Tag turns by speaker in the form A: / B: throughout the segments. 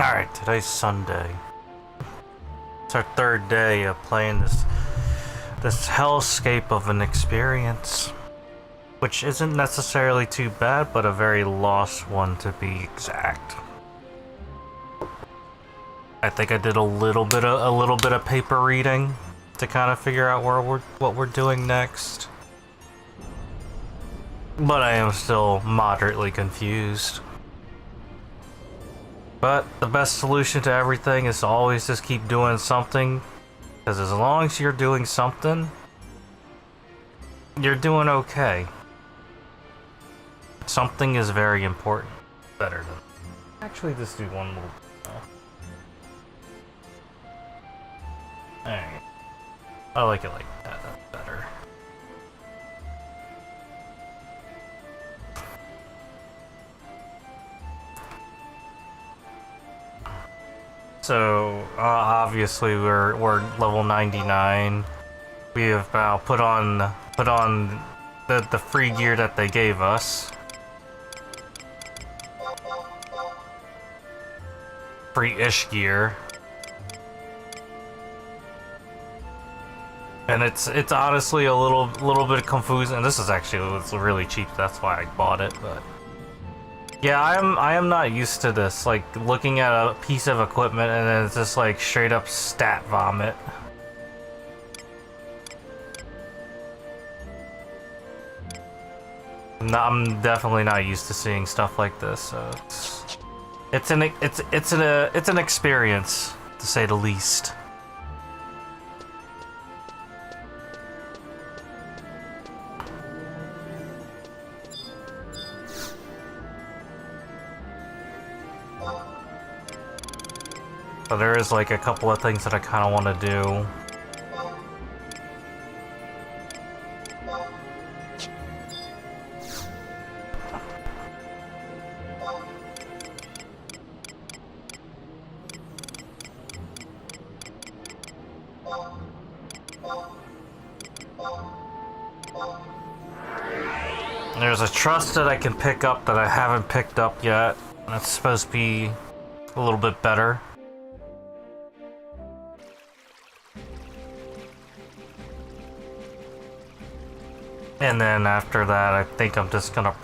A: Alright, today's Sunday. It's our third day of playing this hellscape of an experience. Which isn't necessarily too bad, but a very lost one to be exact. I think I did a little bit of paper reading to kind of figure out what we're doing next. But I am still moderately confused. But the best solution to everything is to always just keep doing something. Because as long as you're doing something, you're doing okay. Something is very important. Better than... Actually, just do one little... Alright. I like it like that. That's better. So, obviously we're level 99. We have now put on the free gear that they gave us. Free-ish gear. And it's honestly a little bit confusing. And this is actually it's really cheap, that's why I bought it, but yeah, I am not used to this, like looking at a piece of equipment and then it's just like straight up stat vomit. No, I'm definitely not used to seeing stuff like this, so it's an experience, to say the least. So there is like a couple of things that I kind of want to do. There's a trust that I can pick up that I haven't picked up yet. That's supposed to be a little bit better. And then after that, I think I'm just gonna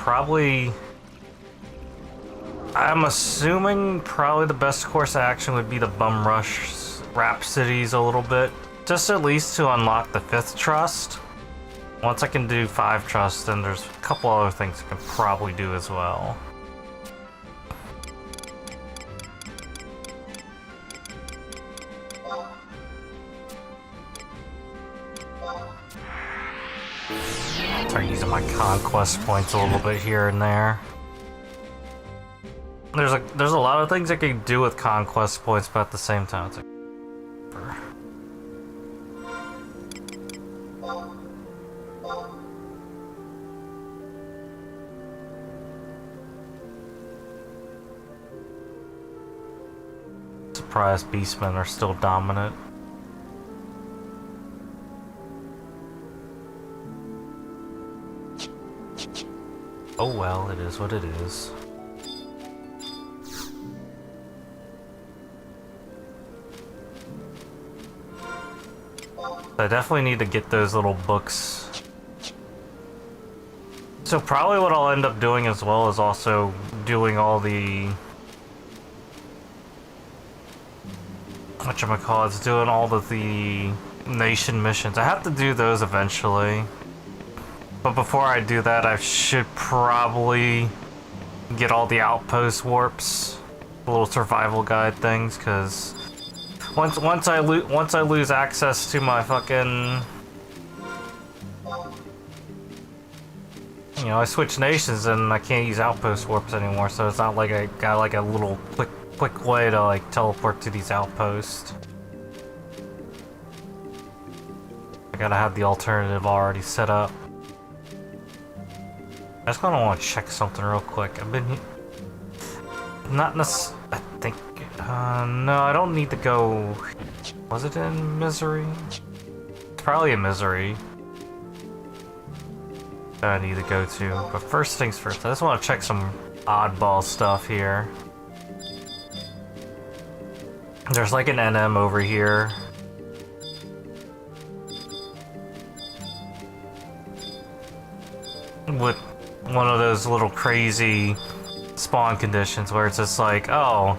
A: I'm assuming probably the best course of action would be the bum rush Rhapsodies a little bit. Just at least to unlock the 5th trust. Once I can do 5 trusts, then there's a couple other things I can probably do as well. Start using my conquest points a little bit here and there. There's a lot of things I can do with conquest points, but at the same time, it's like... Surprised beastmen are still dominant. Oh well, it is what it is. I definitely need to get those little books. So probably what I'll end up doing as well is also doing all the... whatchamacallits, doing all of the nation missions. I have to do those eventually. But before I do that, I should probably get all the outpost warps, the little survival guide things, because once I lose access to my fucking, you know, I switch nations and I can't use outpost warps anymore. So it's not like I got like a little quick way to like teleport to these outposts. I gotta have the alternative already set up. I just kind of want to check something real quick. I've been here... Not necessarily... I think... no, I don't need to go... Was it in Misery? It's probably in Misery. That I need to go to. But first things first, I just want to check some oddball stuff here. There's like an NM over here. With one of those little crazy spawn conditions where it's just like, oh,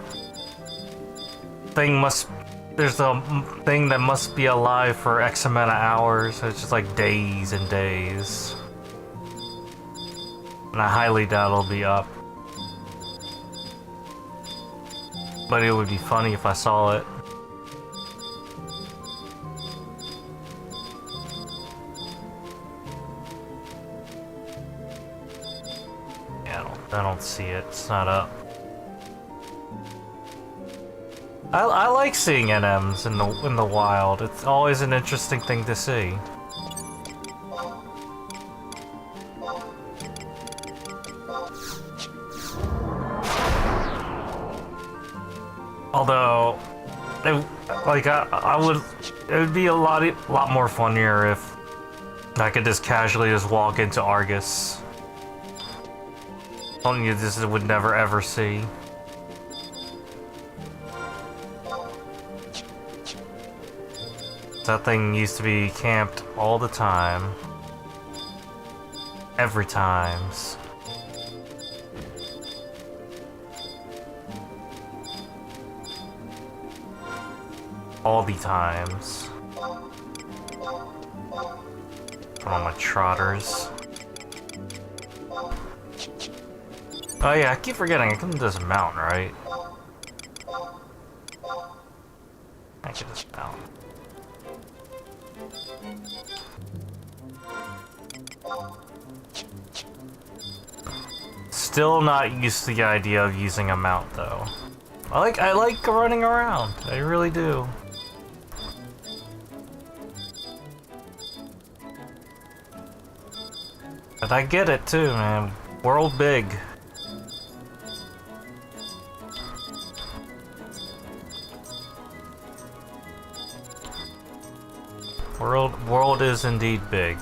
A: there's a thing that must be alive for X amount of hours. It's just like days and days. And I highly doubt it'll be up. But it would be funny if I saw it. Yeah, I don't see it. It's not up. I like seeing NMs in the wild. It's always an interesting thing to see. Although, it would be a lot more funnier if I could just casually just walk into Argus. Something you just would never ever see. That thing used to be camped all the time. Every times. All the times. For all my trotters. Oh yeah, I keep forgetting I can just mount, right? I can just mount. Still not used to the idea of using a mount though. I like running around. I really do. But I get it too, man. World big. World is indeed big.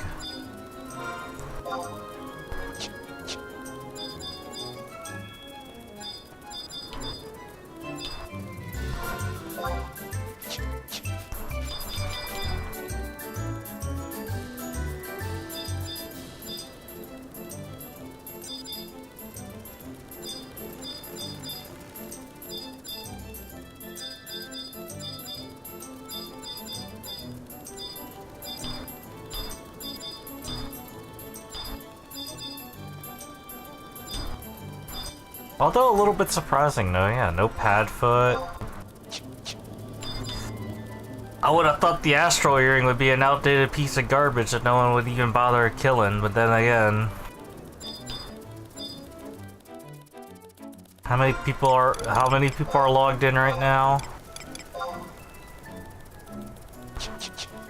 A: Although a little bit surprising though, yeah, no Padfoot. I would have thought the Astral Earring would be an outdated piece of garbage that no one would even bother killing, but then again... How many people are logged in right now?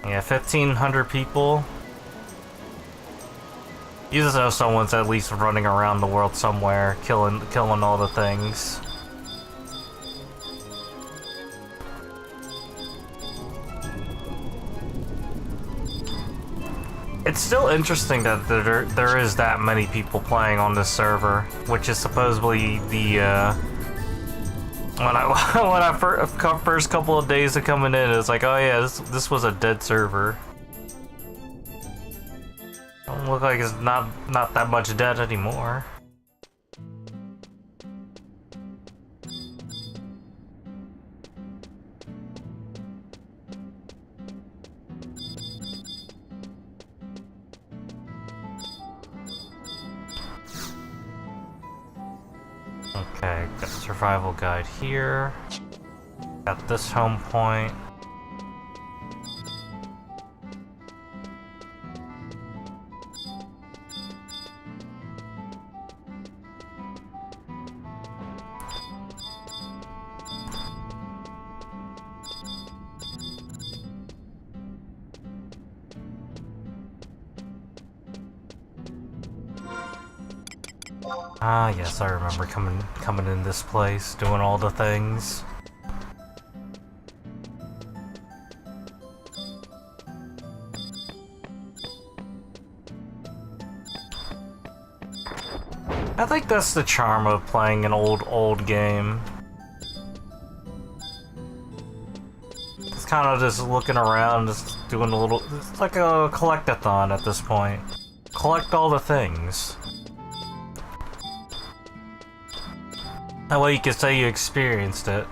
A: Yeah, 1,500 people. You just know someone's at least running around the world somewhere, killing all the things. It's still interesting that there is that many people playing on this server, which is supposedly the when I first couple of days of coming in, it's like, oh yeah, this was a dead server. Don't look like it's not that much dead anymore. Okay, got survival guide here. Got this home point. Ah, yes, I remember coming in this place, doing all the things. I think that's the charm of playing an old game. kind of just looking around, just doing a little... It's like a collectathon at this point. Collect all the things. That way you can say you experienced it.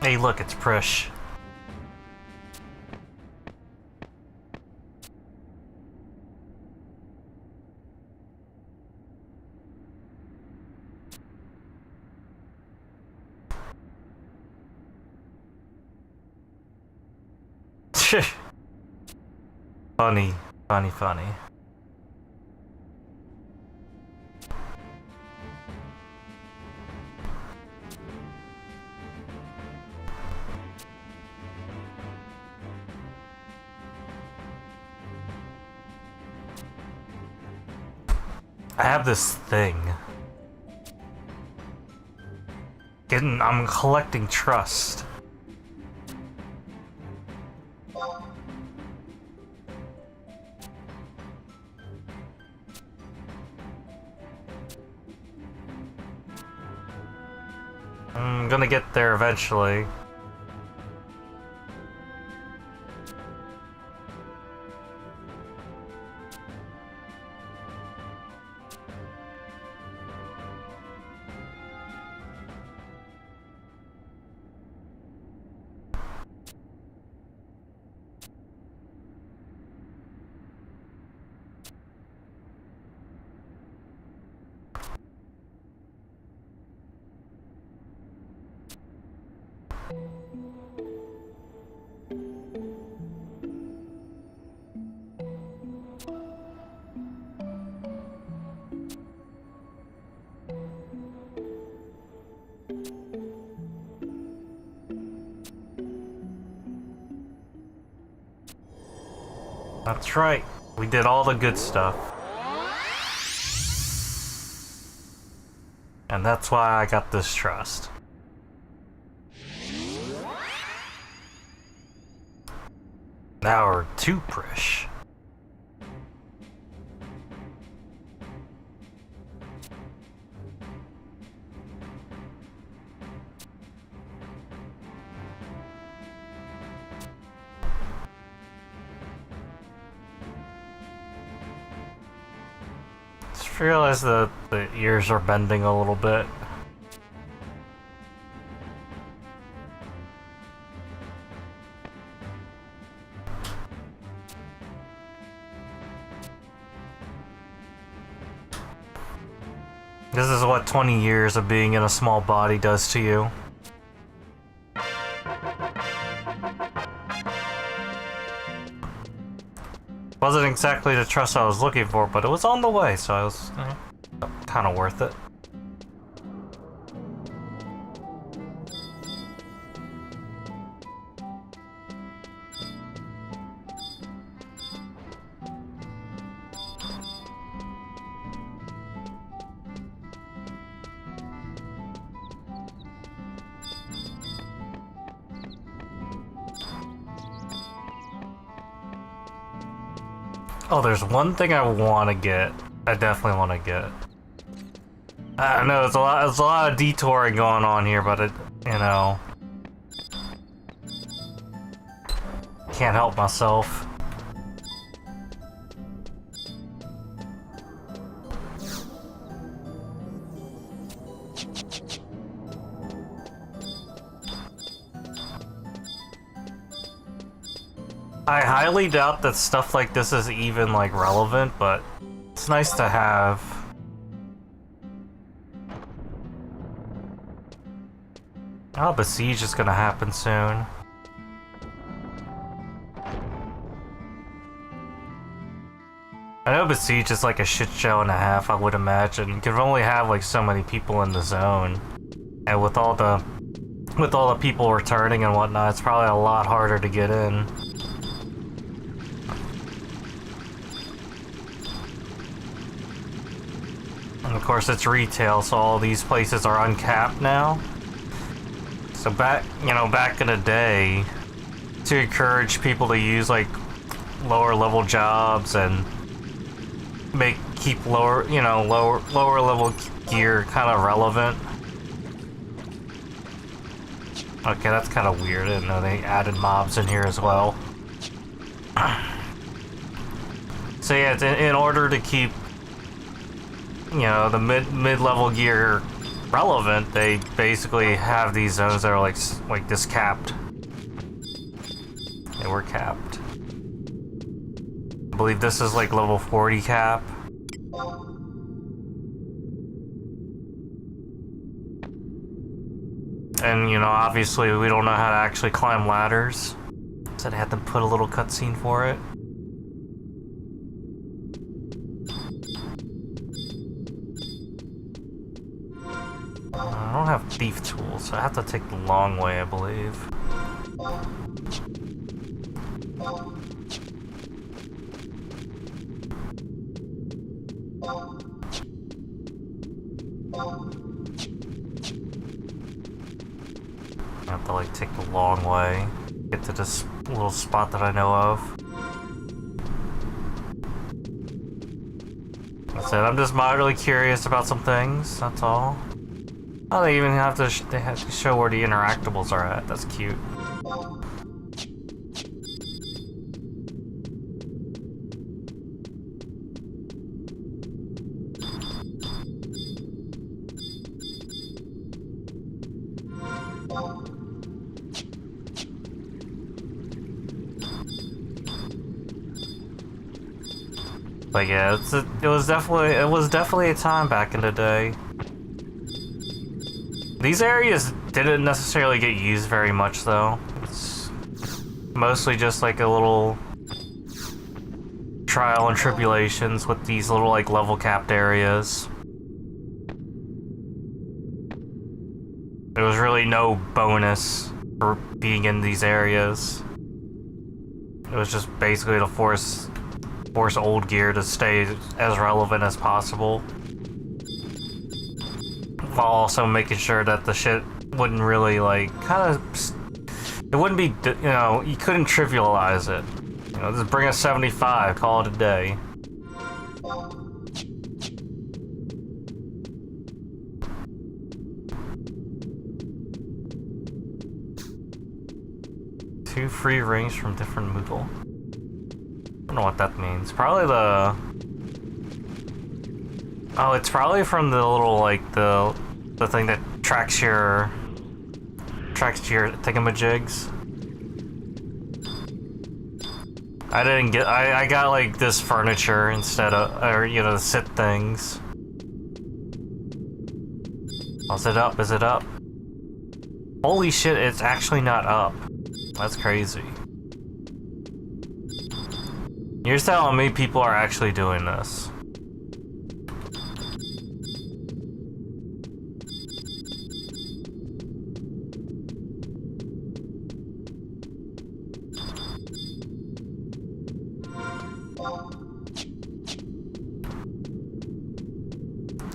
A: Hey, look, it's Prish. Funny, funny, funny. I have this thing. I'm collecting trust. I'm gonna get there eventually. That's right. We did all the good stuff. And that's why I got this trust. Now we're too Prish. Just realized that the ears are bending a little bit. This is what 20 years of being in a small body does to you. Wasn't exactly the trust I was looking for, but it was on the way, so it was kind of worth it. Oh, there's one thing I want to get. I definitely want to get. I know there's a lot of detouring going on here, but it, you know, can't help myself. I highly doubt that stuff like this is even, like, relevant, but it's nice to have. Oh, Besiege is gonna happen soon. I know Besiege is like a shit show and a half, I would imagine. You can only have, like, so many people in the zone. And with all the people returning and whatnot, it's probably a lot harder to get in. course, it's retail, so all these places are uncapped now. So back in the day, to encourage people to use like lower level jobs and keep lower level gear kind of relevant. Okay, that's kind of weird. I didn't know they added mobs in here as well. So yeah, in order to keep, the mid-level gear relevant, they basically have these zones that are like this capped. They were capped. I believe this is like level 40 cap. And, obviously we don't know how to actually climb ladders. So they had to put a little cutscene for it. I don't have thief tools, so I have to take the long way, I believe. I have to like take the long way, get to this little spot that I know of. That's it. I'm just moderately curious about some things. That's all. Oh, they even have to they have to show where the interactables are at. That's cute. But yeah, it was definitely a time back in the day. These areas didn't necessarily get used very much, though. It's mostly just like a little trial and tribulations with these little like level capped areas. There was really no bonus for being in these areas. It was just basically to force old gear to stay as relevant as possible, while also making sure that the shit wouldn't really like it wouldn't be, you couldn't trivialize it. Just bring a 75, call it a day. Two free rings from different Moogle. I don't know what that means. Probably the... Oh, it's probably from the little, like, the thing that tracks your thingamajigs. I got, like, this furniture instead of, or, the sit things. Oh, is it up? Is it up? Holy shit, it's actually not up. That's crazy. You're telling me people are actually doing this.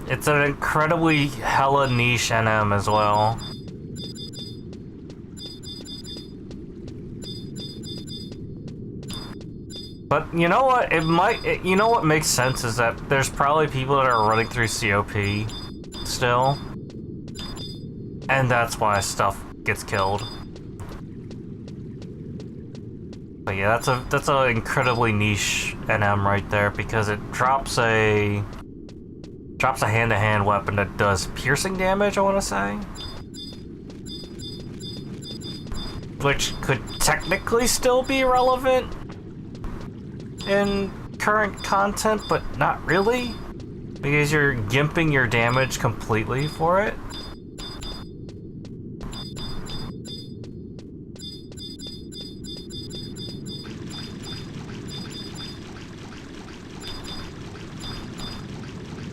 A: It's an incredibly hella niche NM as well. But you know what? You know what makes sense is that there's probably people that are running through COP still, and that's why stuff gets killed. But yeah, that's a incredibly niche NM right there, because it drops a hand-to-hand weapon that does piercing damage, I want to say, which could technically still be relevant in current content, but not really, because you're gimping your damage completely for it.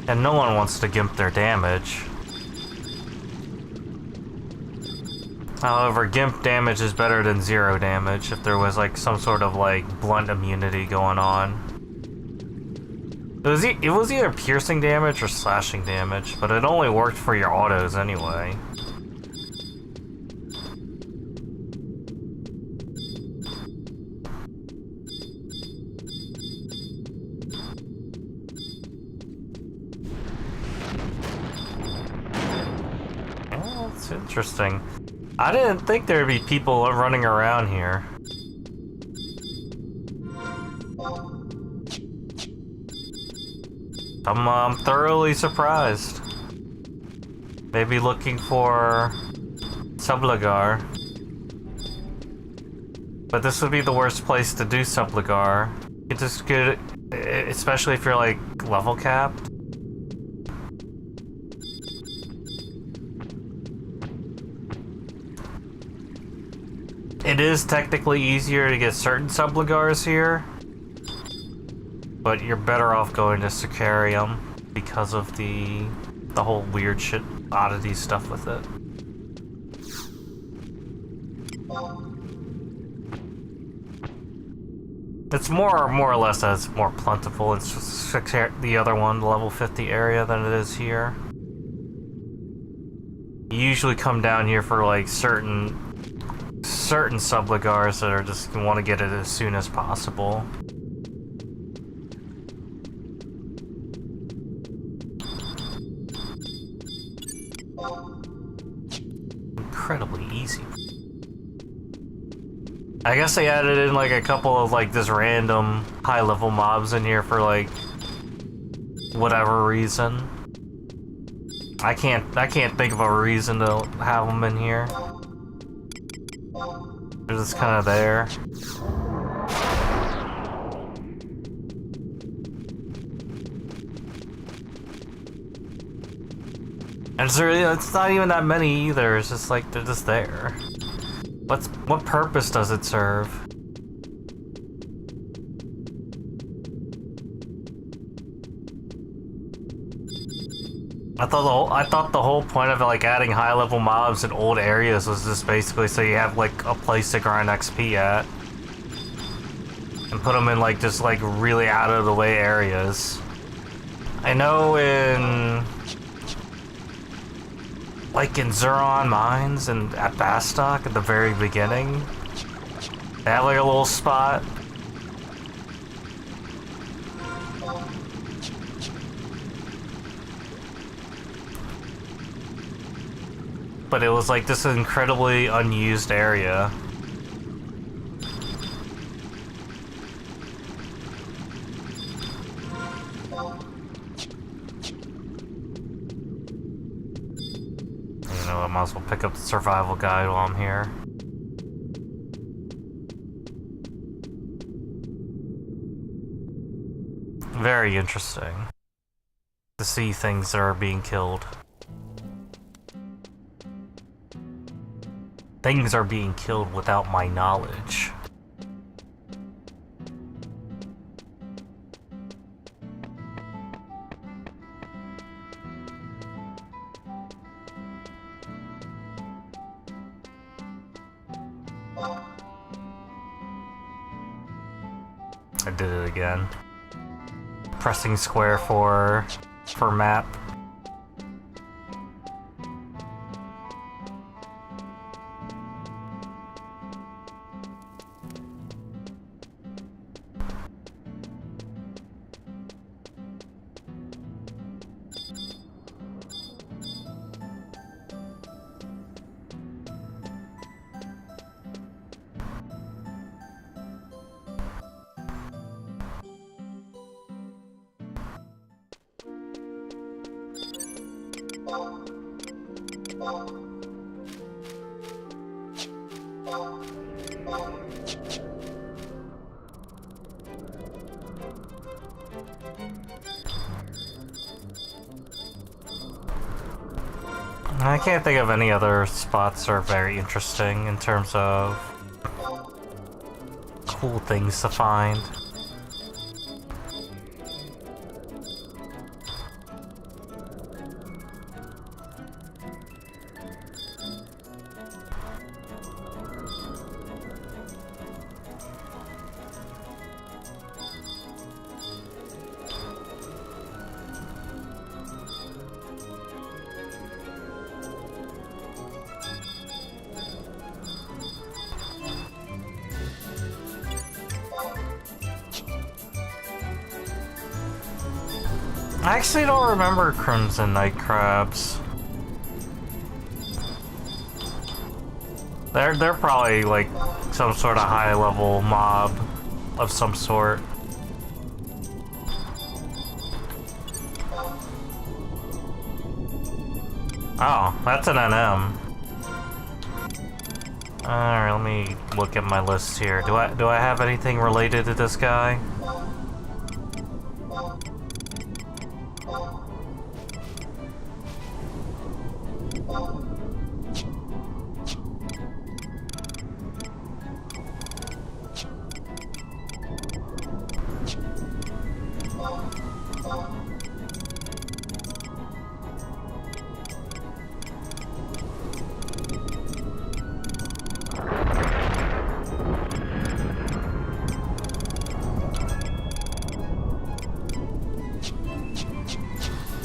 A: And no one wants to gimp their damage. However, gimp damage is better than zero damage if there was like some sort of like blunt immunity going on. It was either piercing damage or slashing damage, but it only worked for your autos anyway. Oh, that's interesting. I didn't think there'd be people running around here. I'm thoroughly surprised. Maybe looking for Subligar. But this would be the worst place to do Subligar. You just get it, especially if you're like level capped. It is technically easier to get certain Subligars here, but you're better off going to Sicarium because of the whole weird shit oddity stuff with it. It's more or less that it's more plentiful. It's just the other one, the level 50 area, than it is here. You usually come down here for like certain Subligars that are just want to get it as soon as possible. Incredibly easy. I guess they added in like a couple of like this random high-level mobs in here for like whatever reason. I can't think of a reason to have them in here. They're just kind of there. And it's not even that many either. It's just like they're just there. What purpose does it serve? I thought the whole point of like adding high level mobs in old areas was just basically so you have like a place to grind XP at, and put them in like just like really out of the way areas. I know in Zuron Mines and at Bastok at the very beginning, they have like a little spot. But it was like this incredibly unused area. You know, I might as well pick up the survival guide while I'm here. Very interesting to see things that are being killed. Things are being killed without my knowledge. I did it again. Pressing square for map. I can't think of any other spots that are very interesting in terms of cool things to find. I actually don't remember Crimson Night Crabs. They're probably like some sort of high level mob of some sort. Oh, that's an NM. Alright, let me look at my list here. Do I have anything related to this guy?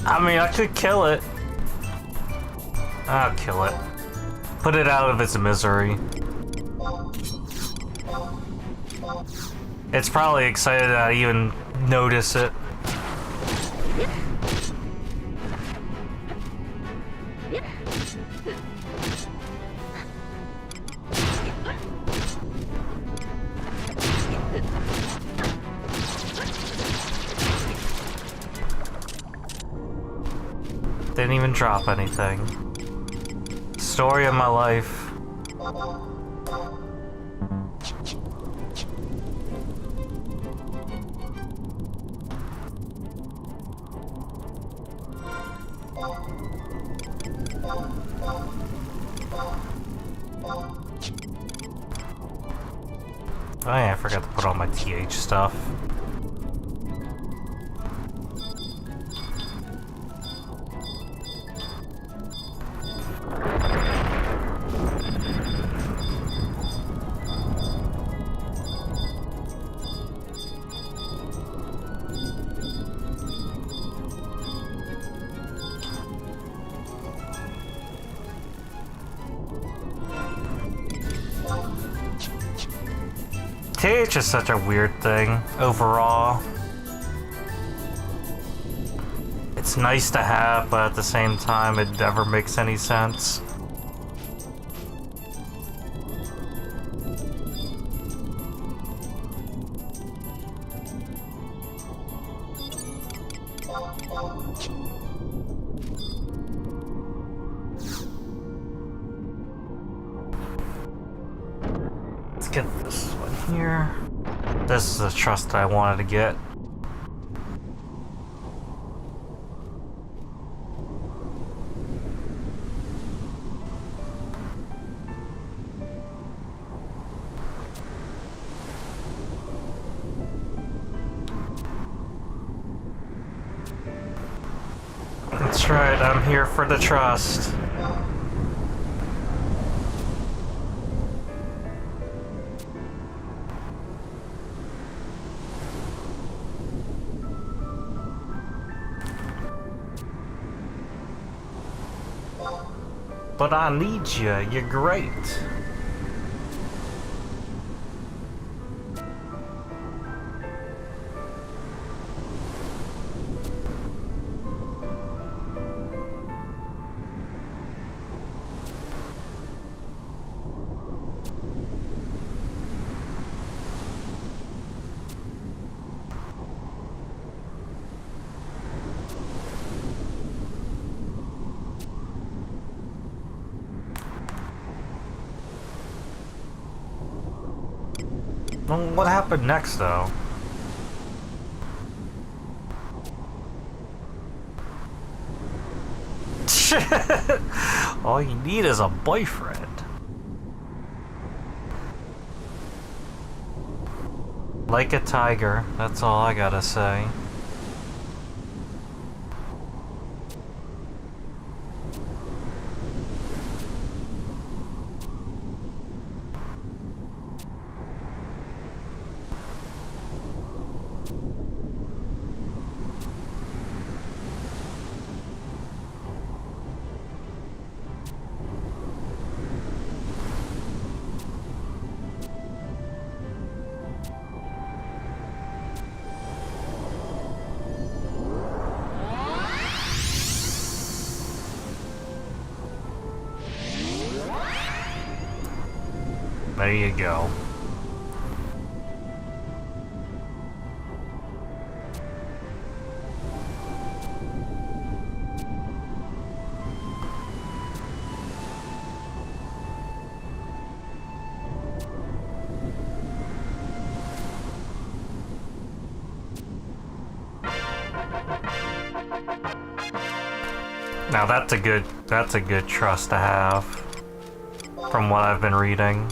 A: I mean, I could kill it. I'll kill it. Put it out of its misery. It's probably excited that I even notice it. Didn't even drop anything. Story of my life. Oh yeah, I forgot to put on my TH stuff. TH is such a weird thing, overall. It's nice to have, but at the same time, it never makes any sense. Let's get this one here. This is the trust that I wanted to get. That's right, I'm here for the trust. But I need you, you're great. Well, what happened next, though? All you need is a boyfriend. Like a tiger, that's all I gotta say. There you go. Now that's a good trust to have, from what I've been reading.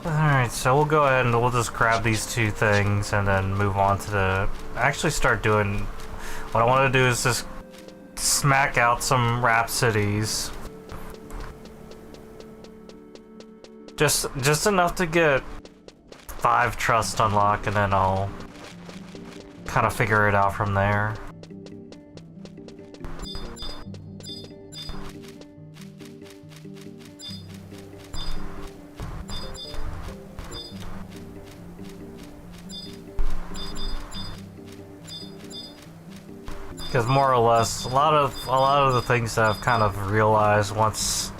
A: Alright, so we'll go ahead and we'll just grab these two things and then move on to the... Actually start doing... What I want to do is just smack out some Rhapsodies. Just enough to get 5 trust unlock, and then I'll kind of figure it out from there. Because more or less, a lot of the things that I've kind of realized once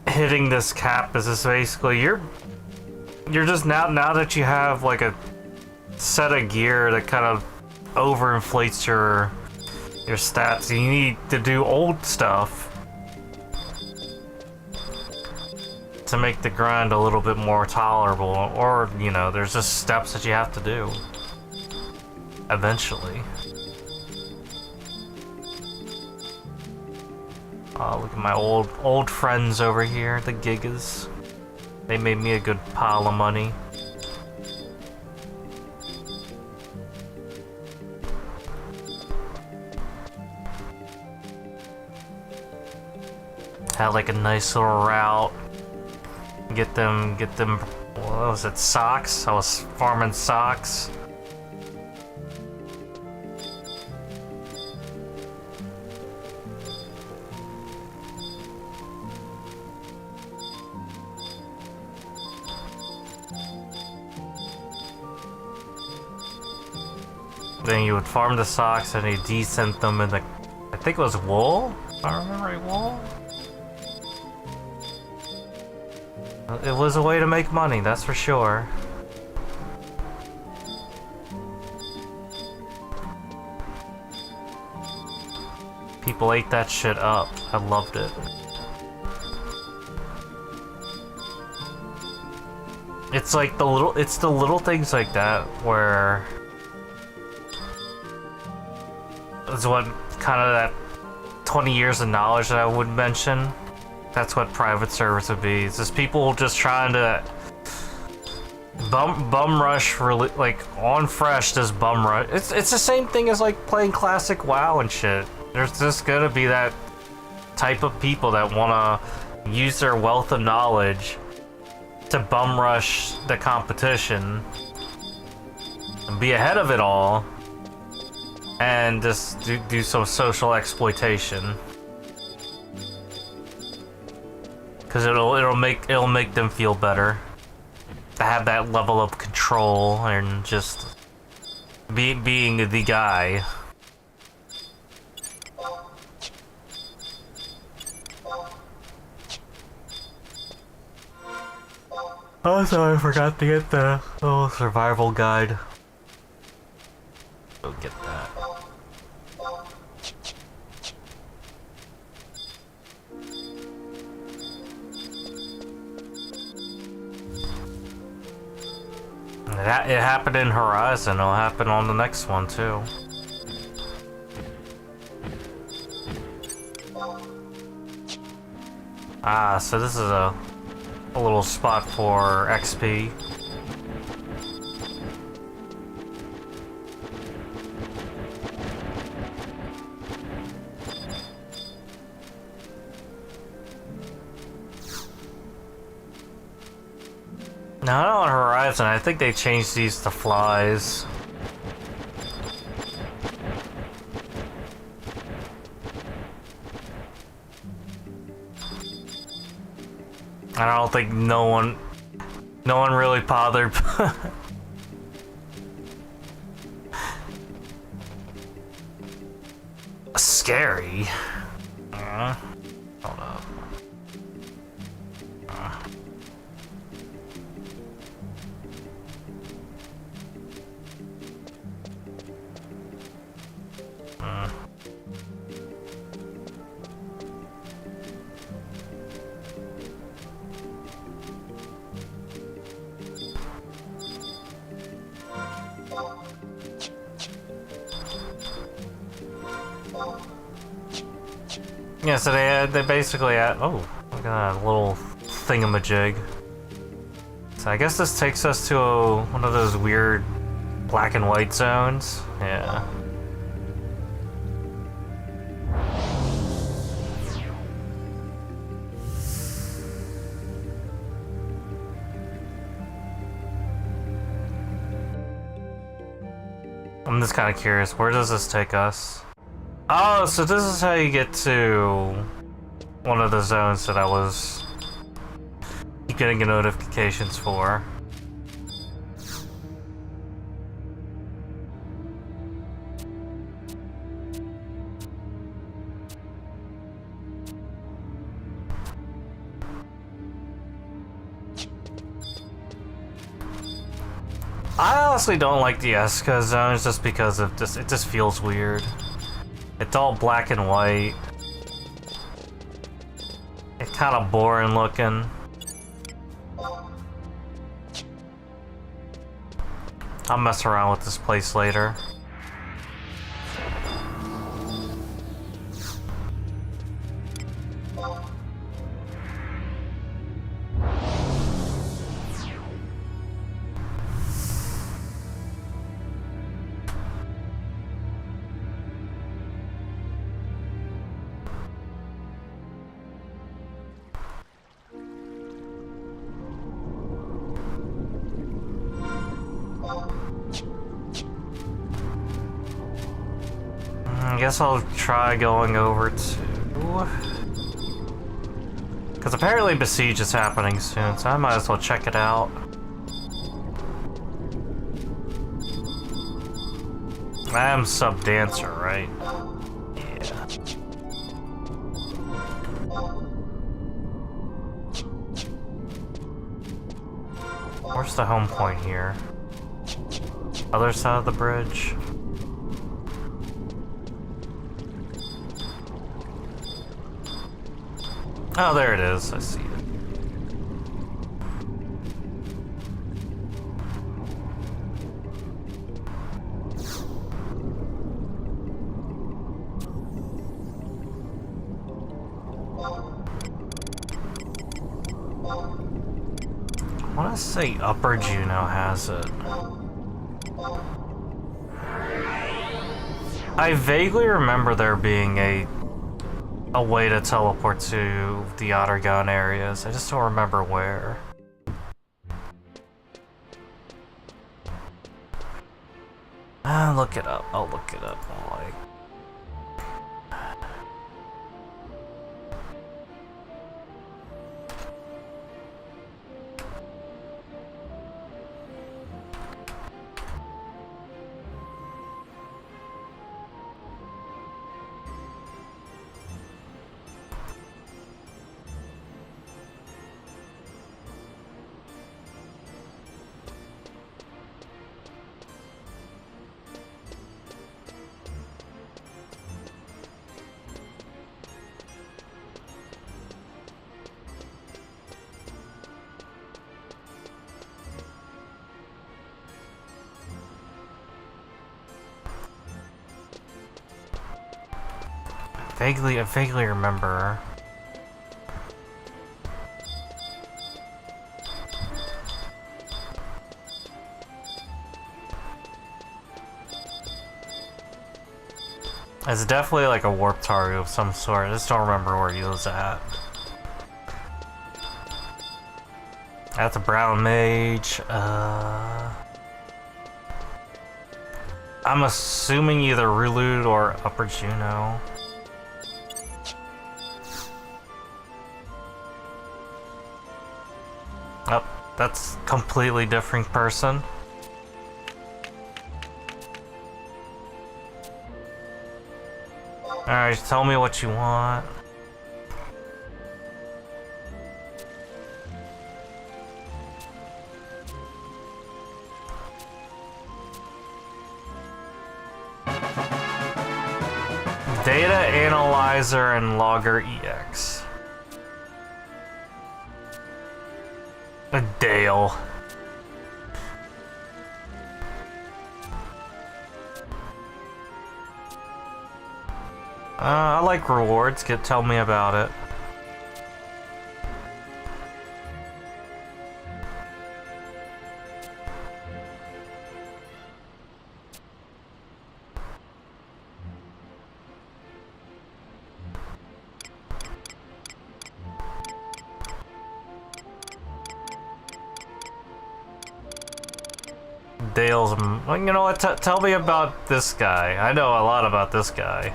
A: hitting this cap is just basically you're just now that you have like a set of gear that kind of overinflates your stats, you need to do old stuff to make the grind a little bit more tolerable, or you know, there's just steps that you have to do eventually. Look at my old friends over here, the Gigas. They made me a good pile of money. Had like a nice little route. Get them, what was it, socks? I was farming socks. Then you would farm the socks and you descent them in the, I think it was wool? If I remember right, wool? It was a way to make money, that's for sure. People ate that shit up. I loved it. It's like the little things like that where it's what kind of that 20 years of knowledge that I would mention. That's what private service would be. It's just people just trying to bum rush, really, like on fresh, just bum rush. It's the same thing as like playing classic WoW and shit. There's just gonna be that type of people that wanna use their wealth of knowledge to bum rush the competition and be ahead of it all, and just do some social exploitation. Cause it'll make them feel better to have that level of control and just being the guy. Also, I forgot to get the little survival guide. Go get that. It happened in Horizon, it'll happen on the next one too. Ah, so this is a little spot for XP. Now, not on Horizon, I think they changed these to flies. I don't think no one really bothered. Scary. Hold up. Yeah, so they basically add, oh, look at that little thingamajig. So I guess this takes us to one of those weird black and white zones. Yeah. I'm just kind of curious, where does this take us? Oh, so this is how you get to one of the zones that I was getting notifications for. I honestly don't like the Esca zones just because of this. It just feels weird. It's all black and white. It's kind of boring looking. I'll mess around with this place later. I guess I'll try going over to... Because apparently Besiege is happening soon, so I might as well check it out. I am sub-dancer, right? Yeah. Where's the home point here? Other side of the bridge? Oh, there it is. I see it. I want to say Upper Juno has it. I vaguely remember there being a way to teleport to the Ottergon areas. I just don't remember where. Look it up. I'll look it up. Like... I vaguely remember. It's definitely like a warp Taru of some sort. I just don't remember where he was at. That's a brown mage. I'm assuming either Rulude or Upper Juno. That's completely different person. Alright, tell me what you want. Data Analyzer and Logger EX. A Dale. I like rewards. Tell me about it. Dale's. Well, you know what? Tell me about this guy. I know a lot about this guy.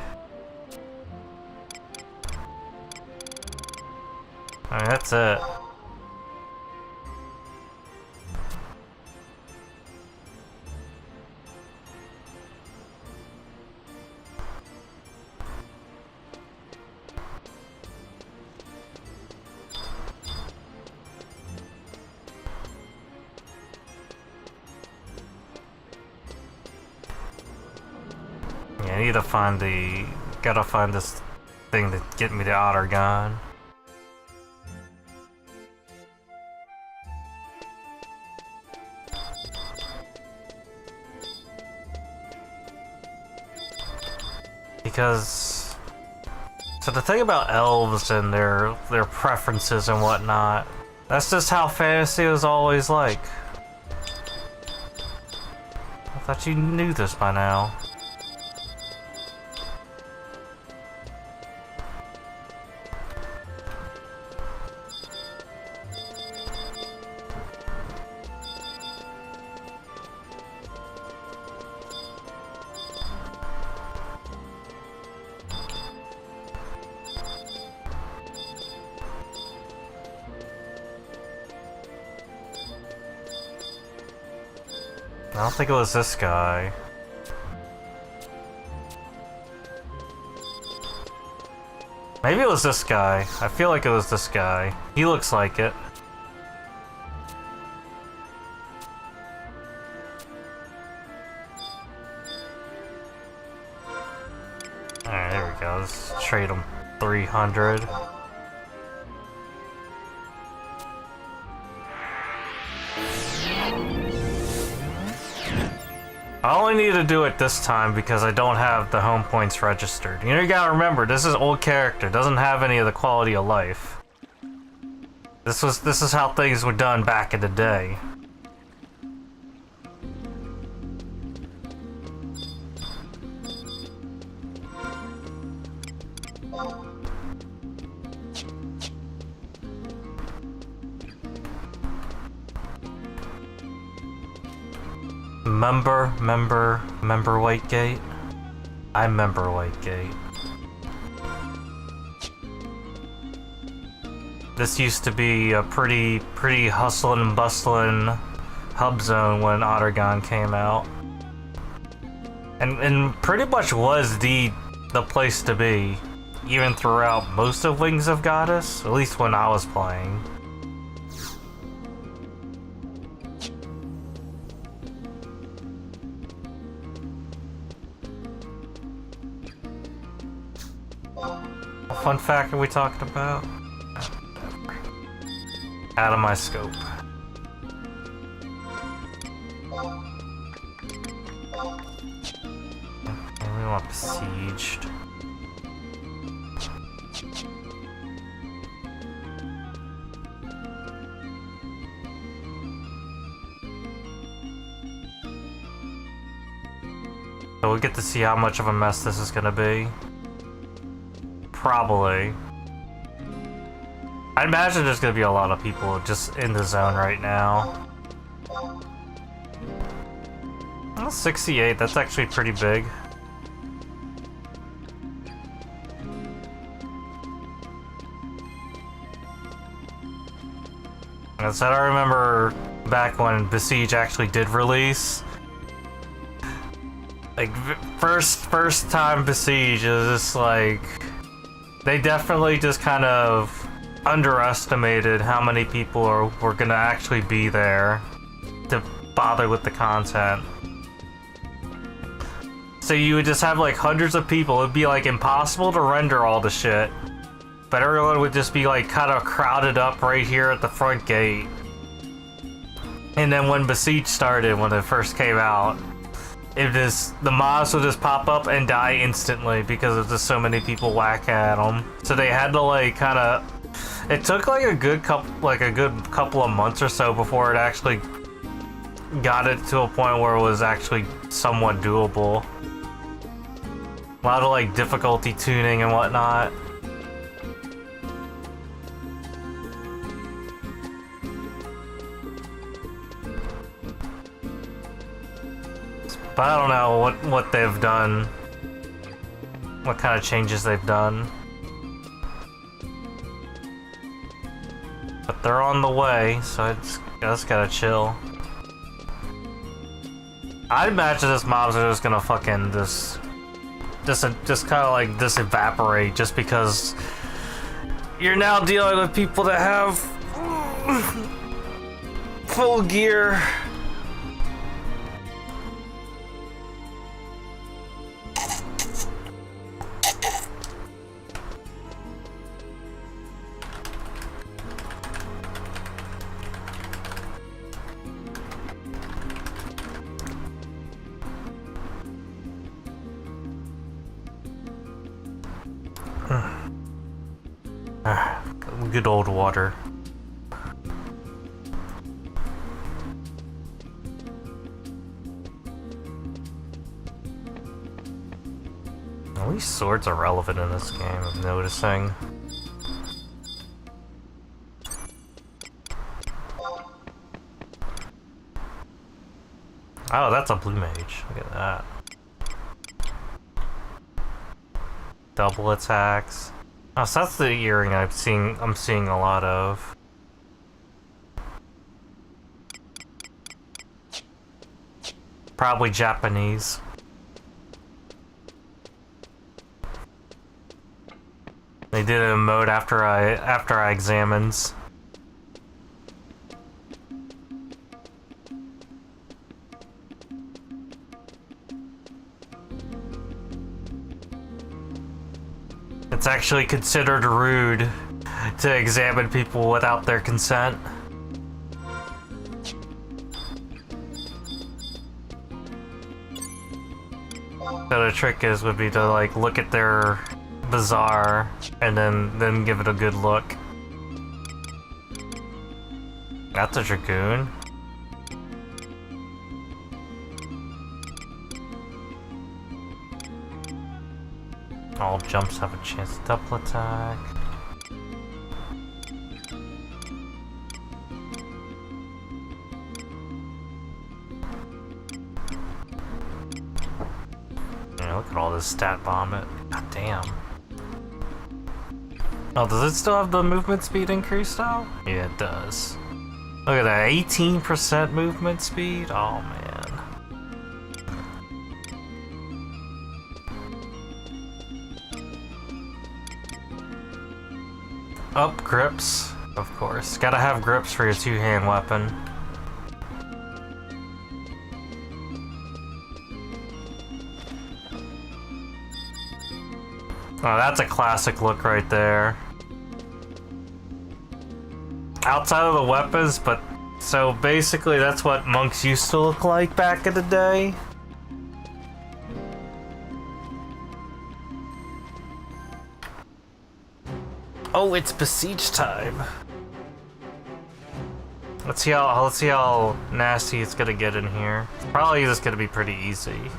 A: Alright, that's it. Yeah, I need to find the... Gotta find this thing to get me the otter gun. Because... So the thing about elves and their preferences and whatnot, that's just how fantasy was always like. I thought you knew this by now. I don't think it was this guy. Maybe it was this guy. I feel like it was this guy. He looks like it. Alright, there we go. Let's trade him 300. I only need to do it this time because I don't have the home points registered. You know, you gotta remember, this is old character, doesn't have any of the quality of life. This is how things were done back in the day. Member Whitegate? I remember Whitegate. This used to be a pretty hustling and bustling hub zone when Ottergon came out. And pretty much was the place to be, even throughout most of Wings of Goddess, at least when I was playing. Fun fact are we talking about? Out of my scope. And we want besieged. So we'll get to see how much of a mess this is gonna be. Probably. I imagine there's gonna be a lot of people just in the zone right now. Oh, 68, that's actually pretty big. I said I remember back when Besiege actually did release. Like, first time Besiege is just like... They definitely just kind of underestimated how many people were gonna actually be there to bother with the content. So you would just have like hundreds of people. It'd be like impossible to render all the shit. But everyone would just be like kind of crowded up right here at the front gate. And then when Besiege started, when it first came out, the mobs would just pop up and die instantly because there's just so many people whacking at them. So they had to like kind of... It took like a good couple of months or so before it actually got it to a point where it was actually somewhat doable. A lot of like difficulty tuning and whatnot. But I don't know what they've done. What kind of changes they've done. But they're on the way, so I just gotta chill. I'd imagine this mobs are just gonna fucking just kind of like evaporate just because you're now dealing with people that have full gear. Good old water. At least swords are relevant in this game, I'm noticing. Oh, that's a blue mage. Look at that. Double attacks. Oh, so that's the earring I'm seeing a lot of. Probably Japanese. They did a mode after I examines. It's actually considered rude to examine people without their consent. So the trick would be to like look at their bazaar and then give it a good look. That's a dragoon. All jumps have a chance to double attack. Yeah, look at all this stat bomb it. God damn. Oh, does it still have the movement speed increase though? Yeah, it does. Look at that, 18% movement speed? Oh man. Up grips, of course. Gotta have grips for your two-hand weapon. Oh, that's a classic look right there. Outside of the weapons, but so basically that's what monks used to look like back in the day. Oh, it's Besiege time. Let's see how nasty it's gonna get in here. It's probably just gonna be pretty easy.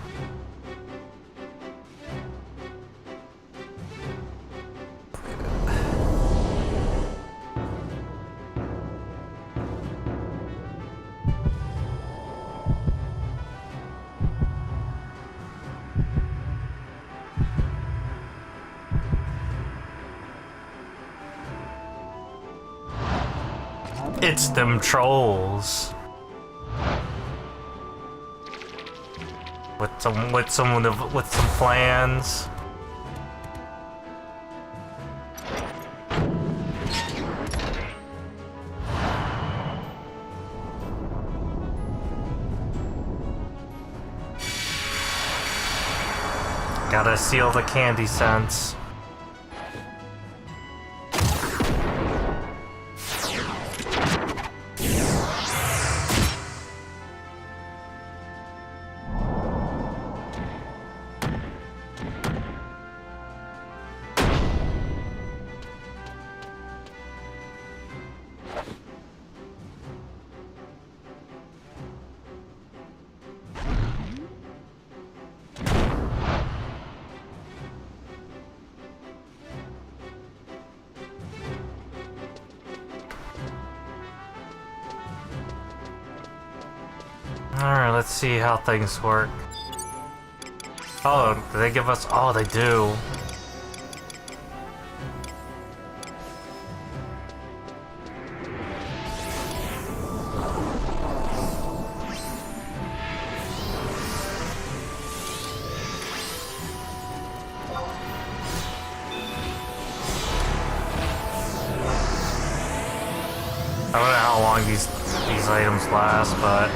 A: It's them trolls. With some plans. Gotta seal the candy sense. Alright, let's see how things work. Oh, do they give us... Oh, they do. I don't know how long these items last, but...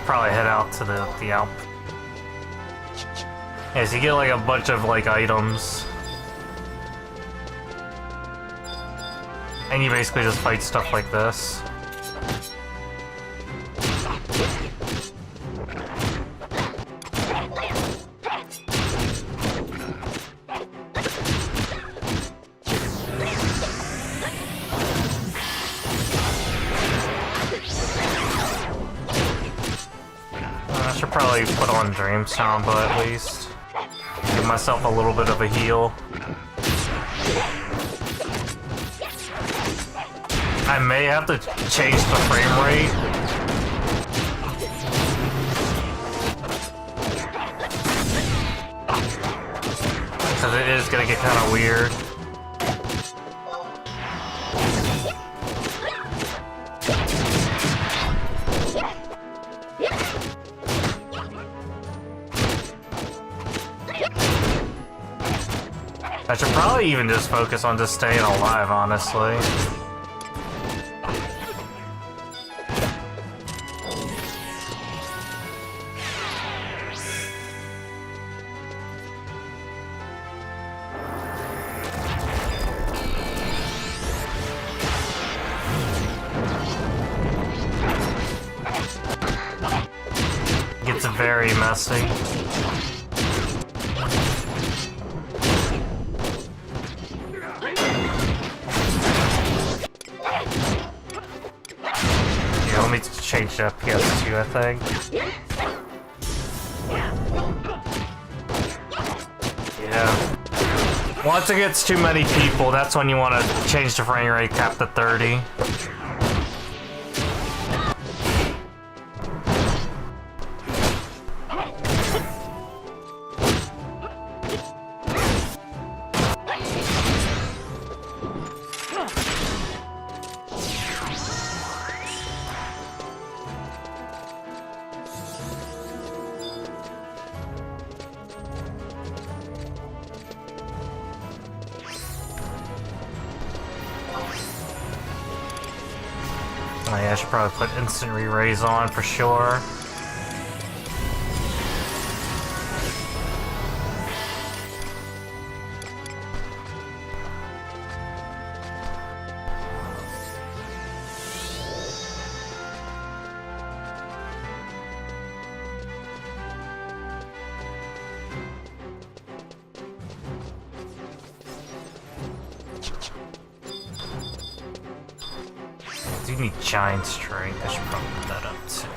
A: Probably head out to the Alp. Yeah, so you get like a bunch of like items. And you basically just fight stuff like this. Probably put on Dream Sound, but at least give myself a little bit of a heal. I may have to change the frame rate. Because it is gonna get kind of weird. I should probably even just focus on just staying alive, honestly. It gets very messy. Change up PS2, I think. Yeah. Once it gets too many people, that's when you want to change the frame rate cap to 30. Oh yeah, I should probably put instant re-raise on for sure. I do need giant strength. I should probably put that up too.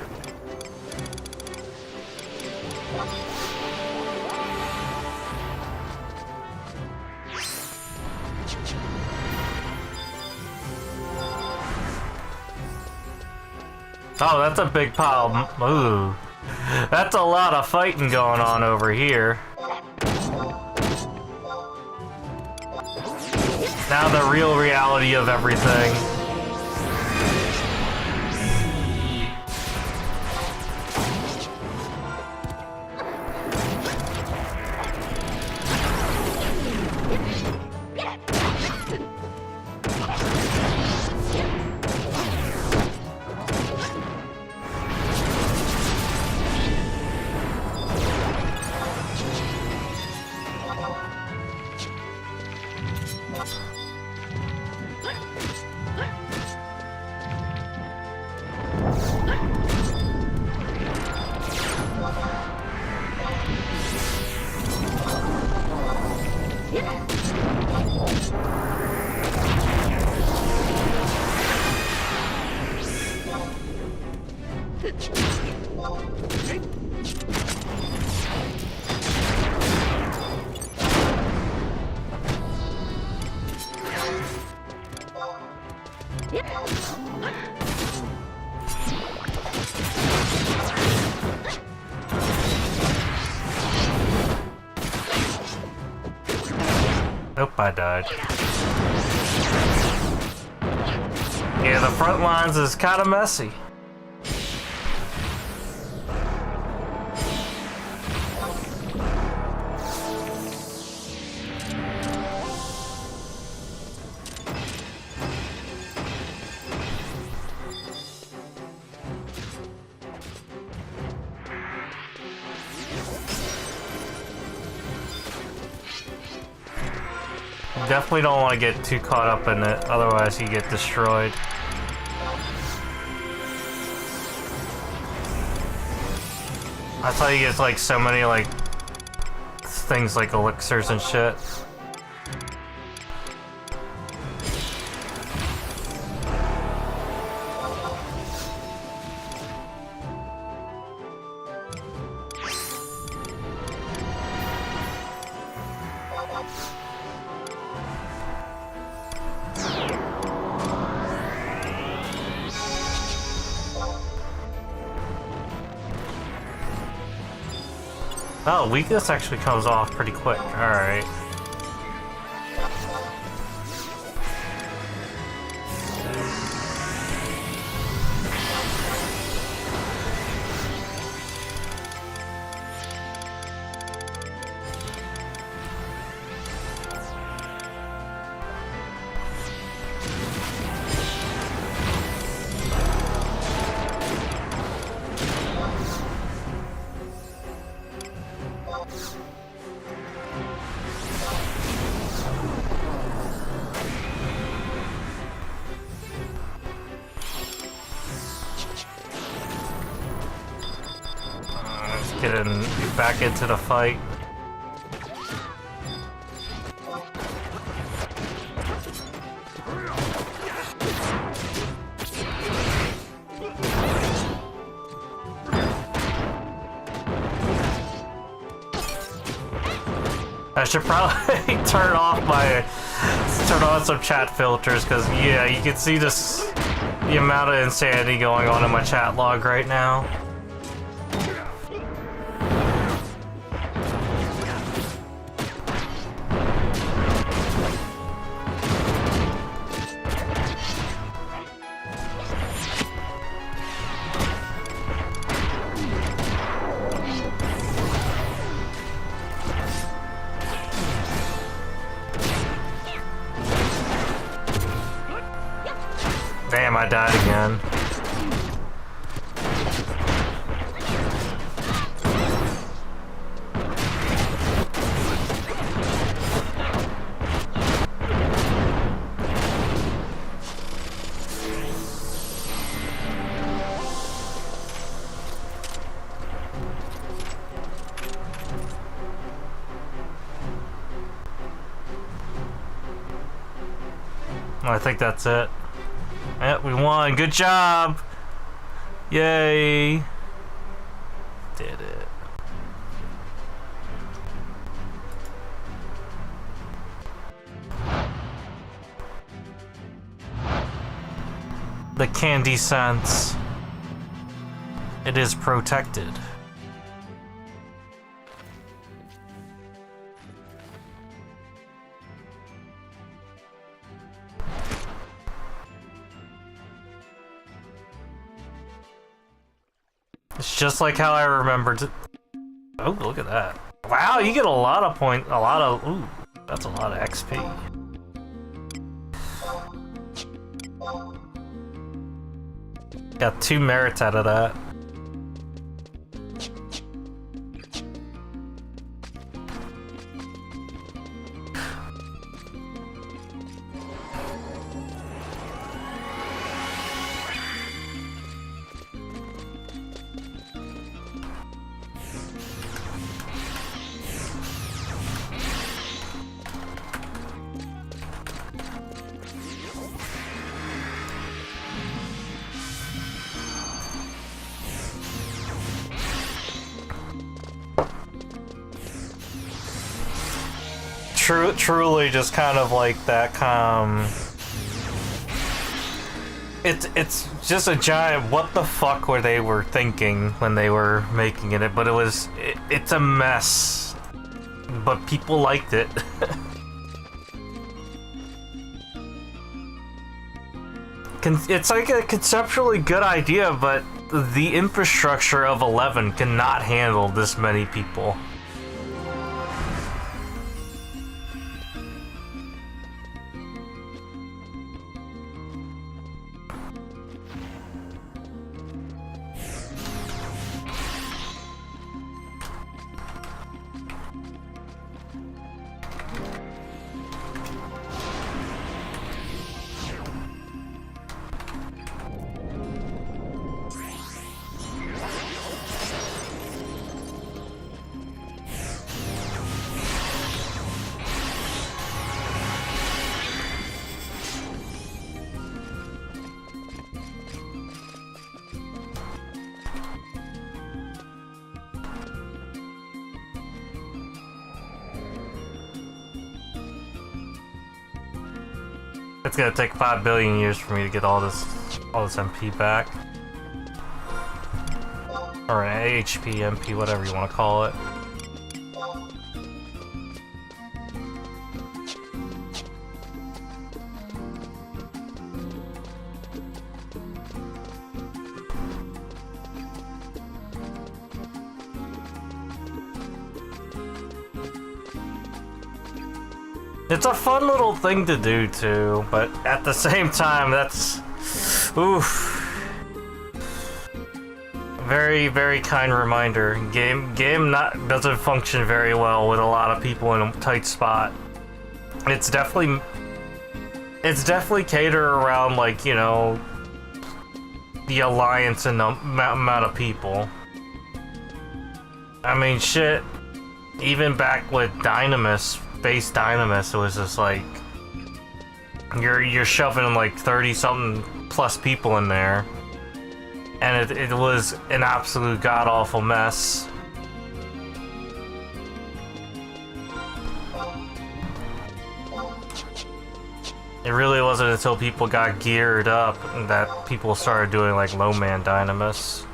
A: Oh, that's a big pile. Ooh. That's a lot of fighting going on over here. Now the real reality of everything. Nope, I died. Yeah, the front lines is kind of messy. Definitely don't want to get too caught up in it, otherwise you get destroyed. That's how you get like so many like things like elixirs and shit. Oh, weakness actually comes off pretty quick. Alright. Getting back into the fight. I should probably turn on some chat filters, because yeah, you can see just the amount of insanity going on in my chat log right now. Damn, I died again. I think that's it. Yep, we won. Good job! Yay! Did it. The candy sense. It is protected. It's just like how I remembered it. Oh, look at that. Wow, you get a lot of ooh, that's a lot of XP. Got 2 merits out of that. Truly just kind of like that it's just a giant what the fuck were they were thinking when they were making it, but it's a mess, but people liked it. It's like a conceptually good idea, but the infrastructure of 11 cannot handle this many people. It's gonna take 5 billion years for me to get all this MP back. Or an HP, MP, whatever you want to call it. It's a fun little thing to do too, but at the same time, that's oof. Very, very kind reminder. Game doesn't function very well with a lot of people in a tight spot. It's definitely catered around, like, you know, the alliance and the amount of people. I mean, shit. Even back with Dynamis, Base Dynamis, it was just like you're shoving like 30-something plus people in there, and it was an absolute god-awful mess. It really wasn't until people got geared up that people started doing like low-man Dynamis.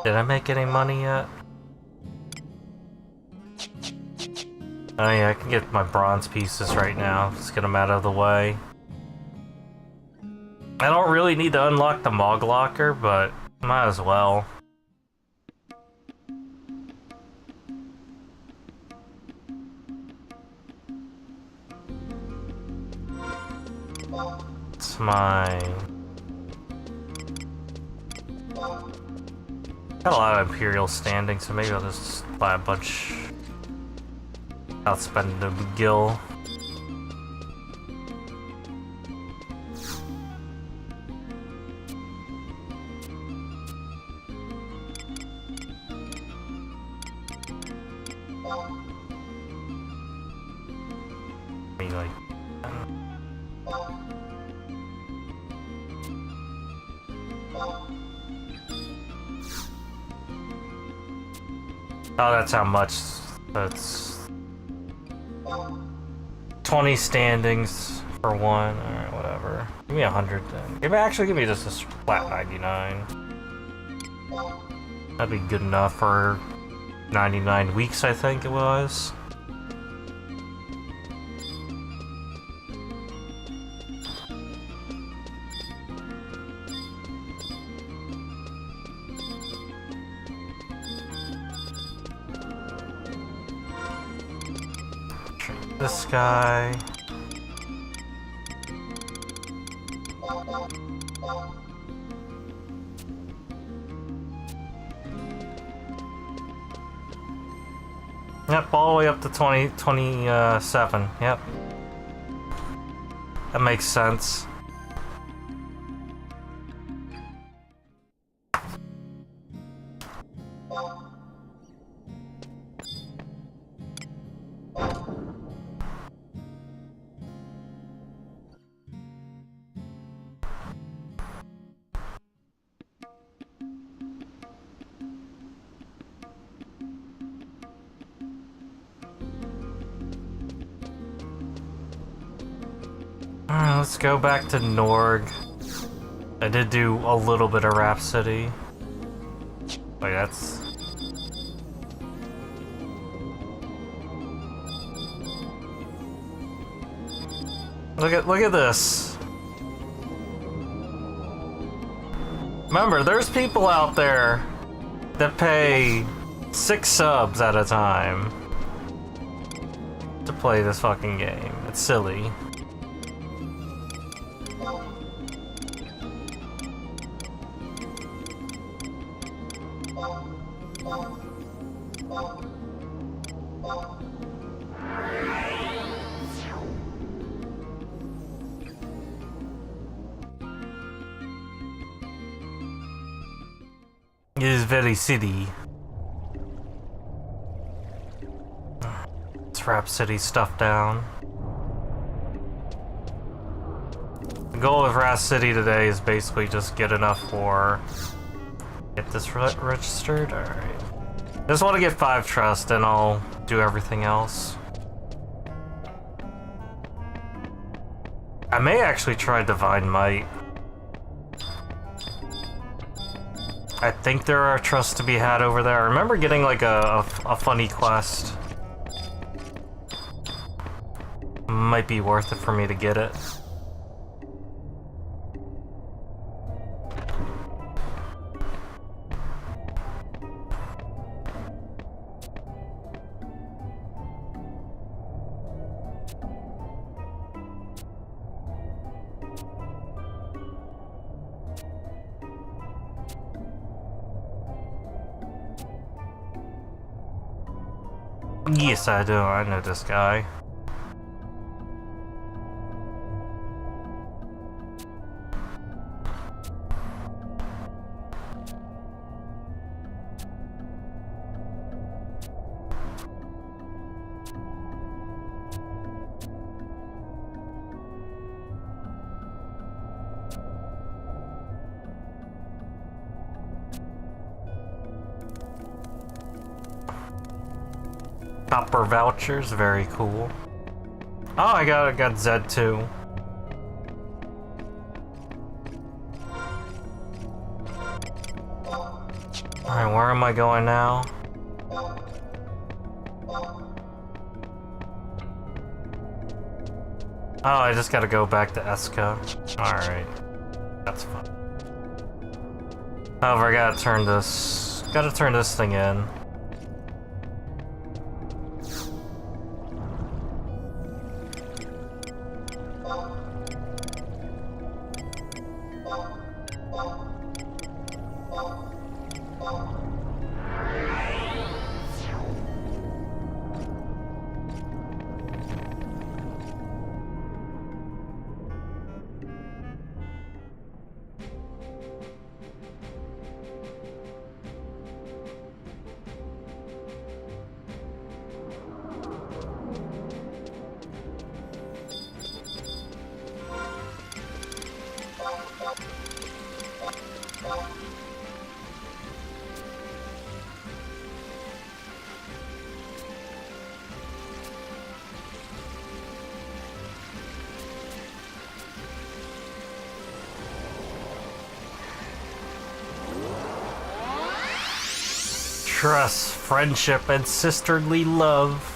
A: Did I make any money yet? Oh yeah, I can get my bronze pieces right now. Let's get them out of the way. I don't really need to unlock the Mog Locker, but might as well. It's my... Got a lot of Imperial standing, so maybe I'll just buy a bunch without spending a gill. Oh, that's how much. That's 20 standings for one. Alright, whatever. Give me 100 then. Give me just a flat 99. That'd be good enough for 99 weeks, I think it was. This guy. Yep, all the way up to 27. Yep. That makes sense. Alright, let's go back to Norg. I did do a little bit of Rhapsody. Wait, that's... Look at this. Remember, there's people out there that pay 6 subs at a time to play this fucking game. It's silly. It is very city. Let's Rhapsody stuff down. The goal of Rhapsody today is basically just get enough for... Get this registered? Alright. Just want to get 5 trust and I'll do everything else. I may actually try Divine Might. I think there are trusts to be had over there. I remember getting like a funny quest. Might be worth it for me to get it. Yes, I do. I know this guy. Copper vouchers, very cool. Oh, I got Zed too. Alright, where am I going now? Oh, I just gotta go back to Eska. Alright. That's fine. However, I gotta turn this thing in. Trust, friendship, and sisterly love.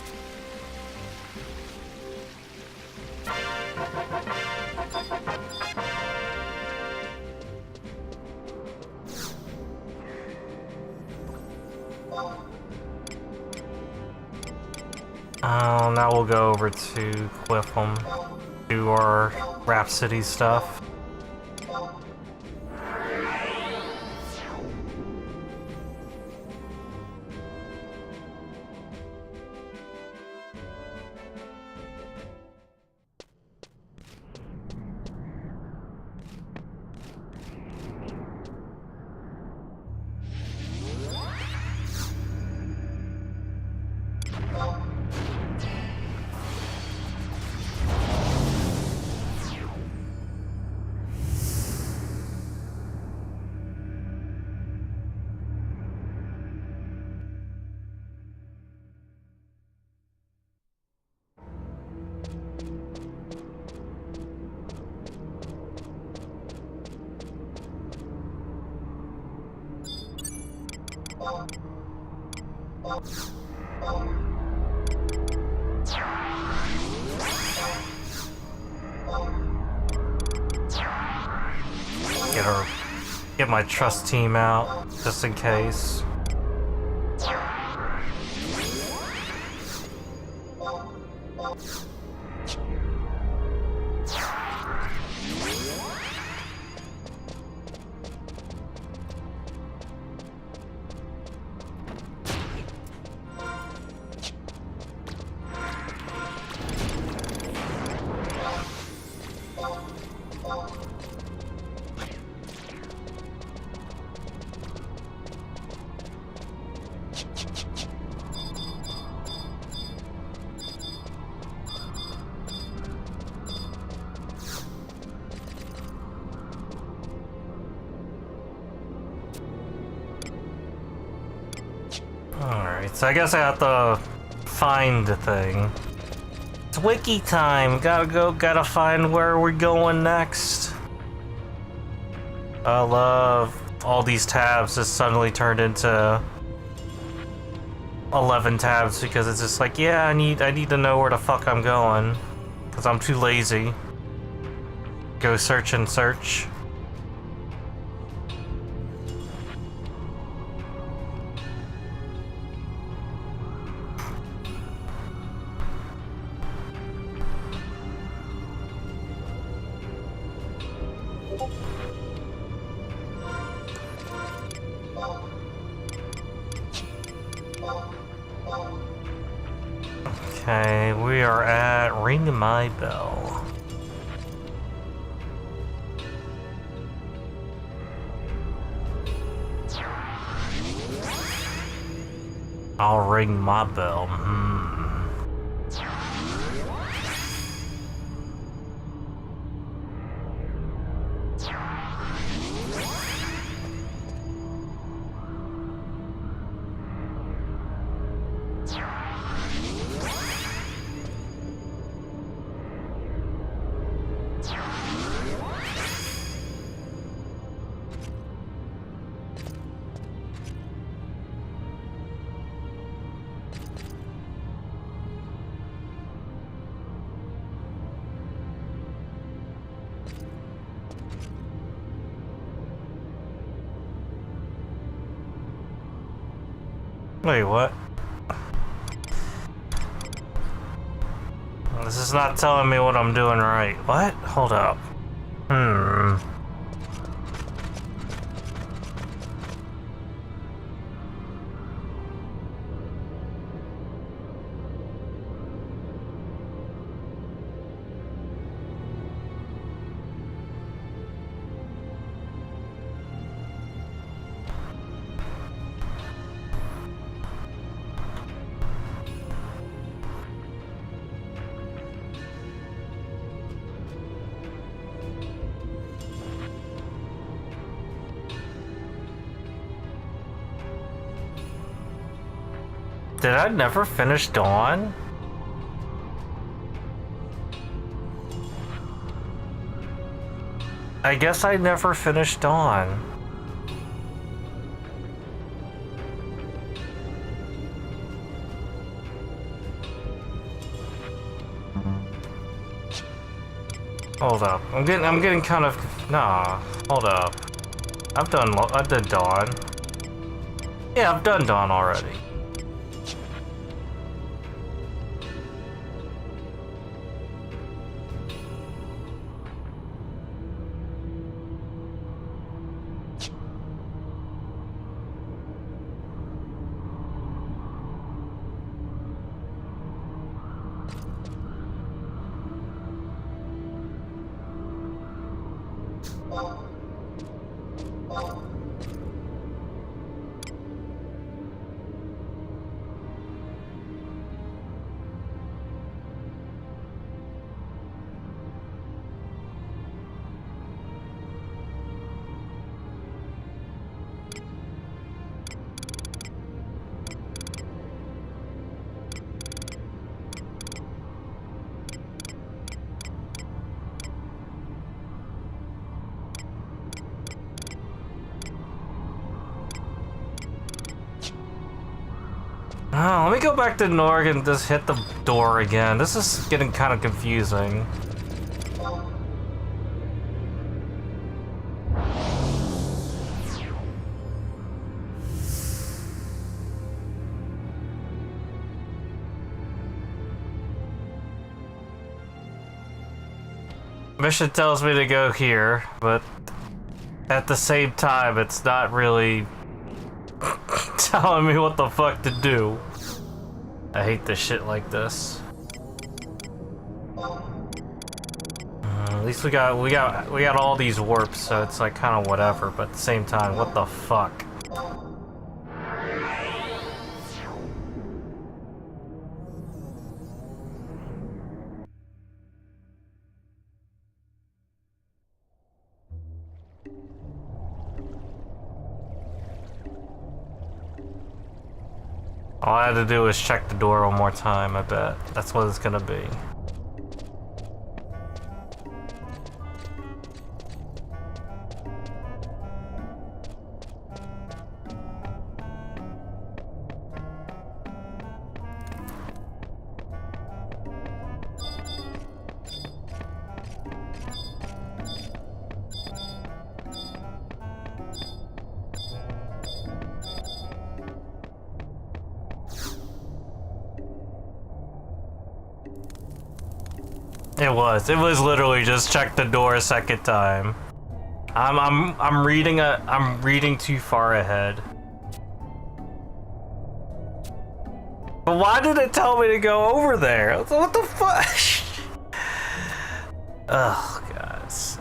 A: Now we'll go over to Cliffham, do our Rhapsody stuff. Get my trust team out, just in case. Alright, so I guess I have to find the thing. It's wiki time! Gotta find where we're going next. I love all these tabs just suddenly turned into 11 tabs because it's just like, yeah, I need to know where the fuck I'm going. Because I'm too lazy. Go search and search. Okay, we are at Ring My Bell. I'll ring my bell. Wait, what? This is not telling me what I'm doing right. What? Hold up. Did I never finish Dawn? I guess I never finished Dawn. Hold up. I'm getting kind of... Nah. Hold up. I did Dawn. Yeah, I've done Dawn already. Oh, let me go back to Norg and just hit the door again. This is getting kind of confusing. Mission tells me to go here, but at the same time, it's not really telling me what the fuck to do. I hate this shit like this. At least we got all these warps, so it's like kind of whatever. But at the same time, what the fuck? All I had to do was check the door one more time, I bet. That's what it's gonna be. It was literally just check the door a second time. I'm reading too far ahead. But why did it tell me to go over there? What the fuck? Ugh, guys.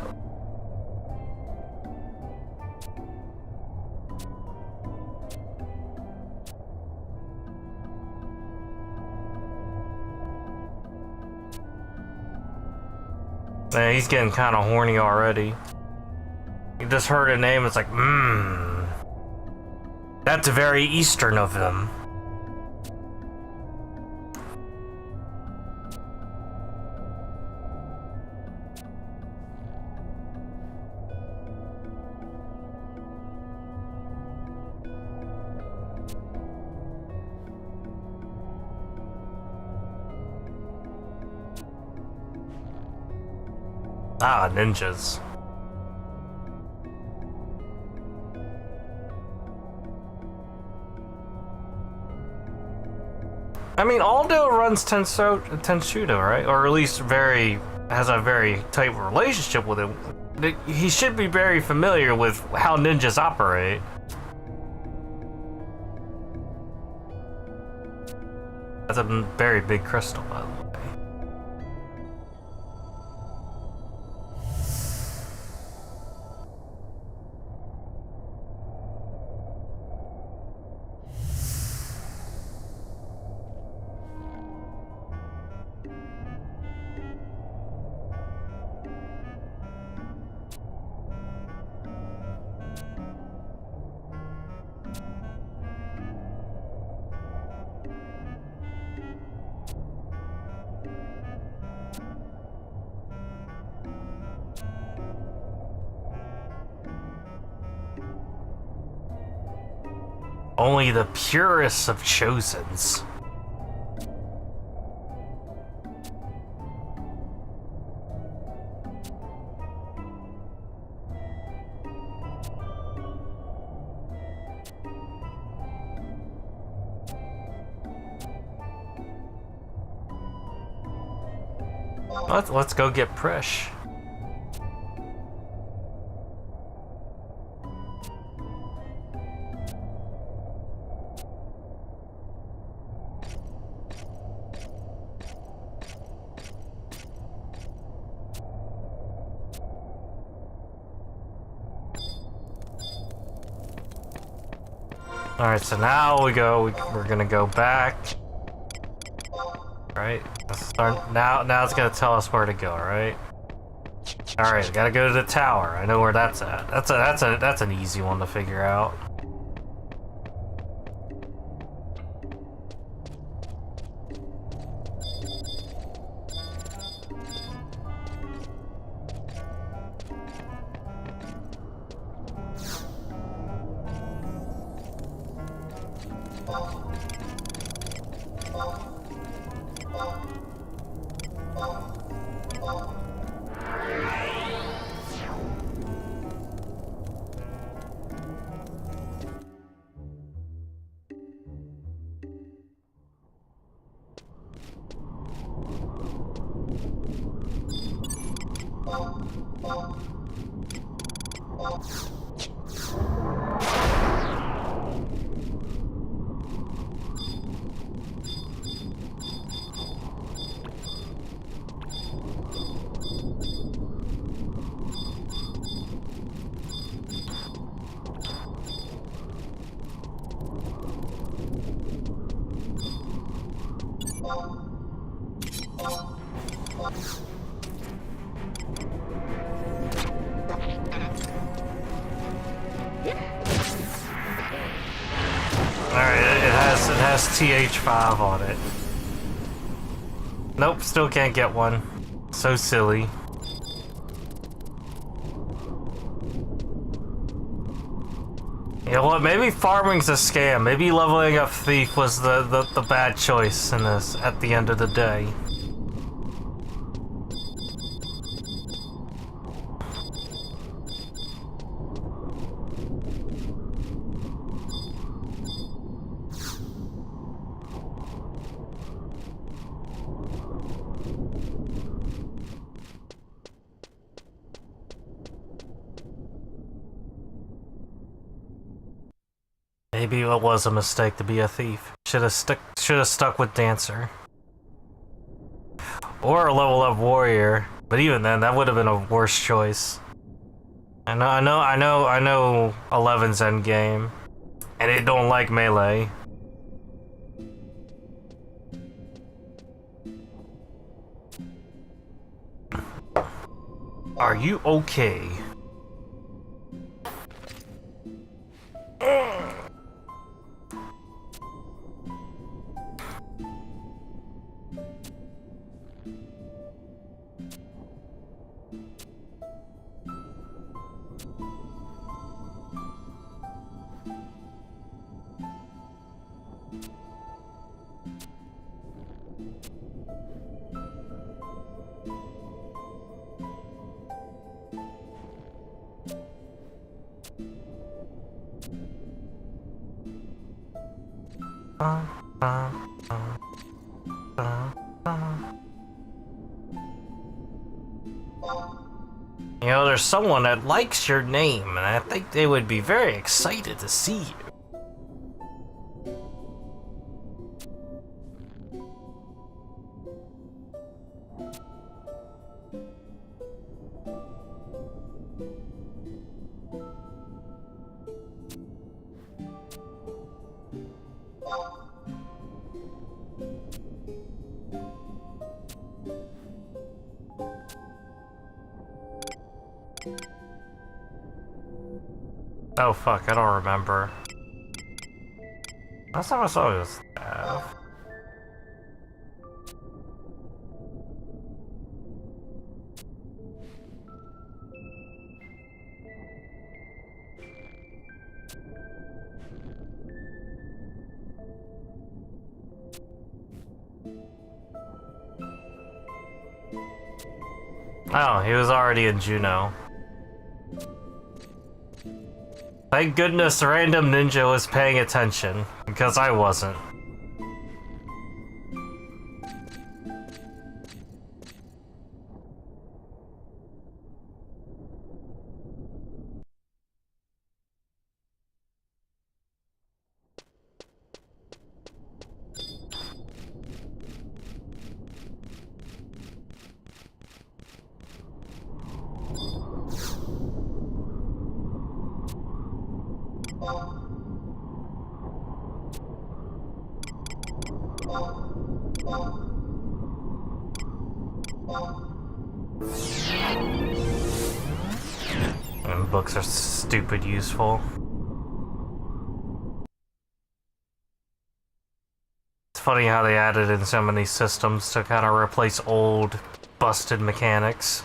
A: Man, he's getting kind of horny already. You just heard a name, it's like, that's very Eastern of him. Ah, ninjas. I mean, Aldo runs Tenshuda, right? Or at least has a very tight relationship with it. He should be very familiar with how ninjas operate. That's a very big crystal, by the way. Only the purest of chosens. Let's go get Prish. Alright, so now we're gonna go back. Right? Now it's gonna tell us where to go, right? Alright, we gotta go to the tower. I know where that's at. That's an easy one to figure out. It has TH5 on it. Nope, still can't get one. So silly. You know what, maybe farming's a scam. Maybe leveling up Thief was the bad choice in this at the end of the day. Maybe it was a mistake to be a thief. Should have stuck with Dancer. Or a level up warrior. But even then, that would have been a worse choice. I know 11's endgame. And it don't like melee. Are you okay? You know, there's someone that likes your name, and I think they would be very excited to see you. Oh fuck, I don't remember. Last time I saw it was staff. Oh, he was already in Juno. Thank goodness Random Ninja was paying attention, because I wasn't. And books are stupid useful. It's funny how they added in so many systems to kind of replace old, busted mechanics.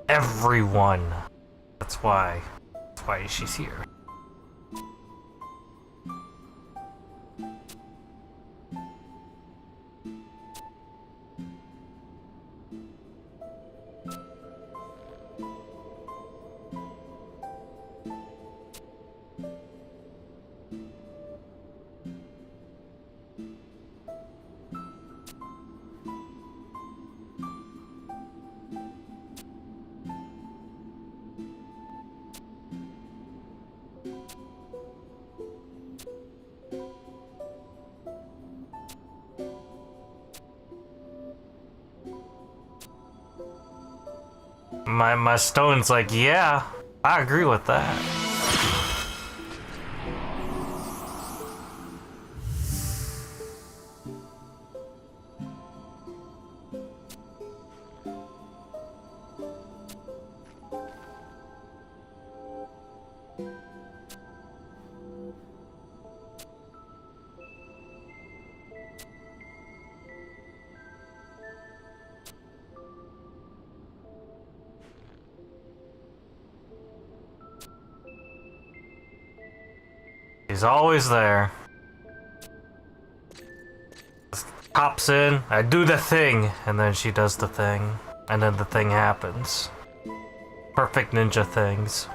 A: Everyone. That's why she's here. My stone's like, yeah, I agree with that. She's always there. Just hops in, I do the thing, and then she does the thing, and then the thing happens. Perfect ninja things.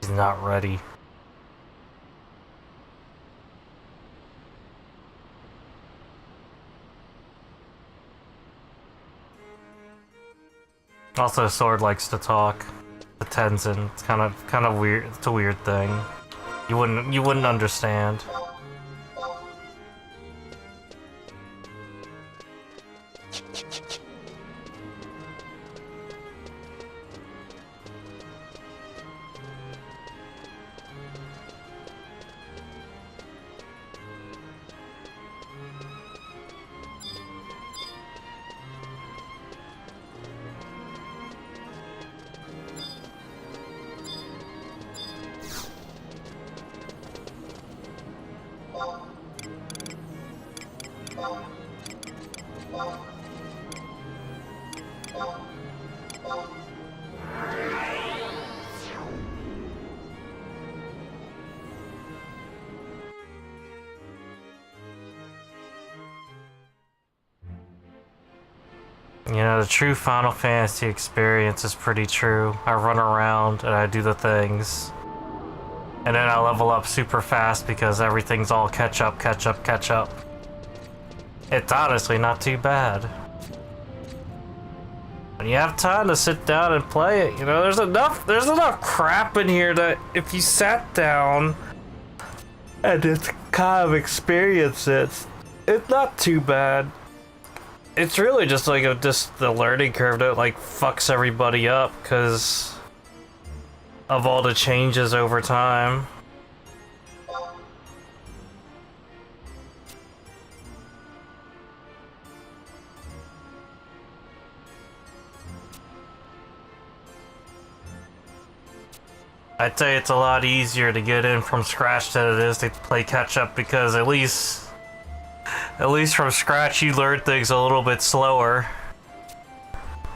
A: He's not ready. Also, Sword likes to talk to Tenzin. It's kind of weird. It's a weird thing. You wouldn't understand. You know, the true Final Fantasy experience is pretty true. I run around and I do the things. And then I level up super fast because everything's all catch up, catch up, catch up. It's honestly not too bad. When you have time to sit down and play it, you know, there's enough crap in here that if you sat down and just kind of experience it, it's not too bad. It's really just like just the learning curve that like fucks everybody up because of all the changes over time. I'd say it's a lot easier to get in from scratch than it is to play catch up because at least from scratch you learn things a little bit slower.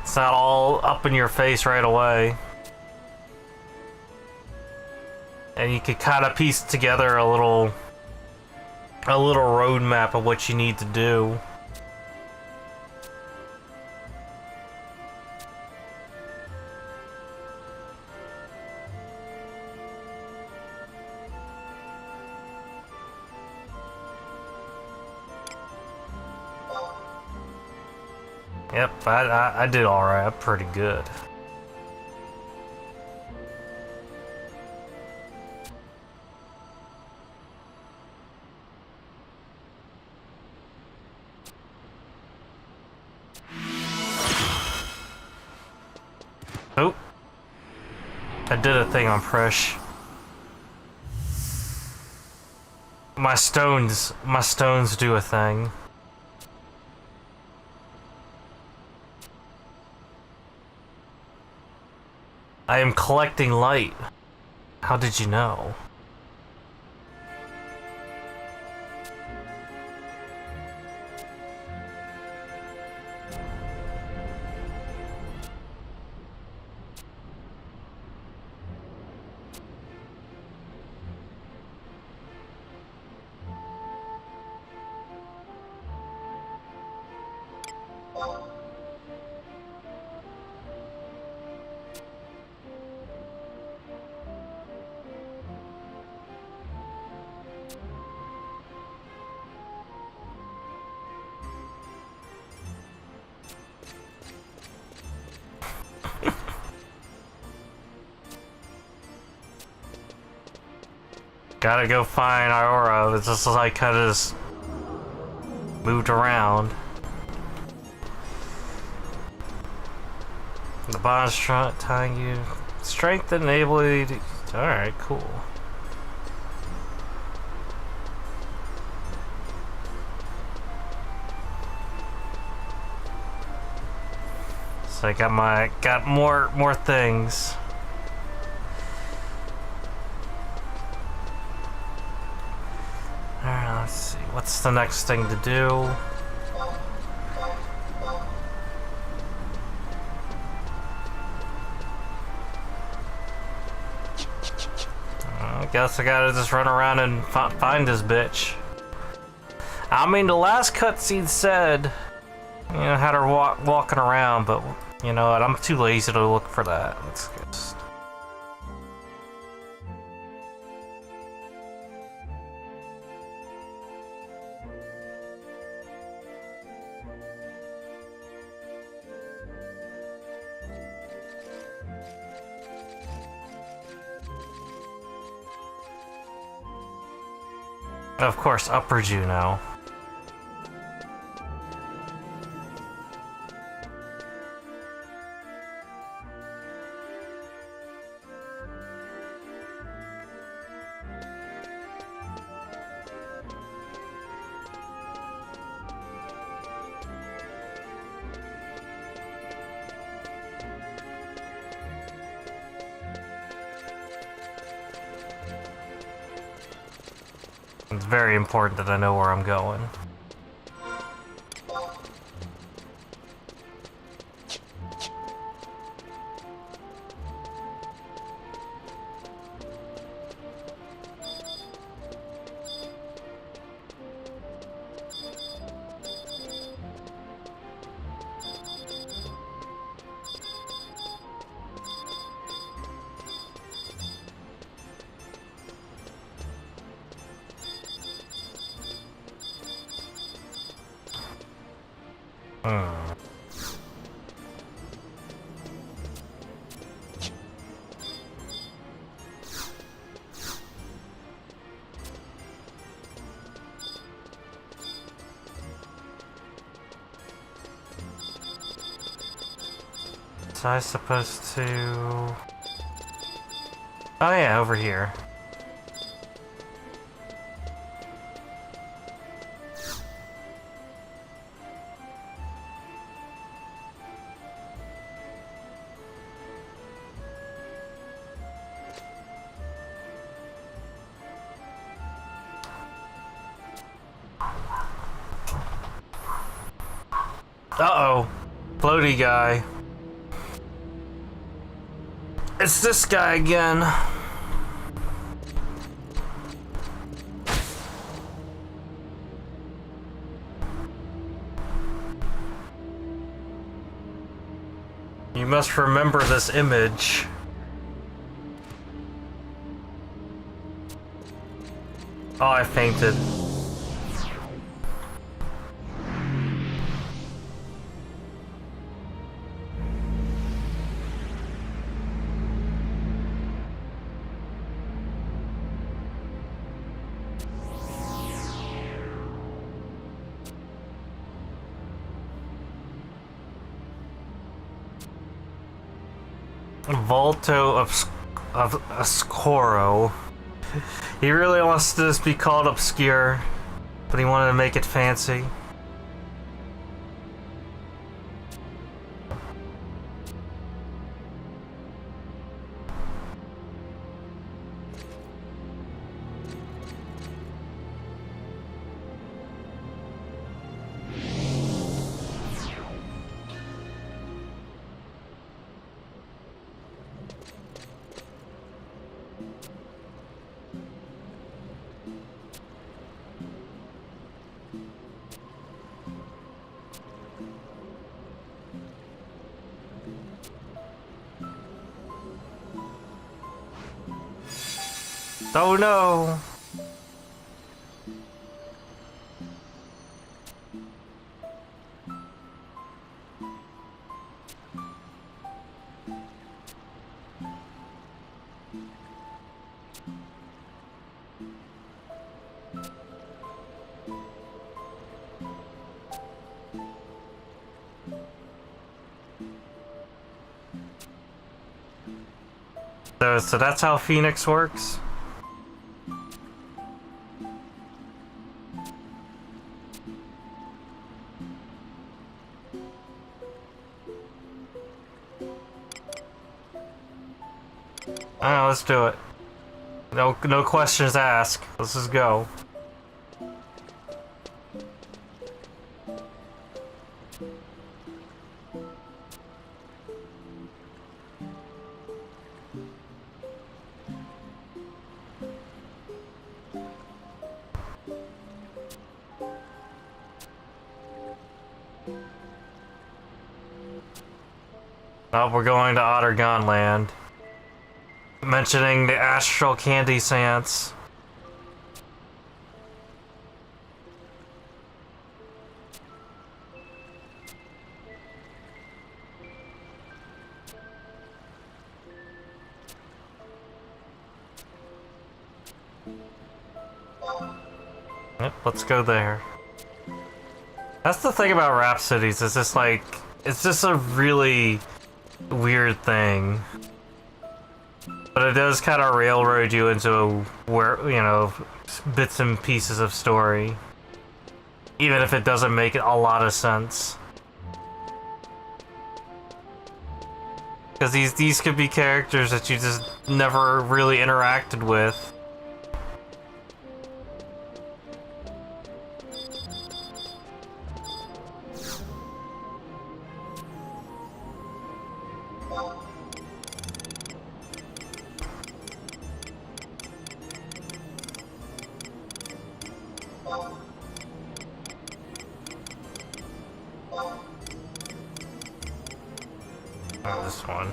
A: It's not all up in your face right away. And you can kind of piece together a little roadmap of what you need to do. Yep, I did alright. I'm pretty good. Oh. I did a thing on Presh. My stones do a thing. I am collecting light. How did you know? Gotta go find Iora. It's just like kind of just moved around. The bond strength tying you. Strength and ability to... Alright, cool. So I got more things. Alright, let's see. What's the next thing to do? I guess I gotta just run around and find this bitch. I mean, the last cutscene said, you know, had her walking around, but you know what? I'm too lazy to look for that. Let's just... Of course, Upper Juno. It's very important that I know where I'm going. Hmm. So I supposed to... Oh yeah, over here. Uh-oh. Floaty guy. It's this guy again. You must remember this image. Oh, I fainted. Volto of Oscuro. He really wants to just be called obscure, but he wanted to make it fancy. Oh no! So that's how Phoenix works? Alright, let's do it. No questions asked. Let's just go. Oh, we're going to Ottergon Land. Mentioning the Astral Candy Seance. Yep, let's go there. That's the thing about Rhapsodies, it's just like, it's just a really weird thing. But it does kind of railroad you into where, you know, bits and pieces of story. Even if it doesn't make a lot of sense. Because these could be characters that you just never really interacted with. Oh, this one.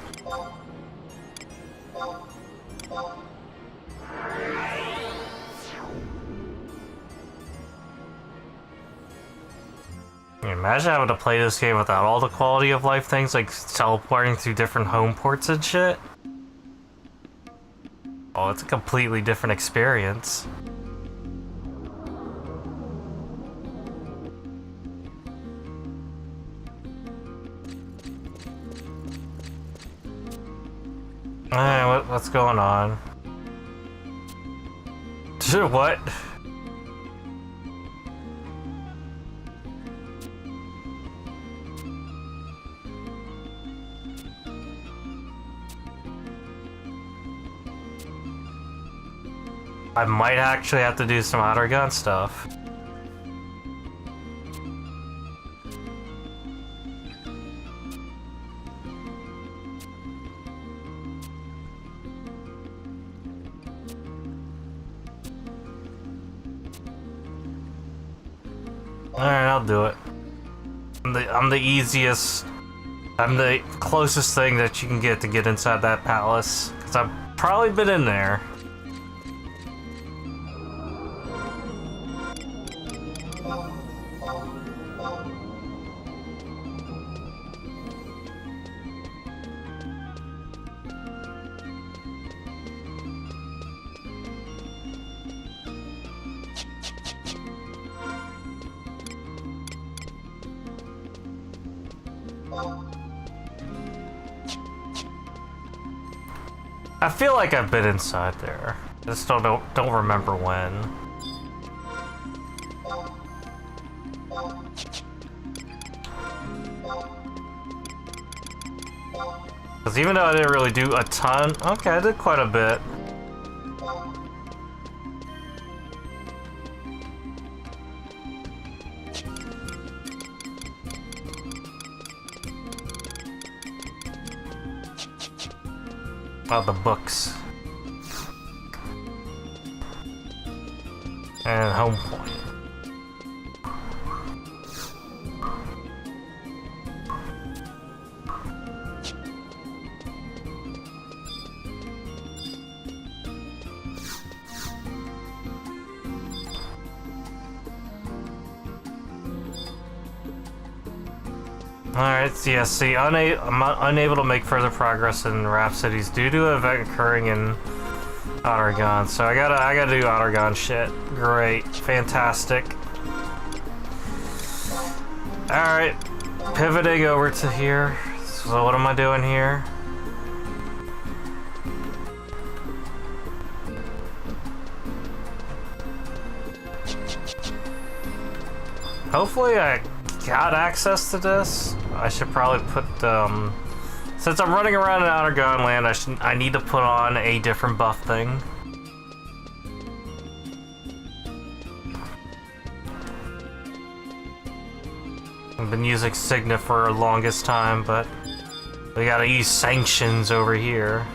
A: Imagine having to play this game without all the quality of life things, like teleporting through different home ports and shit. Oh, it's a completely different experience. What's going on? What? I might actually have to do some outer gun stuff. Alright, I'll do it. I'm the easiest. I'm the closest thing that you can get to get inside that palace. Because I've probably been in there. I feel like I've been inside there. Just don't remember when. Because even though I didn't really do a ton, okay, I did quite a bit. Oh, the books. And home point. Alright, yeah, see, I'm unable to make further progress in Rhapsodies due to an event occurring in Outergon, so I gotta do Outergon shit. Great, fantastic. Alright, pivoting over to here. So what am I doing here? Hopefully I got access to this. I should probably put, since I'm running around in Outergon land, I need to put on a different buff thing. I've been using Signa for the longest time, but we gotta use sanctions over here.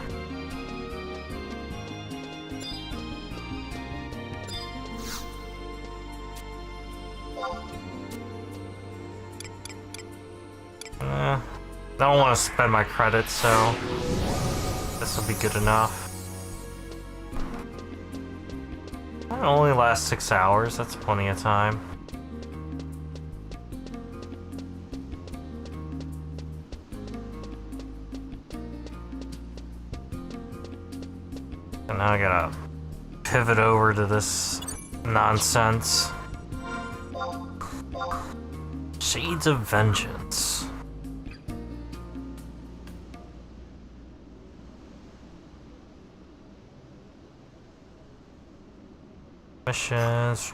A: I don't want to spend my credits, so this will be good enough. It only lasts 6 hours, that's plenty of time. And now I gotta pivot over to this nonsense. Shades of Vengeance. Missions.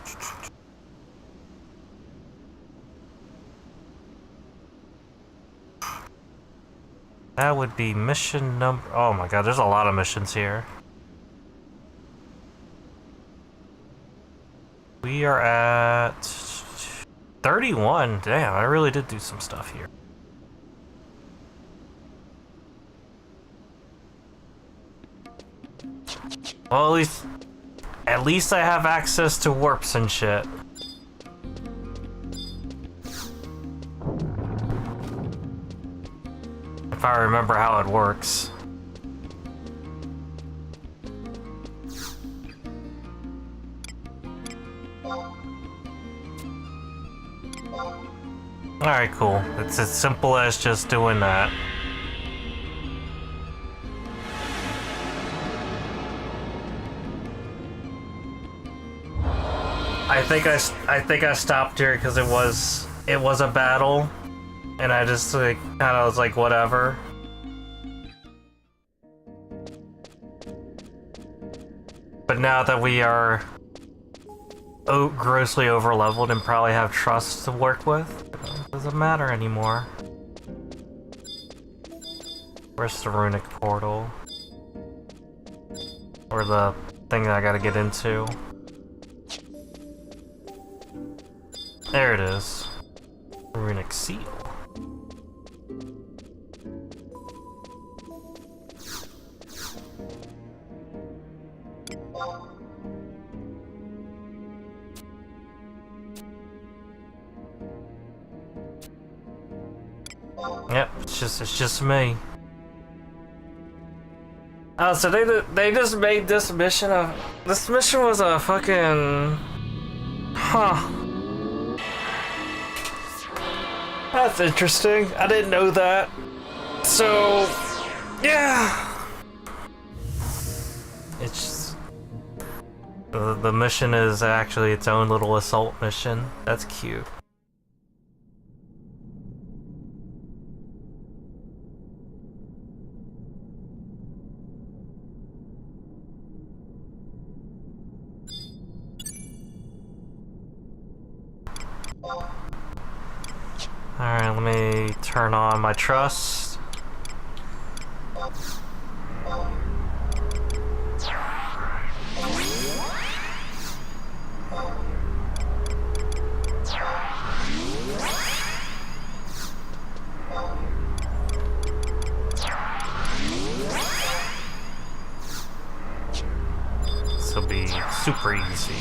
A: That would be mission number. Oh my god, there's a lot of missions here. We are at 31. Damn, I really did do some stuff here. Well, at least I have access to warps and shit. If I remember how it works. Alright, cool. It's as simple as just doing that. I think I stopped here because it was a battle, and I just like kind of was like whatever. But now that we are grossly overleveled and probably have trust to work with, it doesn't matter anymore. Where's the runic portal? Or the thing that I gotta get into? There it is. Runic seal. Yep, it's just me. Oh, so they just made this mission a... This mission was a fucking... Huh. That's interesting. I didn't know that. So... Yeah. It's just... The mission is actually its own little assault mission. That's cute. Alright, let me turn on my trust. This will be super easy.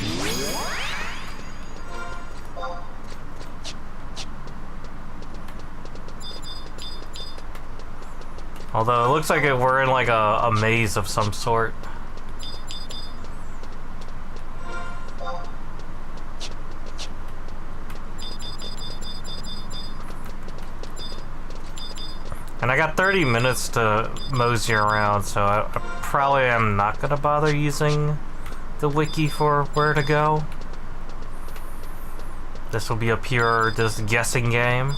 A: Although it looks like we're in like a maze of some sort. And I got 30 minutes to mosey around, so I probably am not gonna bother using the wiki for where to go. This will be a pure just guessing game.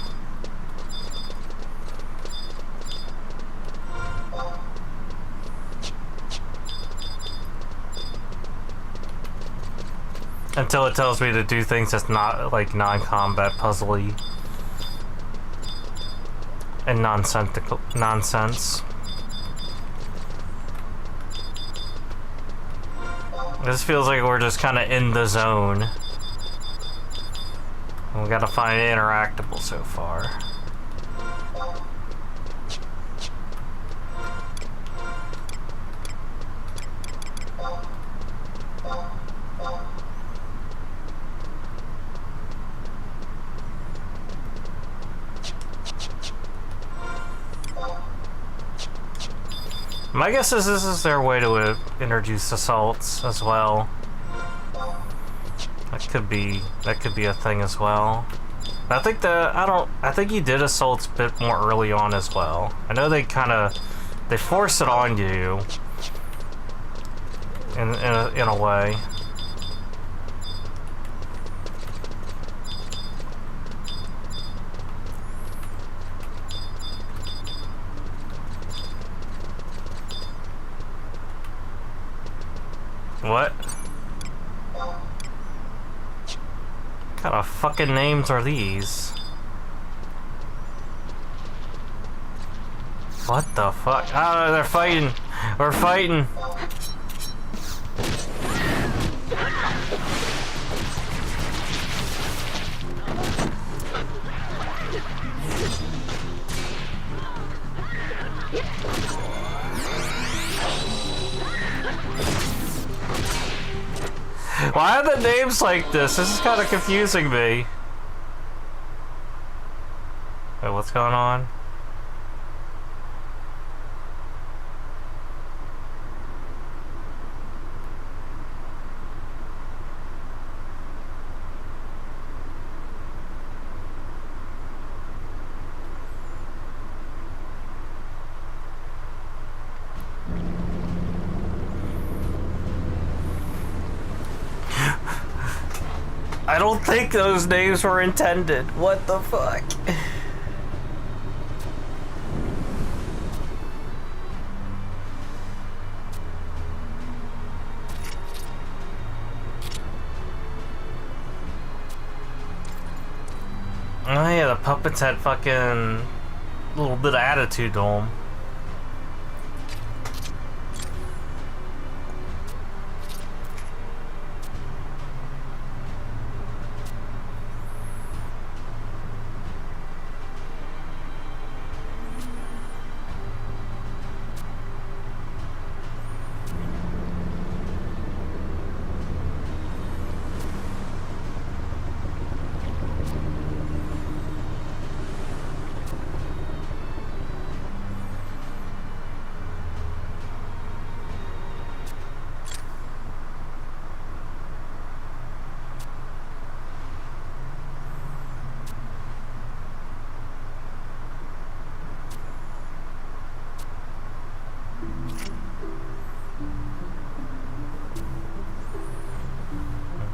A: Until it tells me to do things that's not like non-combat puzzly and nonsense. This feels like we're just kind of in the zone. We gotta find it interactable so far. My guess is this is their way to introduce assaults as well. That could be a thing as well. I think he did assaults a bit more early on as well. I know they force it on you in a way. What? What kind of fucking names are these? What the fuck? Oh, they're fighting! We're fighting! Why are the names like this? This is kind of confusing me. Wait, what's going on? I don't think those names were intended. What the fuck? Oh yeah, the puppets had fucking little bit of attitude to them.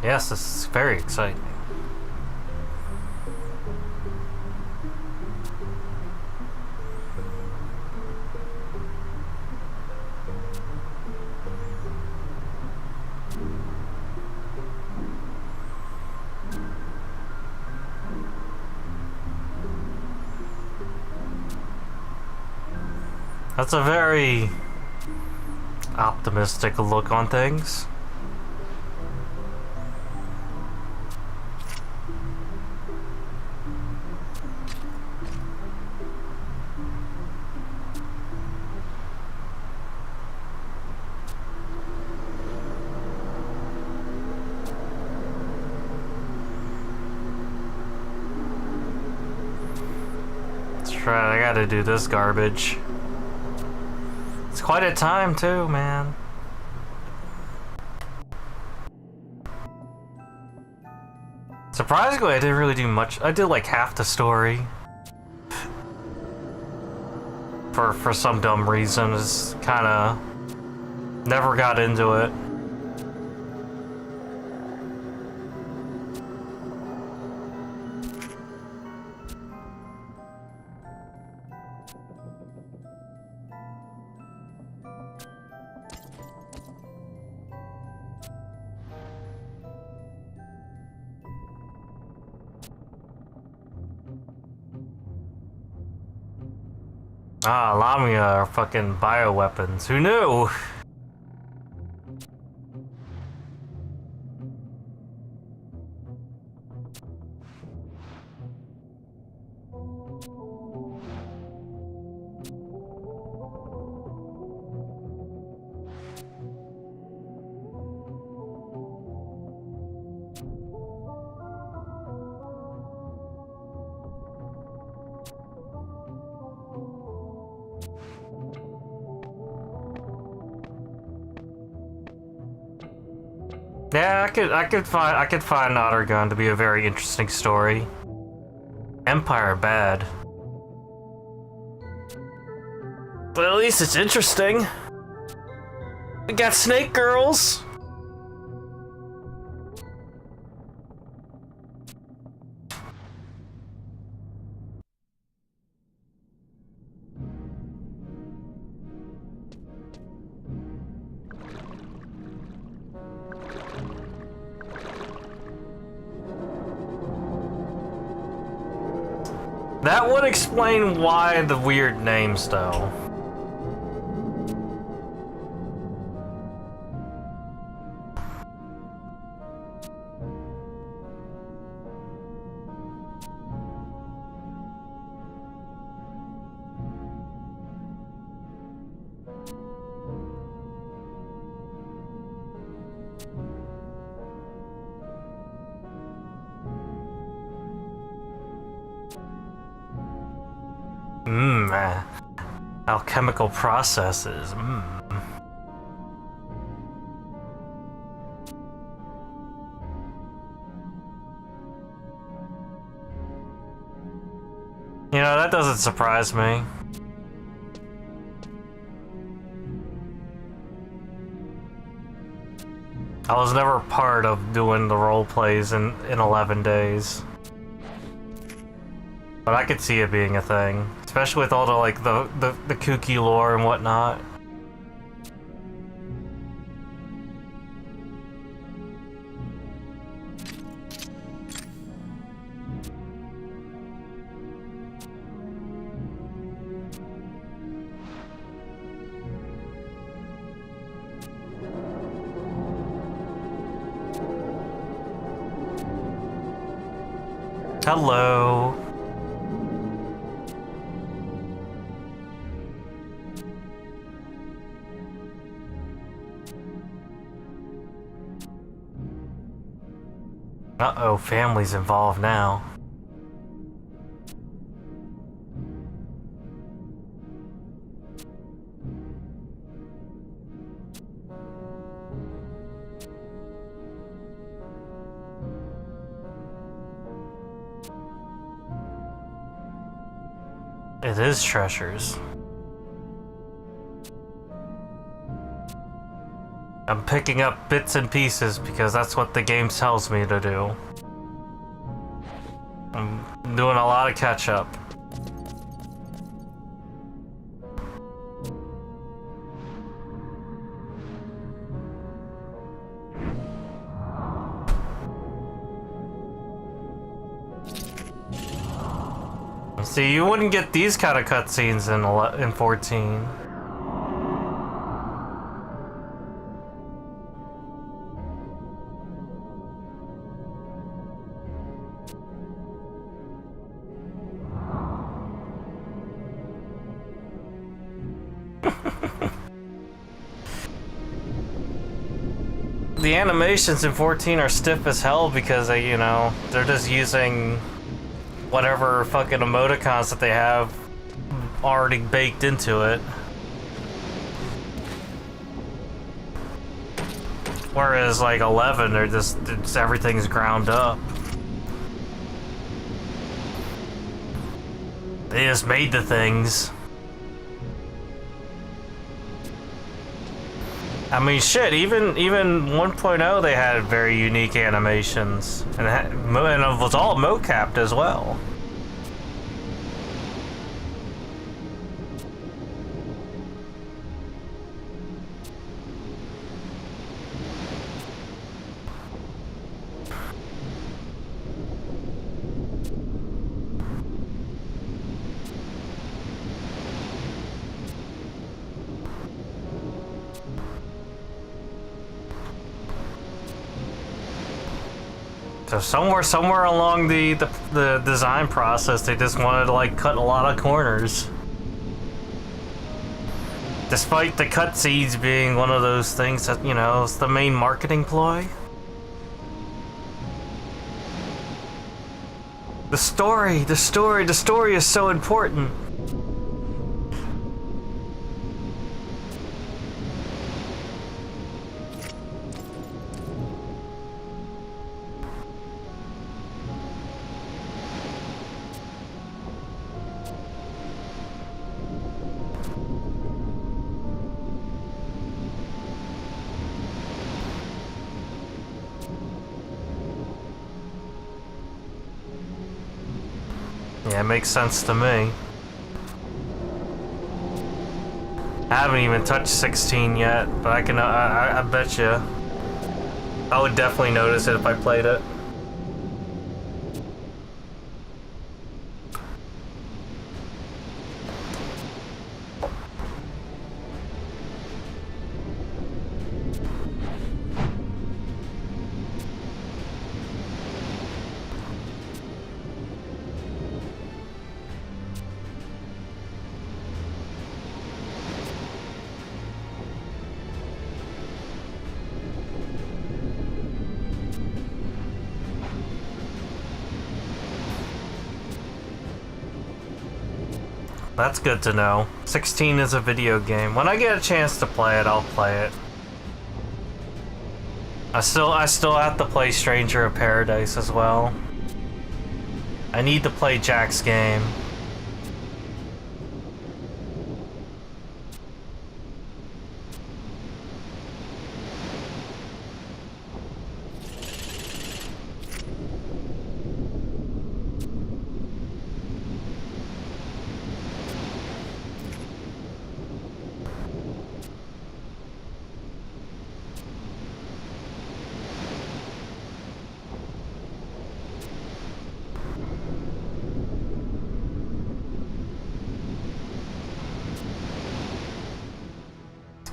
A: Yes, this is very exciting. That's a very optimistic look on things. That's right, I gotta do this garbage. It's quite a time too, man. Surprisingly, I didn't really do much. I did like half the story. For some dumb reason, just kinda never got into it. Ah, Lamia are fucking bioweapons. Who knew? Yeah, I could find Otter Gun to be a very interesting story. Empire bad. But at least it's interesting. We got Snake Girls. That would explain why the weird names, though. Alchemical processes. You know, that doesn't surprise me. I was never part of doing the role plays in 11 days. But I could see it being a thing. Especially with all the, like, the kooky lore and whatnot. Hello. Uh-oh, family's involved now. It is treasures. I'm picking up bits and pieces because that's what the game tells me to do. I'm doing a lot of catch up. See, you wouldn't get these kind of cutscenes in 14. The animations in 14 are stiff as hell because they, you know, they're just using whatever fucking emoticons that they have already baked into it. Whereas like 11, they're just everything's ground up. They just made the things. I mean, shit, even 1.0 they had very unique animations, and it was all mocapped as well. So somewhere along the design process, they just wanted to like cut a lot of corners. Despite the cutscenes being one of those things that, you know, it's the main marketing ploy. The story is so important. Yeah, it makes sense to me. I haven't even touched 16 yet, but I bet you I would definitely notice it if I played it. That's good to know. 16 is a video game. When I get a chance to play it, I'll play it. I still have to play Stranger of Paradise as well. I need to play Jack's game.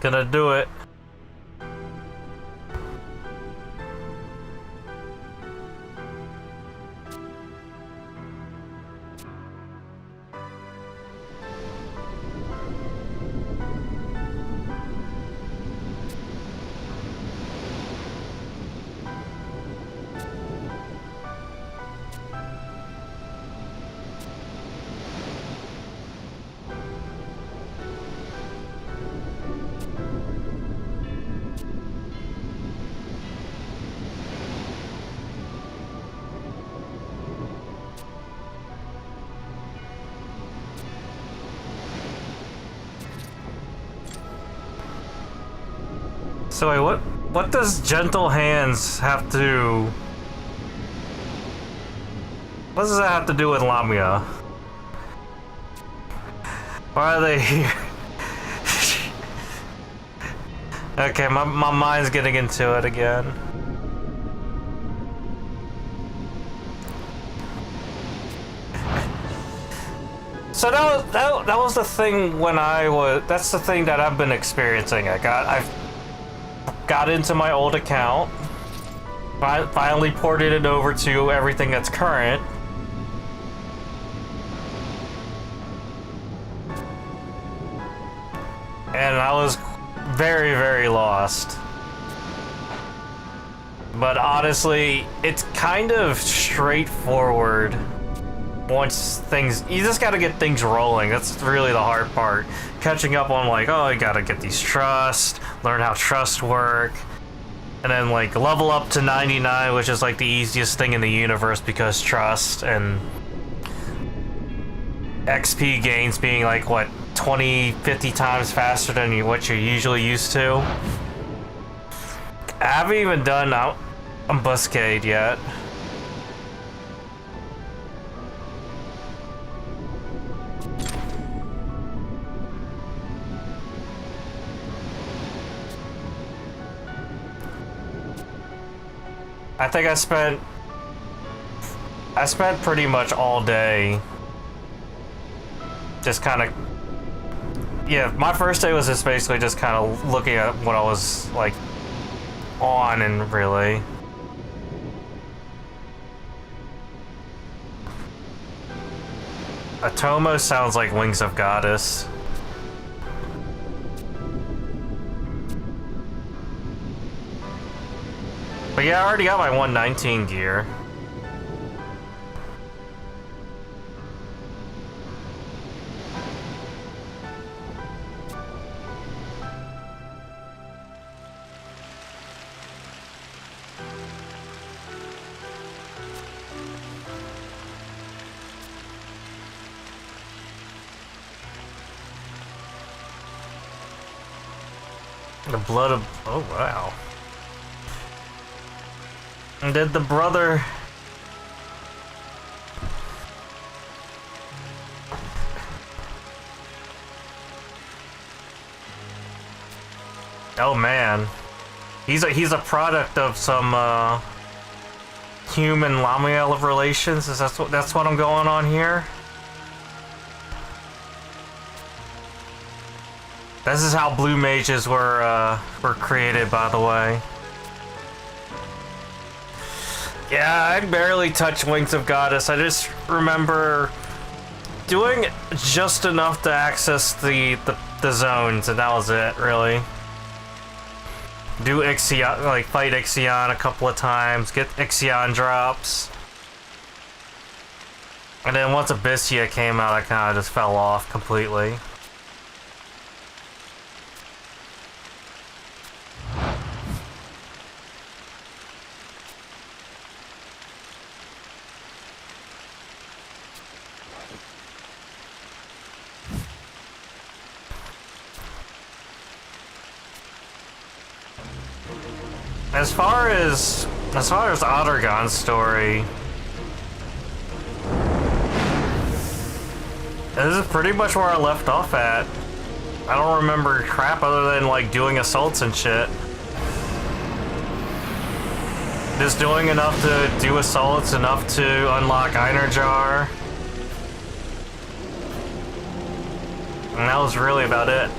A: gonna do it. So wait, what does Gentle Hands have to... What does that have to do with Lamia? Why are they here? Okay, my mind's getting into it again. So that was the thing when I was... That's the thing that I've been experiencing. I got into my old account, finally ported it over to everything that's current, and I was very, very lost. But honestly, it's kind of straightforward once things... You just gotta get things rolling. That's really the hard part. Catching up on, like, oh, you gotta get these trusts, learn how trusts work, and then, like, level up to 99, which is, like, the easiest thing in the universe because trust and XP gains being, like, what, 20, 50 times faster than what you're usually used to. I haven't even done Ambuscade yet. I think I spent pretty much all day just kind of... Yeah, my first day was just basically just kind of looking at what I was, like, on, and really... Atomo sounds like Wings of Goddess. But yeah, I already got my 119 gear. The blood of... Oh, wow. And did the brother... Oh man, he's a product of some human Lamiel relations. Is that's what I'm going on here? This is how blue mages were created, by the way. Yeah, I barely touched Wings of Goddess. I just remember doing just enough to access the zones, and that was it, really. Do Ixion, like fight Ixion a couple of times, get Ixion drops. And then once Abyssia came out, I kind of just fell off completely. As far as Ottergon's story, this is pretty much where I left off at. I don't remember crap other than like doing assaults and shit. Just doing enough to do assaults, enough to unlock Einerjar. And that was really about it.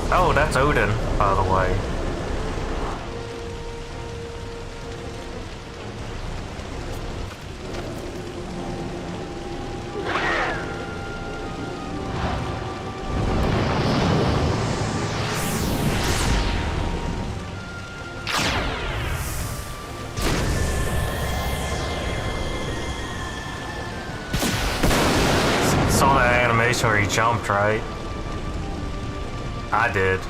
A: Oh, that's Odin, by the way. Saw that animation where he jumped, right? I did.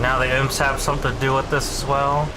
A: Now the imps have something to do with this as well.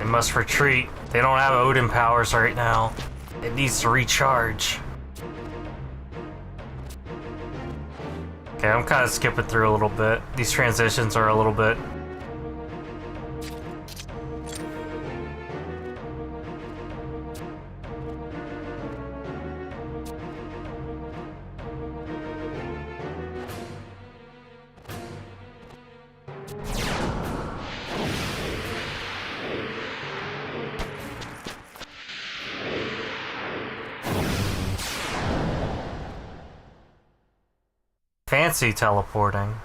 A: It must retreat. They don't have Odin powers right now. It needs to recharge. Okay, I'm kind of skipping through a little bit. These transitions are a little bit... fancy teleporting.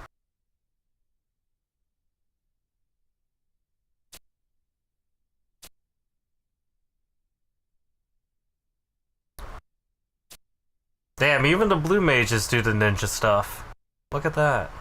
A: Damn, even the blue mages do the ninja stuff. Look at that.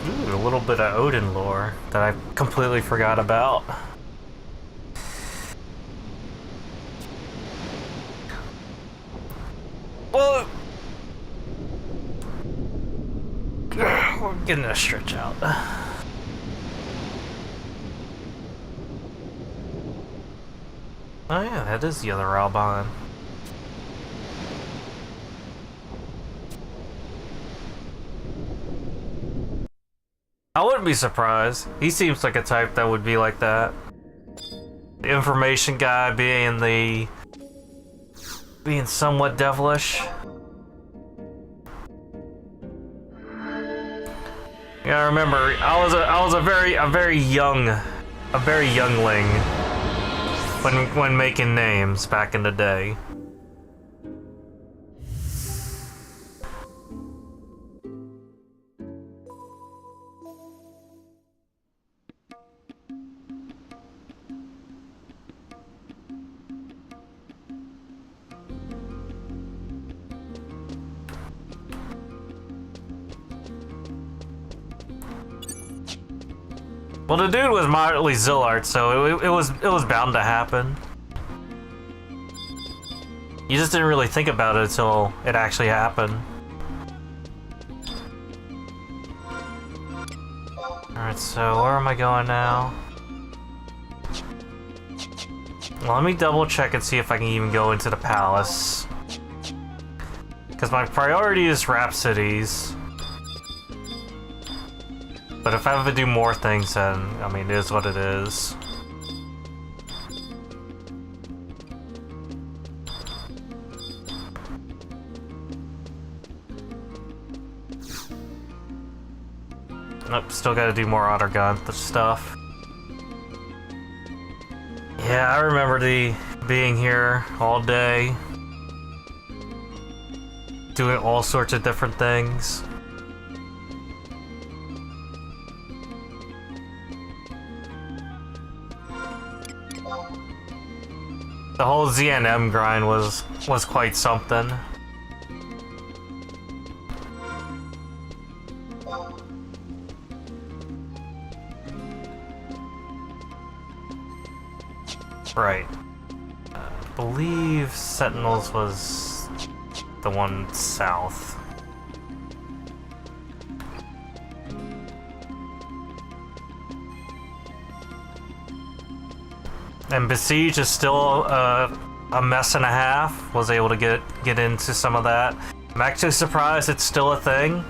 A: Ooh, a little bit of Odin lore that I completely forgot about. Well, we're getting a stretch out. Oh yeah, that is the other Alban. I wouldn't be surprised. He seems like a type that would be like that. The information guy being somewhat devilish. Yeah, I remember I was a very youngling when making names back in the day. Well, the dude was moderately Zillart, so it was bound to happen. You just didn't really think about it until it actually happened. Alright, so where am I going now? Well, let me double check and see if I can even go into the palace. Because my priority is Rhapsodies. But if I have to do more things, then, I mean, it is what it is. Nope, still gotta do more auto gun stuff. Yeah, I remember being here all day, doing all sorts of different things. The whole ZNM grind was quite something. Right. I believe Sentinels was the one south. And Besiege is still a mess and a half. Was able to get into some of that. I'm actually surprised it's still a thing.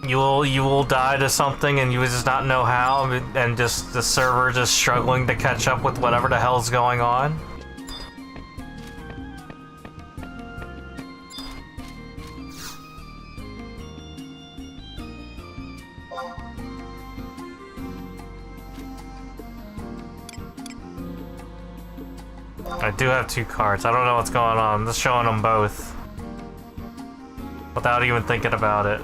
A: You will die to something and you just not know how, and just the server just struggling to catch up with whatever the hell's going on. I do have 2 cards. I don't know what's going on. I'm just showing them both without even thinking about it.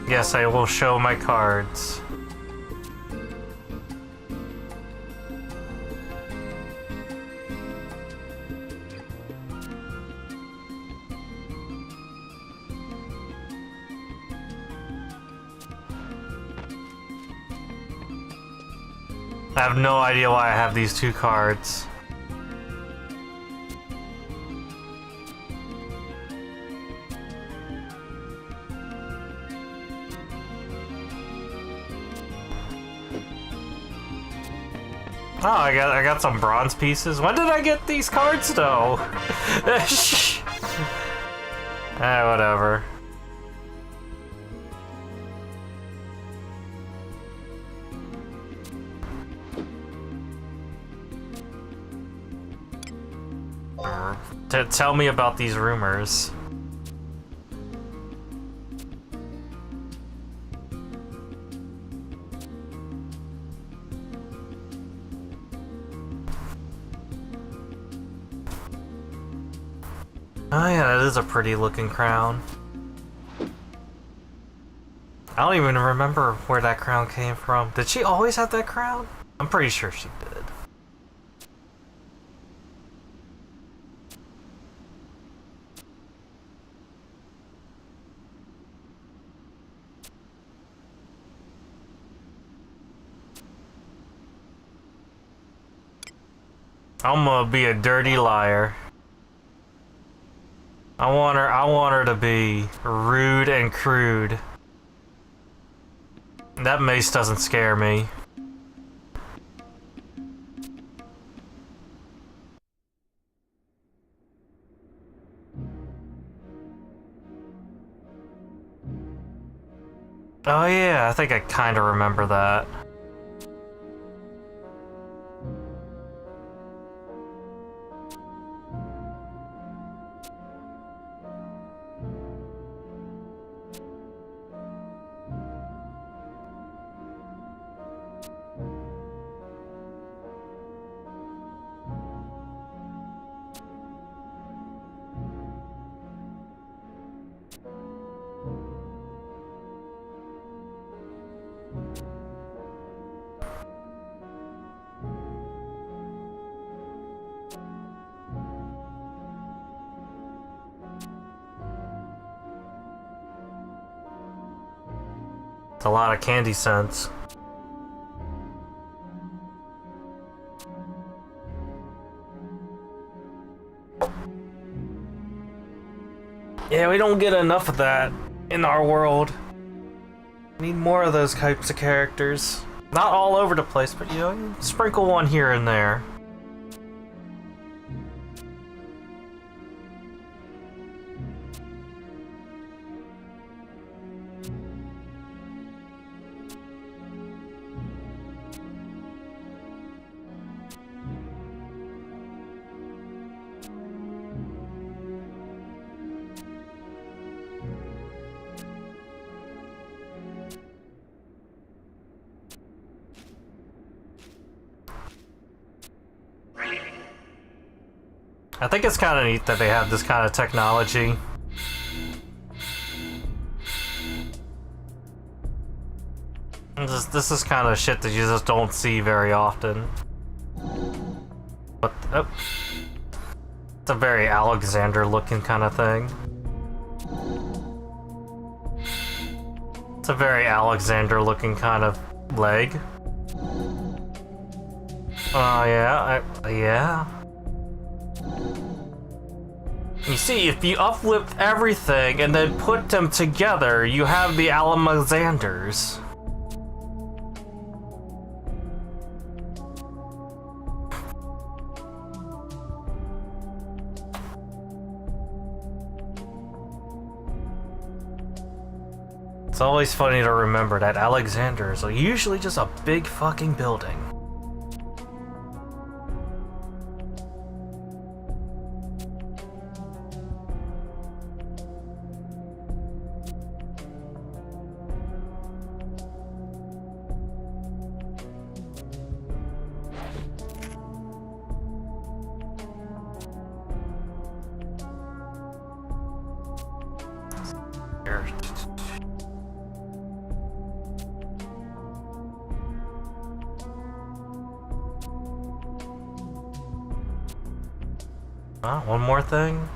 A: Yes, I will show my cards. I have no idea why I have these 2 cards. Oh, I got some bronze pieces. When did I get these cards though? Whatever. Tell me about these rumors. Oh yeah, that is a pretty looking crown. I don't even remember where that crown came from. Did she always have that crown? I'm pretty sure she did. I'm gonna be a dirty liar. I want her to be rude and crude. That mace doesn't scare me. Oh yeah, I think I kinda remember that. It's a lot of candy scents. Yeah, we don't get enough of that in our world. Need more of those types of characters. Not all over the place, but you know, sprinkle one here and there. I think it's kind of neat that they have this kind of technology. This is kind of shit that you just don't see very often. But oh, it's a very Alexander-looking kind of thing. It's a very Alexander-looking kind of leg. Oh yeah, yeah. You see, if you uplift everything and then put them together, you have the Alexanders. It's always funny to remember that Alexanders are usually just a big fucking building. One more thing.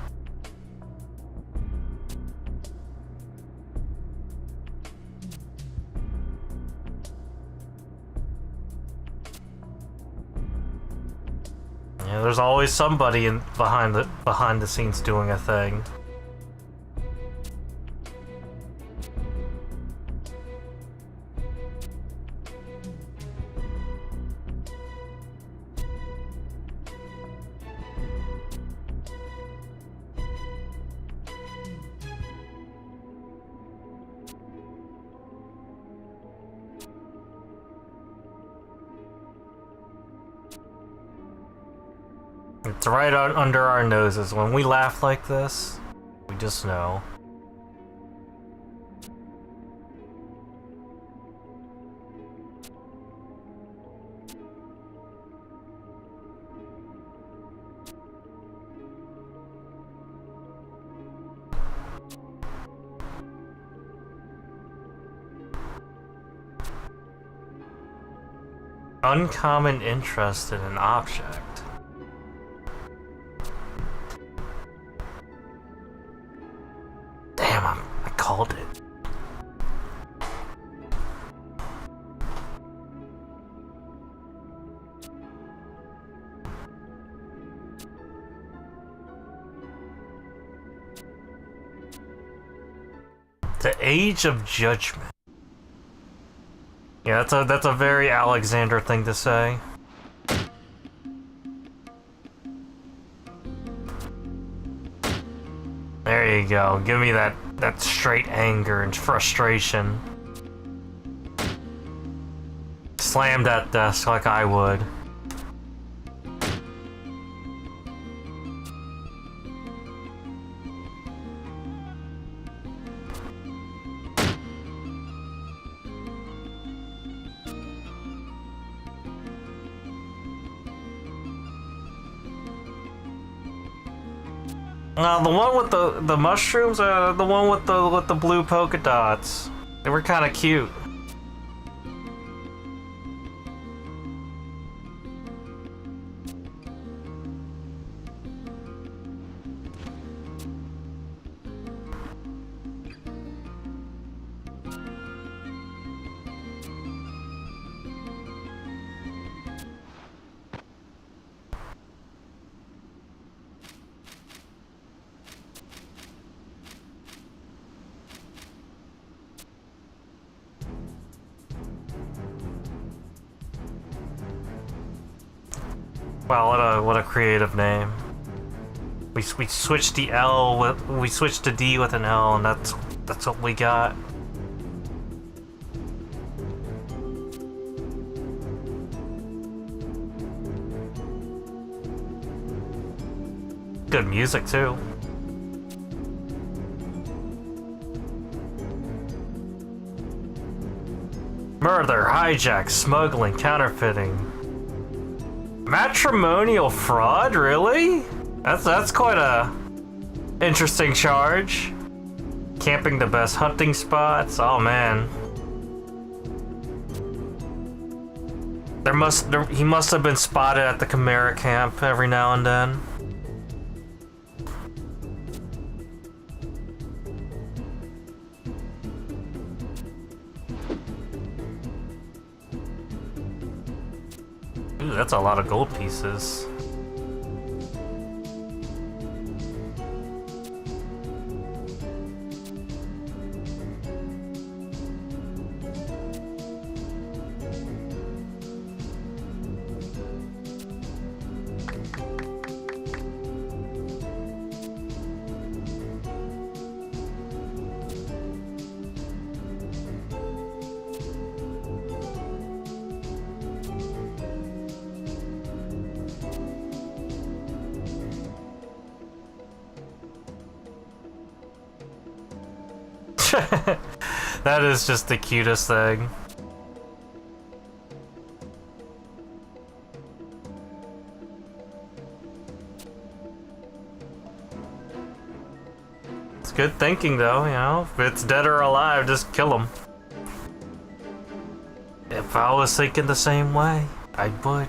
A: Yeah, there's always somebody behind the scenes doing a thing. It's right under our noses. When we laugh like this, we just know. Uncommon interest in an object. I called it. The Age of Judgment. Yeah, that's a very Alexander thing to say. There you go. Give me that straight anger and frustration. Slam that desk like I would. The one with the mushrooms, the one with the blue polka dots. They were kind of cute. Wow, what a creative name. We switched the L with we switched the D with an L, and that's what we got. Good music too. Murder, hijack, smuggling, counterfeiting. Matrimonial fraud, really? That's quite a interesting charge. Camping the best hunting spots. Oh man. He must have been spotted at the Chimera camp every now and then. Ooh, that's a lot of gold pieces. That is just the cutest thing. It's good thinking though, you know? If it's dead or alive, just kill him. If I was thinking the same way, I would.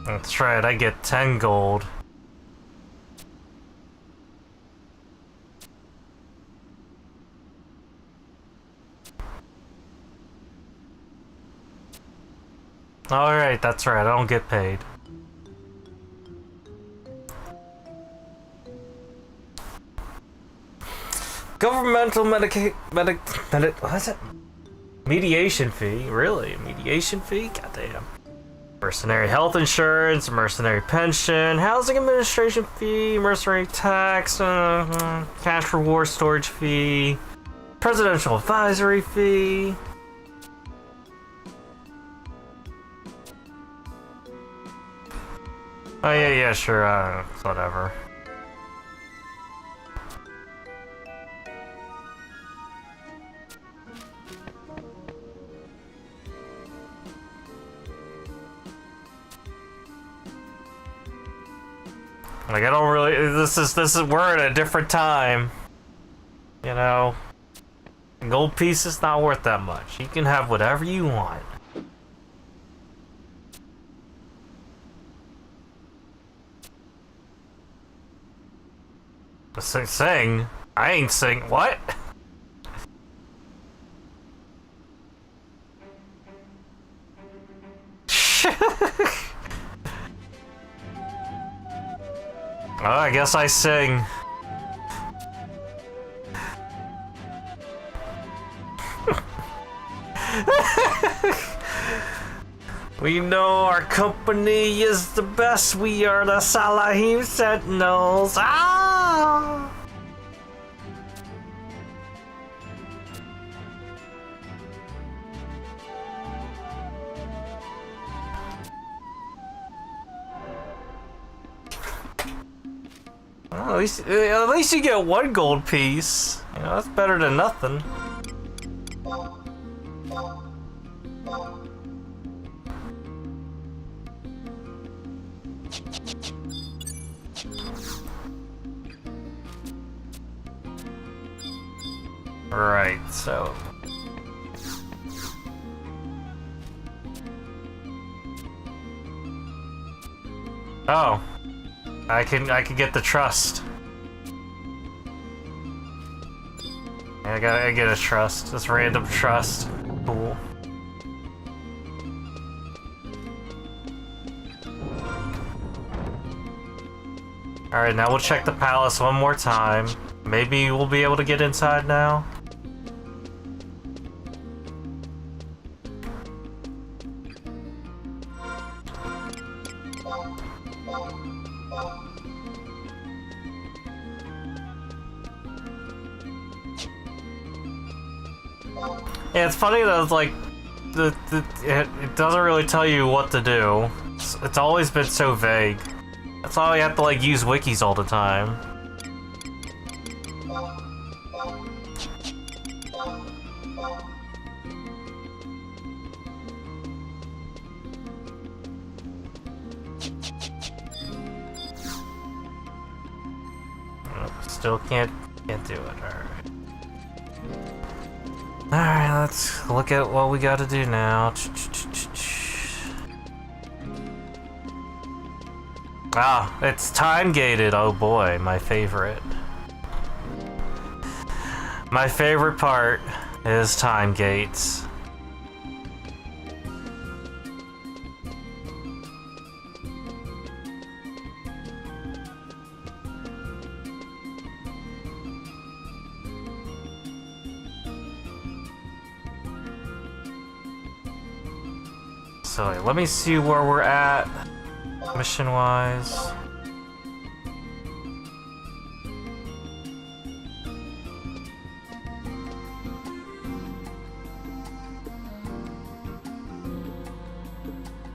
A: That's right, I get 10 gold. Alright, that's right, I don't get paid. Governmental what is it? Mediation fee? Really? Mediation fee? Goddamn. Mercenary health insurance, mercenary pension, housing administration fee, mercenary tax, cash reward storage fee, presidential advisory fee. Oh yeah, sure, whatever. Like, I don't really, this is, we're at a different time. You know? Gold piece is not worth that much. You can have whatever you want. Sing? I ain't sing. What? Oh, I guess I sing. We know our company is the best. We are the Salahim Sentinels. Ah! Well, at least you get one gold piece. You know, that's better than nothing. Right, so... Oh. I can get the trust. I get a trust. This random trust. Cool. Alright, now we'll check the palace one more time. Maybe we'll be able to get inside now. Yeah, it's funny that it's like it doesn't really tell you what to do. It's always been so vague. That's why we have to like use wikis all the time. Still can't do it. Alright. Alright, let's look at what we gotta do now. Ah, it's time gated. Oh boy, my favorite. My favorite part is time gates. So wait, let me see where we're at mission-wise.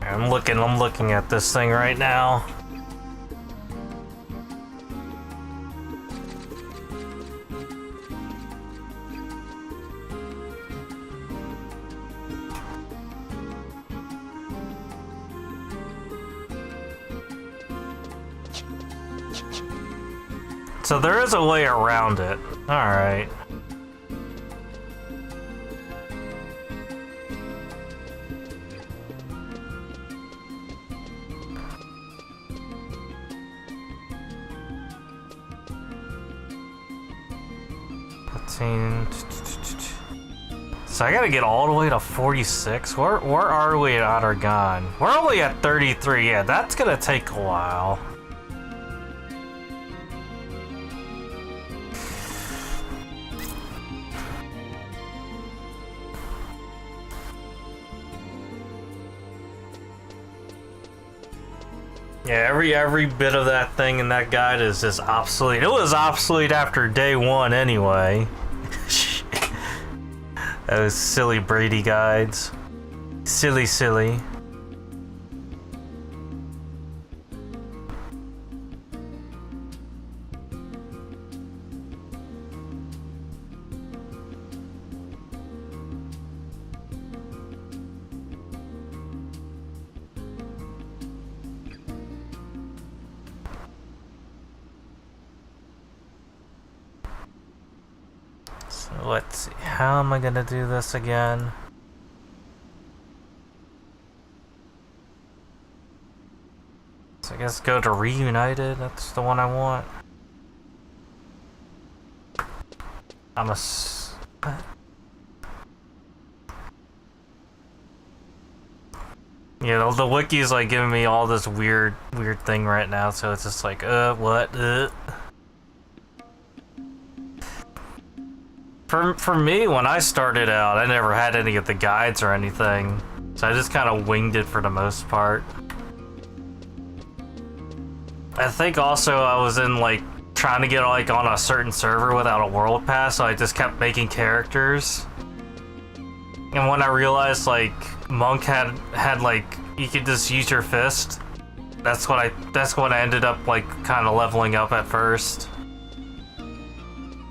A: I'm looking at this thing right now. So there is a way around it. Alright. So I gotta get all the way to 46. Where are we at Ottergon? We're only at 33. Yeah, that's gonna take a while. Yeah, every bit of that thing in that guide is just obsolete. It was obsolete after day one anyway. Those silly Brady guides. Silly. Let's see, how am I gonna do this again? So I guess go to Reunited, that's the one I want. You know, the wiki's like giving me all this weird thing right now, so it's just like, what? For me, when I started out, I never had any of the guides or anything, so I just kind of winged it for the most part. I think also I was in like trying to get like on a certain server without a world pass, so I just kept making characters. And when I realized like Monk had like you could just use your fist, that's when I ended up like kind of leveling up at first.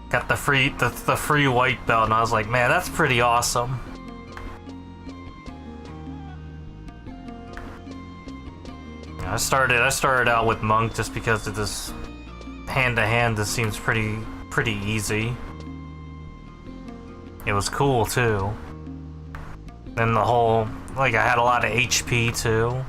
A: Got the free white belt, and I was like, man, that's pretty awesome. I started out with Monk just because of this hand-to-hand. This seems pretty easy. It was cool too. And the whole, like, I had a lot of HP too.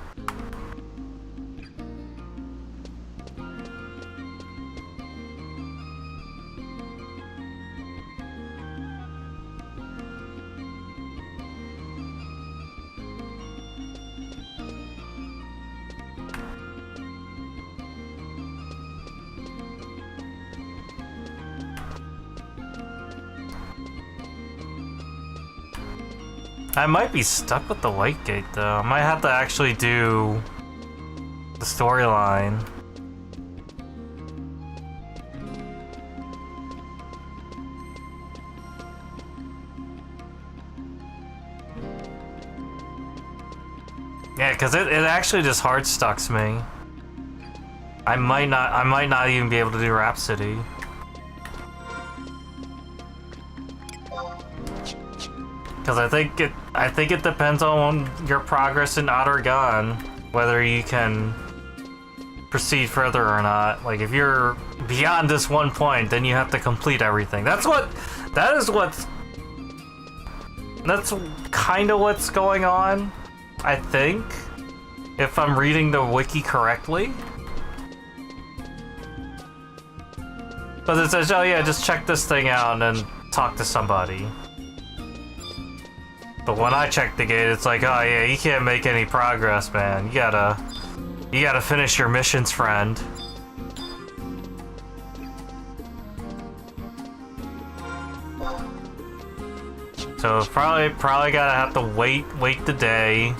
A: I might be stuck with the White Gate though. I might have to actually do the storyline. Yeah, because it actually just hard stucks me. I might not even be able to do Rhapsody. Because I think it depends on your progress in Adargan, whether you can proceed further or not. Like if you're beyond this one point, then you have to complete everything. That's kind of what's going on, I think, if I'm reading the wiki correctly. But it says, oh yeah, just check this thing out and then talk to somebody. But when I check the gate, it's like, oh yeah, you can't make any progress, man. You gotta finish your missions, friend. So probably gotta have to wait the day.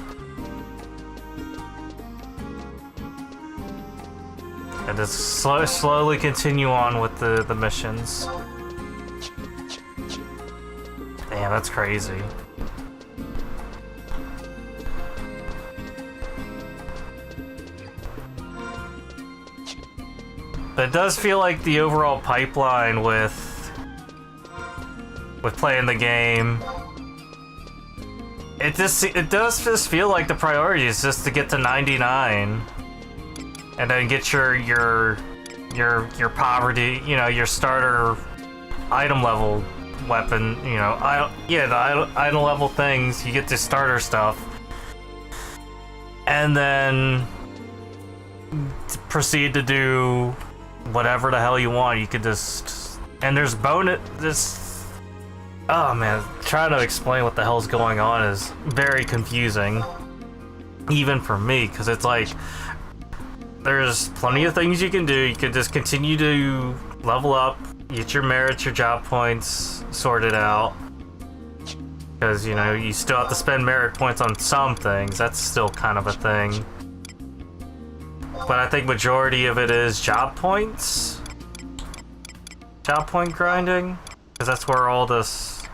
A: And just slowly continue on with the missions. Damn, that's crazy. But it does feel like the overall pipeline with playing the game, it does just feel like the priority is just to get to 99 and then get your poverty, you know, your starter item level weapon, you know, the item level things, you get the starter stuff. And then proceed to do whatever the hell you want. You could just, and there's bonus, oh man, trying to explain what the hell's going on is very confusing, even for me, because it's like, there's plenty of things you can do. You could just continue to level up, get your merits, your job points sorted out, because, you know, you still have to spend merit points on some things. That's still kind of a thing. But I think majority of it is job points. Job point grinding. Because that's where all this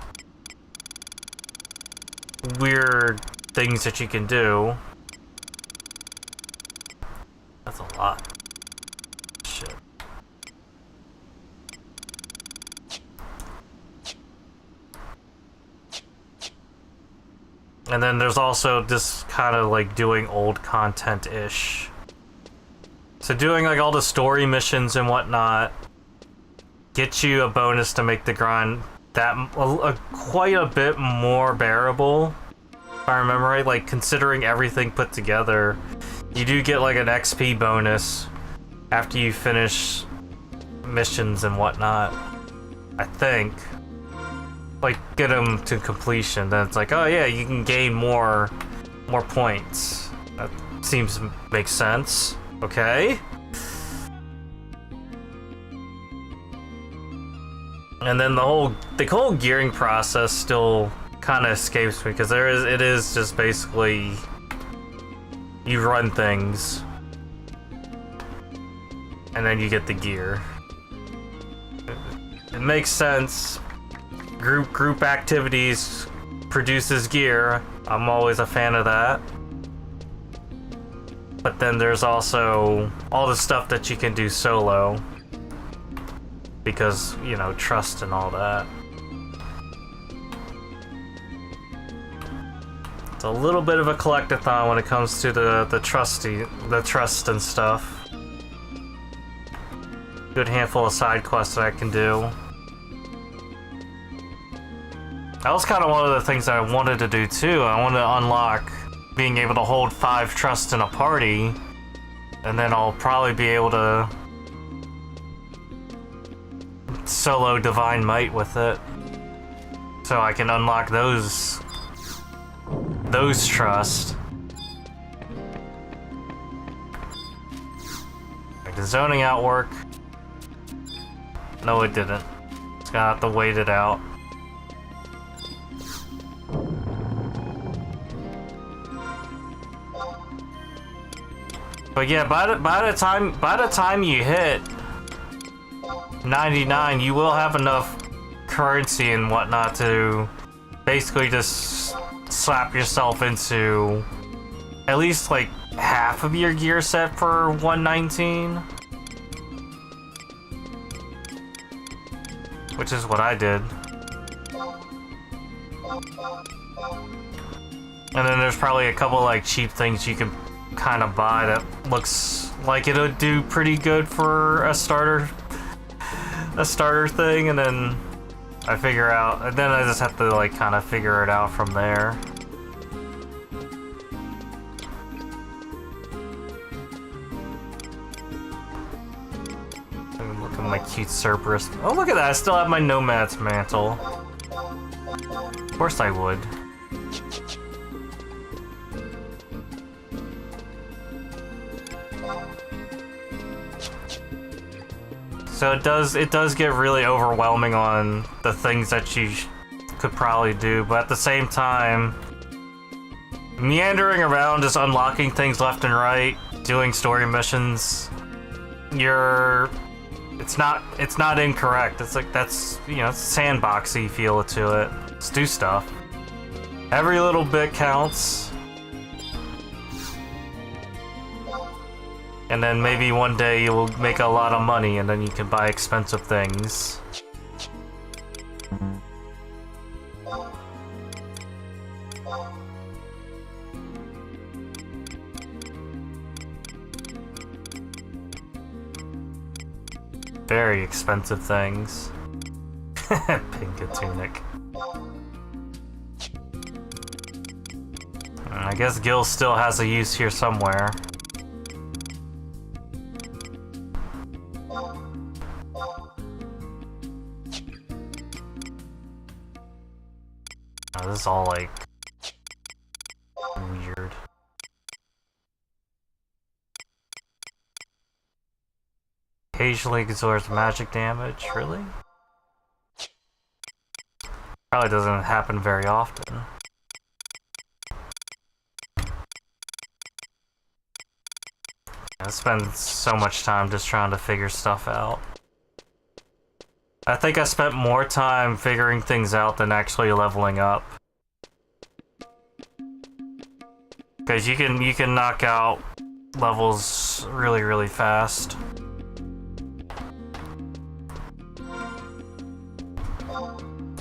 A: weird things that you can do. That's a lot. Shit. And then there's also this kind of like doing old content-ish. So doing like all the story missions and whatnot gets you a bonus to make the grind that quite a bit more bearable. If I remember right, like considering everything put together, you do get like an XP bonus after you finish missions and whatnot. I think. Like get them to completion, then it's like, oh yeah, you can gain more points. That seems to make sense. Okay. And then the whole gearing process still kind of escapes me, because it is just basically you run things and then you get the gear. It makes sense. Group activities produces gear. I'm always a fan of that. But then there's also all the stuff that you can do solo. Because, you know, trust and all that. It's a little bit of a collectathon when it comes to the trust and stuff. Good handful of side quests that I can do. That was kind of one of the things that I wanted to do too. I wanted to unlock being able to hold 5 trusts in a party, and then I'll probably be able to solo Divine Might with it, so I can unlock those trusts. Like the zoning out work? No, it didn't. It's gonna have to wait it out. But yeah, by the time you hit 99, you will have enough currency and whatnot to basically just slap yourself into at least like half of your gear set for 119. Which is what I did. And then there's probably a couple like cheap things you can kind of buy that looks like it'll do pretty good for a starter thing, and then I figure out, and then I just have to like kind of figure it out from there. Look at my cute Cerberus. Oh, look at that! I still have my Nomad's mantle. Of course I would. So it does get really overwhelming on the things that you could probably do, but at the same time, meandering around just unlocking things left and right, doing story missions, it's not incorrect. It's like, that's, you know, it's sandboxy feel to it. Let's do stuff. Every little bit counts. And then maybe one day you will make a lot of money and then you can buy expensive things. Very expensive things. Pinkatunic. I guess Gil still has a use here somewhere. Oh, this is all like weird. Occasionally absorbs magic damage, really? Probably doesn't happen very often. I spend so much time just trying to figure stuff out. I think I spent more time figuring things out than actually leveling up. Because you can knock out levels really, really fast.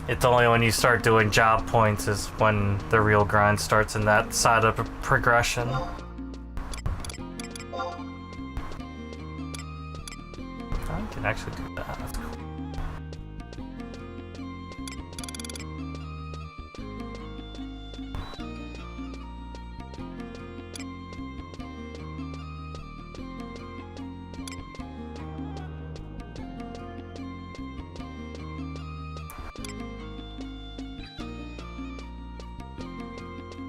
A: It's only when you start doing job points is when the real grind starts in that side of progression. I can actually do that. That's cool.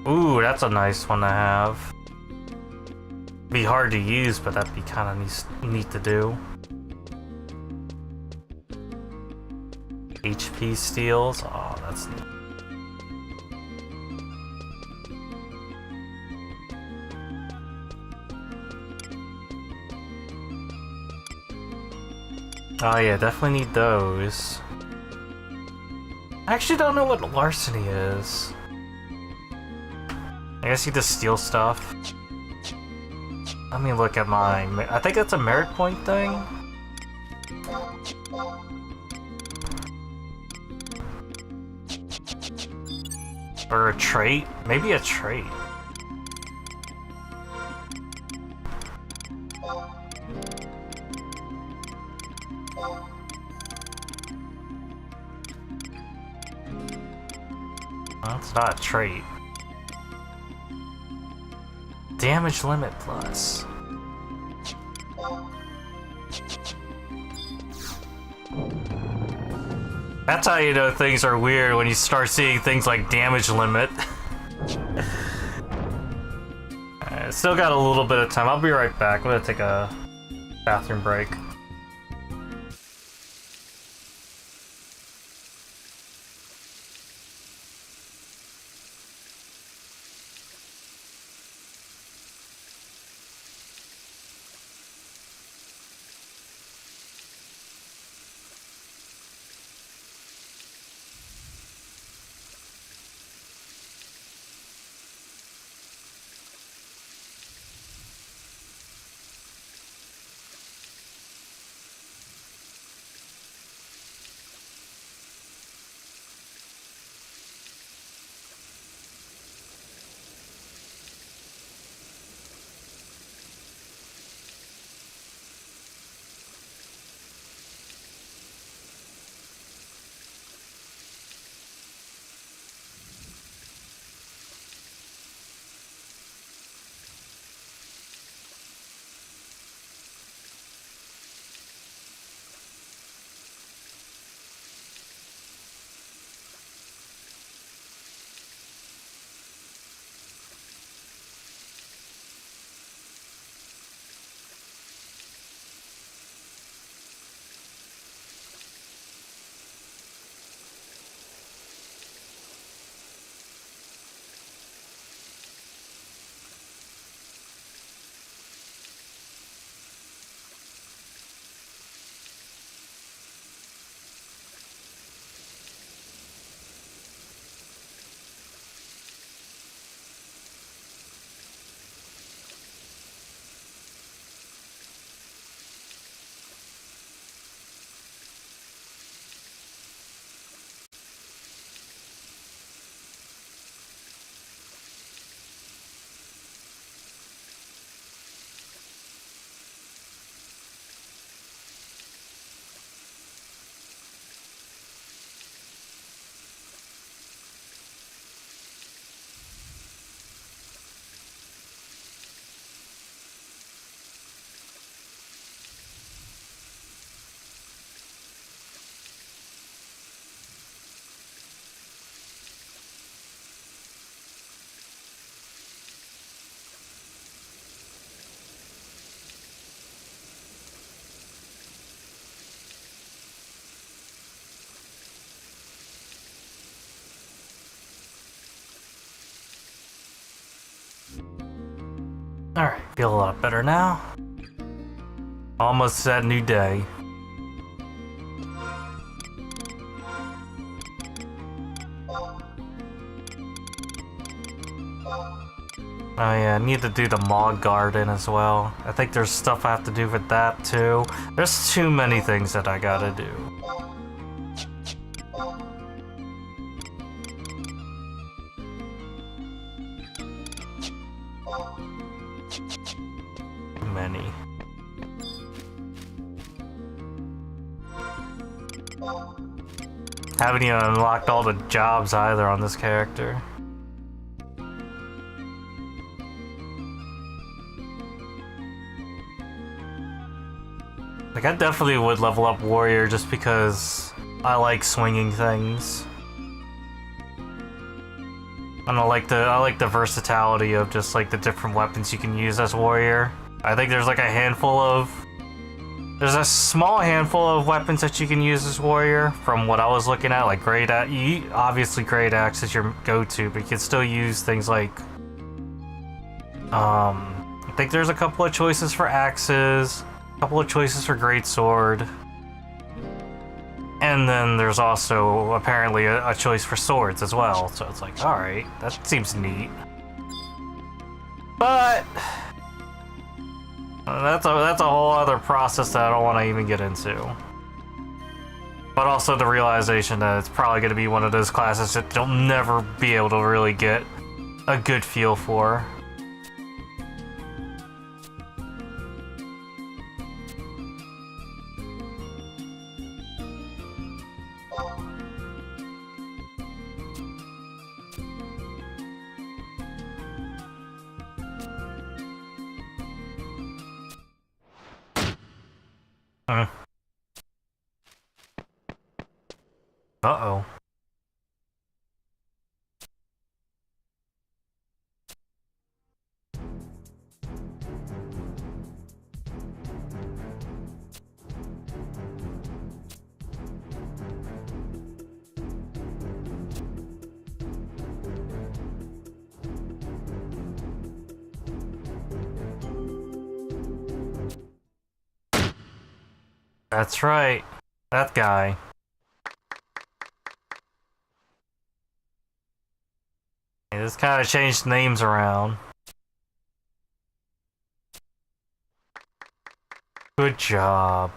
A: Ooh, that's a nice one to have. Be hard to use, but that'd be kind of neat to do. HP steals. Oh, that's neat. Oh yeah, definitely need those. I actually don't know what larceny is. I guess you just steal stuff. Let me look at mine. I think it's a merit point thing. Or a trait? Maybe a trait. Well, it's not a trait. Damage limit plus. That's how you know things are weird, when you start seeing things like damage limit. Still got a little bit of time. I'll be right back. I'm gonna take a bathroom break. Alright, feel a lot better now. Almost that new day. Oh yeah, I need to do the Mog Garden as well. I think there's stuff I have to do with that too. There's too many things that I gotta do. Too many. Haven't even unlocked all the jobs either on this character. Like, I definitely would level up Warrior just because I like swinging things. And I like the versatility of just like the different weapons you can use as Warrior. I think there's like there's a small handful of weapons that you can use as Warrior from what I was looking at, like Great Axe. Obviously Great Axe is your go-to, but you can still use things like I think there's a couple of choices for axes. Couple of choices for greatsword, and then there's also apparently a choice for swords as well. So it's like, all right, that seems neat. But that's a whole other process that I don't want to even get into. But also the realization that it's probably going to be one of those classes that you'll never be able to really get a good feel for. Uh-oh. That's right. That guy. They just kind of changed names around. Good job.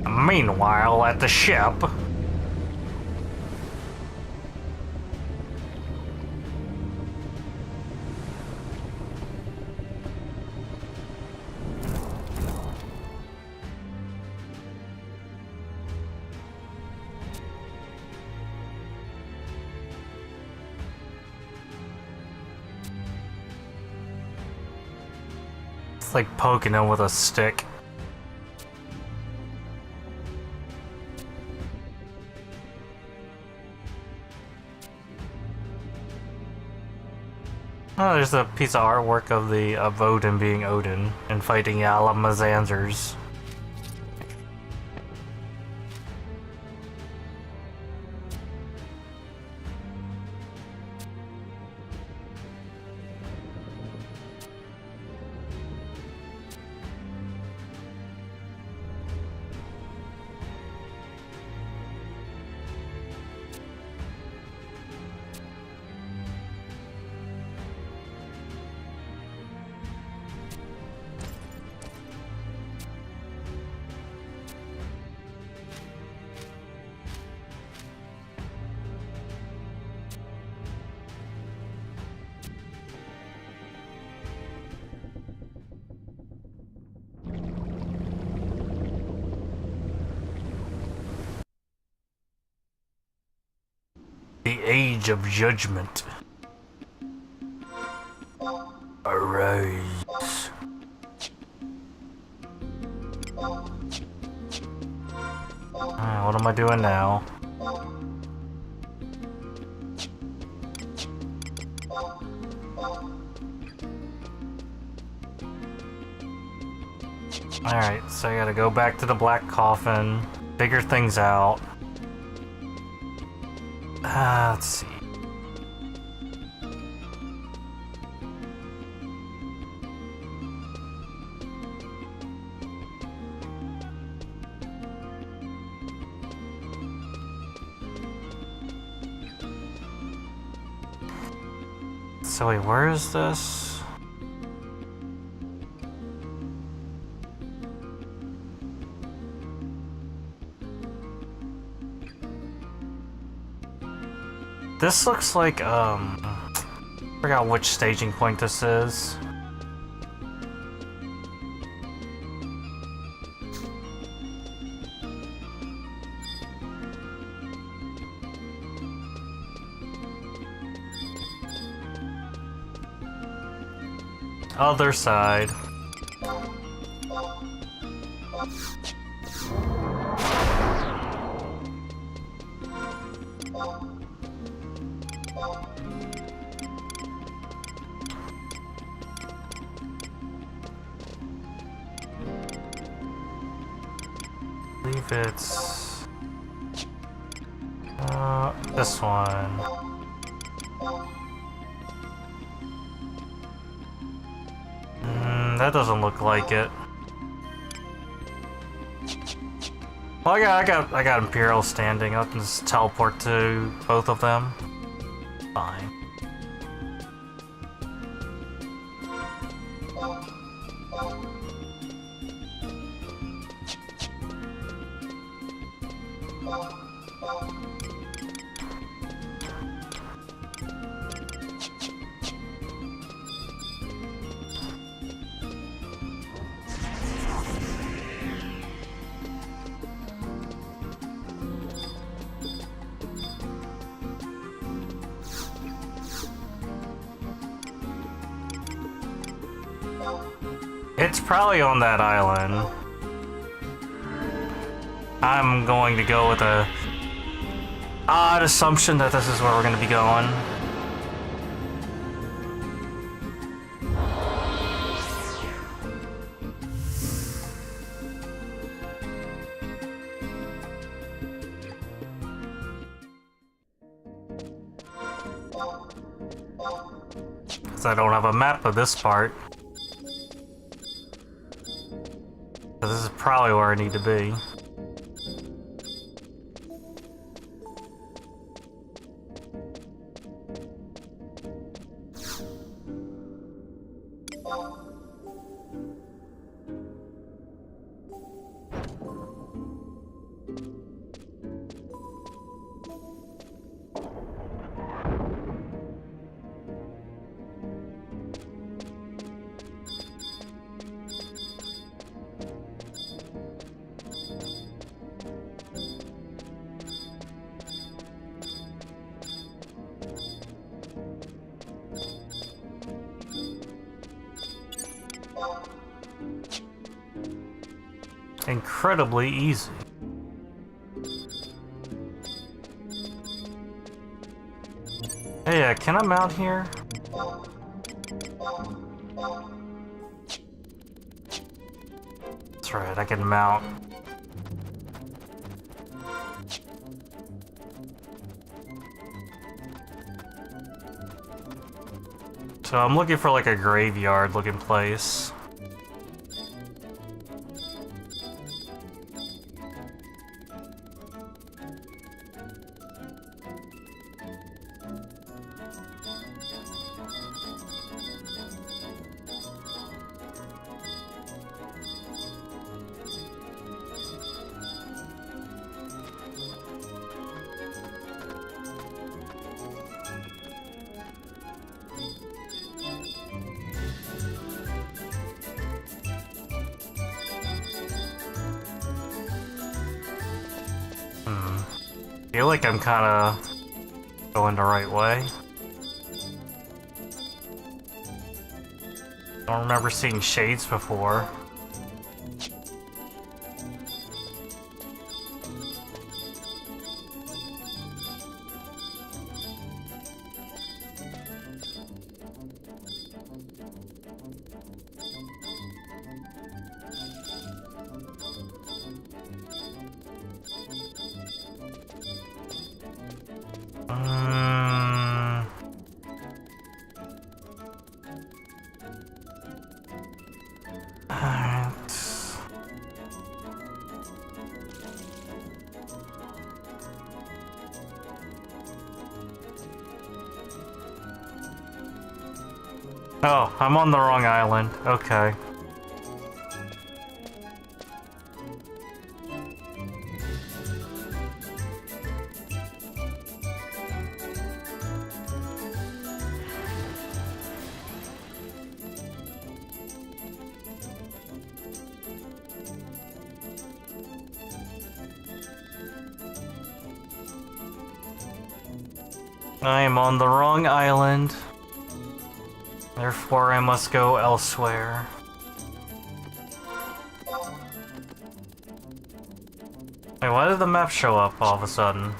A: Meanwhile, at the ship... It's like poking him with a stick. Oh, there's a piece of artwork of Odin being Odin and fighting Yalamazanzers. age of judgment. Arise. Alright, what am I doing now? Alright, so I gotta go back to the black coffin, figure things out. Let's see. So wait, where is this? This looks like, I forgot which staging point this is. Other side. I believe it's this one. That doesn't look like it. Well, I got Imperial standing. I can just teleport to both of them. Fine. It's probably on that island. I'm going to go with a odd assumption that this is where we're going to be going. Because I don't have a map of this part. So this is probably where I need to be. Incredibly easy. Hey, can I mount here? That's right, I can mount. So I'm looking for like a graveyard looking place. I feel like I'm kind of Going the right way. Don't remember seeing shades before. Oh, I'm on the wrong island. Okay. I am on the wrong island. Therefore, I must go elsewhere. Wait, why did the map show up all of a sudden?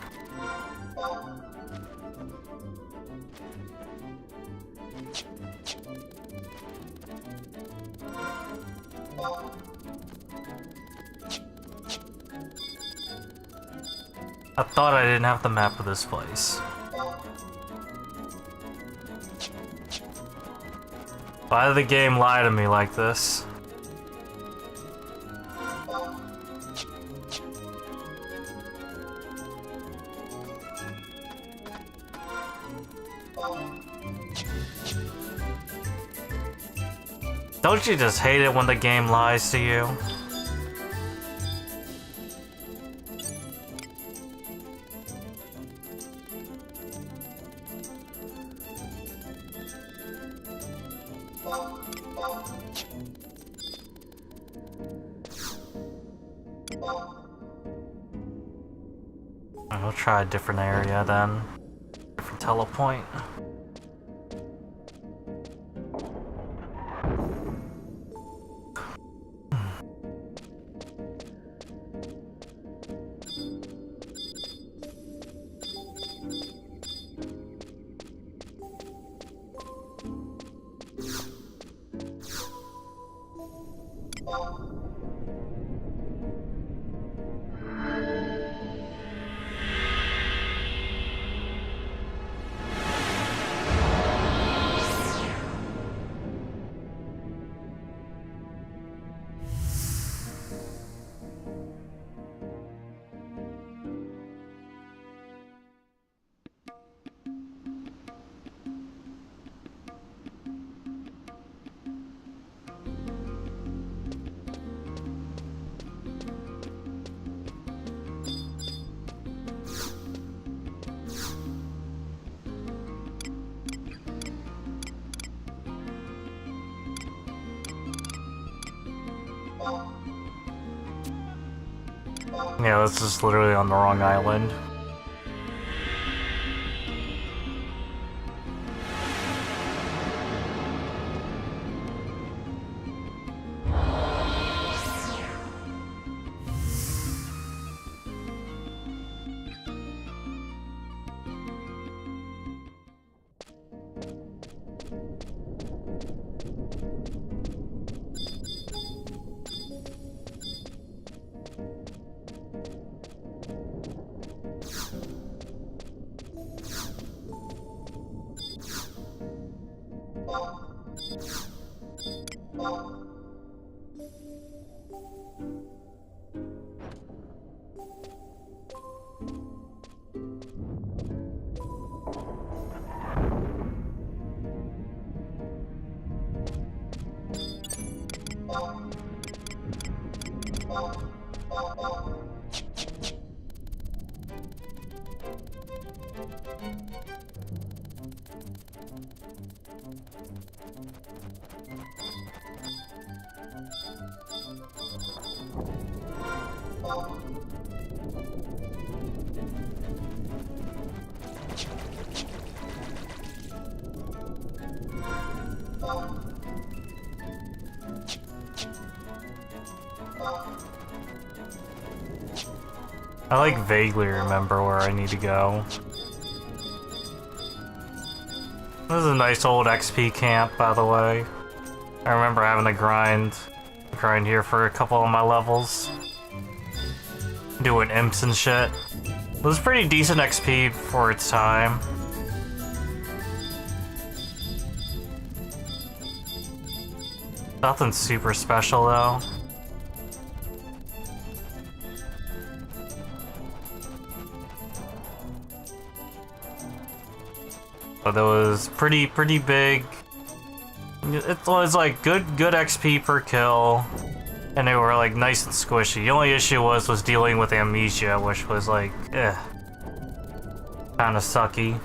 A: I thought I didn't have the map of this place. Why did the game lie to me like this? Don't you just hate it when the game lies to you? I'll try a different area then. Different telepoint. Yeah, this is literally on the wrong island. I like vaguely remember where I need to go. This is a nice old XP camp, by the way. I remember having to grind here for a couple of my levels. Doing imps and shit. It was pretty decent XP for its time. Nothing super special though. But it was pretty big. It was like good XP per kill, and they were like nice and squishy. The only issue was dealing with amnesia, which was like, kind of sucky.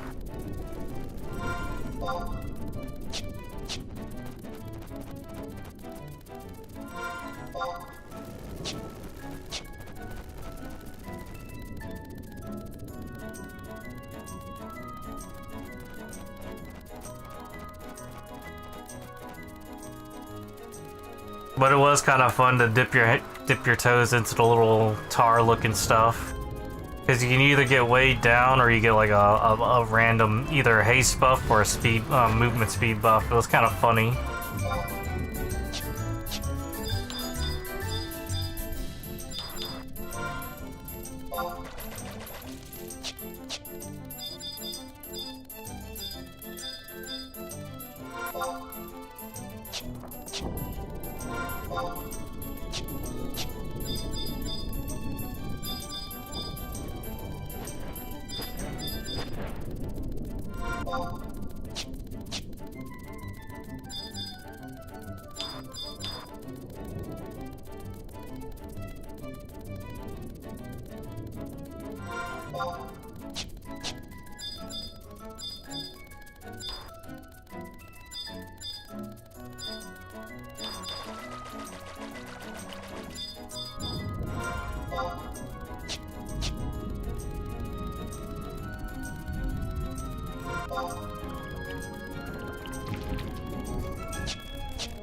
A: But it was kind of fun to dip your toes into the little tar-looking stuff, because you can either get weighed down or you get like a random either haste buff or a speed movement speed buff. It was kind of funny.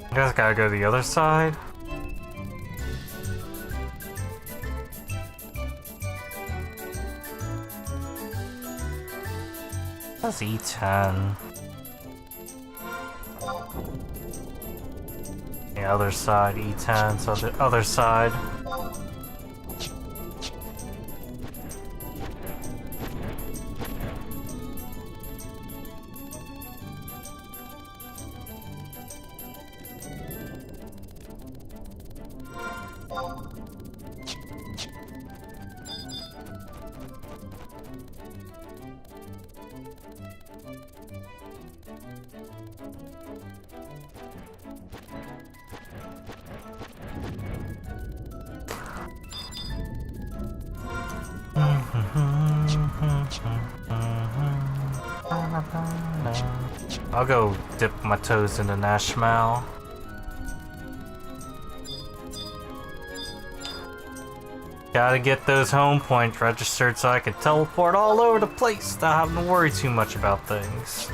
A: I guess I gotta go to the other side. That's E10. The other side, E10, so the other side. I'll go dip my toes into Nashmal. Gotta get those home points registered so I can teleport all over the place without having to worry too much about things.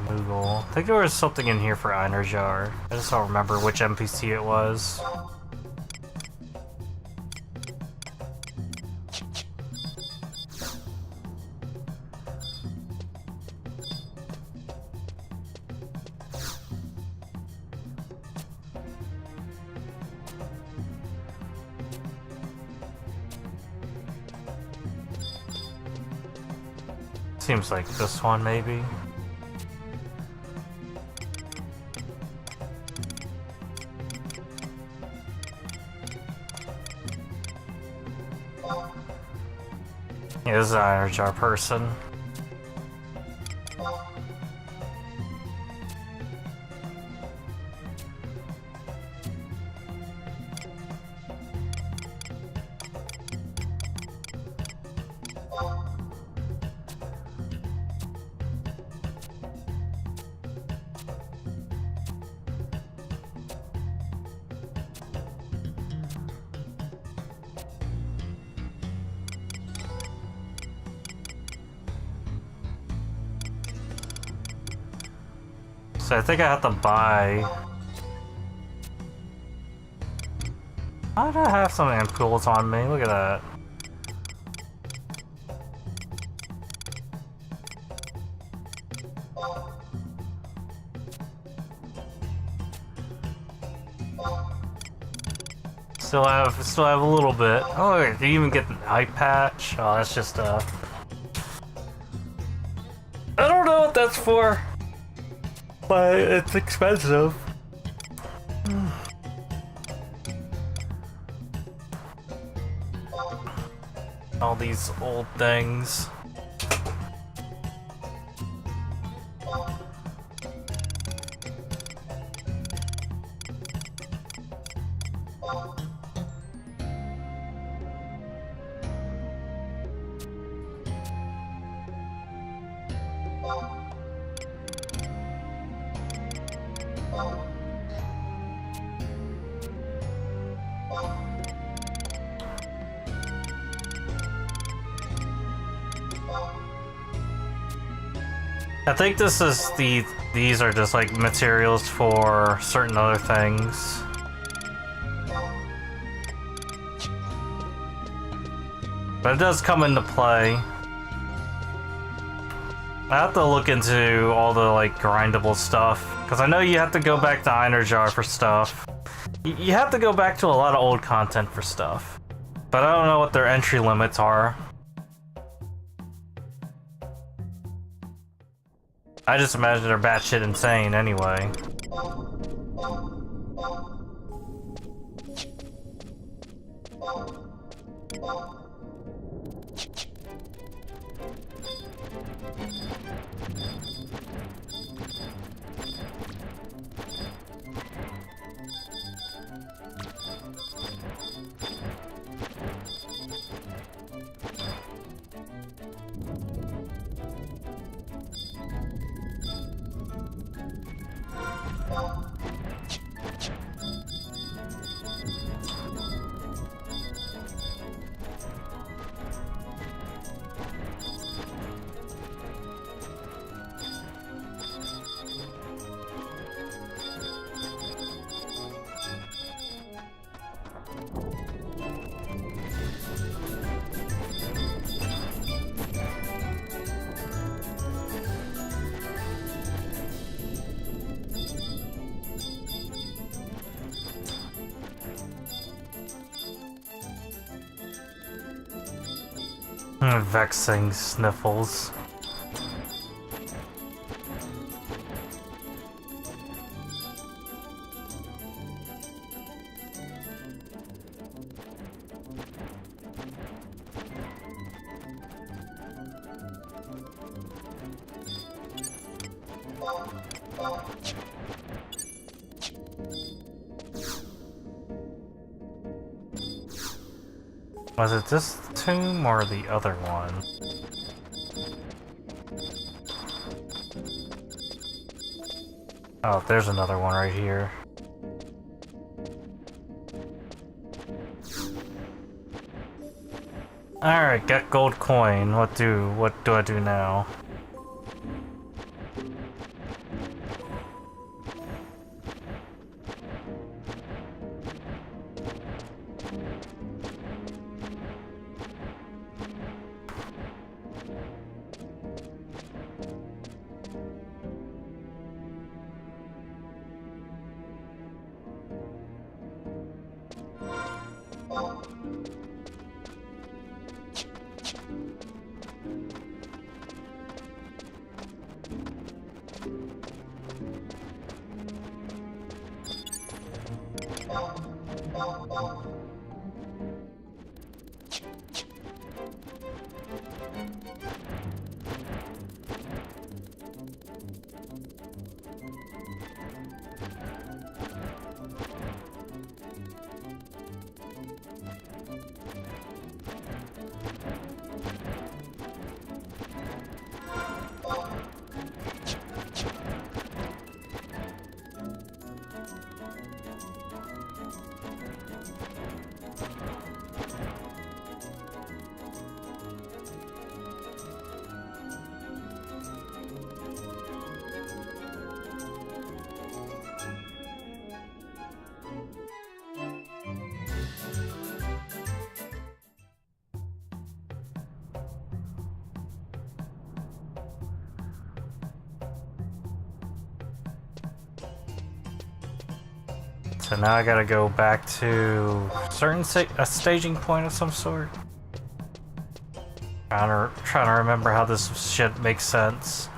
A: Moogle. I think there was something in here for Einerjar. I just don't remember which NPC it was. Seems like this one, maybe. Yeah, this is an iron jar person. So I think I have to buy... Why do I have some ampoules on me? Look at that. Still have a little bit. Oh, you can even get an eye patch. Oh, that's just I don't know what that's for. But it's expensive. All these old things. I think this is these are just like materials for certain other things. But it does come into play. I have to look into all the like grindable stuff, because I know you have to go back to Iron Jar for stuff. You have to go back to a lot of old content for stuff. But I don't know what their entry limits are. I just imagine they're batshit insane anyway. Vexing sniffles. Was it this tomb or the other one? Oh, there's another one right here. Alright, get gold coin. What do I do now? So now I gotta go back to a staging point of some sort. Trying to remember how this shit makes sense.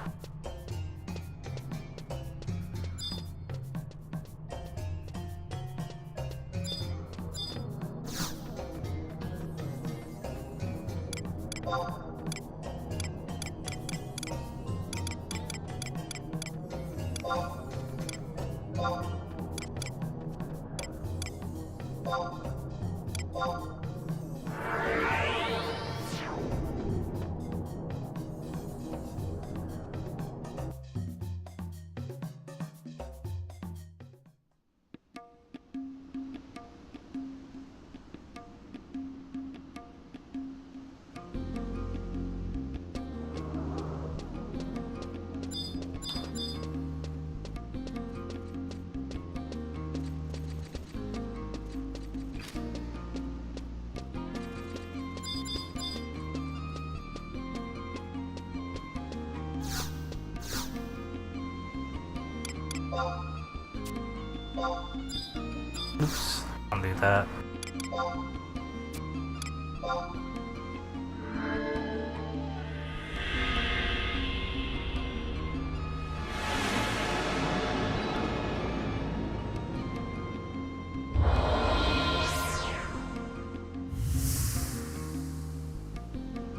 A: Oops, I'll do that.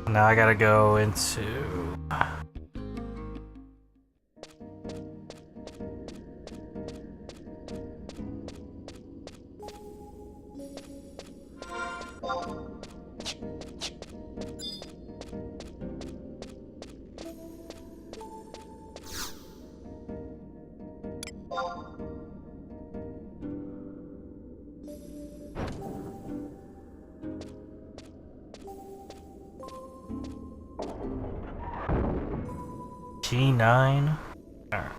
A: Now I gotta go into... G9? Alright.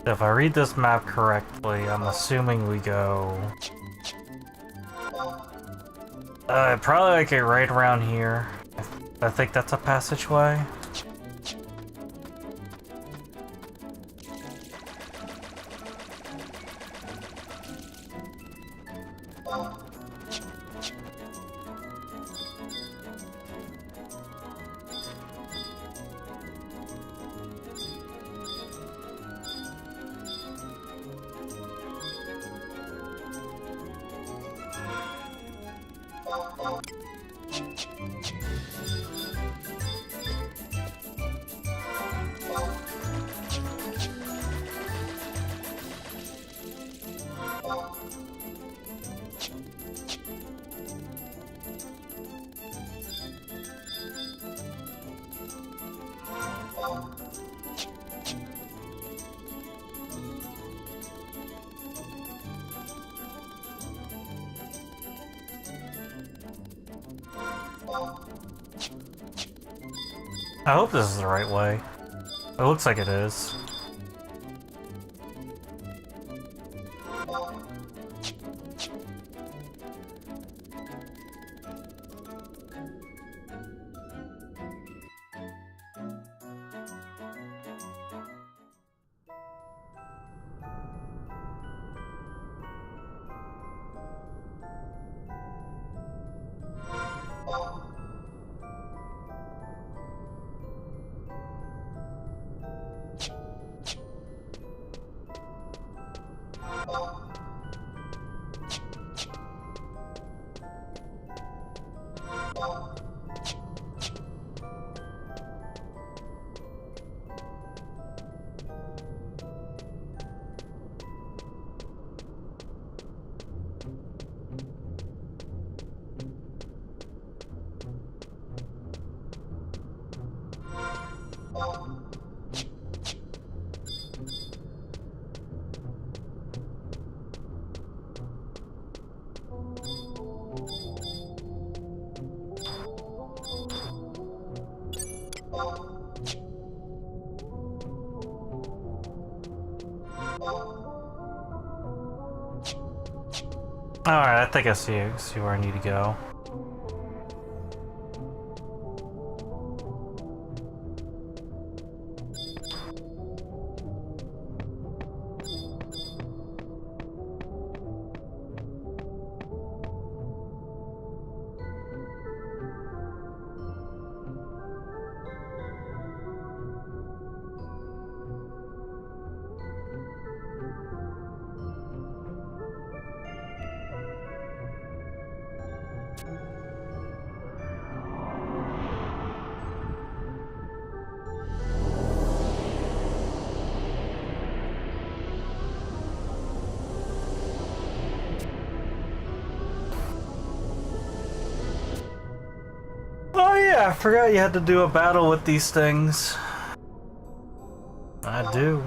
A: If I read this map correctly, I'm assuming we go... probably like it right around here. I think that's a passageway. I hope this is the right way. It looks like it is. Alright, I think I see where I need to go. Oh yeah, I forgot you had to do a battle with these things. I do.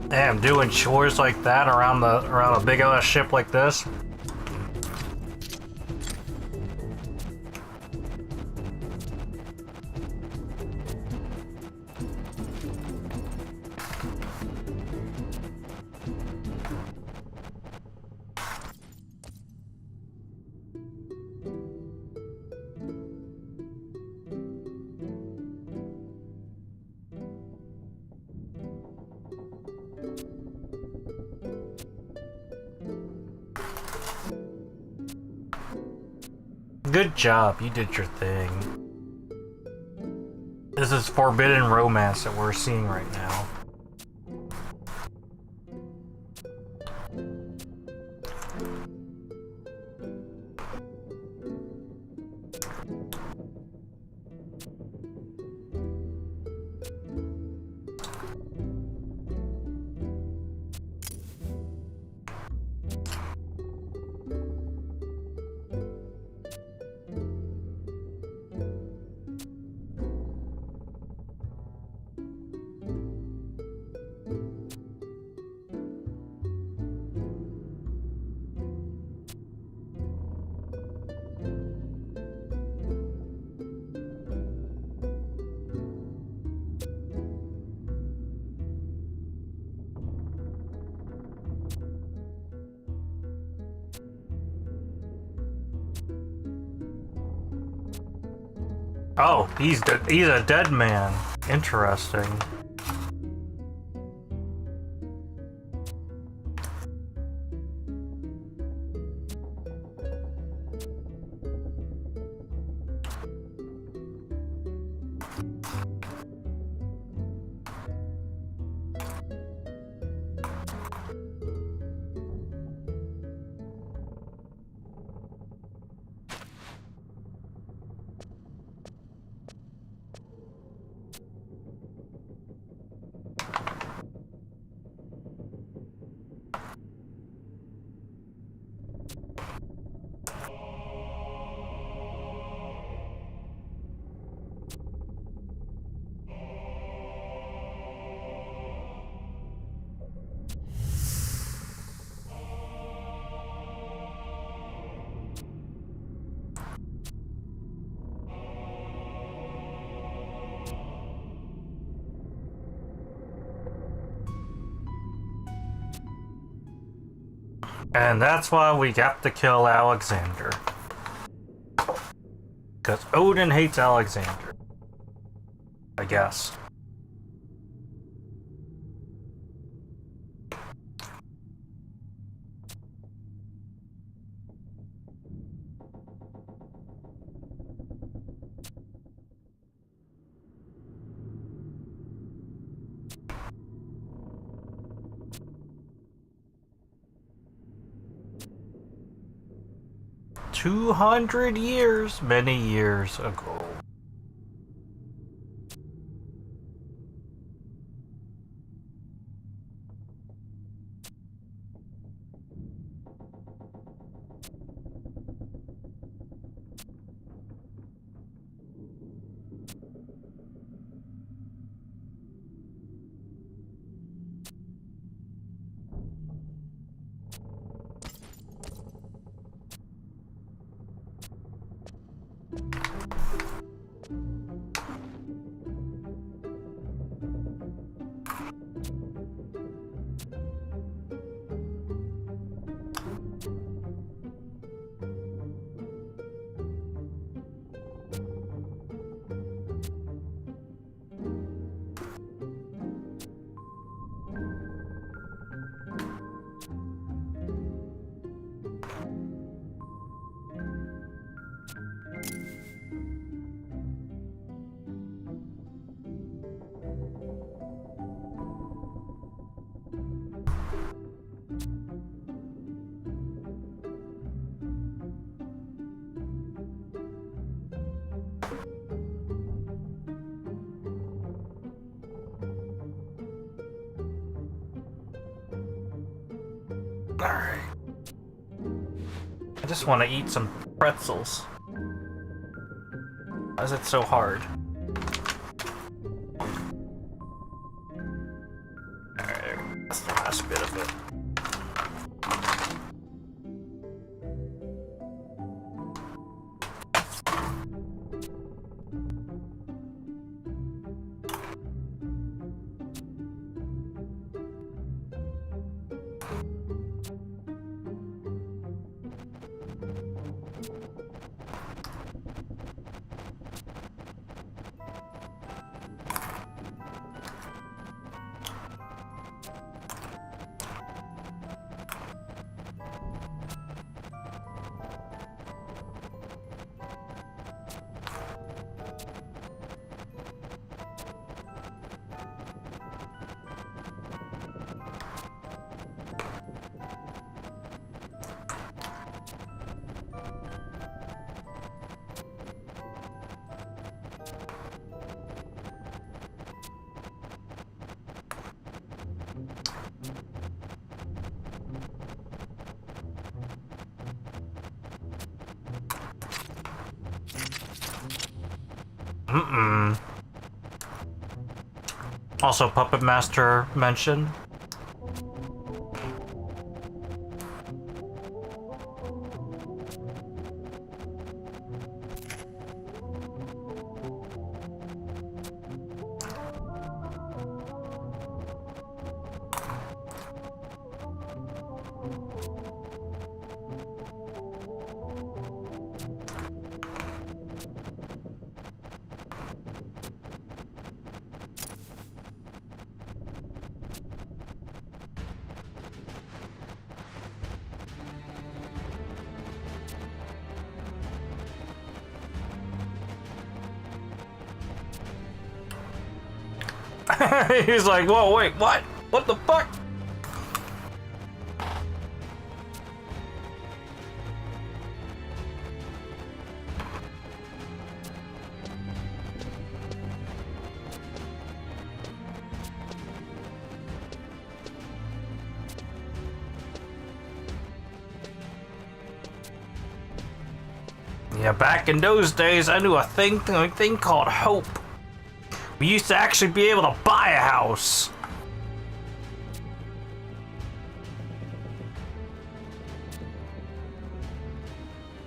A: Damn, doing chores like that around a big ass ship like this. Good job, you did your thing. This is forbidden romance that we're seeing right now. Oh, he's a dead man. Interesting. And that's why we have to kill Alexander. Because Odin hates Alexander. I guess. $200 many years ago. Alright. I just want to eat some pretzels. Why is it so hard? Alright, that's the last bit of it. Also, Puppet Master mentioned. He's like, whoa, wait, what? What the fuck? Yeah, back in those days, I knew a thing called hope. We used to actually be able to buy a house.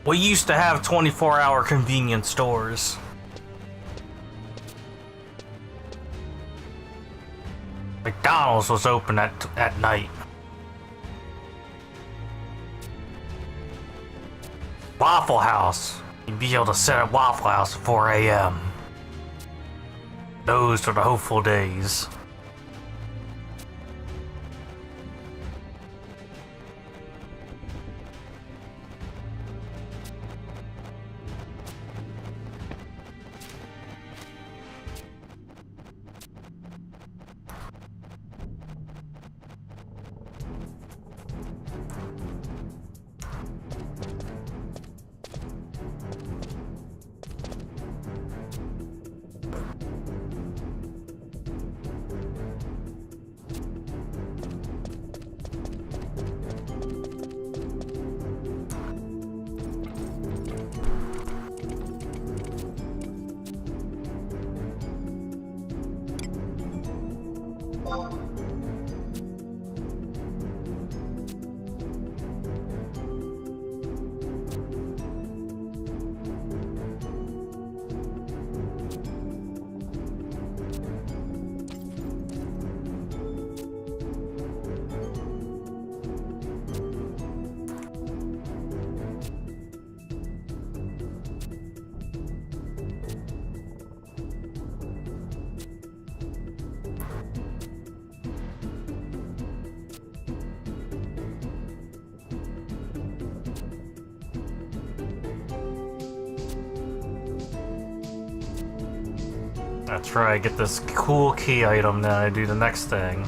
A: We used to have 24-hour convenience stores. McDonald's was open at night. Waffle House. You'd be able to sit at Waffle House at 4 a.m. Those are the hopeful days. That's right, get this cool key item, then I do the next thing.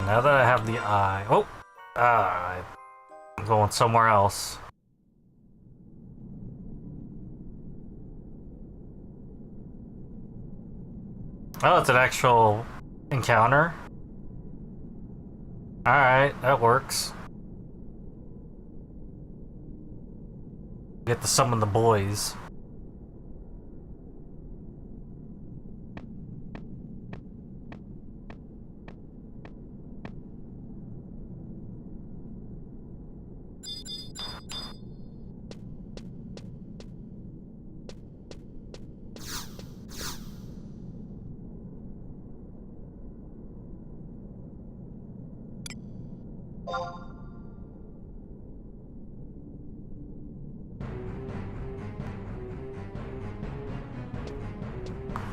A: Now that I have the eye... Oh! I'm going somewhere else. Oh, it's an actual encounter? Alright, that works. Get to summon the boys.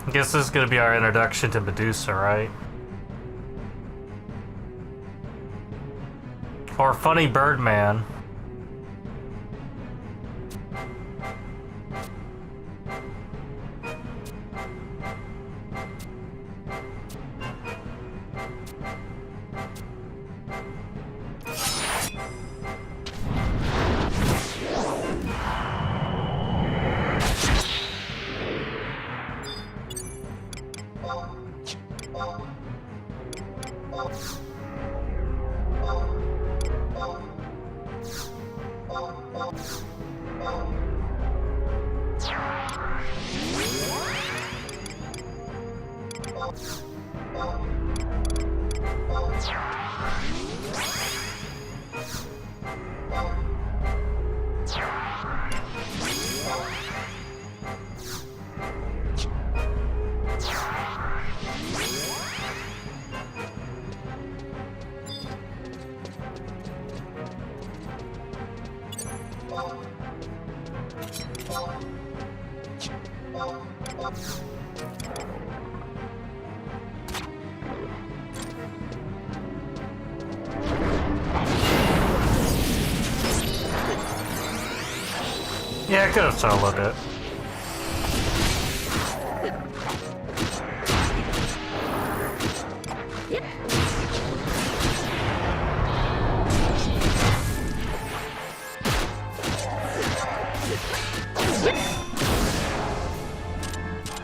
A: I guess this is gonna be our introduction to Medusa, right? Or Funny Birdman. Yeah, I could have soloed it.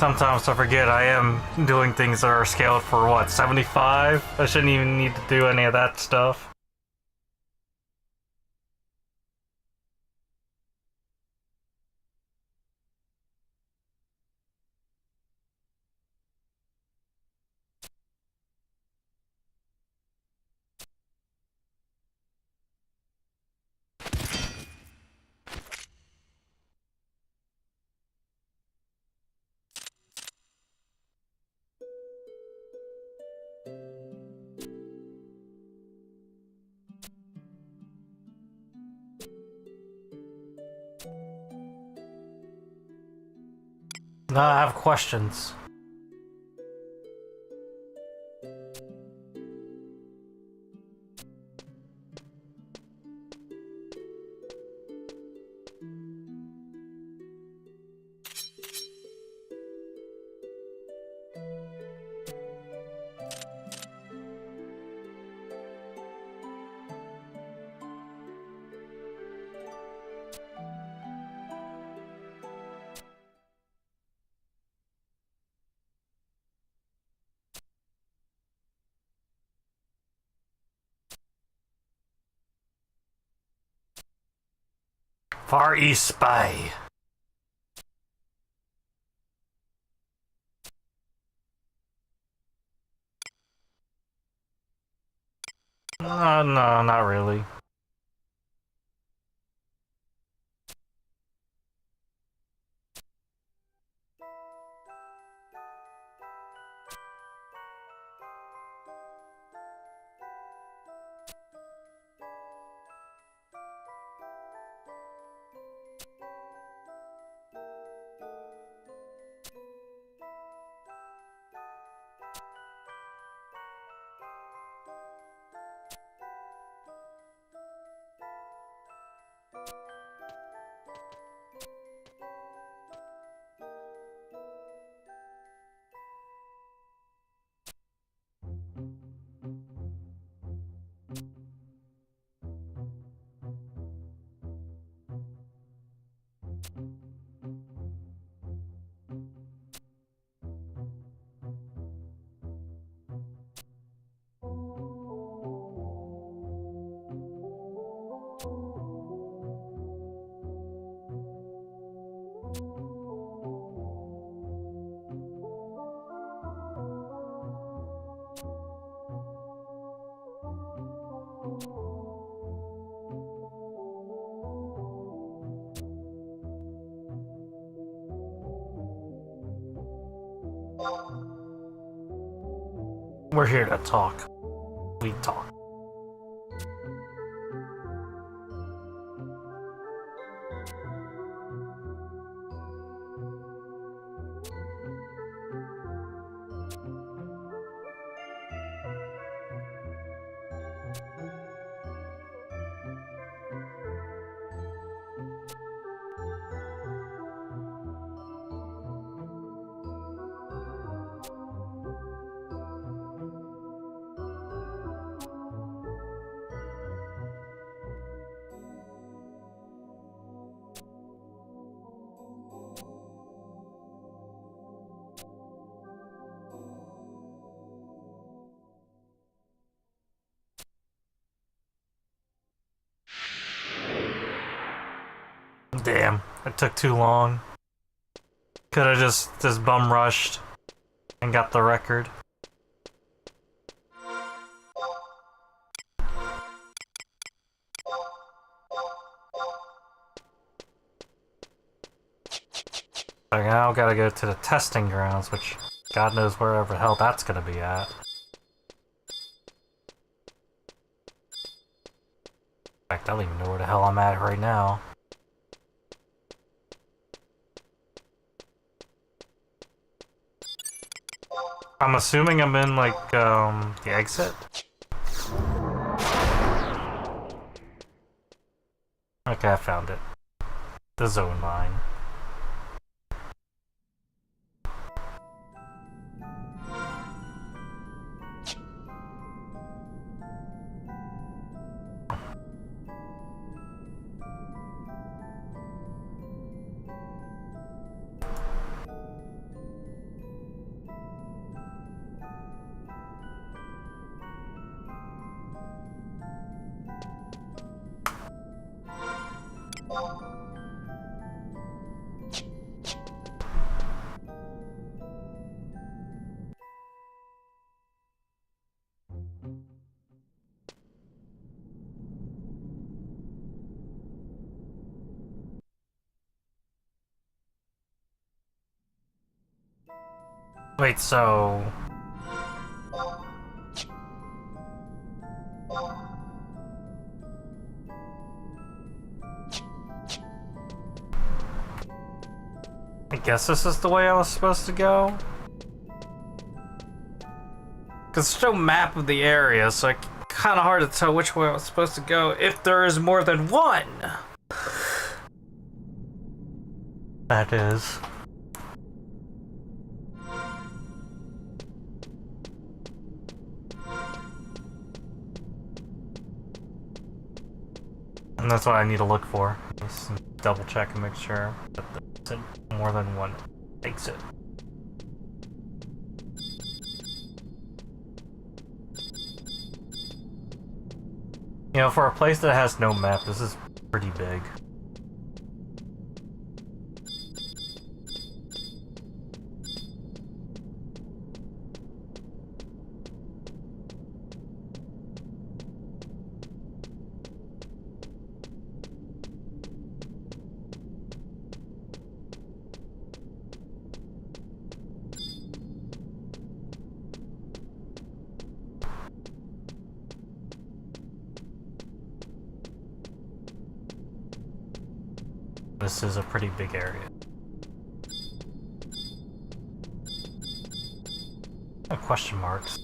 A: Sometimes I forget I am doing things that are scaled for what, 75? I shouldn't even need to do any of that stuff. Now I have questions. Far East Bay. No, not really. We're here to talk. We talk. Damn, it took too long. Could have just bum rushed and got the record. I now gotta go to the testing grounds, which God knows wherever the hell that's gonna be at. In fact, I don't even know where the hell I'm at right now. I'm assuming I'm in, like, the exit? Okay, I found it. The zone mine. Wait, so... I guess this is the way I was supposed to go? Because there's no map of the area, so it's kind of hard to tell which way I was supposed to go if there is more than one! That is. And that's what I need to look for. Just double check and make sure that there's more than one exit. You know, for a place that has no map, this is pretty big. This is a pretty big area. Question marks.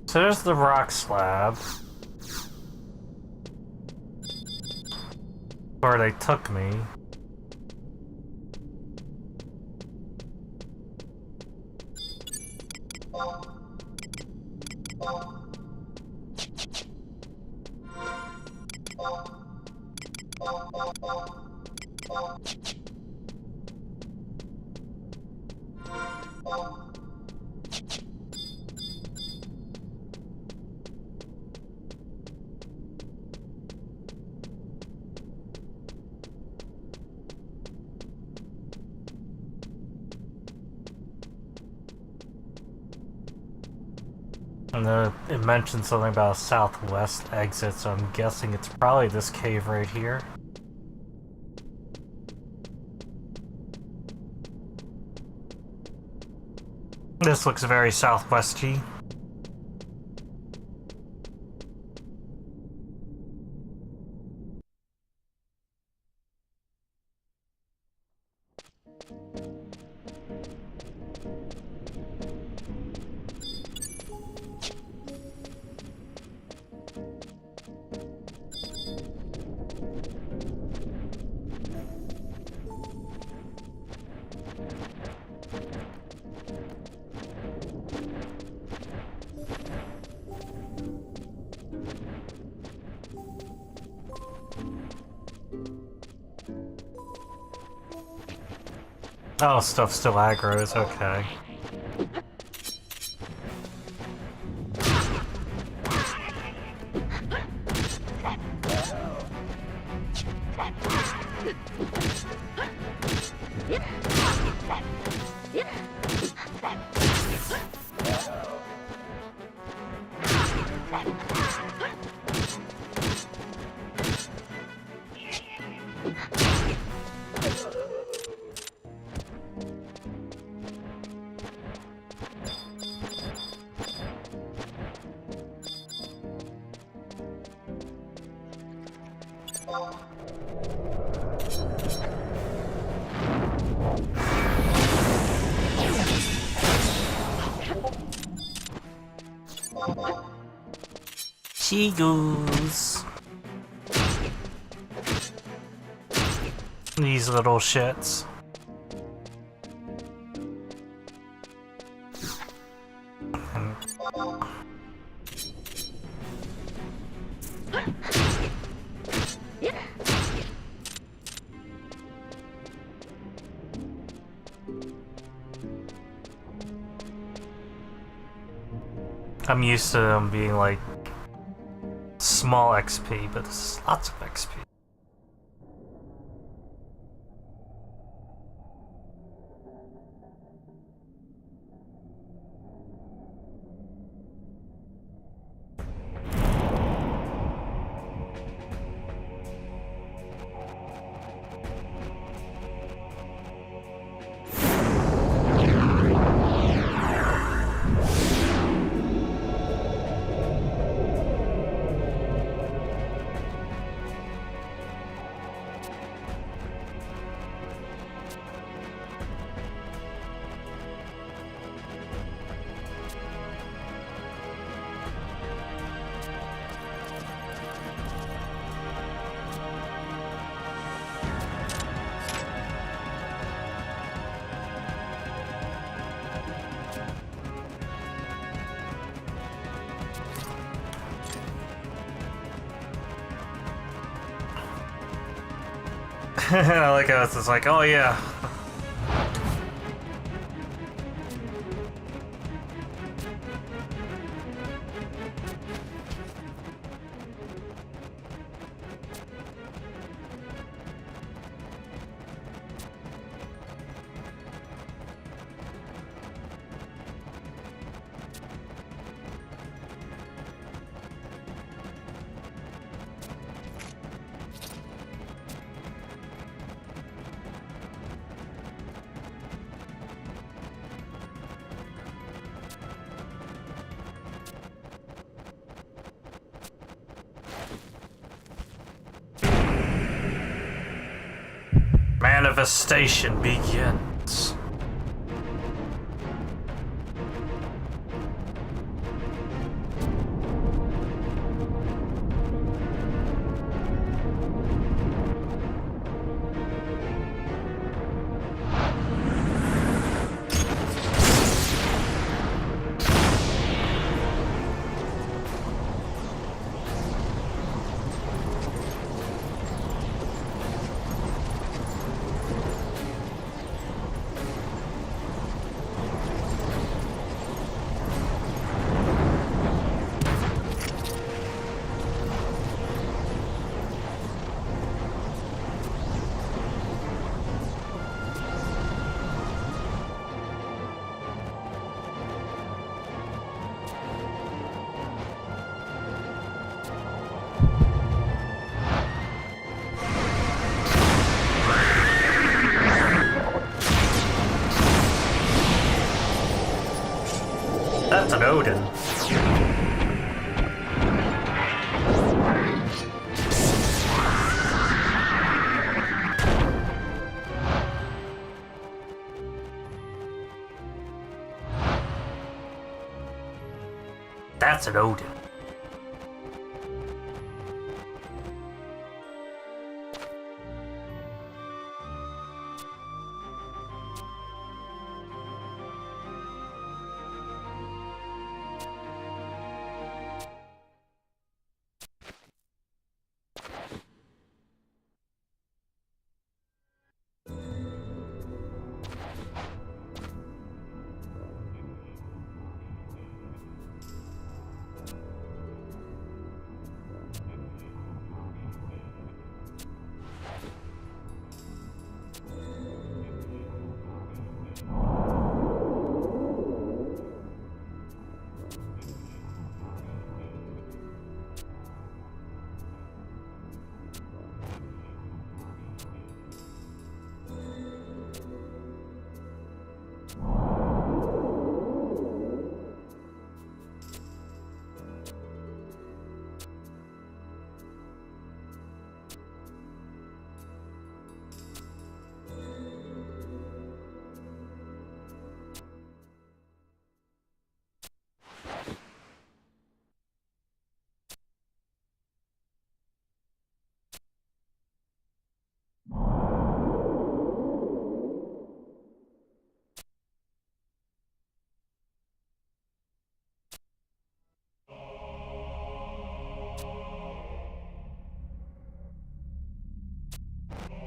A: So there's the rock slab. Where they took me. And it mentioned something about a southwest exit, so I'm guessing it's probably this cave right here. This looks very southwesty. Oh, stuff still aggroes, okay. She goes. These little shits. I'm used to them being like small XP, but this is lots of XP. I like how it's just like, oh yeah. Manifestation begins. That's an Odin. That's an Odin.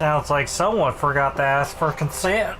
A: Sounds like someone forgot to ask for consent.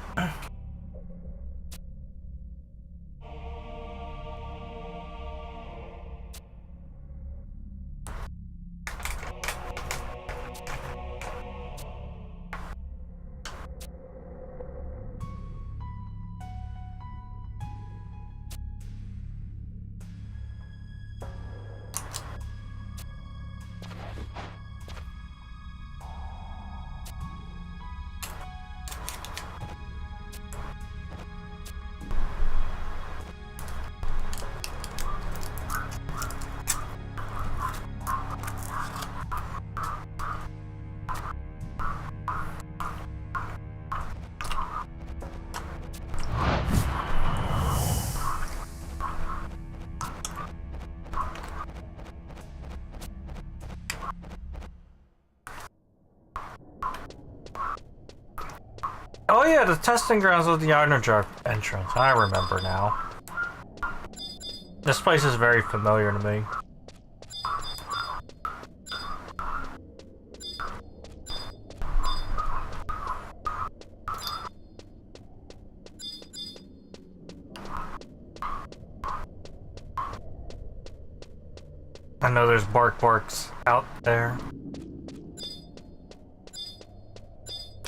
A: Oh yeah, the testing grounds with the iron jar entrance. I remember now. This place is very familiar to me. I know there's barks out there.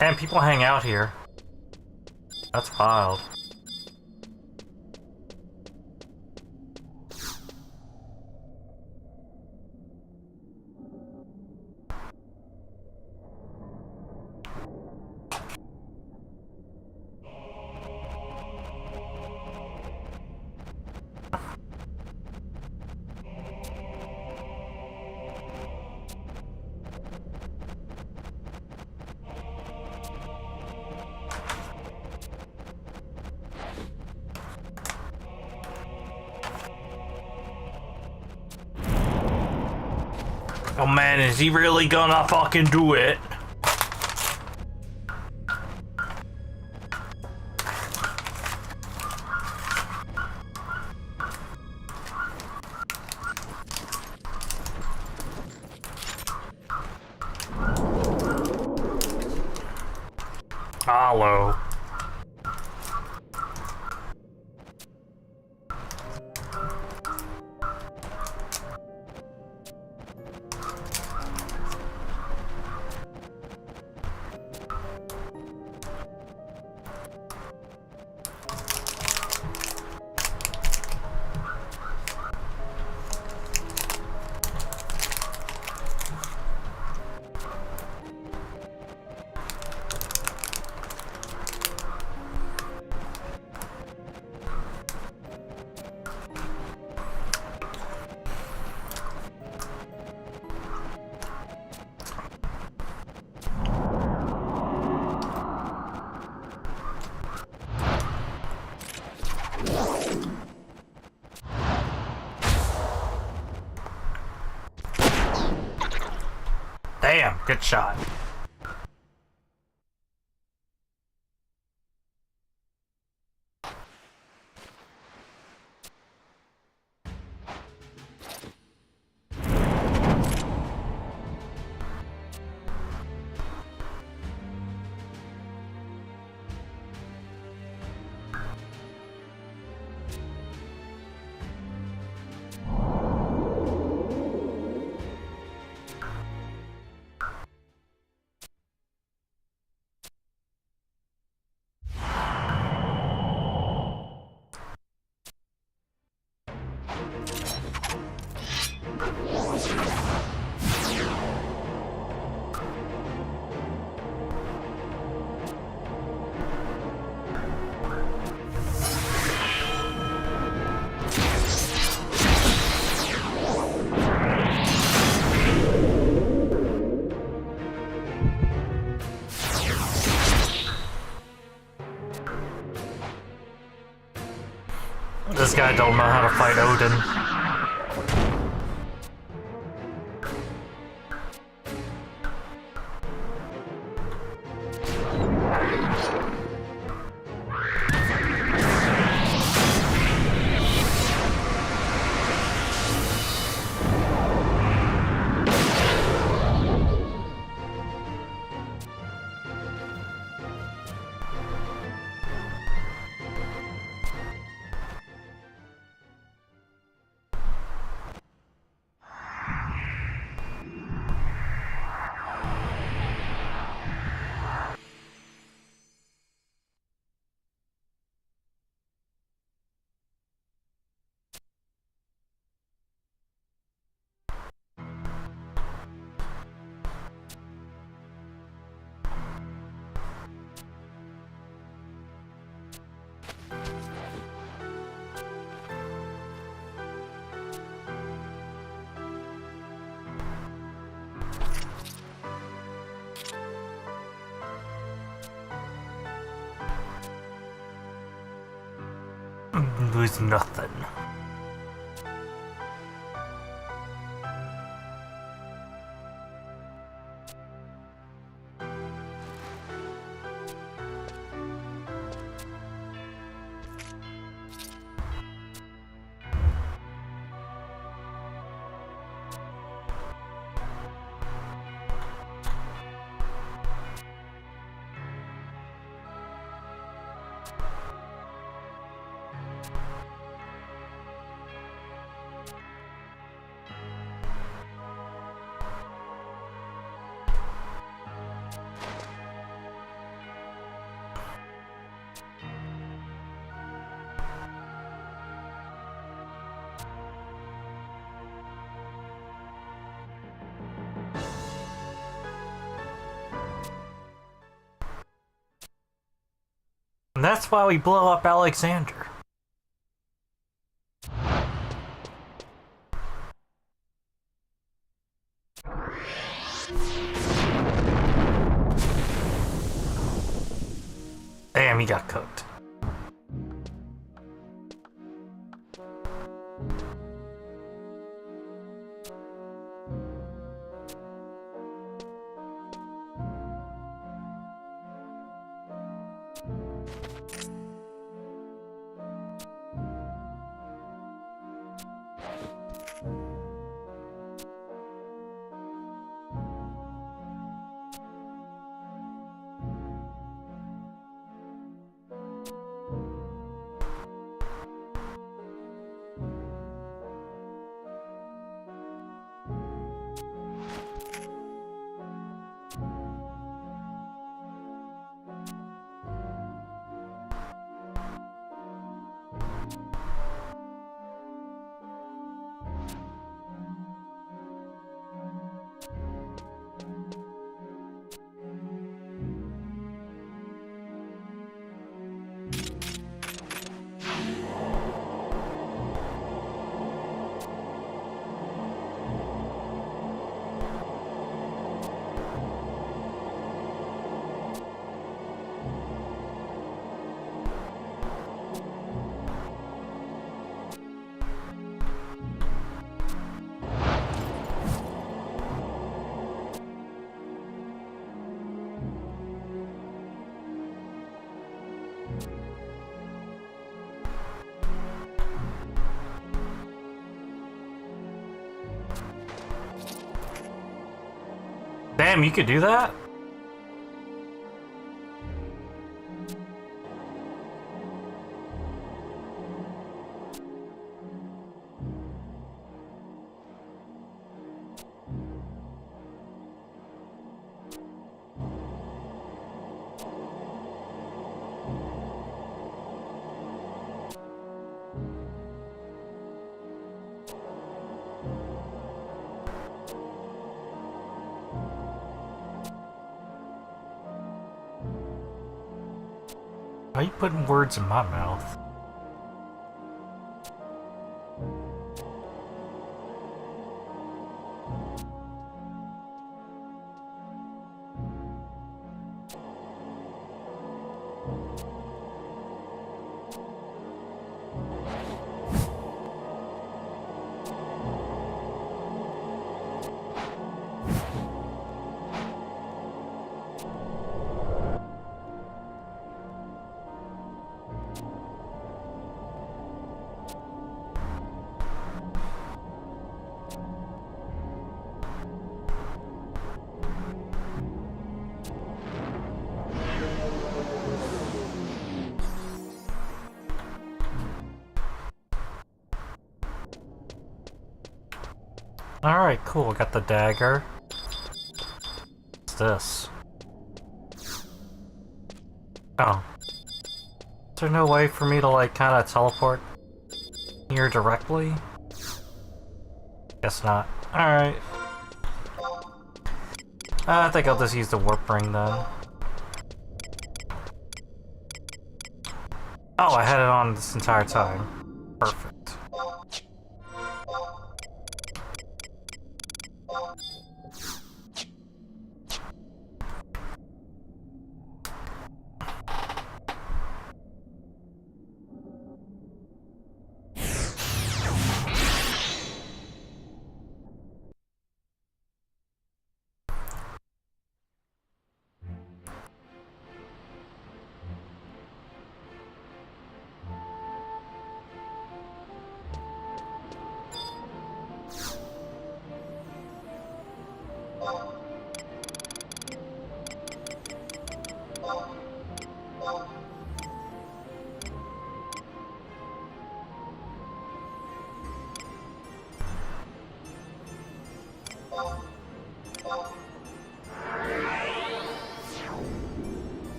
A: And people hang out here. That's wild. Oh man, is he really gonna fucking do it? Hollow. Damn, good shot. This guy don't know how to fight Odin. lose nothing. And that's why we blow up Alexander. Damn, he got cooked. Damn, you could do that? Why are you putting words in my mouth? Alright, cool. Got the dagger. What's this? Oh. Is there no way for me to, like, kind of teleport here directly? Guess not. Alright. I think I'll just use the warp ring then. Oh, I had it on this entire time. Perfect.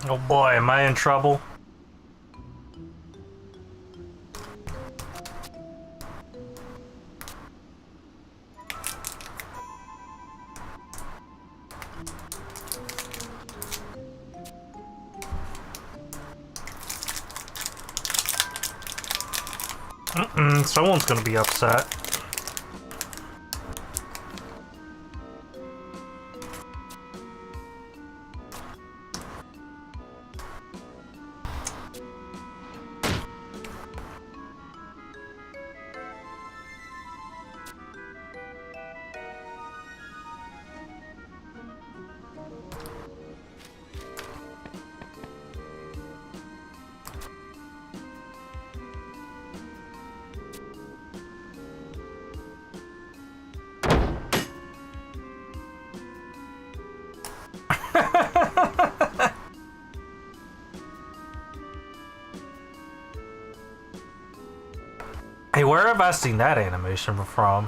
A: Oh boy, am I in trouble? Someone's gonna be upset. Hey, where have I seen that animation from?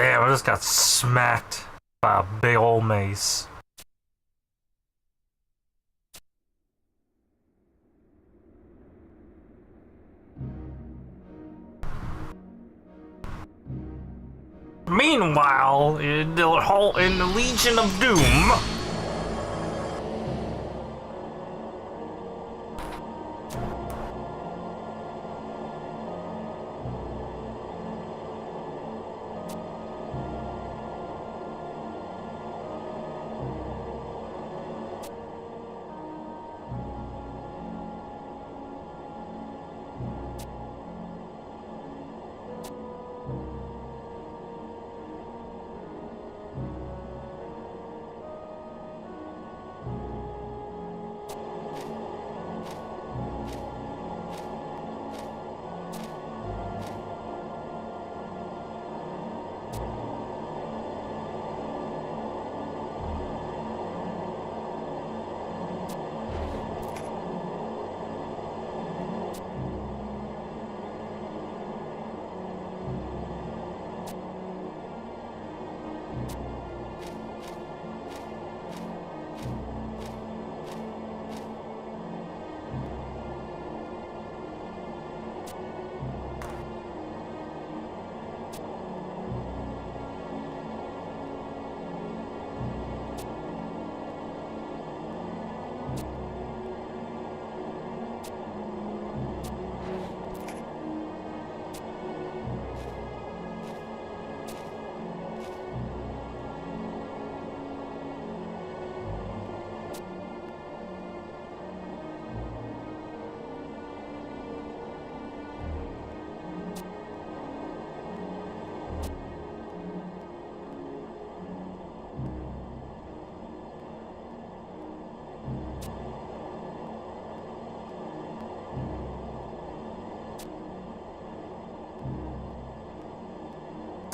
A: Damn, I just got smacked by a big old mace. Meanwhile, in the Legion of Doom...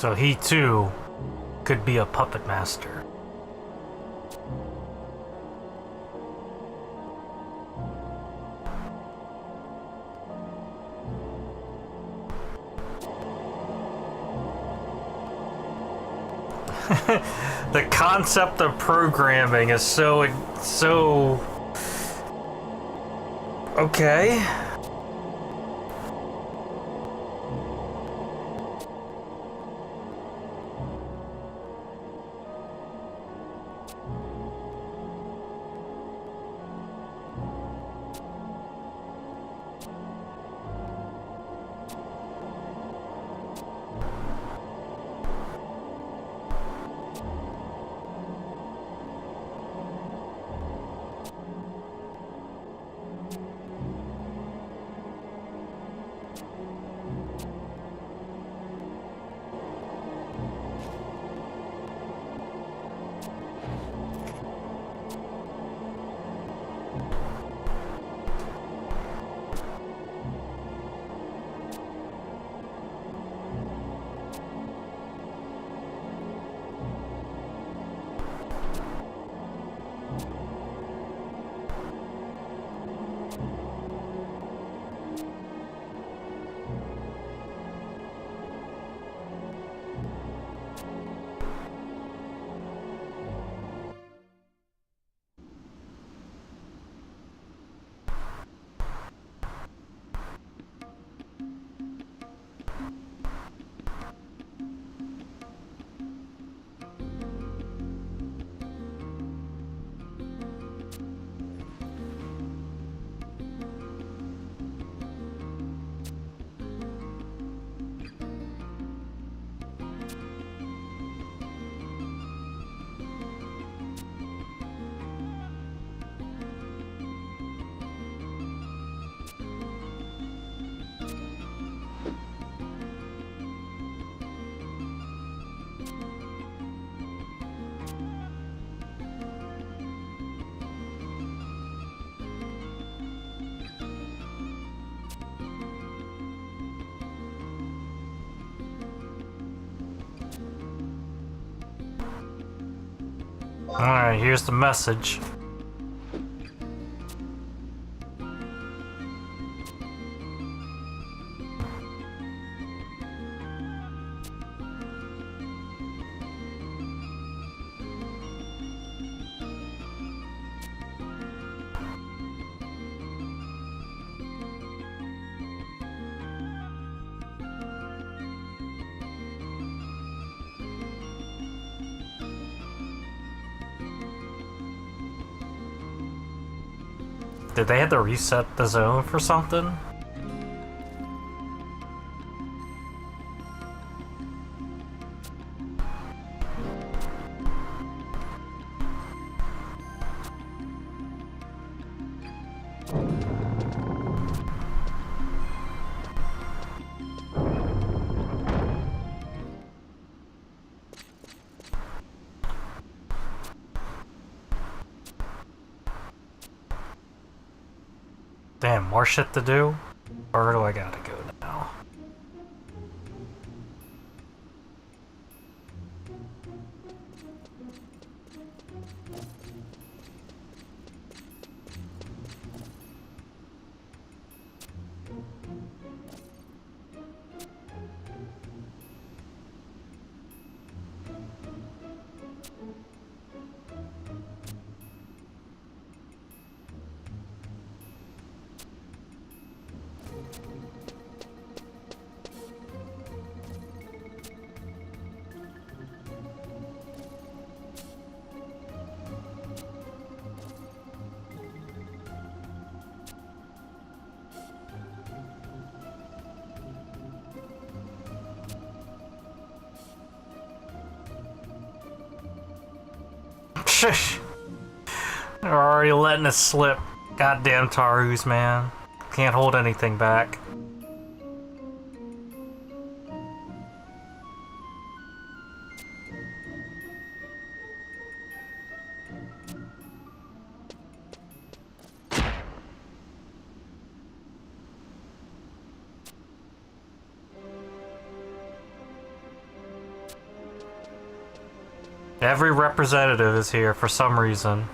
A: So he too could be a puppet master. The concept of programming is so okay. Alright, here's the message. Did they have to reset the zone for something? Damn, more shit to do? Or do I gotta go now? They're already letting us slip. Goddamn Tarus, man. Can't hold anything back. Every representative is here for some reason.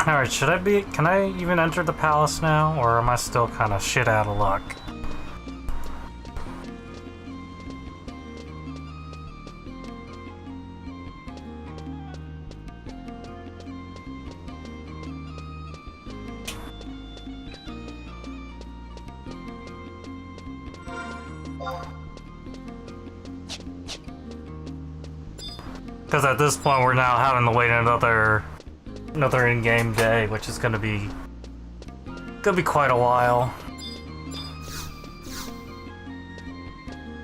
A: Alright, can I even enter the palace now, or am I still kind of shit out of luck? Because at this point we're now having to wait another in-game day, which is gonna be quite a while.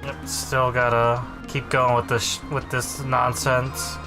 A: Yep, still gotta keep going with this nonsense.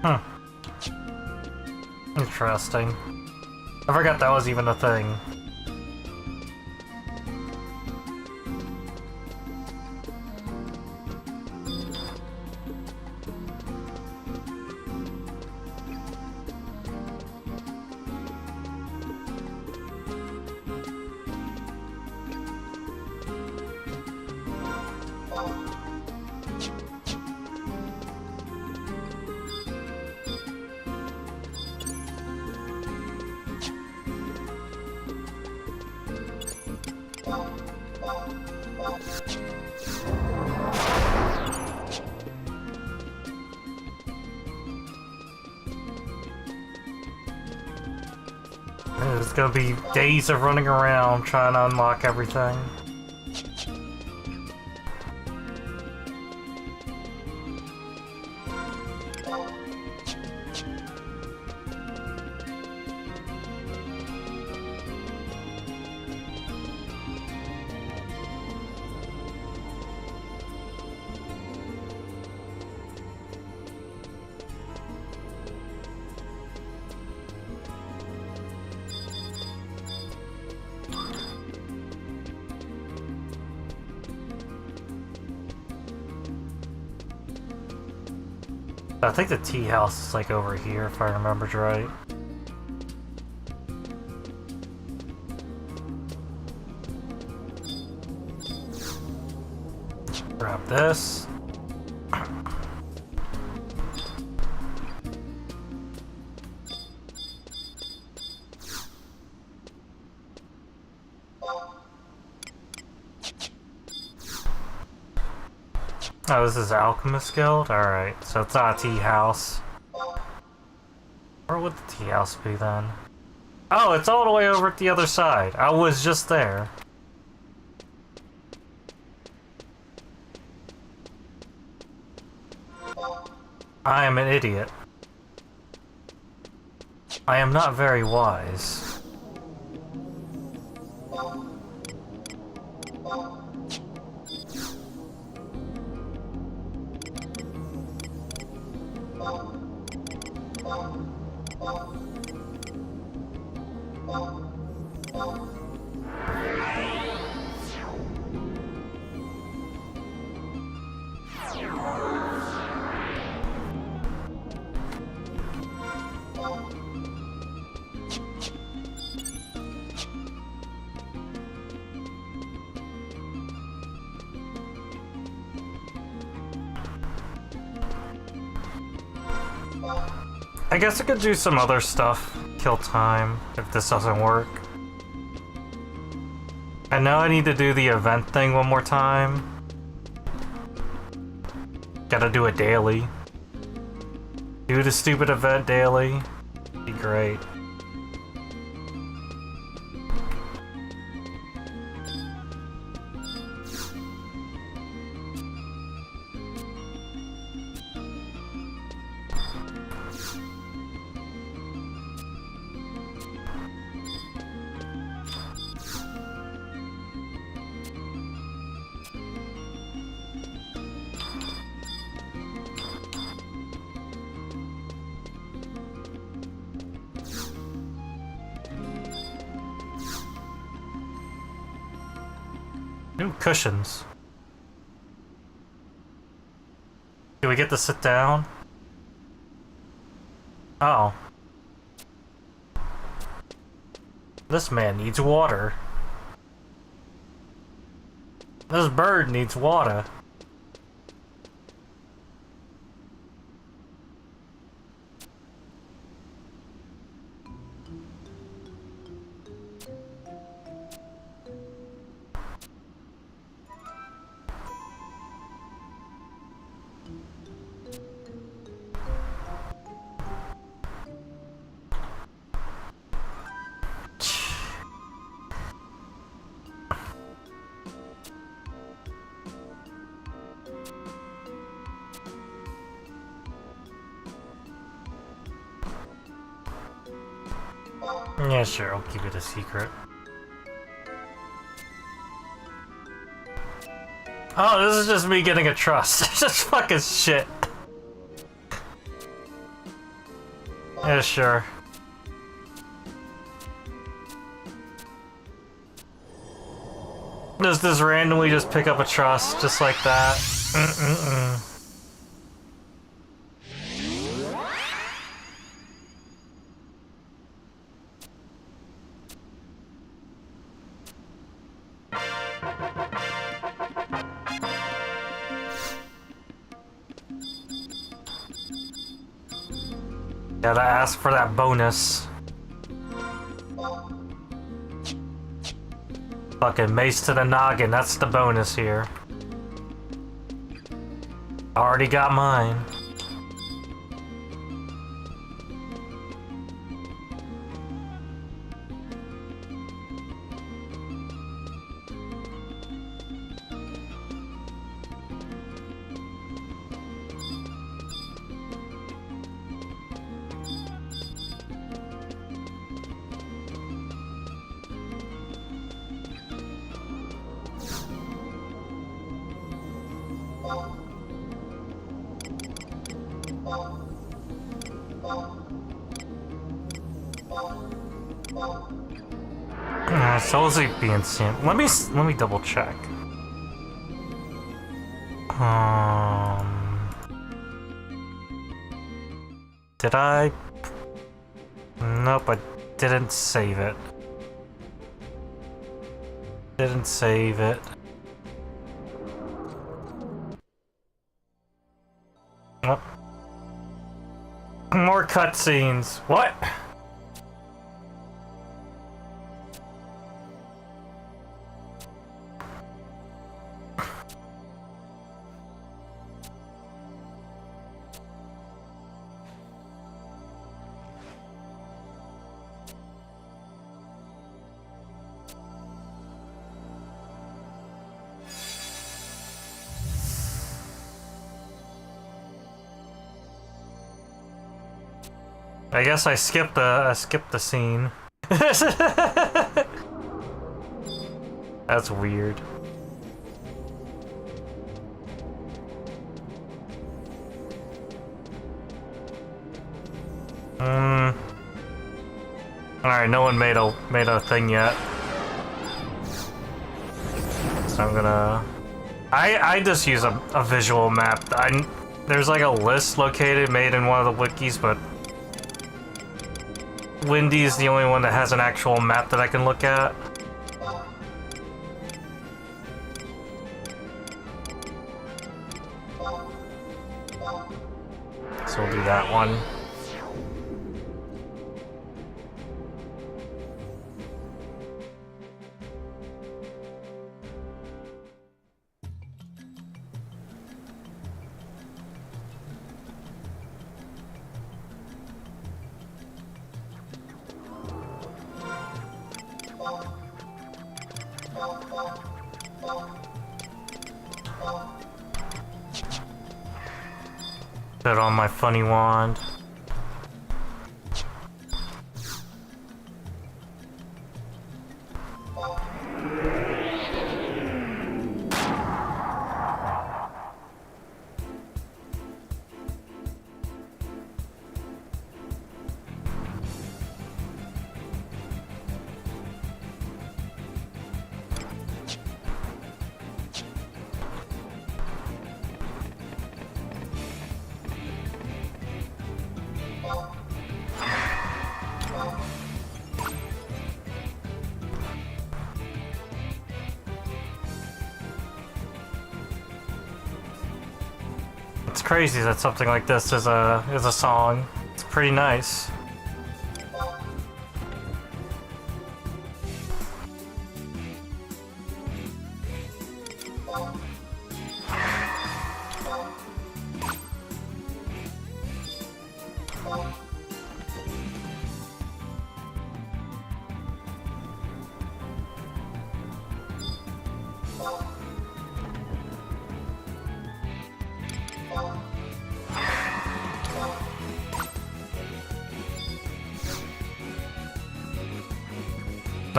A: Huh. Interesting. I forgot that was even a thing. There's gonna be days of running around trying to unlock everything. I think the tea house is like over here, if I remembered right. Grab this. Oh, this is Alchemist Guild? Alright, so it's not a tea house. Where would the tea house be then? Oh, it's all the way over at the other side. I was just there. I am an idiot. I am not very wise. I guess I could do some other stuff, kill time, if this doesn't work. I know I need to do the event thing one more time. Gotta do it daily. Do the stupid event daily. Be great. New cushions. Do we get to sit down? Oh. This man needs water. This bird needs water. Yeah, sure, I'll keep it a secret. Oh, this is just me getting a trust. It's just fucking shit. Yeah, sure. Does this randomly just pick up a trust just like that? Gotta ask for that bonus. Fucking mace to the noggin, that's the bonus here. Already got mine. Soulsy being seen. Let me double check. Did I? Nope, I didn't save it. Didn't save it. Oh. More cutscenes. What? I guess I skipped the scene. That's weird. Alright, no one made a thing yet. So I'm gonna... I just use a visual map. There's like a list located made in one of the wikis, but Windy is the only one that has an actual map that I can look at. So we'll do that one. Put on my funny wand. It's crazy that something like this is a song. It's pretty nice.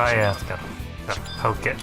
A: Oh yeah, it's gotta poke it.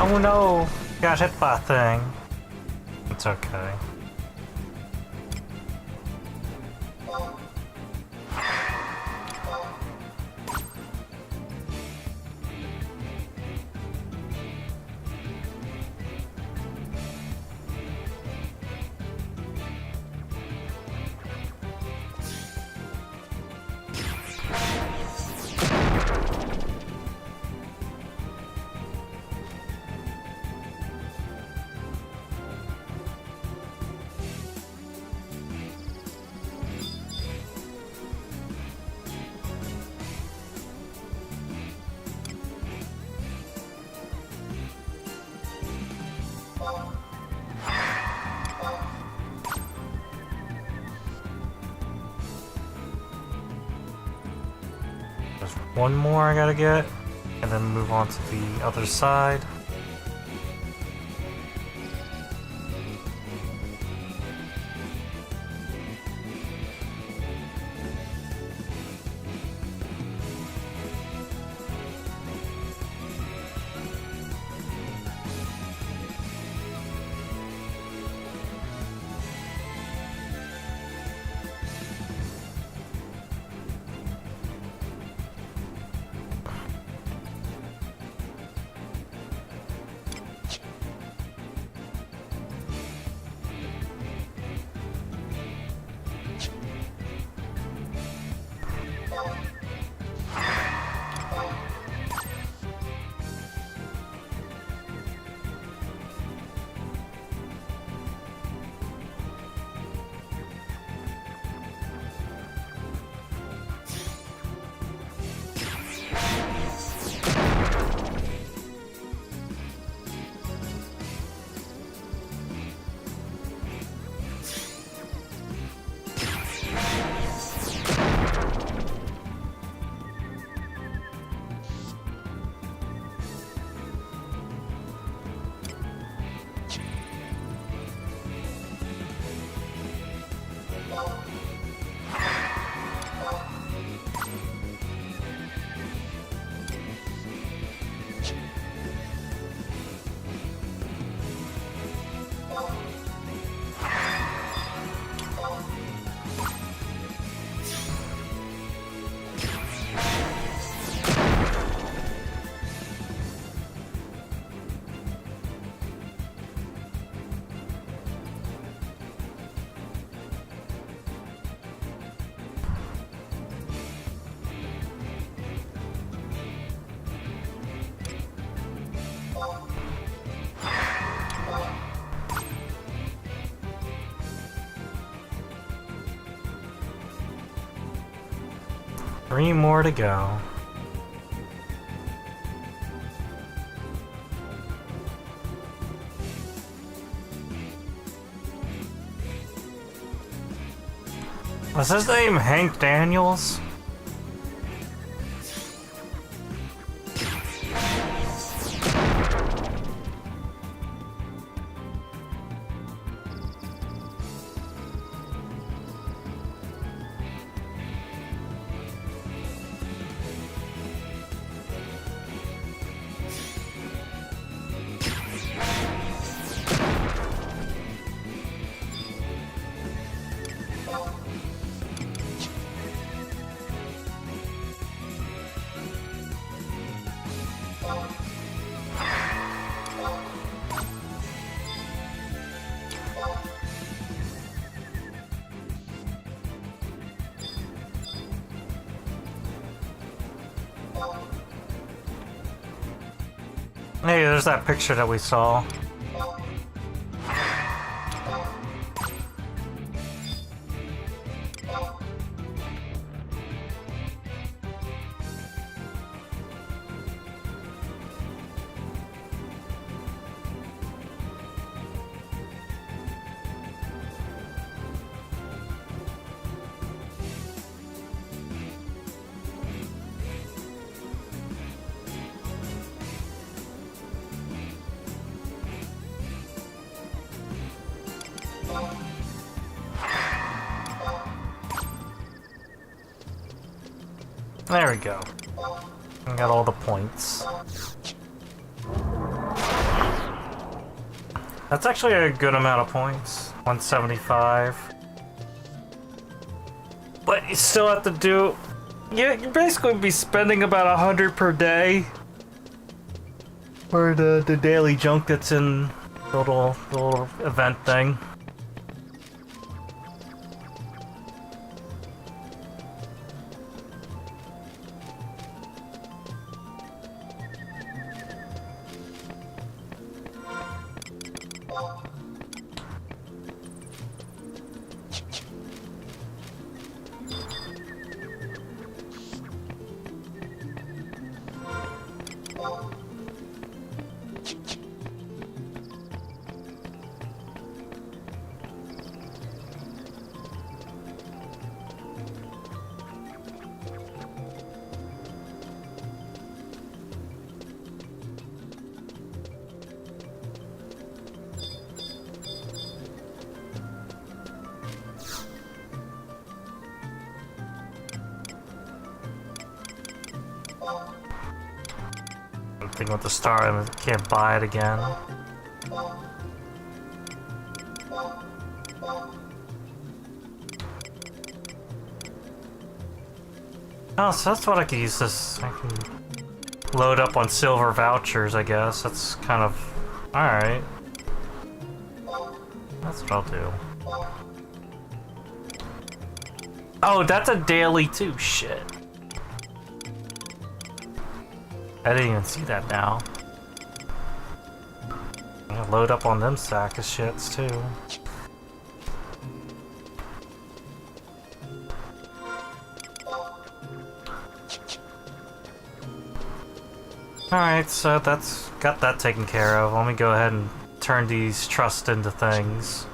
A: Oh no! Got hit by a thing. It's okay. There's one more I gotta get, and then move on to the other side. Three more to go. Was his name Hank Daniels? Hey, there's that picture that we saw. There we go. I got all the points. That's actually a good amount of points. 175. But you still have to do... You basically be spending about 100 per day. For the daily junk that's in the little event thing. Thing with the star and can't buy it again. Oh, so that's what I could use this. I can load up on silver vouchers, I guess. That's kind of... Alright. That's what I'll do. Oh, that's a daily too. Shit. I didn't even see that now. I'm gonna load up on them sack of shits too. Alright, so that's got that taken care of. Let me go ahead and turn these trust into things.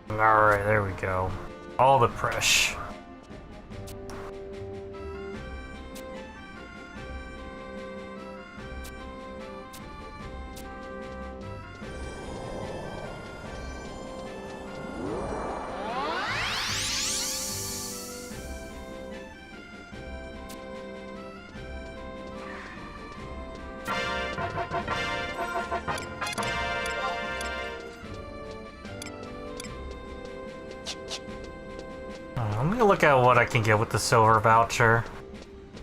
A: Alright, there we go. All the press. Let me look at what I can get with the silver voucher.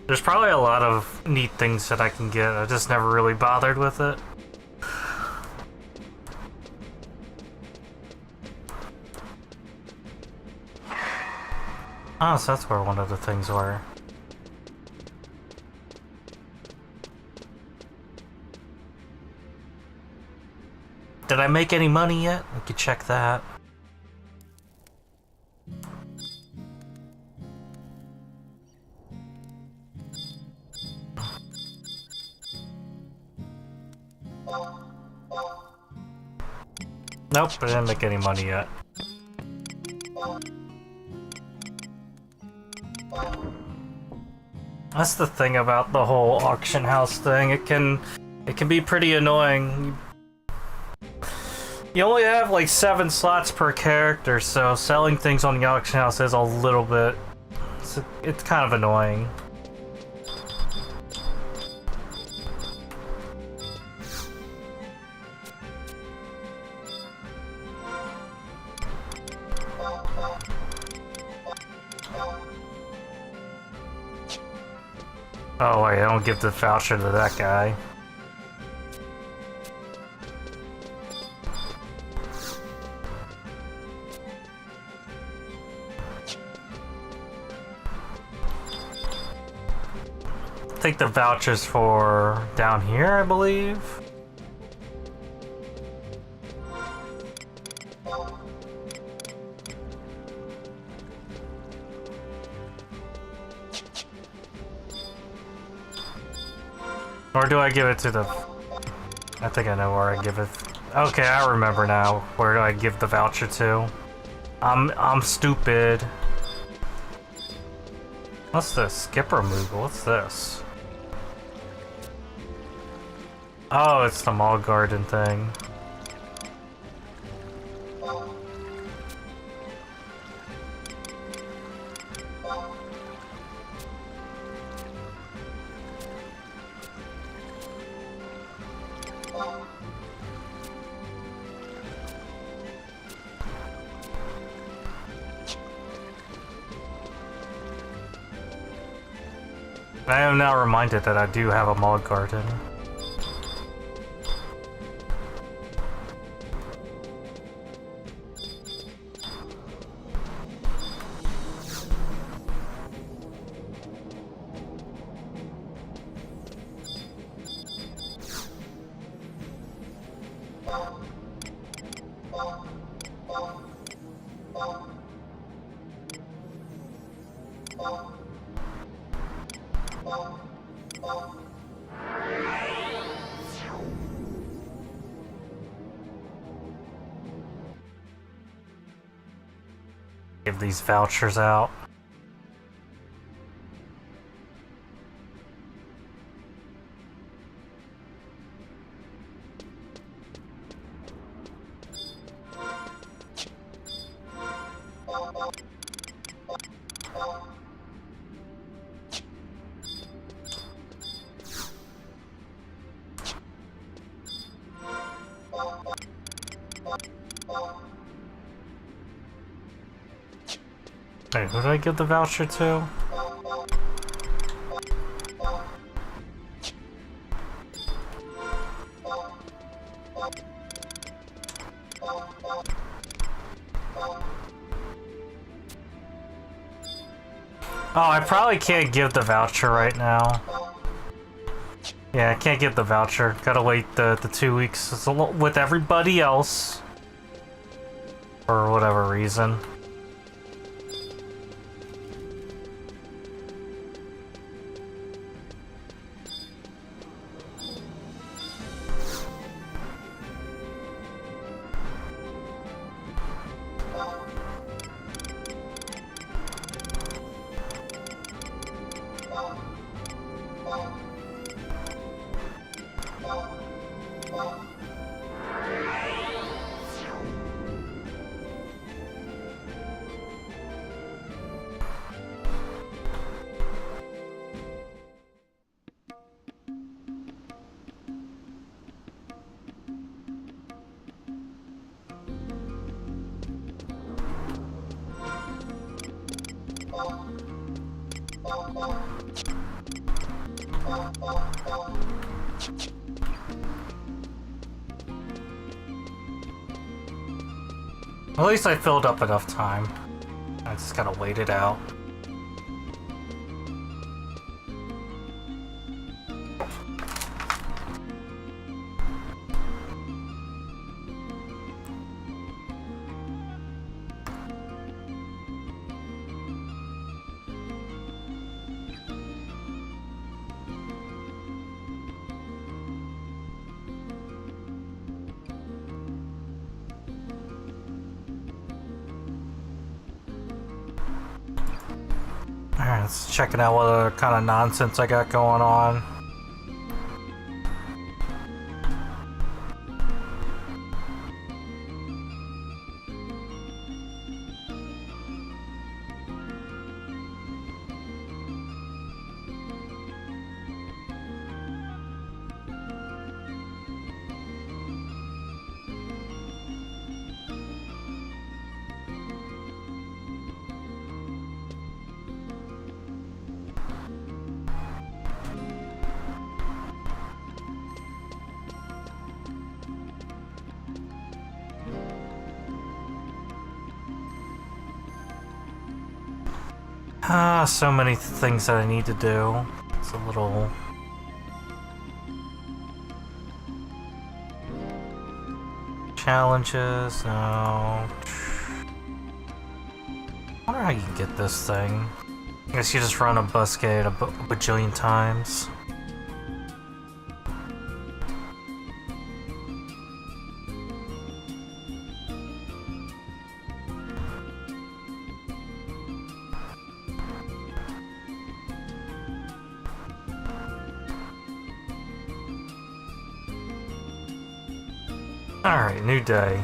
A: There's probably a lot of neat things that I can get. I just never really bothered with it. Oh, so that's where one of the things were. Did I make any money yet? We could check that. Nope, I didn't make any money yet. That's the thing about the whole auction house thing. It can be pretty annoying. You only have like 7 slots per character, so selling things on the auction house is a little bit... It's kind of annoying. Oh wait, I don't give the voucher to that guy. I think the voucher's for down here, I believe. Or do I give it to the... I think I know where I give it... Okay, I remember now. Where do I give the voucher to? I'm stupid. What's this? Skip removal? What's this? Oh, it's the mall garden thing. I am now reminded that I do have a mall garden. Give these vouchers out. Wait, who did I give the voucher to? Oh, I probably can't give the voucher right now. Yeah, I can't give the voucher. Gotta wait the 2 weeks with everybody else. For whatever reason. At least I filled up enough time. I just gotta wait it out. Alright, let's checking out what other kind of nonsense I got going on. Ah, so many things that I need to do. It's a little... Challenges, no... I wonder how you can get this thing. I guess you just run a bus gate a bajillion times. Alright, new day.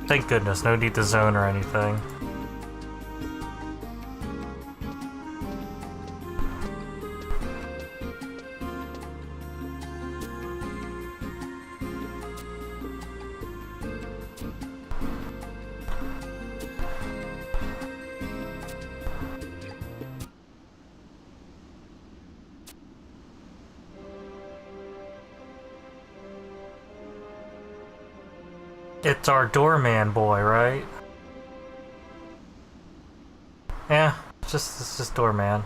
A: Thank goodness, no need to zone or anything. It's our doorman boy, right? Yeah, it's just doorman.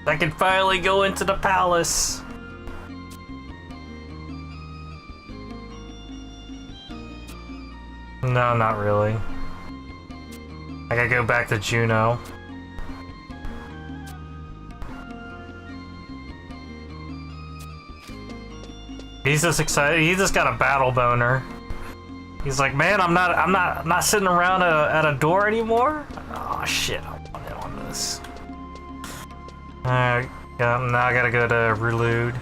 A: I can finally go into the palace! No, not really. I gotta go back to Juno. He's just excited. He just got a battle boner. He's like, man, I'm not sitting around at a door anymore. Oh shit, I want in on this. Alright, yeah, now I gotta go to Relude.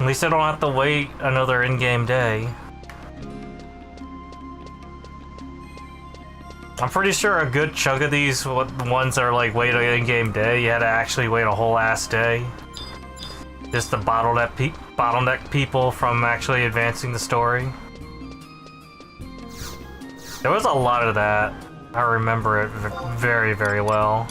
A: At least I don't have to wait another in-game day. I'm pretty sure a good chunk of these ones that are like wait an in-game day, you had to actually wait a whole ass day. Just to bottleneck people from actually advancing the story. There was a lot of that. I remember it very, very well.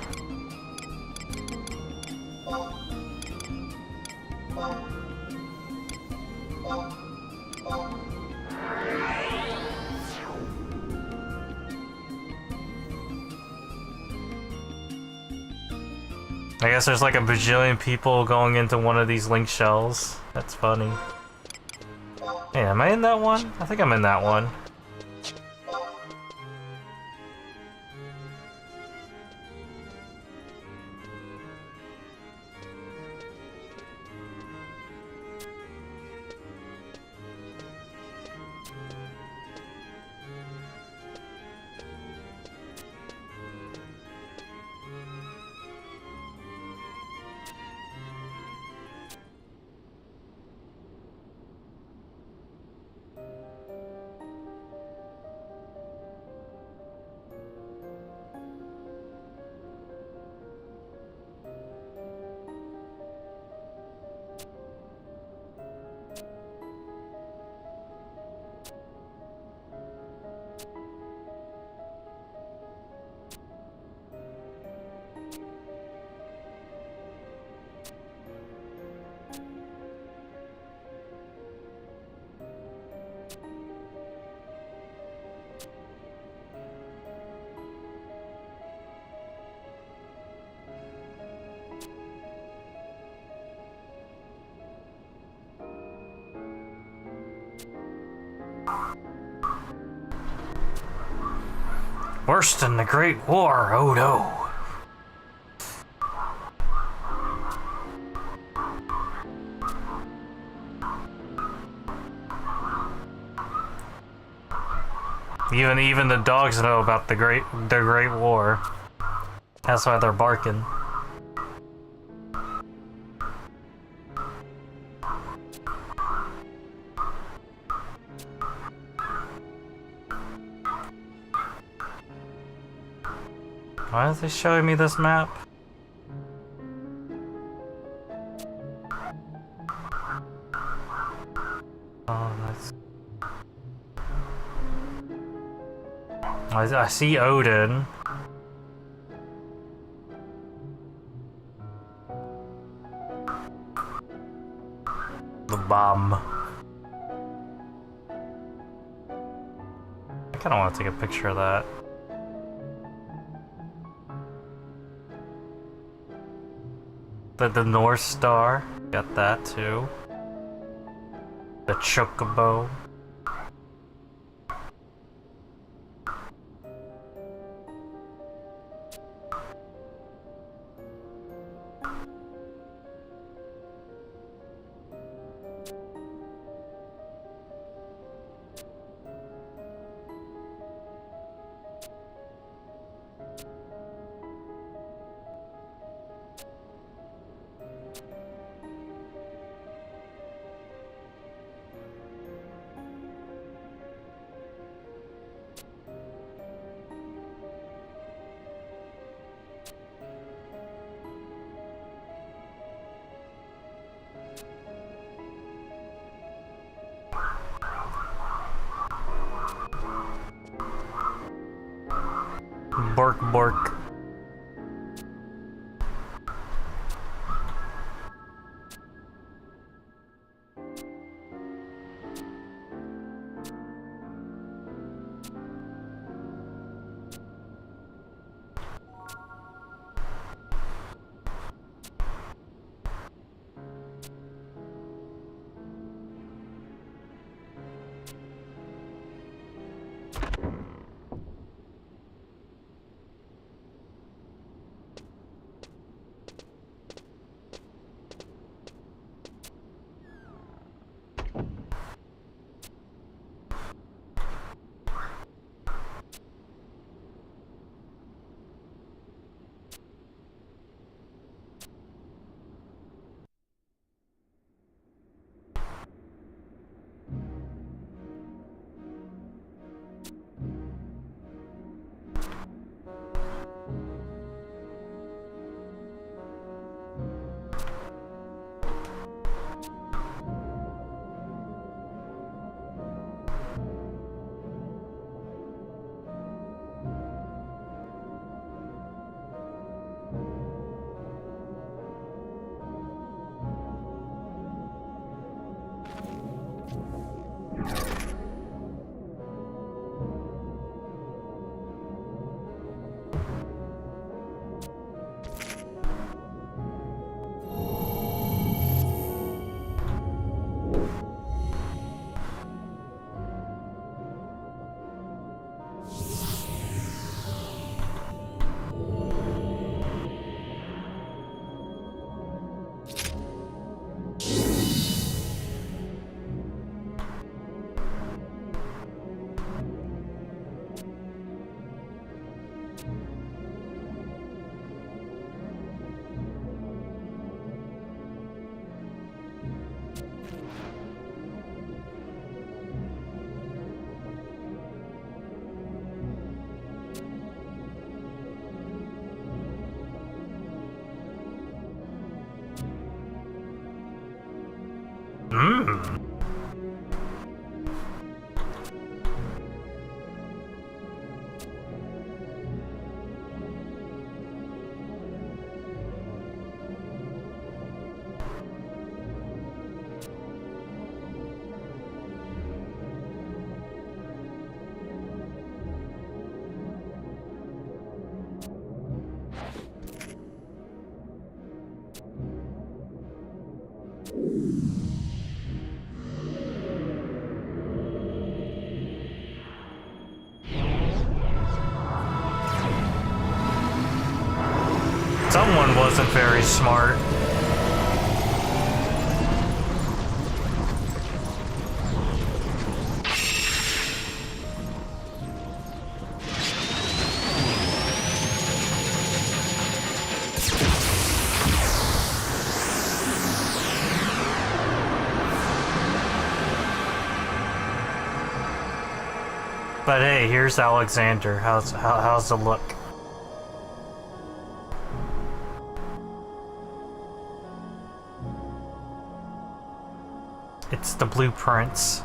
A: I guess there's like a bajillion people going into one of these link shells. That's funny. Hey, am I in that one? I think I'm in that one. Worse than the Great War, oh no. Even the dogs know about the Great War. That's why they're barking. Why is they showing me this map? Oh, that's... I see Odin. The bomb. I kinda want to take a picture of that. The North Star, got that too. The Chocobo. Bork bork. wasn't very smart. But hey, here's Alexander. How's the look? It's the blueprints.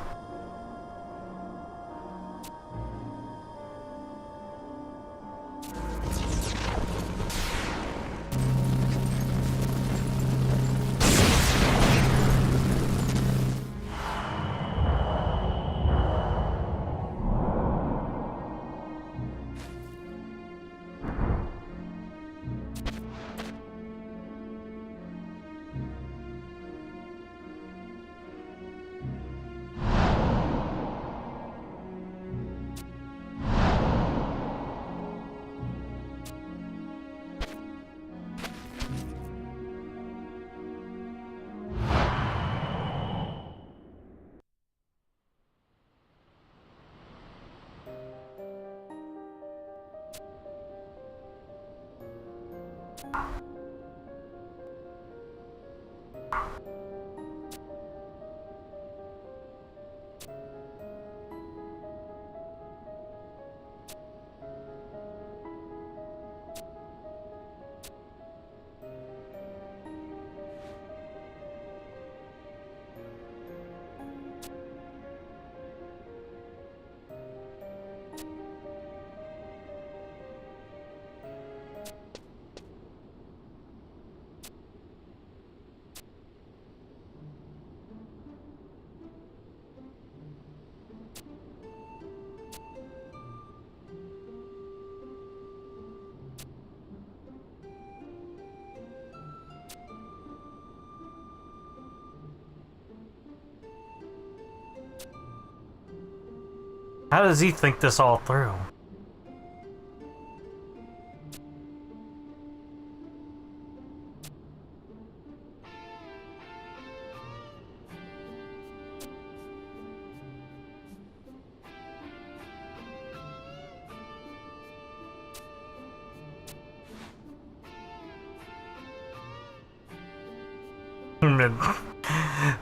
A: How does he think this all through?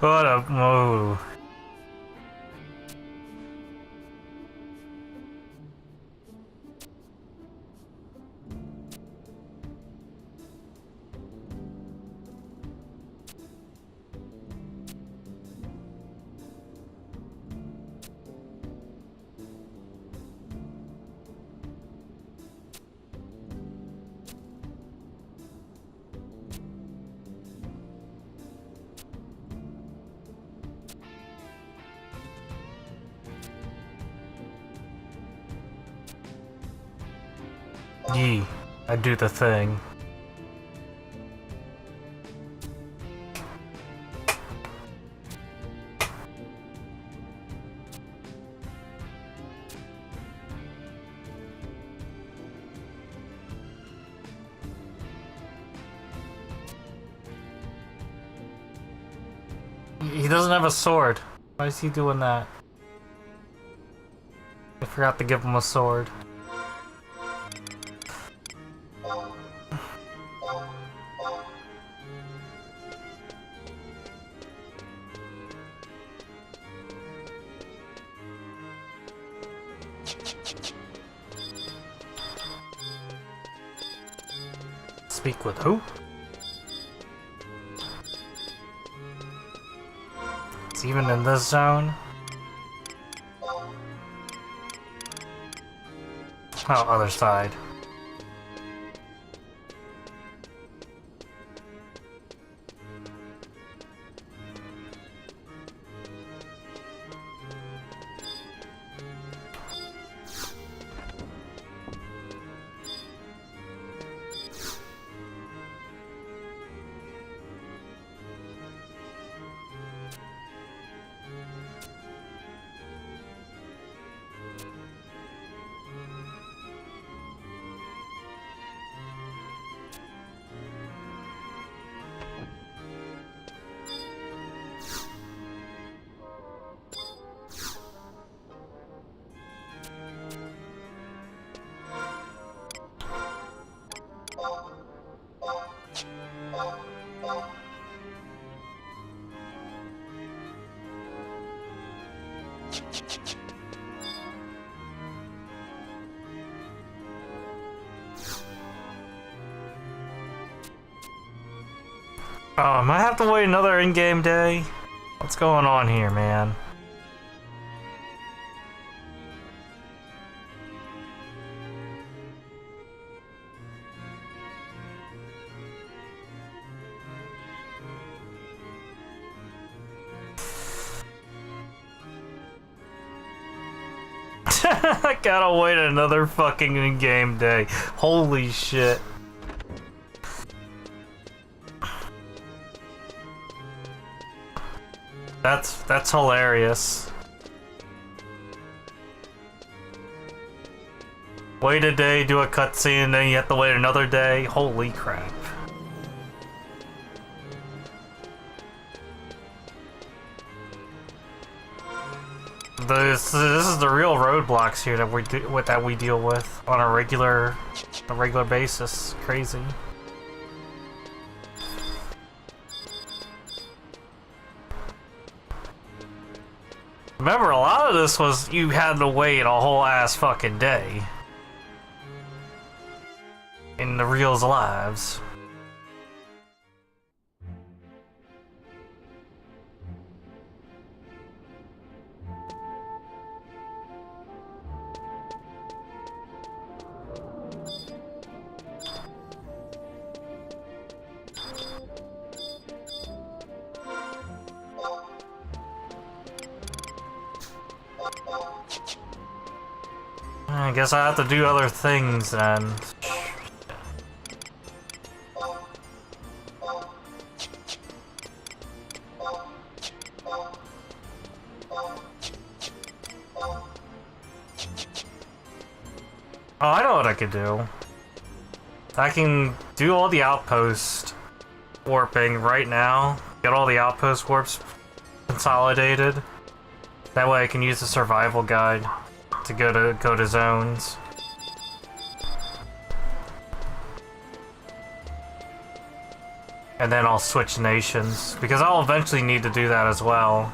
A: What a move. Yee, I do the thing. He doesn't have a sword. Why is he doing that? I forgot to give him a sword. Speak with who? It's even in this zone? Oh, other side. Oh, I might have to wait another in-game day. What's going on here, man? I gotta wait another fucking in-game day. Holy shit. That's hilarious. Wait a day, do a cutscene, and then you have to wait another day. Holy crap. This is the real roadblocks here that we deal with on a regular basis. Crazy. Remember, a lot of this was you had to wait a whole ass fucking day in the real's lives. I guess I have to do other things then. Oh, I know what I could do. I can do all the outpost warping right now. Get all the outpost warps consolidated. That way I can use the survival guide to go to zones. And then I'll switch nations, because I'll eventually need to do that as well.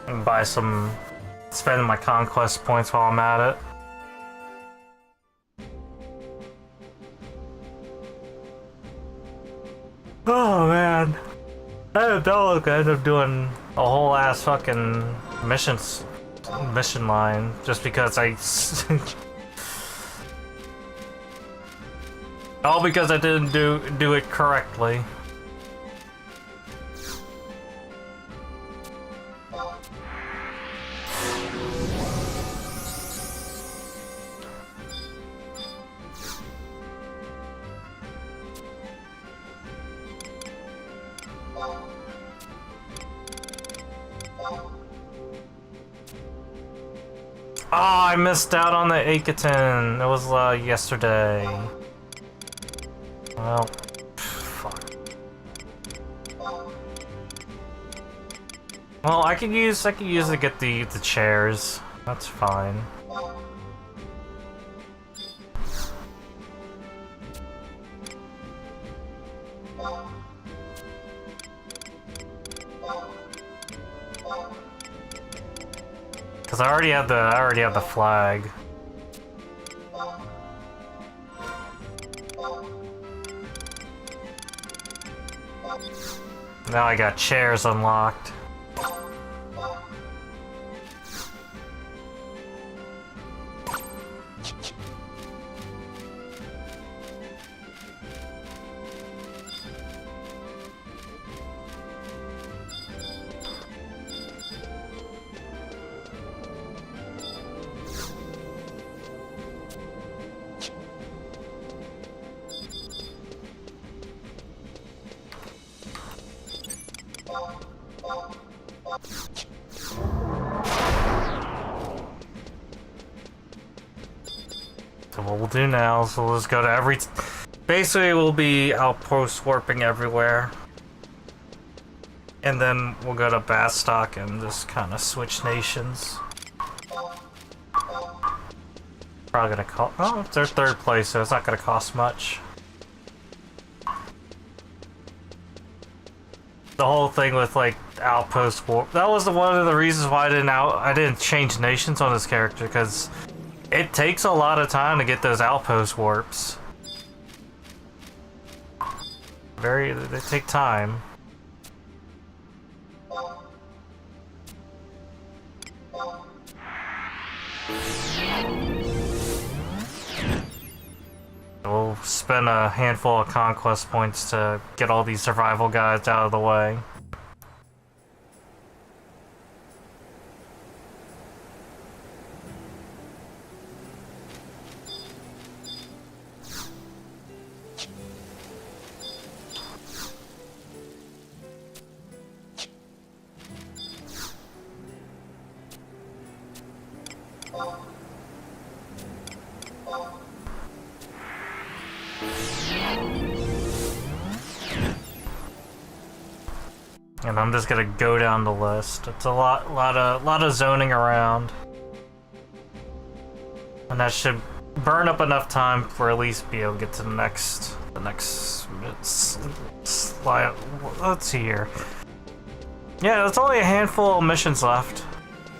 A: And buy some, spend my conquest points while I'm at it. Oh man, I don't know. I end up doing a whole ass fucking mission line just because I all because I didn't do it correctly. Oh, I missed out on the Akaton. It was yesterday. Well, fuck. Well, I could use it to get the chairs. That's fine. Cause I already have the flag. Now I got chairs unlocked. So what we'll do now is we'll just go to every... Basically, we'll be outpost warping everywhere. And then we'll go to Bastok and just kind of switch nations. Probably gonna cost. Oh, they're third place, so it's not gonna cost much. The whole thing with like outpost war. That was one of the reasons why I didn't change nations on this character, because it takes a lot of time to get those outpost warps. They take time. We'll spend a handful of conquest points to get all these survival guys out of the way. And I'm just gonna go down the list. It's a lot of zoning around, and that should burn up enough time for at least be able to get to the next slide. Let's see here. Yeah, there's only a handful of missions left.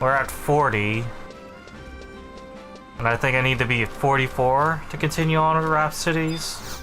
A: We're at 40, and I think I need to be at 44 to continue on with Rhapsodies.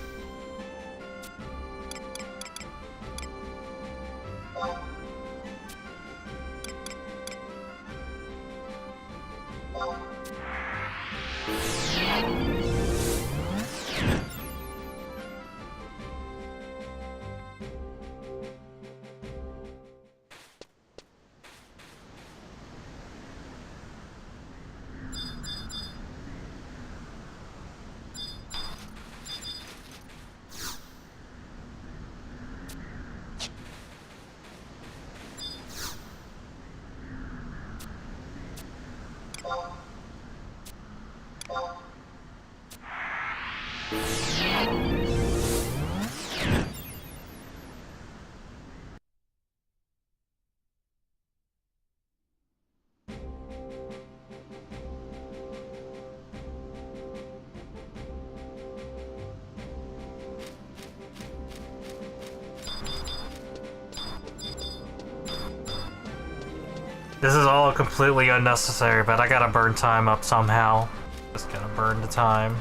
A: This is all completely unnecessary, but I gotta burn time up somehow. Just gonna burn the time.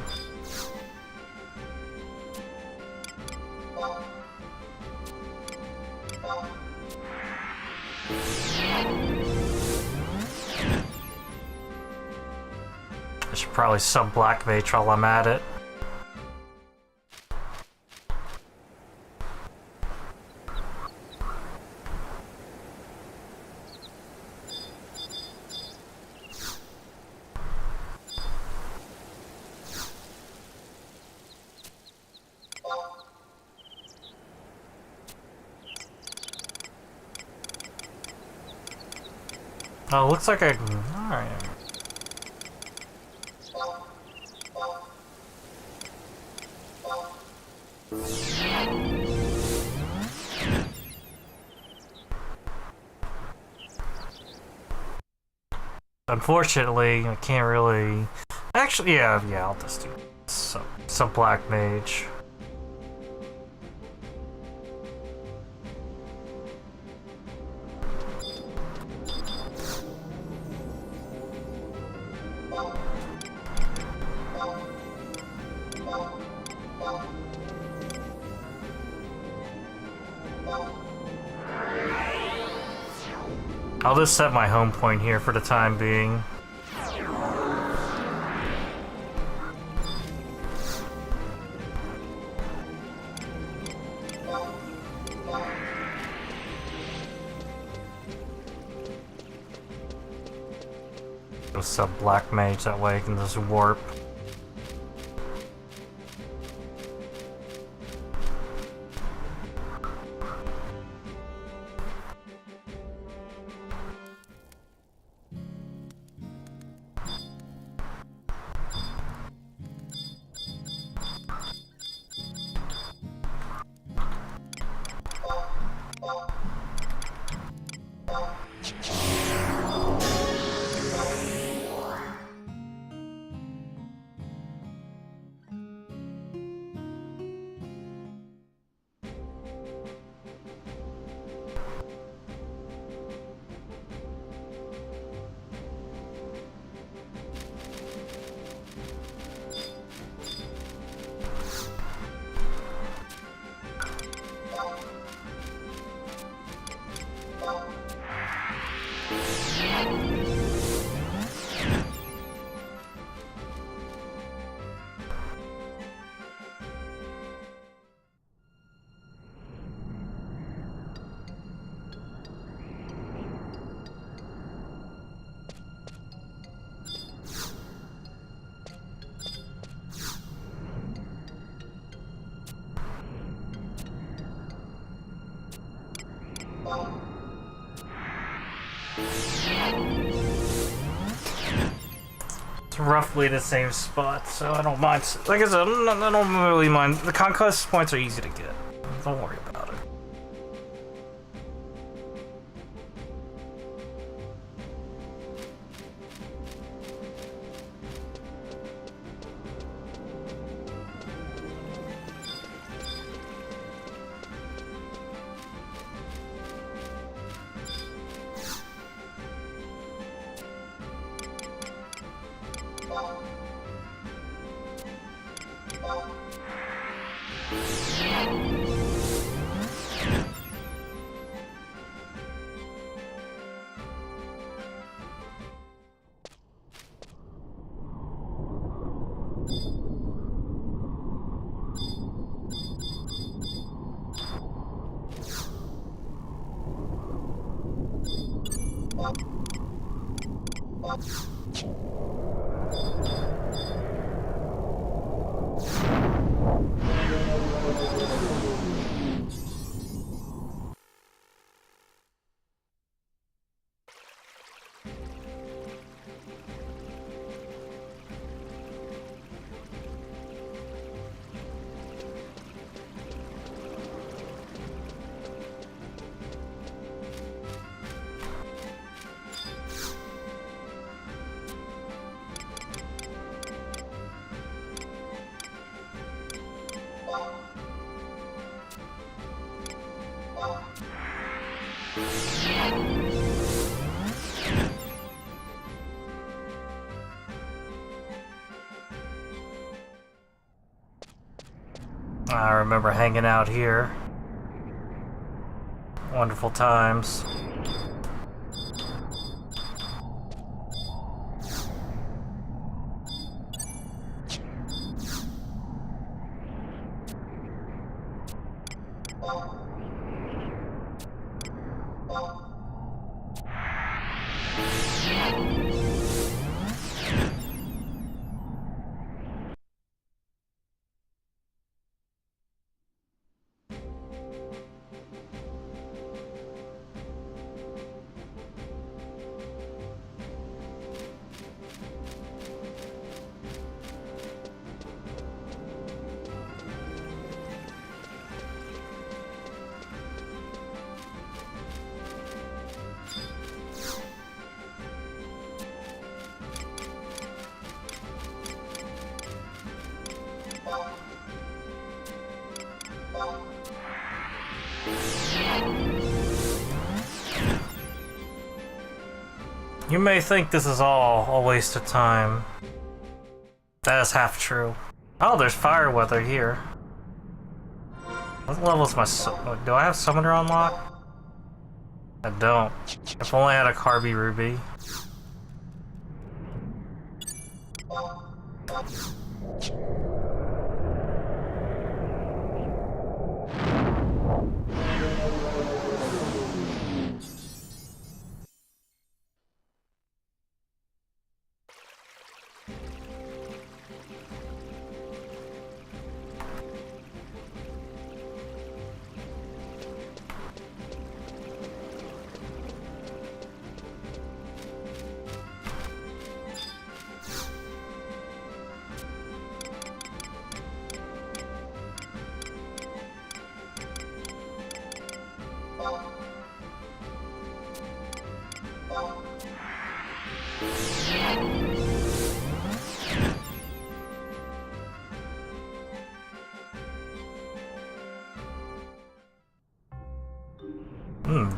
A: I should probably sub Black Mage while I'm at it. Oh, looks like I... Alright. Unfortunately, I can't really... Actually, yeah, I'll just do some Black Mage. I'll just set my home point here for the time being. Go sub Black Mage, that way I can just warp. It's roughly the same spot, so I don't mind. Like I said, I don't really mind. The conquest points are easy to get. Don't worry about it. I remember hanging out here. Wonderful times. You may think this is all a waste of time. That is half true. Oh, there's fire weather here. What level is my do I have Summoner unlocked? I don't. If only I had a Carby Ruby.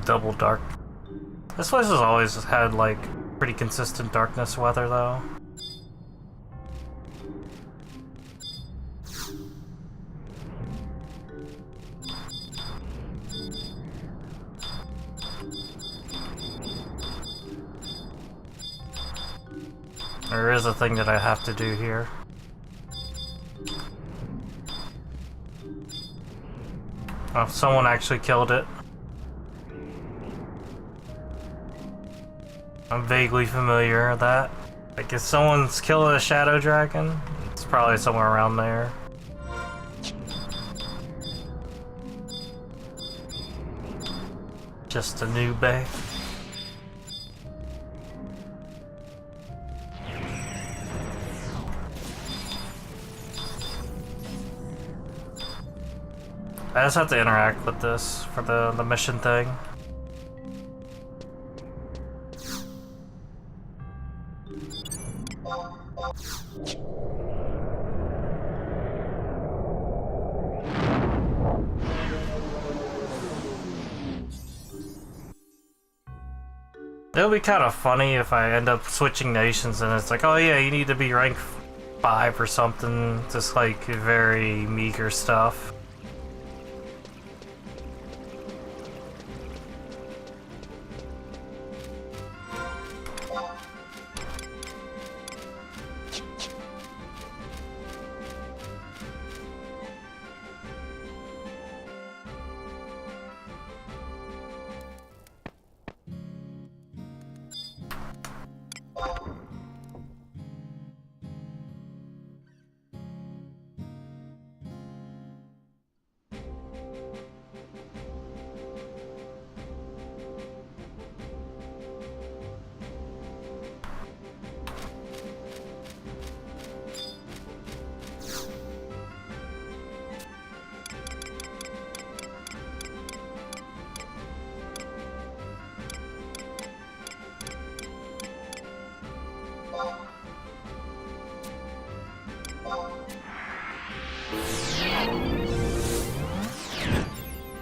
A: Double dark. This place has always had, like, pretty consistent darkness weather, though. There is a thing that I have to do here. Oh, someone actually killed it. I'm vaguely familiar with that. Like, if someone's killing a Shadow Dragon, it's probably somewhere around there. Just a new bay. I just have to interact with this for the mission thing. It would be kind of funny if I end up switching nations and it's like, oh yeah, you need to be rank 5 or something, just like very meager stuff.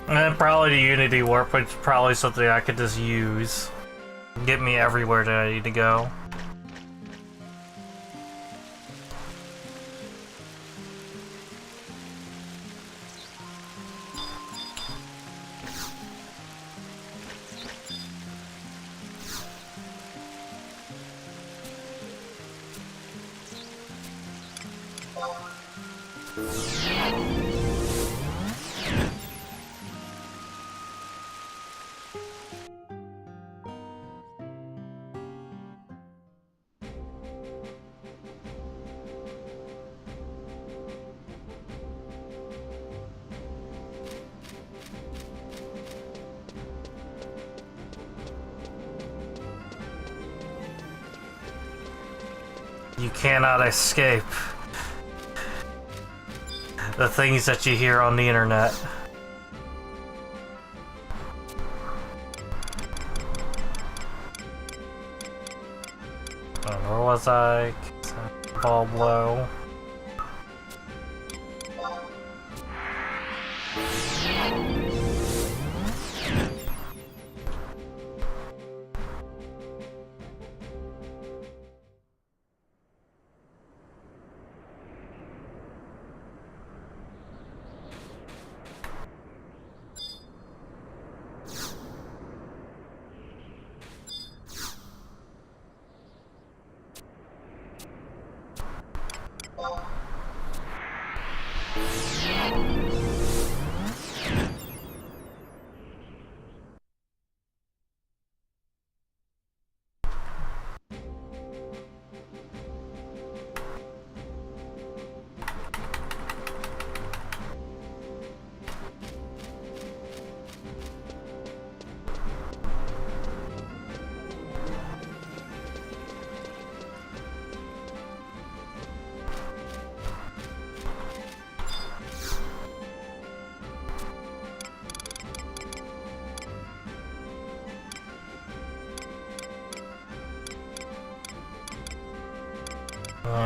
A: And probably the Unity Warp, which is probably something I could just use. Get me everywhere that I need to go. You cannot escape the things that you hear on the internet. Where was I? Ball blow.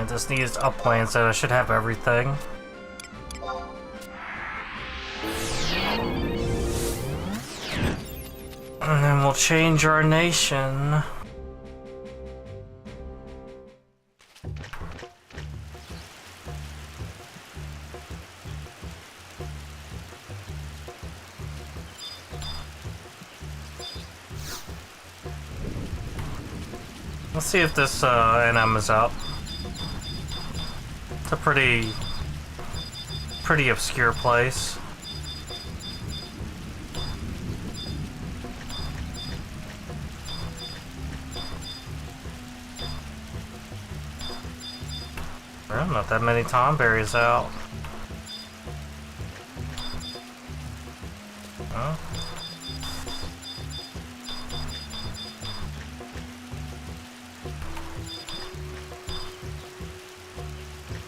A: This needs upland, so I should have everything. And then we'll change our nation. Let's see if this NM is up. It's a pretty obscure place. Well, not that many tomberries out. Huh?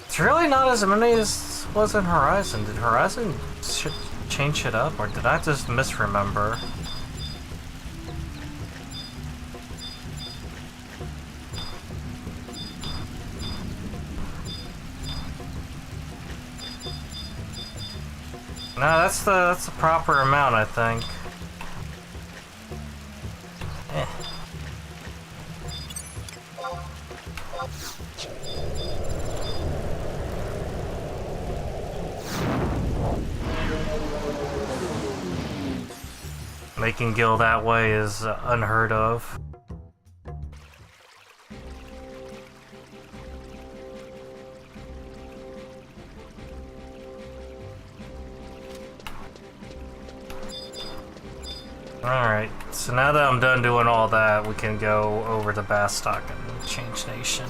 A: It's really not as many as was in Horizon. Did Horizon change change it up, or did I just misremember? No, that's the proper amount, I think. Eh. Making Gil that way is unheard of. Alright, so now that I'm done doing all that, we can go over to Bastok and change nation.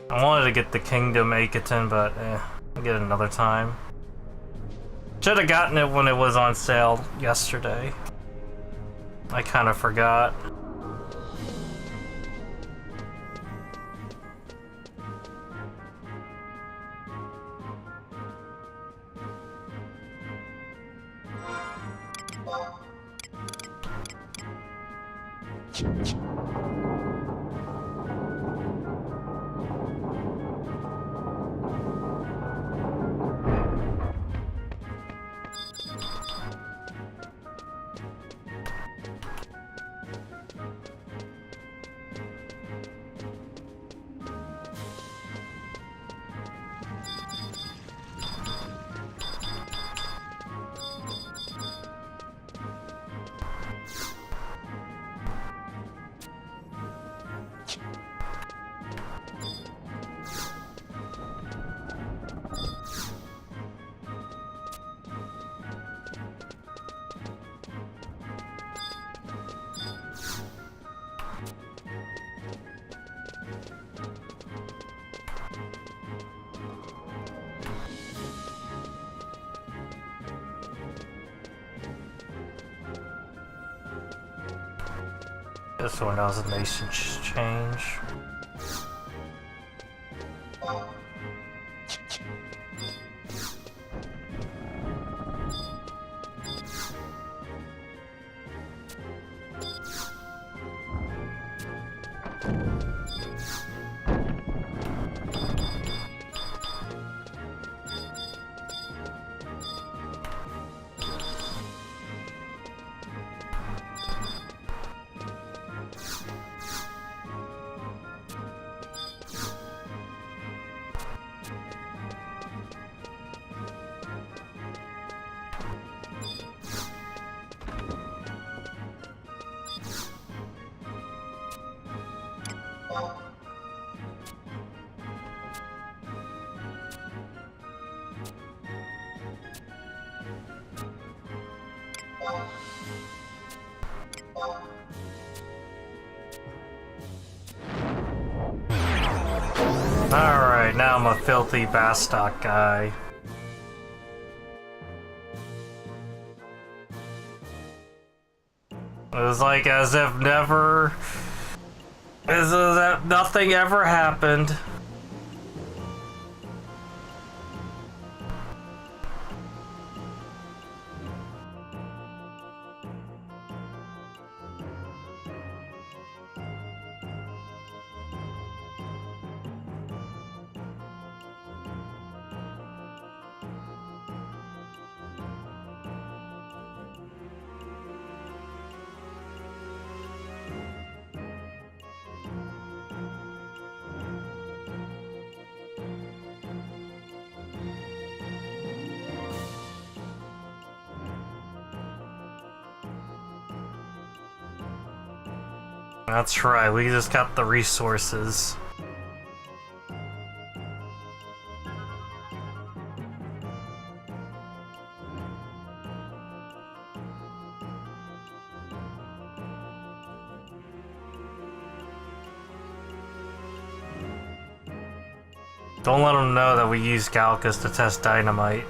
A: I wanted to get the Kingdom Akaton, but I'll get it another time. Should have gotten it when it was on sale yesterday. I kind of forgot. This one has a nation change. Alright, now I'm a filthy Bastok guy. It was like as if nothing ever happened. That's right, we just got the resources. Don't let them know that we use Galcus to test dynamite.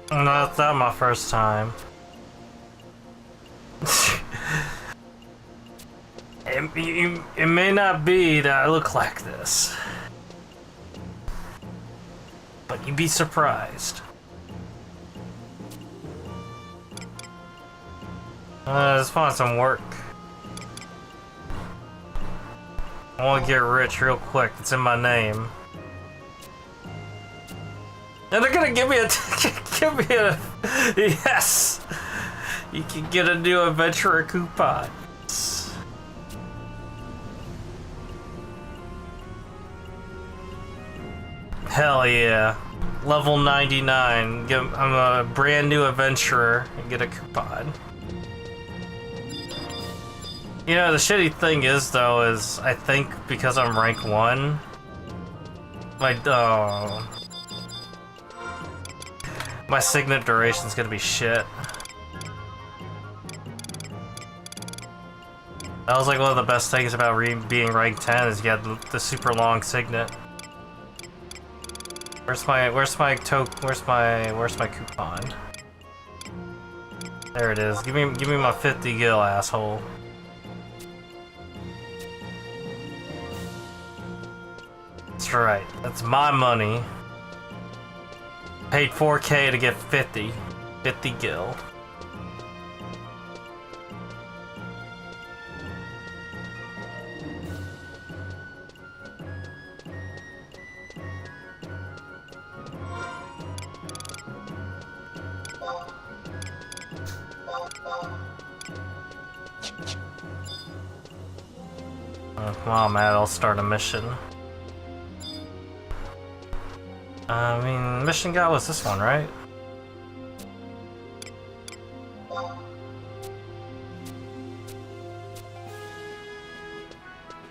A: No, that's not my first time. It may not be that I look like this, but you'd be surprised. Let's find some work. I want to get rich real quick. It's in my name. And they're gonna give me a yes! You can get a new adventurer coupon. Hell yeah. Level 99. I'm a brand new adventurer and get a coupon. You know, the shitty thing is, though, is I think because I'm rank 1, my signet duration's gonna be shit. That was like one of the best things about being rank 10 is you had the super long signet. Where's my coupon? There it is. Give me my 50 gil, asshole. That's right. That's my money. Paid 4K to get 50 gil. Come on, man, I'll start a mission. I mean, mission guy was this one, right?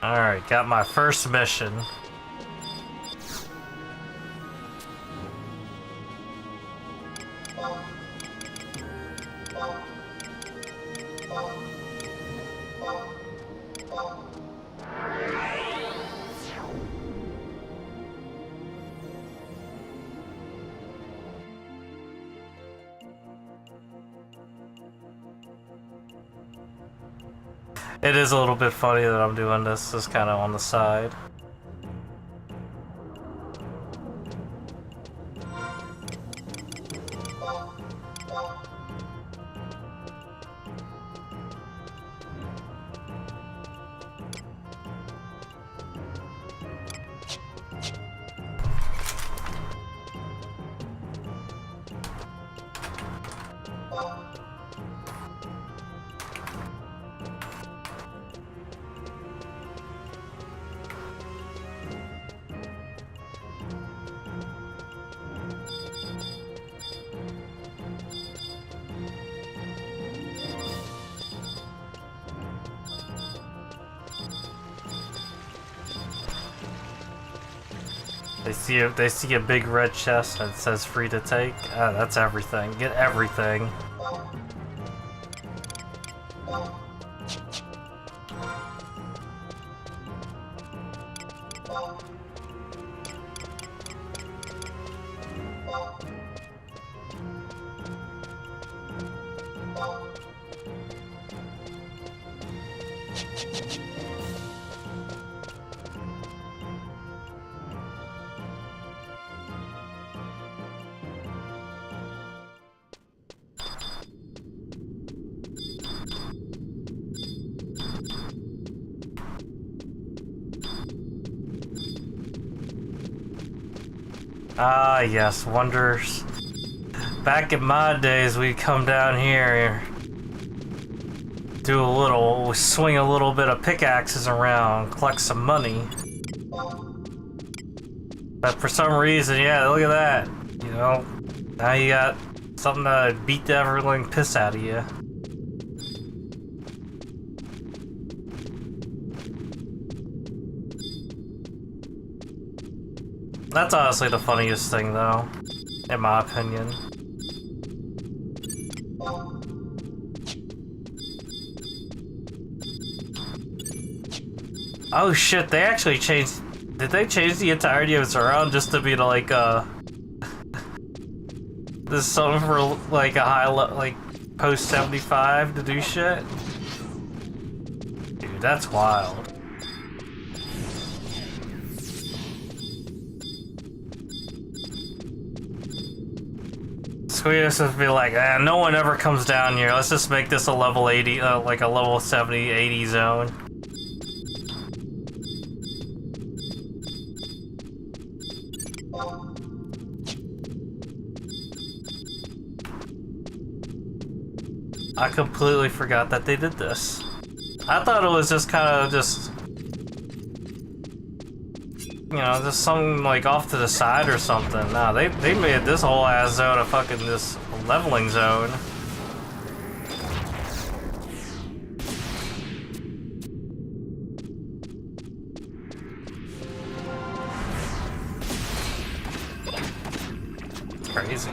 A: Alright, got my first mission. It is a little bit funny that I'm doing this just kind of on the side. They see a big red chest that says free to take. That's everything. Get everything. Ah, yes, wonders. Back in my days, we'd come down here, swing a little bit of pickaxes around, collect some money. But for some reason, yeah, look at that. You know, now you got something to beat the ever-living piss out of you. That's honestly the funniest thing, though, in my opinion. Oh shit, they actually changed... Did they change the entirety of Zuron just to be like, this is something for, like, a high like, post-75 to do shit? Dude, that's wild. Squeeze would be like, no one ever comes down here. Let's just make this a level 80, like a level 70, 80 zone. I completely forgot that they did this. I thought it was just kind of just... You know, just something like off to the side or something. Nah, they made this whole ass zone a fucking this leveling zone. It's crazy.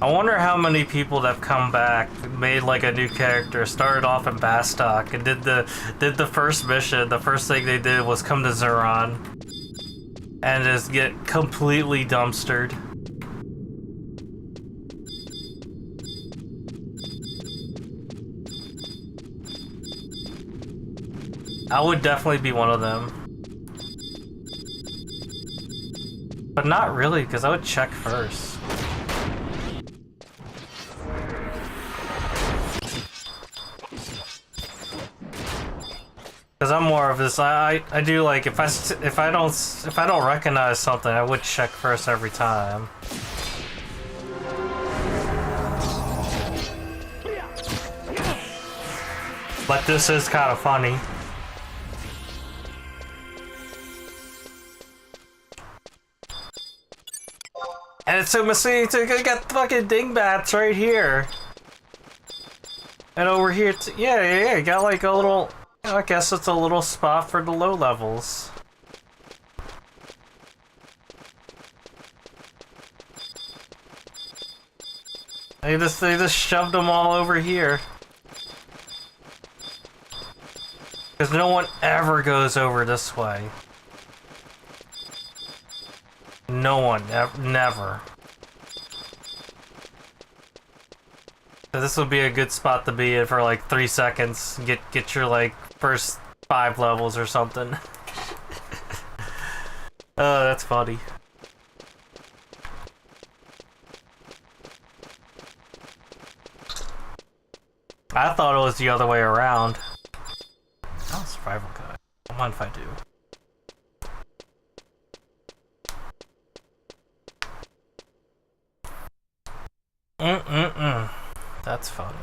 A: I wonder how many people that have come back, made like a new character, started off in Bastok, and did the first mission. The first thing they did was come to Zuron and just get completely dumpstered. I would definitely be one of them. But not really, because I would check first. Because I'm more of this, I do like, if I don't recognize something, I would check first every time. But this is kind of funny. And it's so messy, I got fucking dingbats right here. And over here, yeah, got like a little... I guess it's a little spot for the low levels. They just shoved them all over here. Because no one ever goes over this way. No one, never. So this would be a good spot to be in for like 3 seconds. Get your like first 5 levels or something. Oh, that's funny. I thought it was the other way around. Oh, survival guide. I don't mind if I do. That's funny.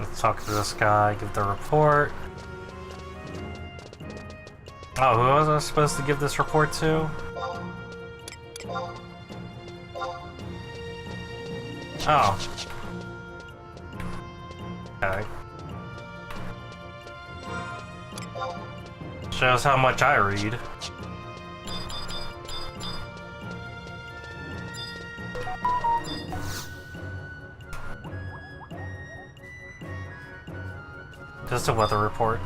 A: Let's talk to this guy, give the report. Oh, who was I supposed to give this report to? Oh. Okay. Shows how much I read. Just a weather report.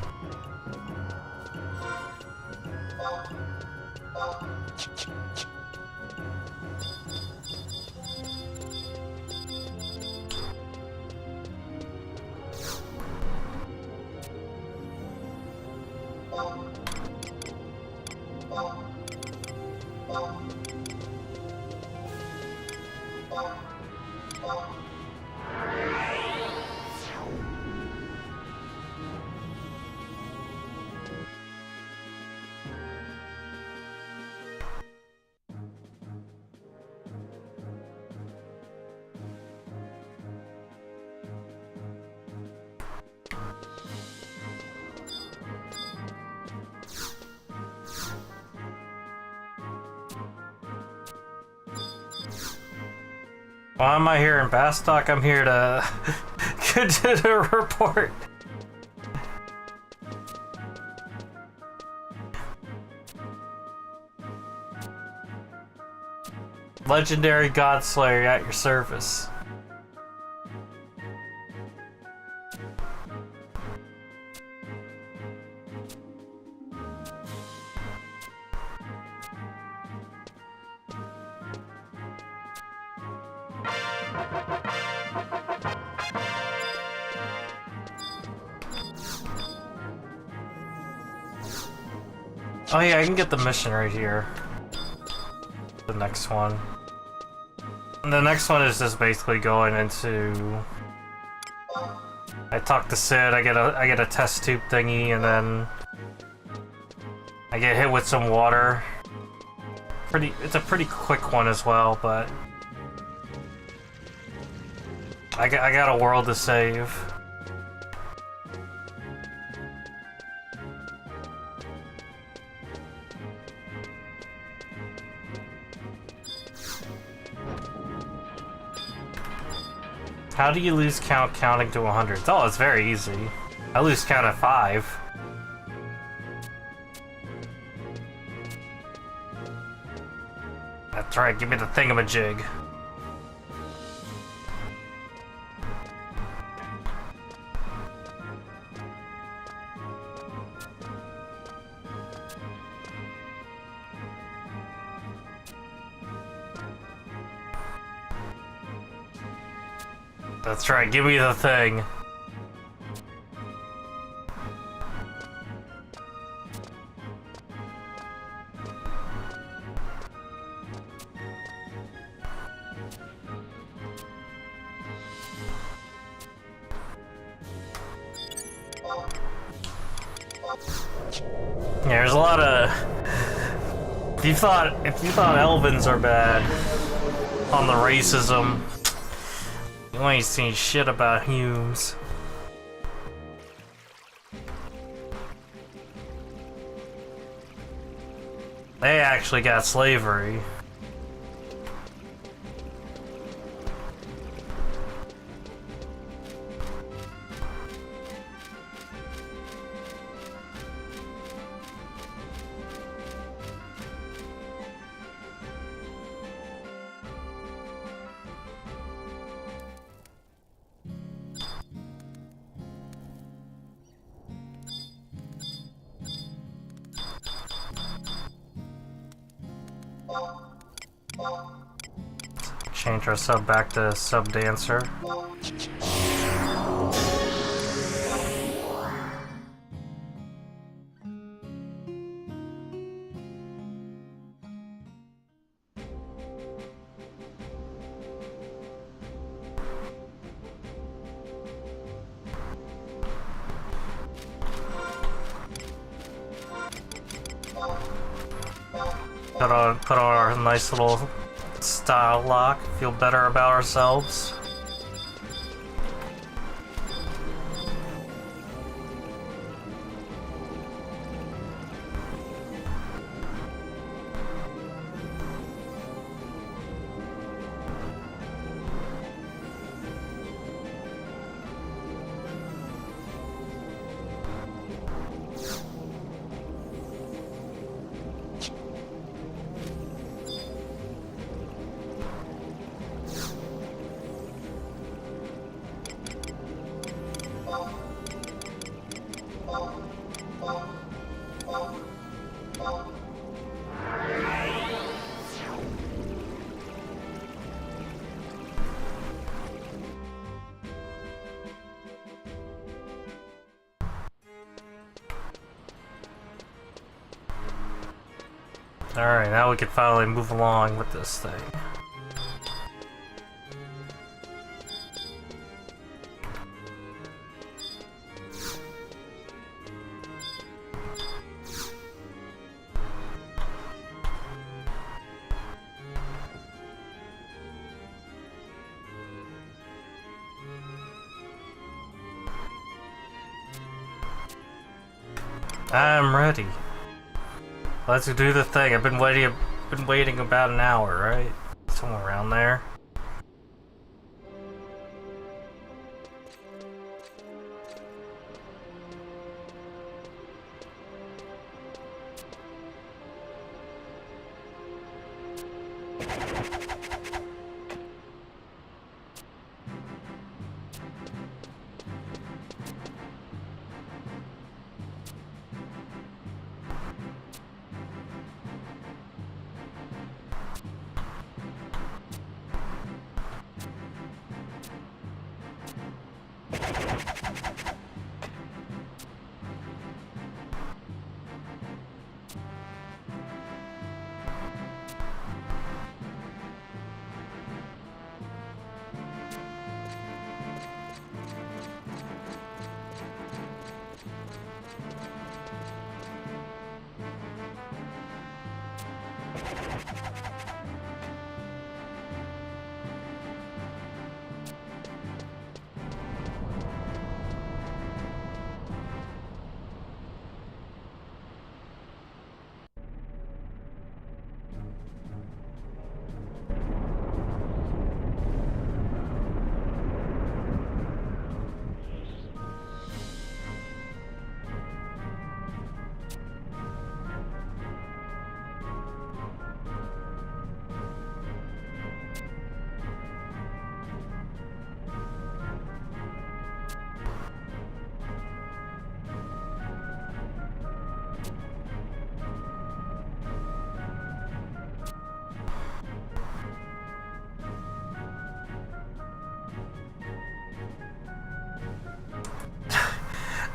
A: Why am I here in Bastock? I'm here to get to the report. Legendary Godslayer at your service. Oh yeah, I can get the mission right here. The next one. And the next one is just basically going into... I talk to Sid, I get a test tube thingy, and then I get hit with some water. It's a pretty quick one as well, but I got a world to save. How do you lose count counting to 100? Oh, it's very easy. I lose count at 5. That's right, give me the thingamajig. That's right, give me the thing. Yeah, there's a lot of... If you thought Elvins are bad on the racism, you ain't seen shit about Humes. They actually got slavery. Change our sub back to Sub Dancer. Put on our nice little style lock, feel better about ourselves. Alright, now we can finally move along with this thing. I'm ready. Let's do the thing. I've been waiting about an hour, right? Somewhere around there.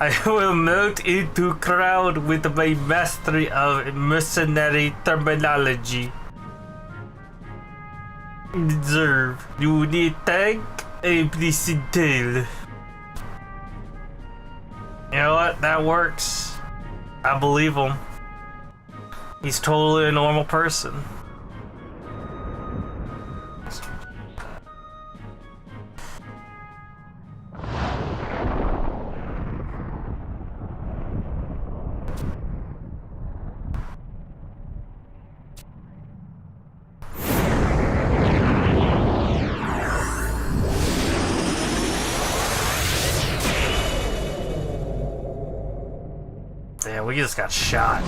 A: I will melt into crowd with my mastery of mercenary terminology. Observe. You need tank a pleasing tail. You know what? That works. I believe him. He's totally a normal person. Damn, we just got shot.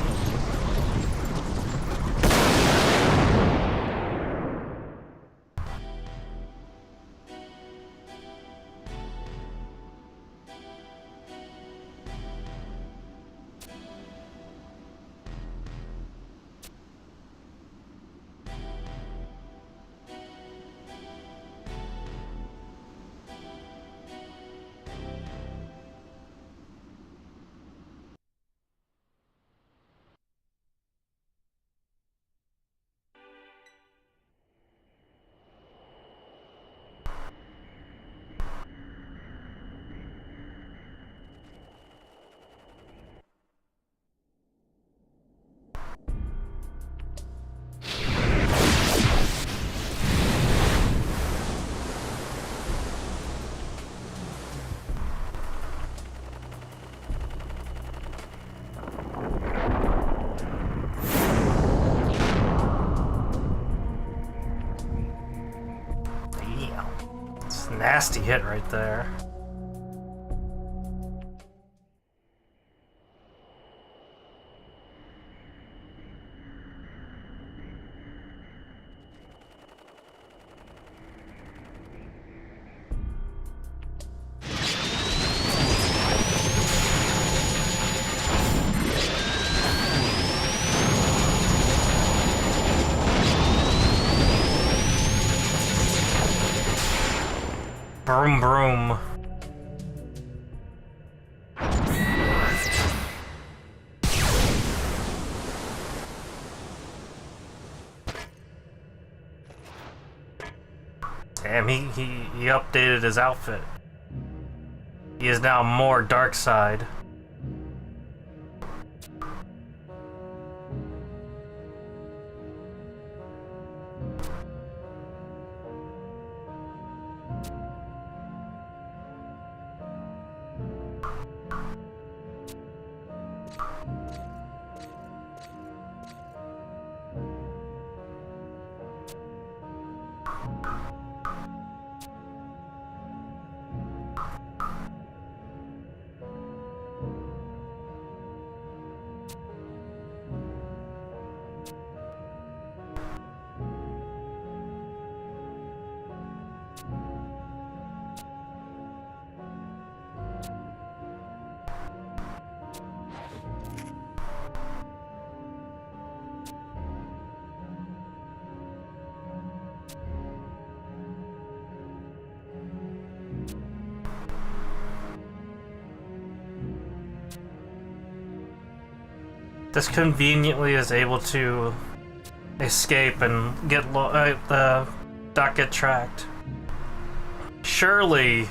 A: Nasty hit right there. Broom broom. Damn, he updated his outfit. He is now more dark side. This conveniently is able to escape and get not get tracked. Surely,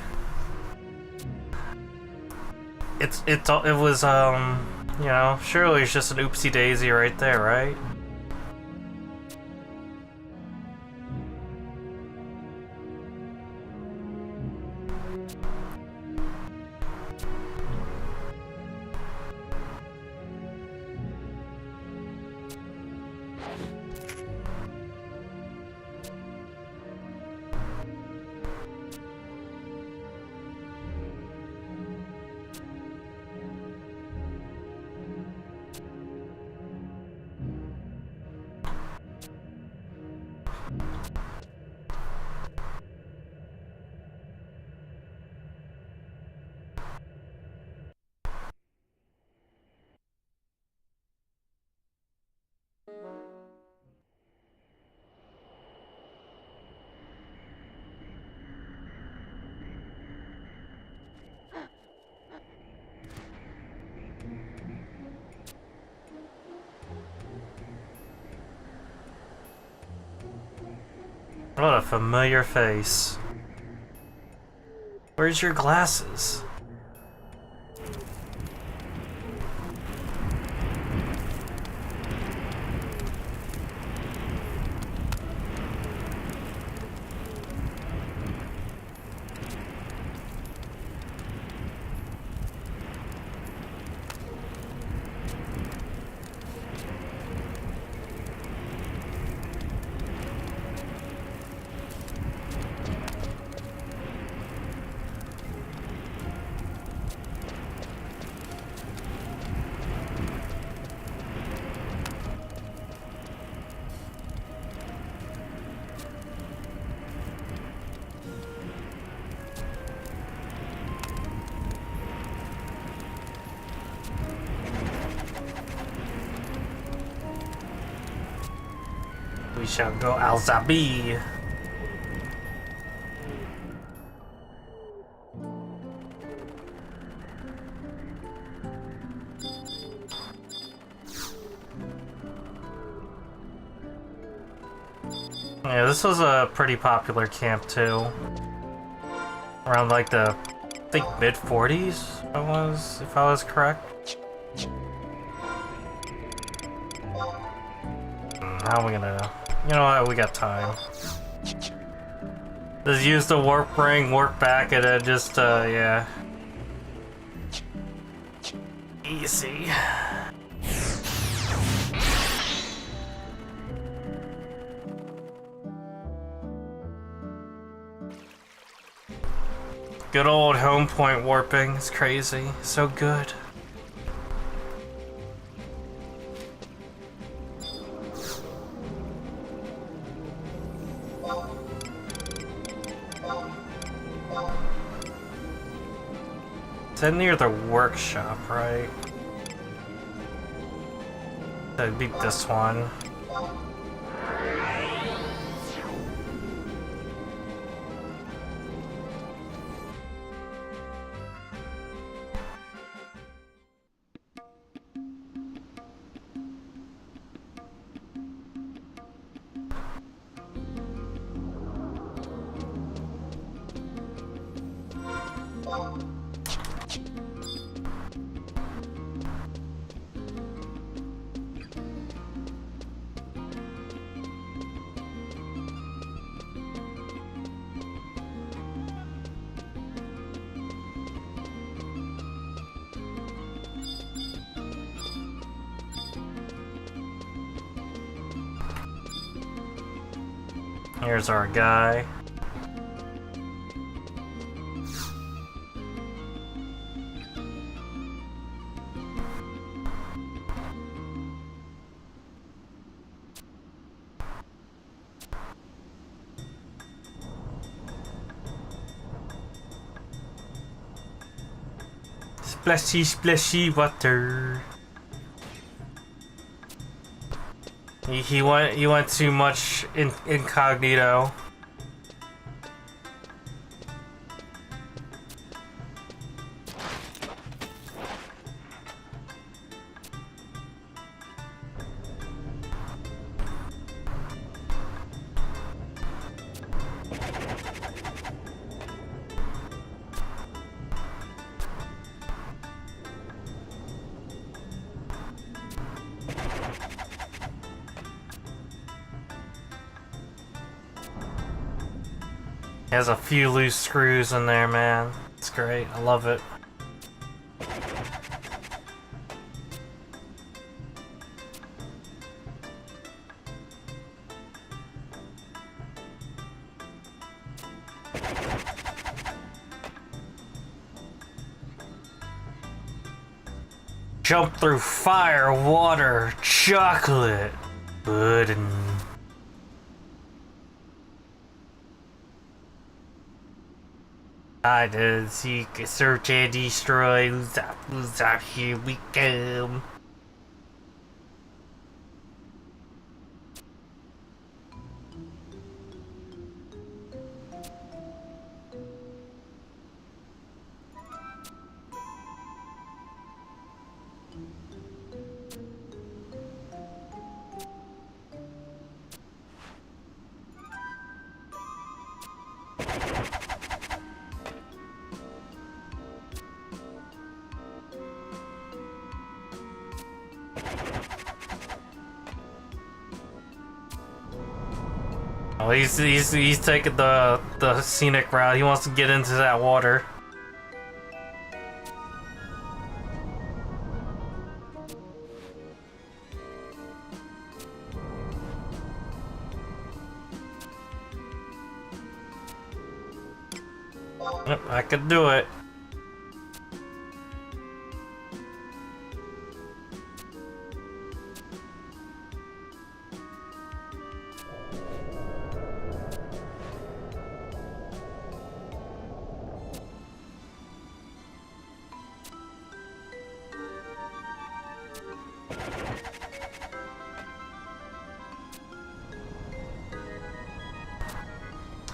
A: it was you know, surely it's just an oopsie daisy right there, right? What a familiar face. Where's your glasses? We shall go Al-Zabi. Yeah, this was a pretty popular camp too. Around like the, I think mid-40s, if I was correct. How are we gonna... You know what, we got time. Just use the warp ring, warp back, and then just, yeah. Easy. Good old home point warping, it's crazy, so good. It's in near the workshop, right? That'd be this one. Here's our guy. Splashy, splashy water. He went too much incognito. Has a few loose screws in there, man. It's great. I love it. Jump through fire, water, chocolate, pudding. I did seek, search and destroy. Who's up, here we come. Oh, he's taking the scenic route. He wants to get into that water. Yep, I could do it.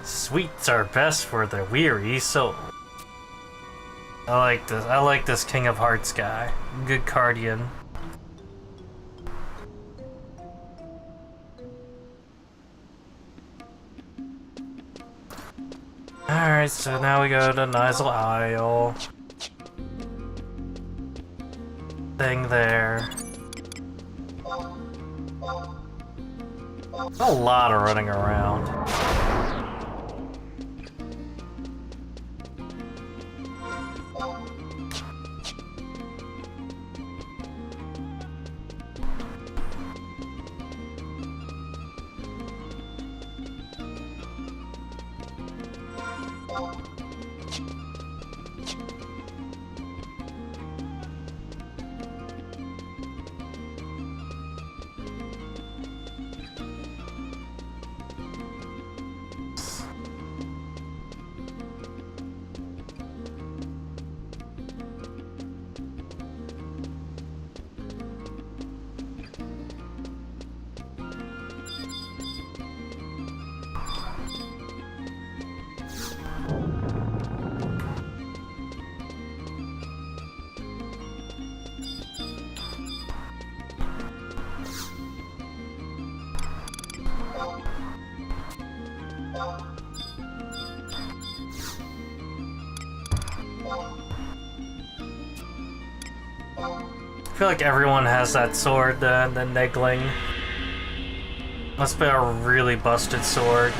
A: Sweets are best for the weary soul. I like this. I like this King of Hearts guy. Good Cardian. Alright, so now we go to Nyzul Isle. Thing there. A lot of running around. I feel like everyone has that sword, the Negling. Must be a really busted sword.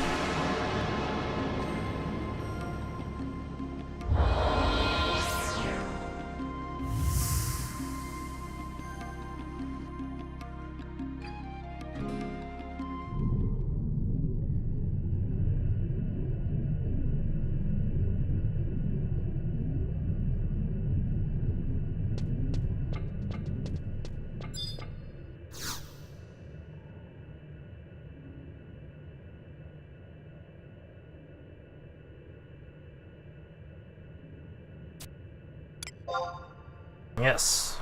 A: Yes.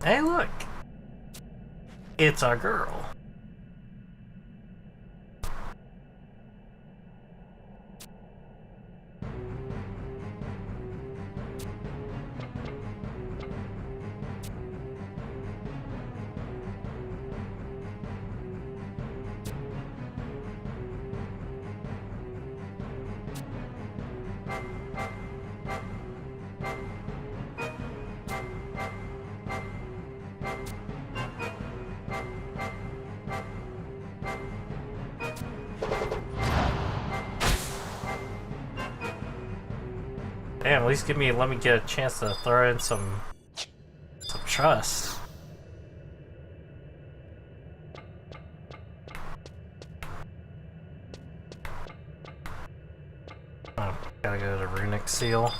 A: Hey, look! It's our girl. Damn, at least let me get a chance to throw in some trust. Oh, gotta go to Runic Seal.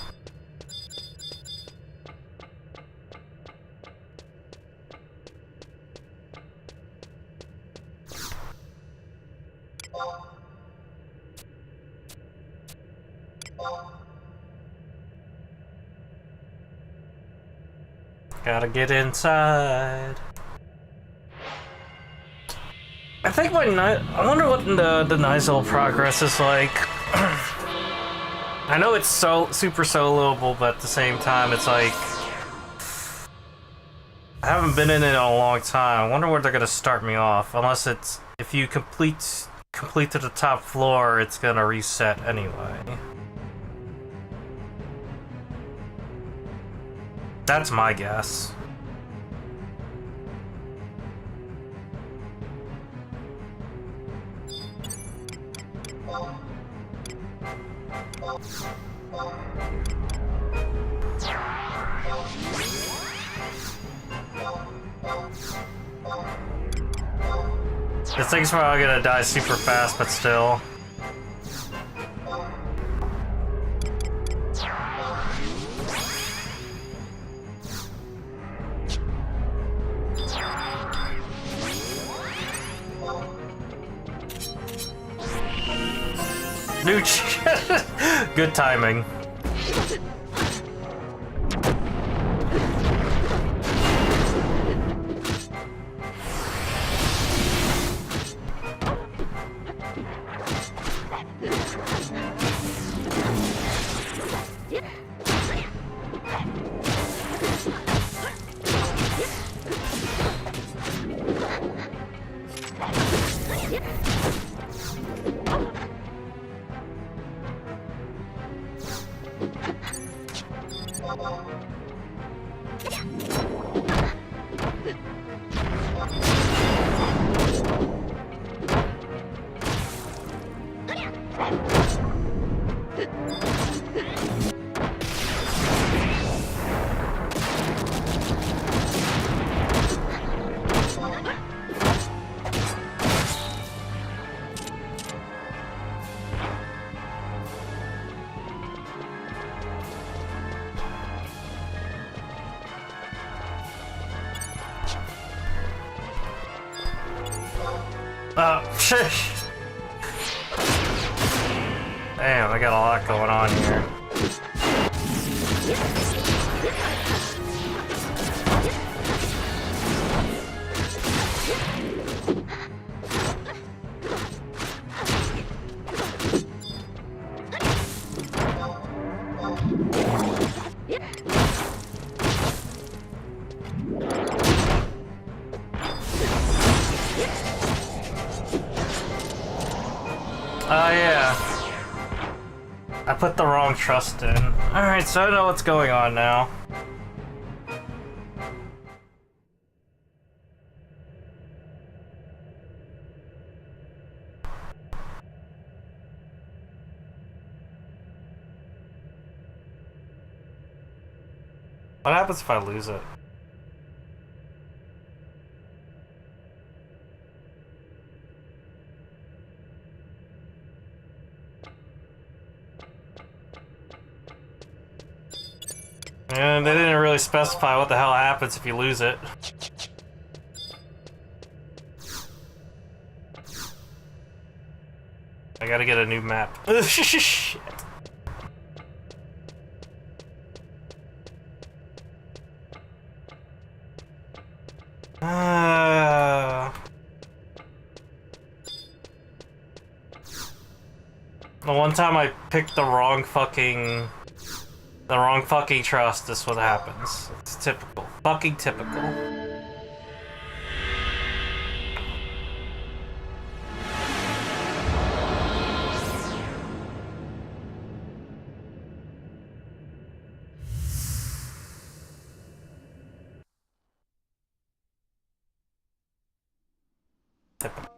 A: Gotta get inside. I think I wonder what the Nizil progress is like. I know it's super soloable, but at the same time, it's like I haven't been in it in a long time. I wonder where they're gonna start me off. Unless it's if you complete to the top floor, it's gonna reset anyway. That's my guess. This thing's probably gonna die super fast, but still. Good timing. Damn, I got a lot going on here. Oh yeah. I put the wrong trust in. Alright, so I know what's going on now. What happens if I lose it? And they didn't really specify what the hell happens if you lose it. I gotta get a new map. Shit. The one time I picked the wrong fucking trust, this is what happens. It's typical. Fucking typical. Typical.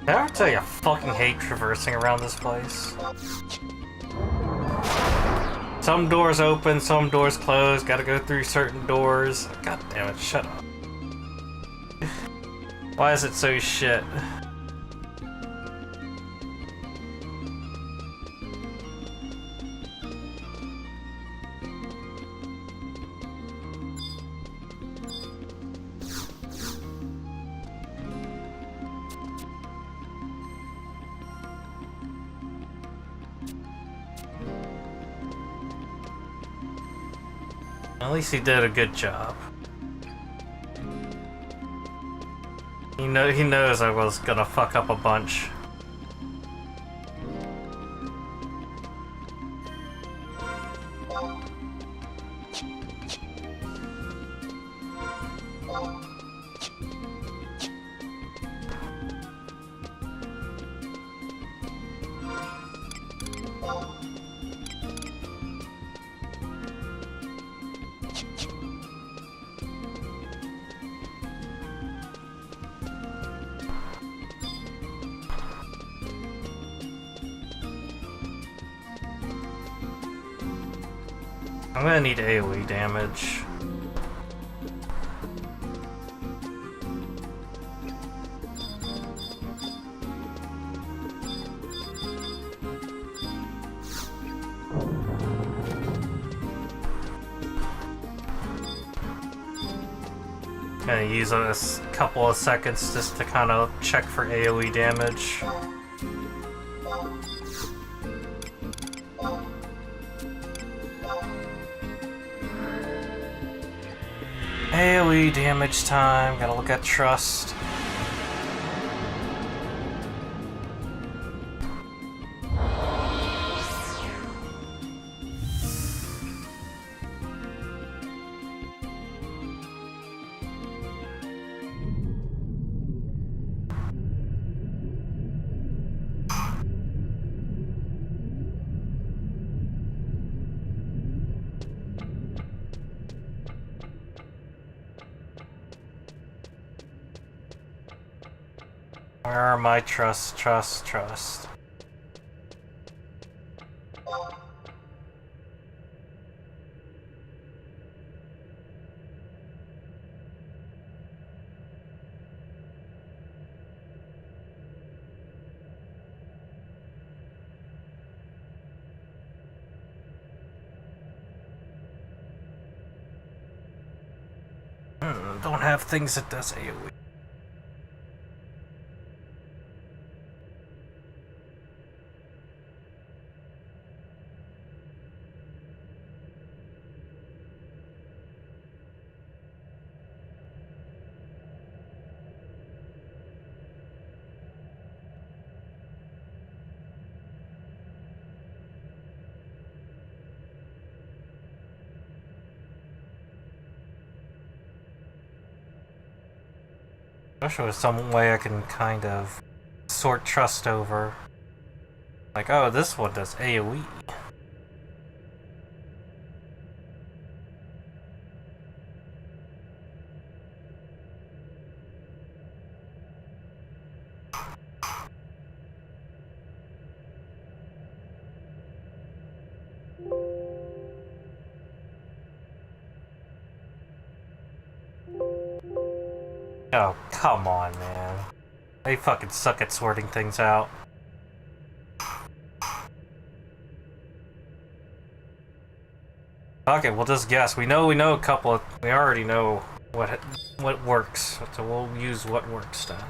A: Did I ever tell you I fucking hate traversing around this place? Some doors open, some doors close, gotta go through certain doors. God damn it, shut up. Why is it so shit? At least he did a good job. He knows I was gonna fuck up a bunch. I'm gonna need AoE damage. Gonna use a couple of seconds just to kind of check for AoE damage. AoE damage time, gotta look at trust. Where are my trust? Don't have things that does AoE. I wish there was some way I can kind of sort trust over. Like, oh, this one does AoE. Oh, come on, man. They fucking suck at sorting things out. Okay, we'll just guess. We know a couple of... We already know what works, so we'll use what works then.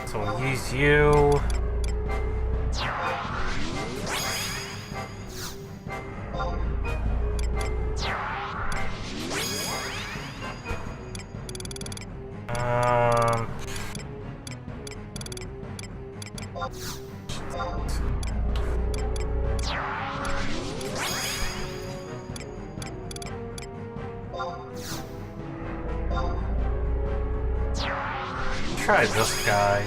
A: So we'll use you. Try this guy.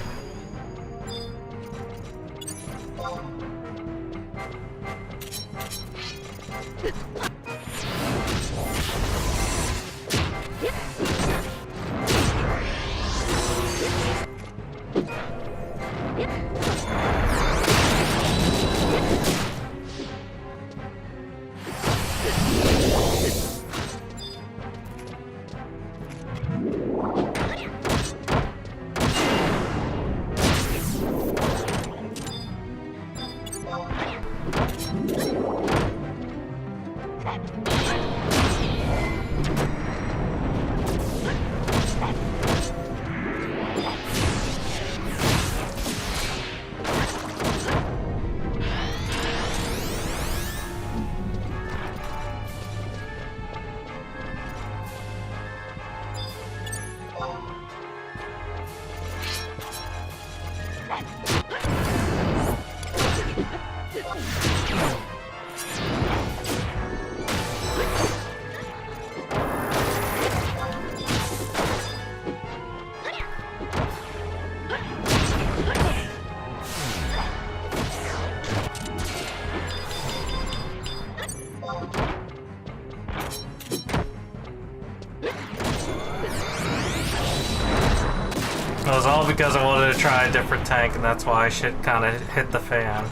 A: It was all because I wanted to try a different tank, and that's why shit kind of hit the fan.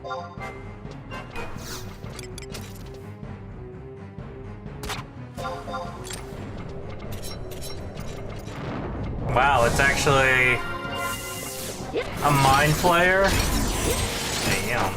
A: Wow, it's actually a Mind Flayer? Damn.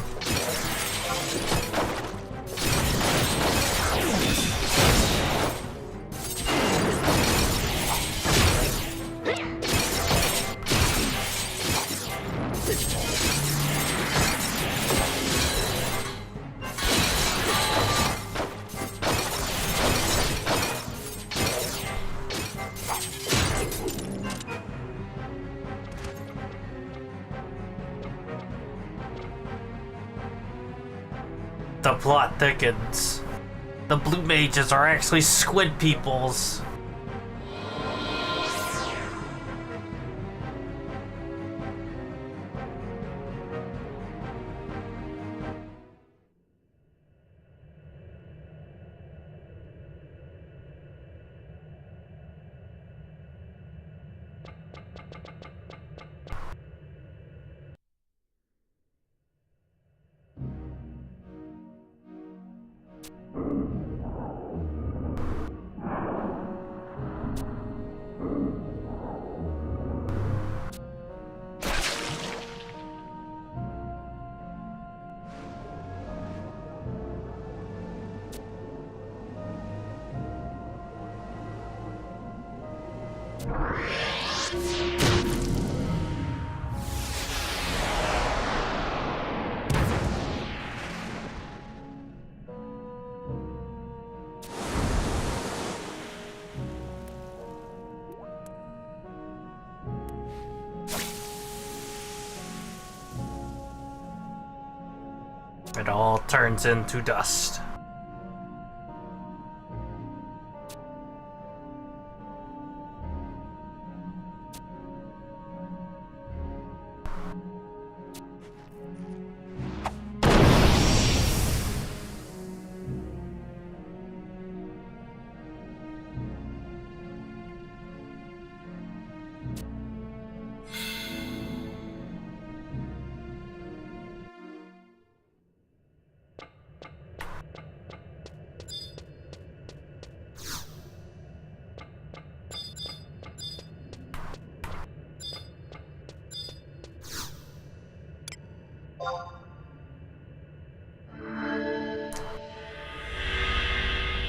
A: The plot thickens. The blue mages are actually squid peoples. It all turns into dust.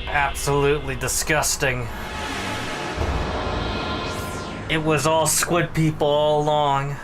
A: Absolutely disgusting. It was all squid people all along.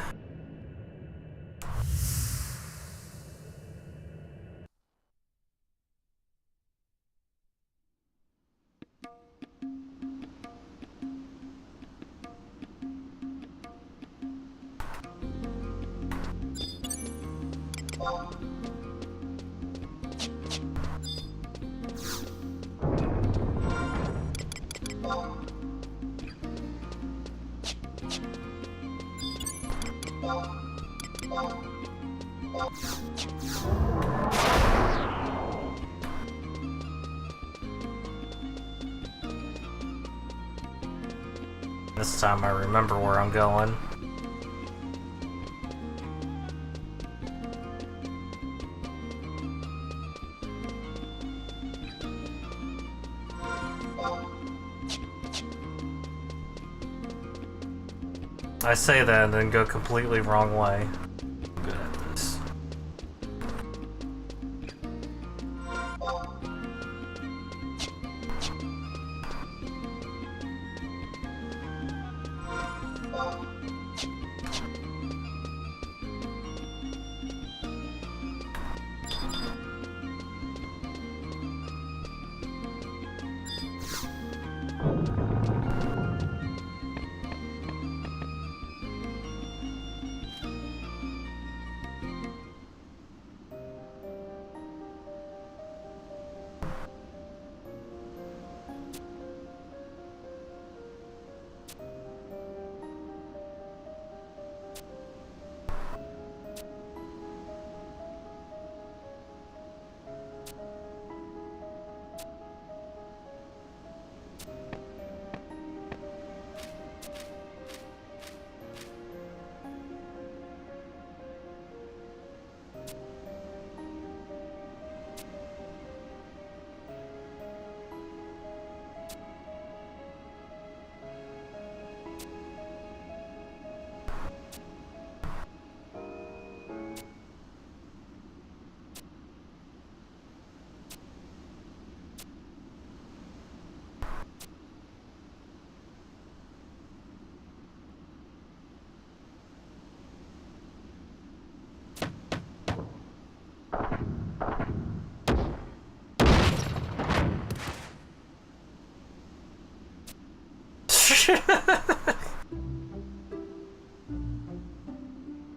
A: This time I remember where I'm going. I say that and then go completely wrong way. I'm good at this.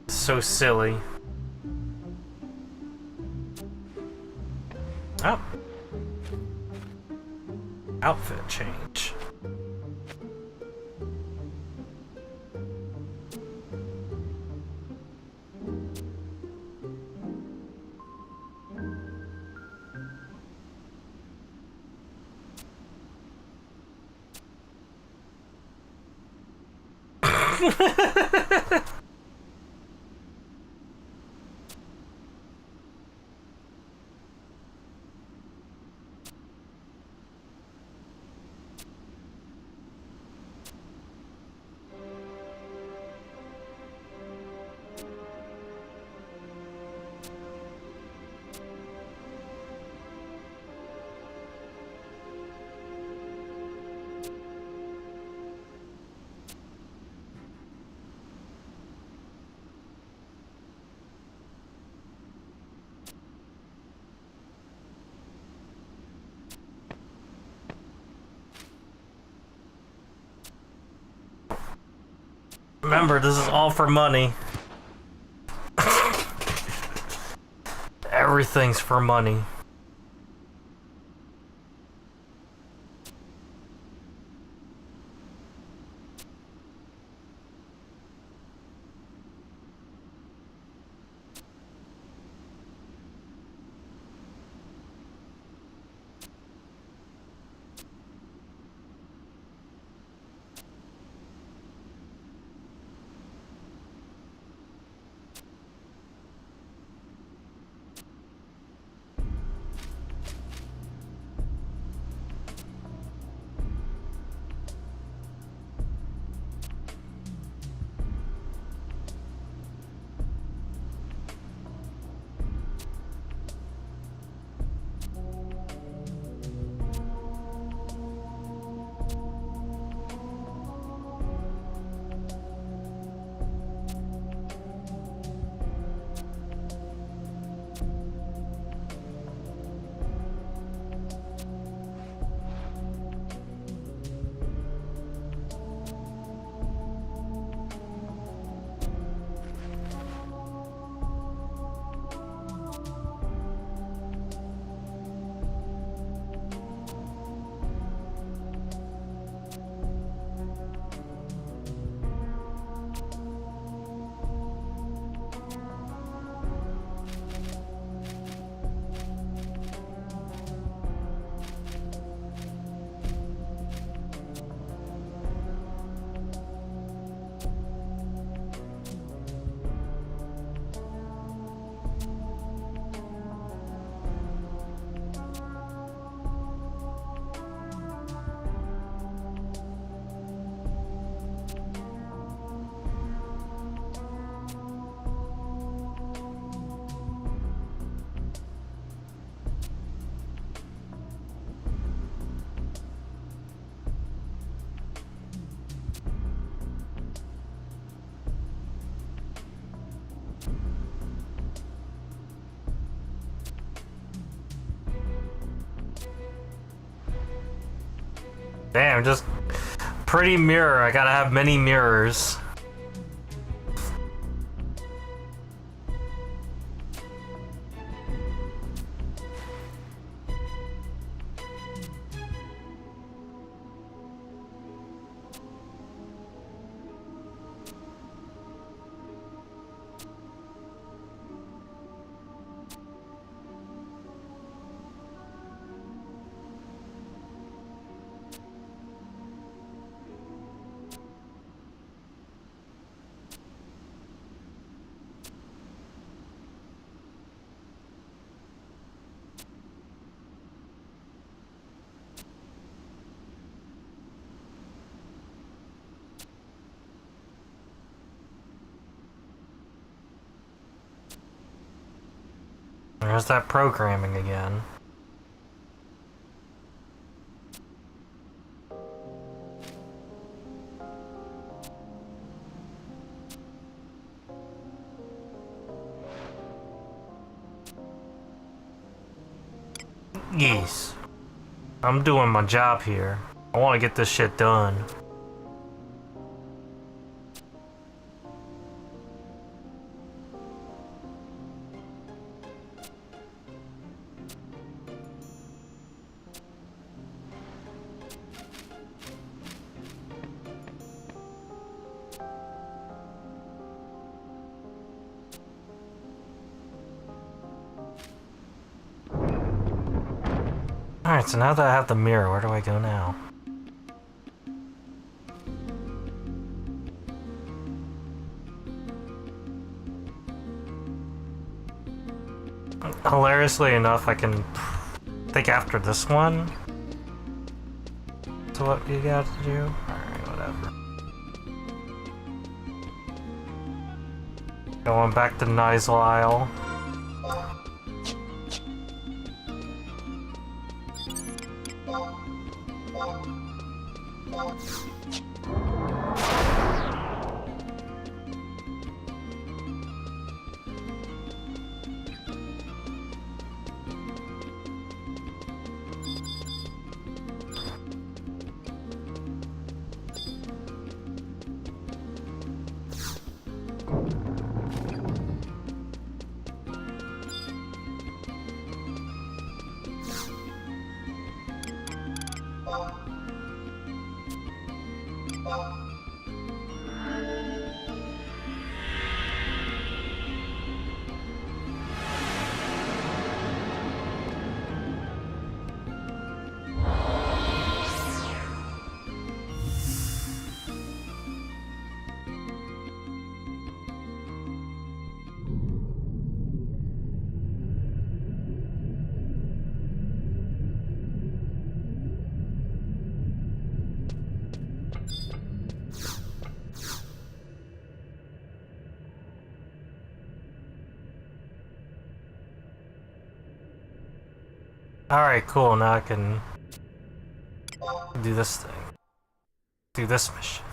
A: So silly. Oh. Outfit change. Remember, this is all for money. Everything's for money. Damn, just pretty mirror. I gotta have many mirrors. There's that programming again. Yes. I'm doing my job here. I want to get this shit done. Alright, so now that I have the mirror, where do I go now? Hilariously enough, I can think after this one. So what you got to do? Alright, whatever. Going back to Nisel Isle. Alright, cool, now I can do this thing. Do this mission.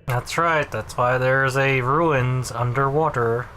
A: That's right, that's why there's a ruins underwater.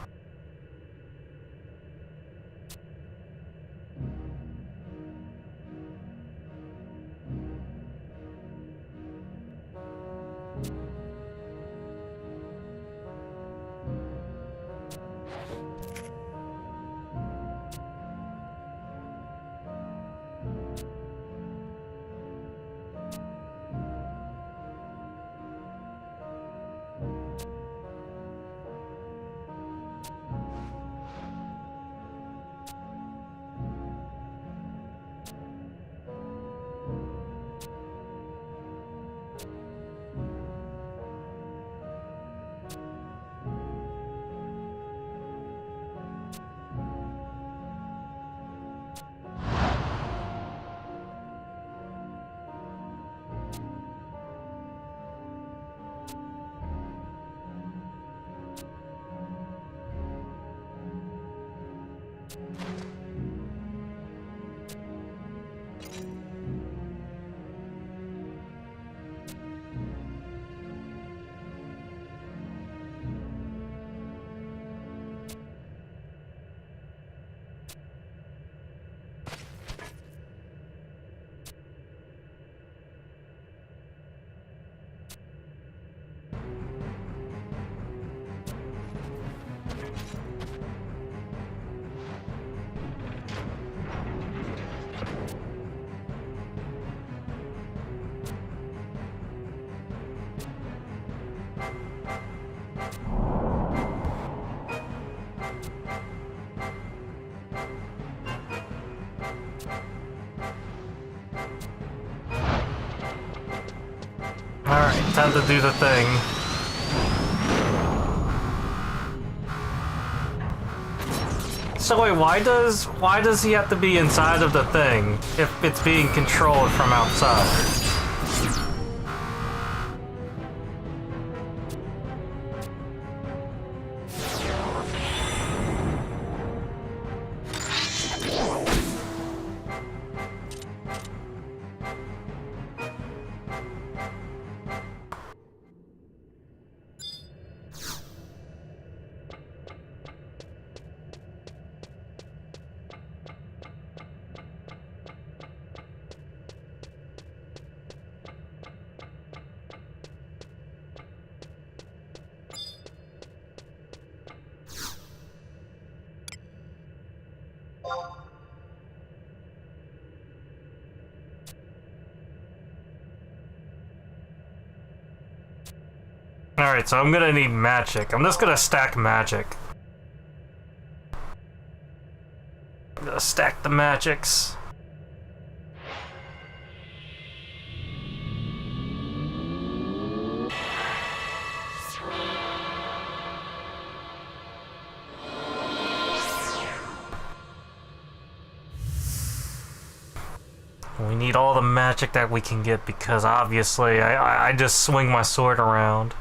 A: Alright, time to do the thing. So wait, why does he have to be inside of the thing if it's being controlled from outside? Alright, so I'm gonna need magic. I'm just gonna stack magic. I'm gonna stack the magics. We need all the magic that we can get because obviously I just swing my sword around.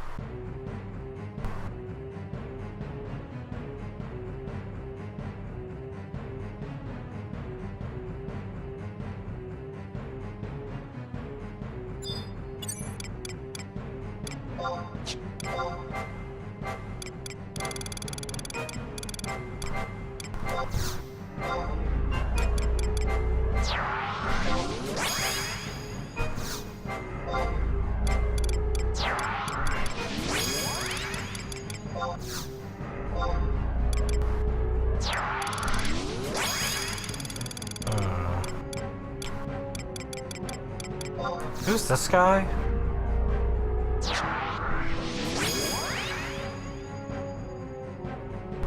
A: Who's this guy?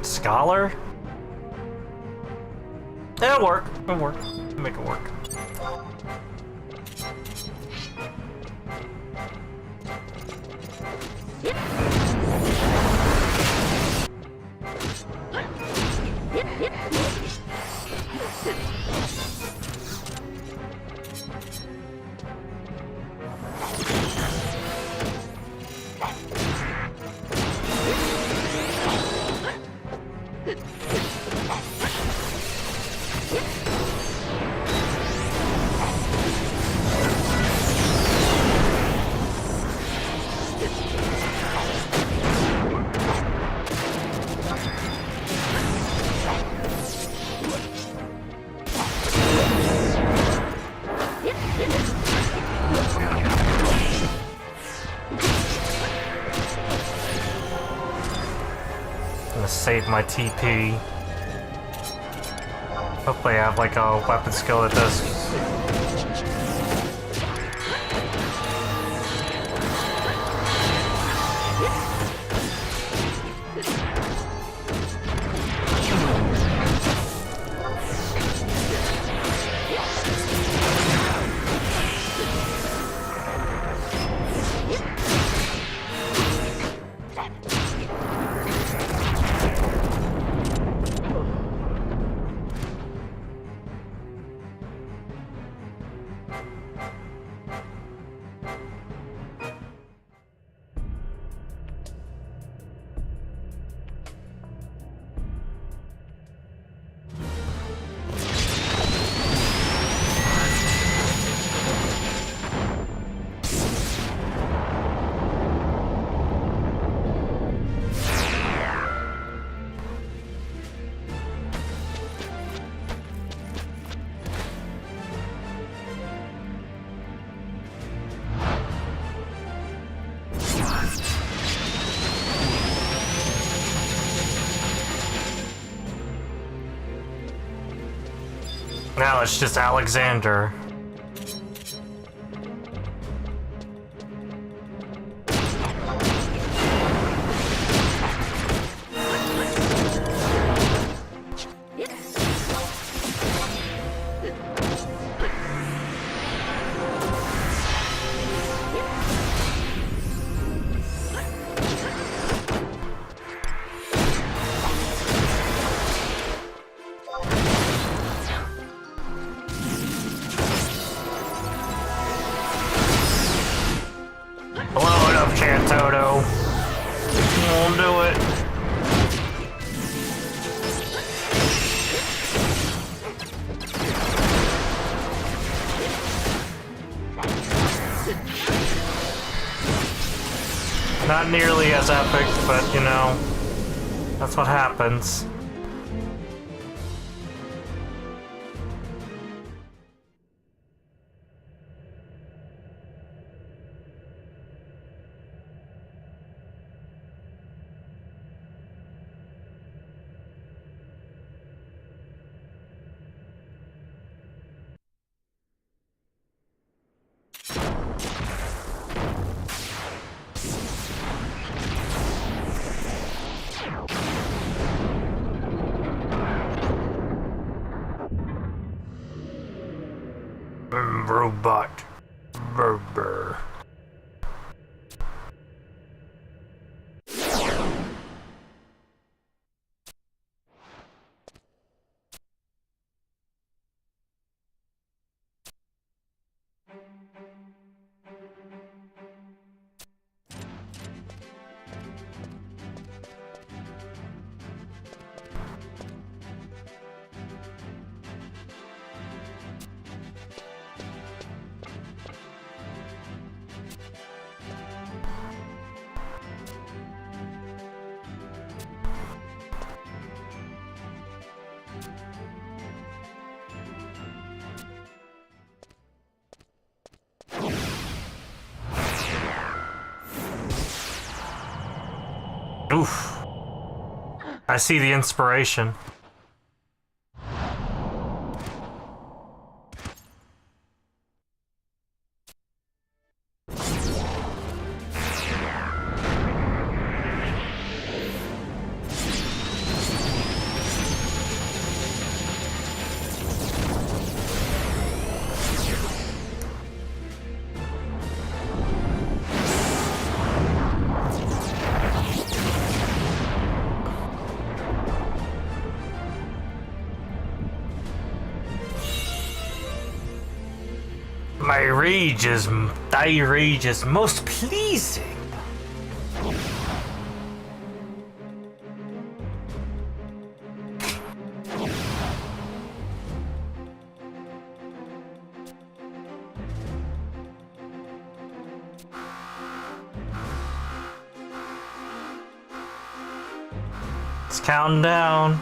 A: Scholar? It'll work. It'll work. Make it work. Save my TP. Hopefully I have like a weapon skill that does. Now it's just Alexander. chance, Odo. Won't do it. Not nearly as epic, but you know, that's what happens. Robot. Brr. Oof. I see the inspiration. Thy rage is most pleasing. It's counting down.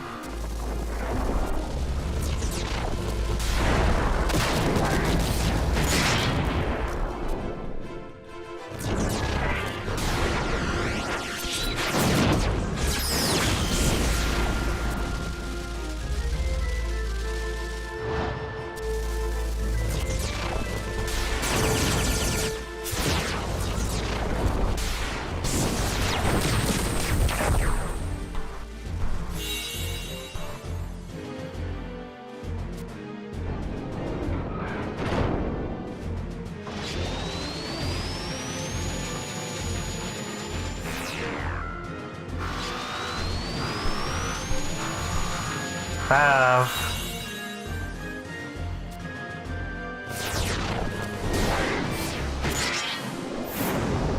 A: Have.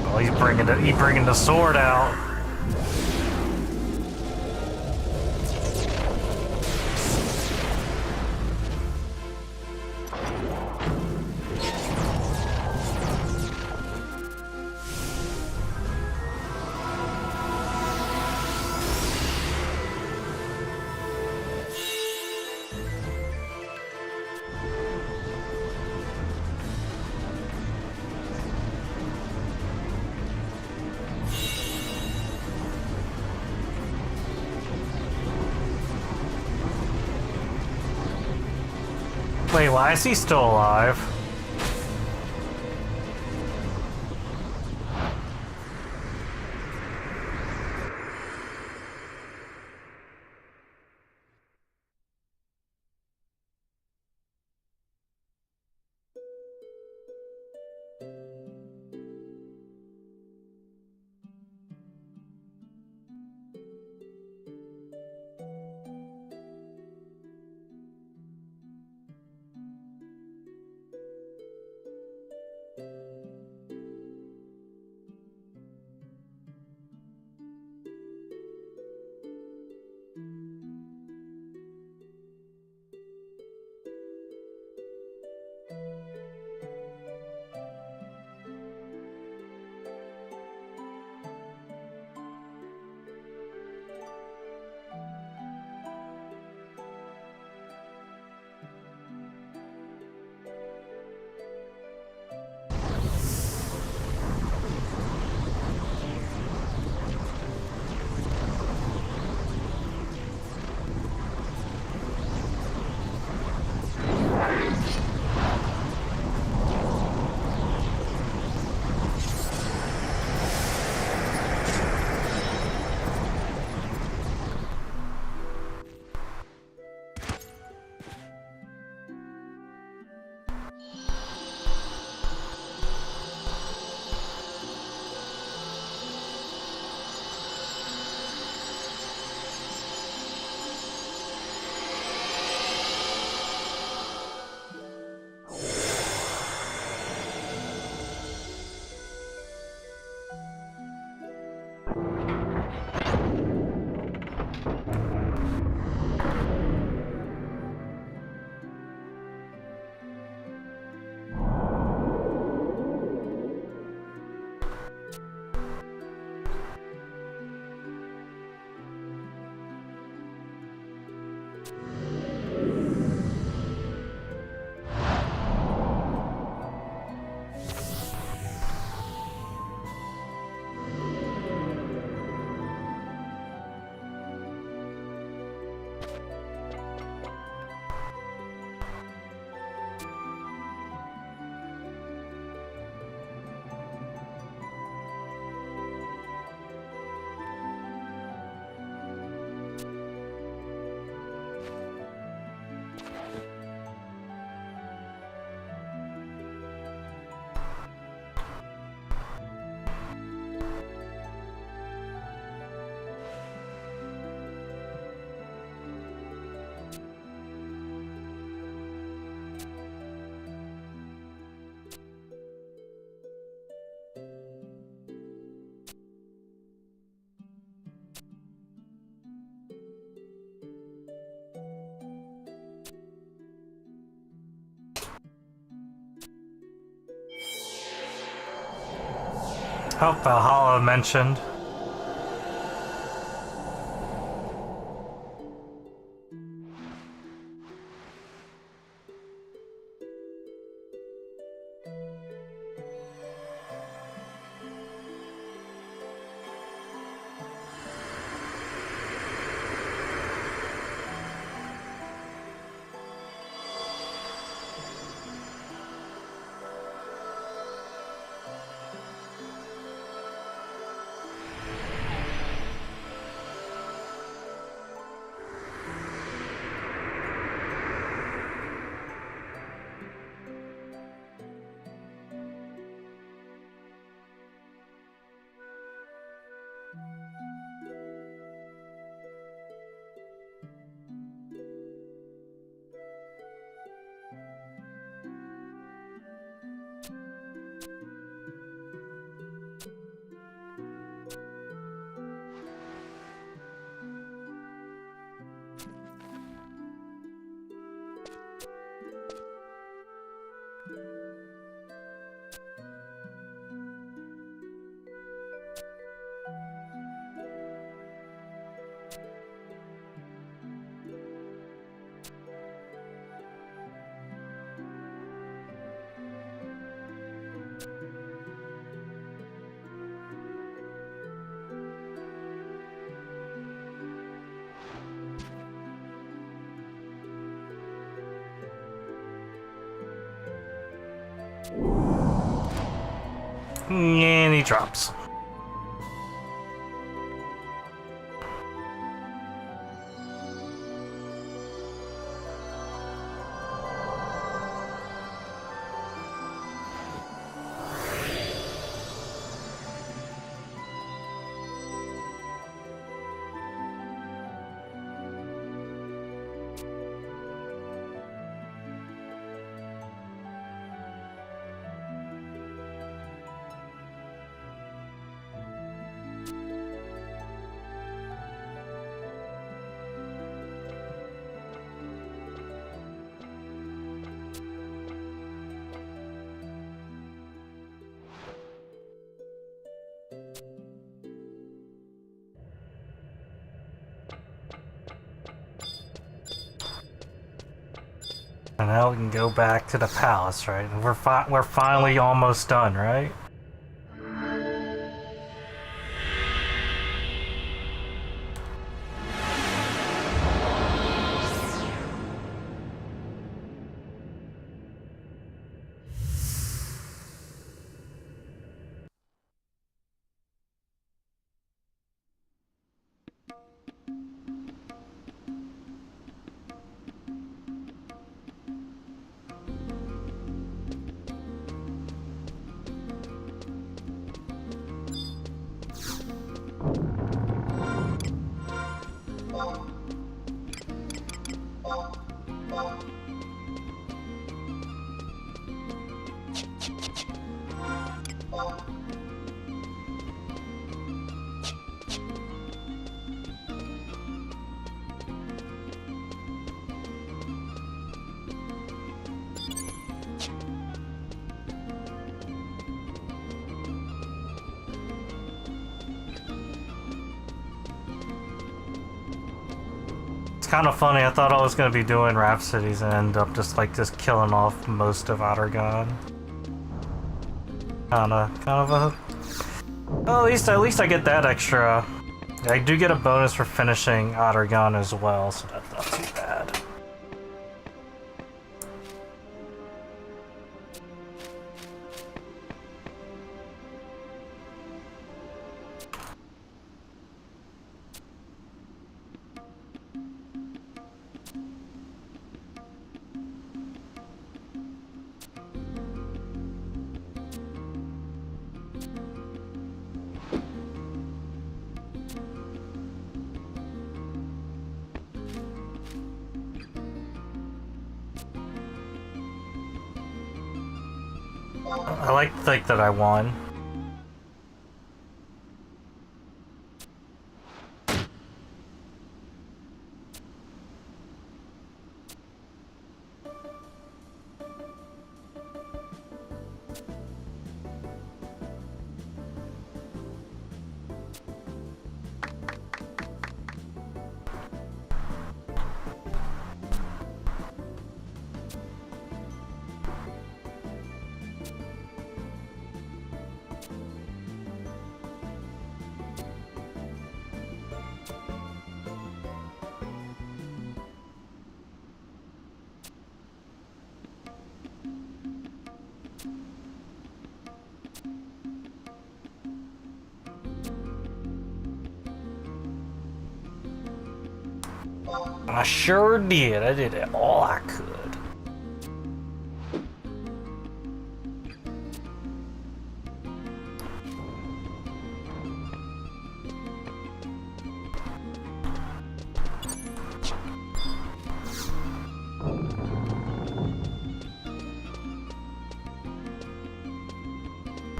A: Oh, he's bringing the sword out. Wait, why is he still alive? Oh, Valhalla mentioned. And he drops. And now we can go back to the palace, right? And we're finally almost done, right? Kind of funny. I thought I was gonna be doing Rhapsodies and end up just killing off most of Outergon. Kind of a. Well, at least I get that extra. I do get a bonus for finishing Outergon as well, so that's not too bad. I like to think that I won. I sure did. I did it all I could.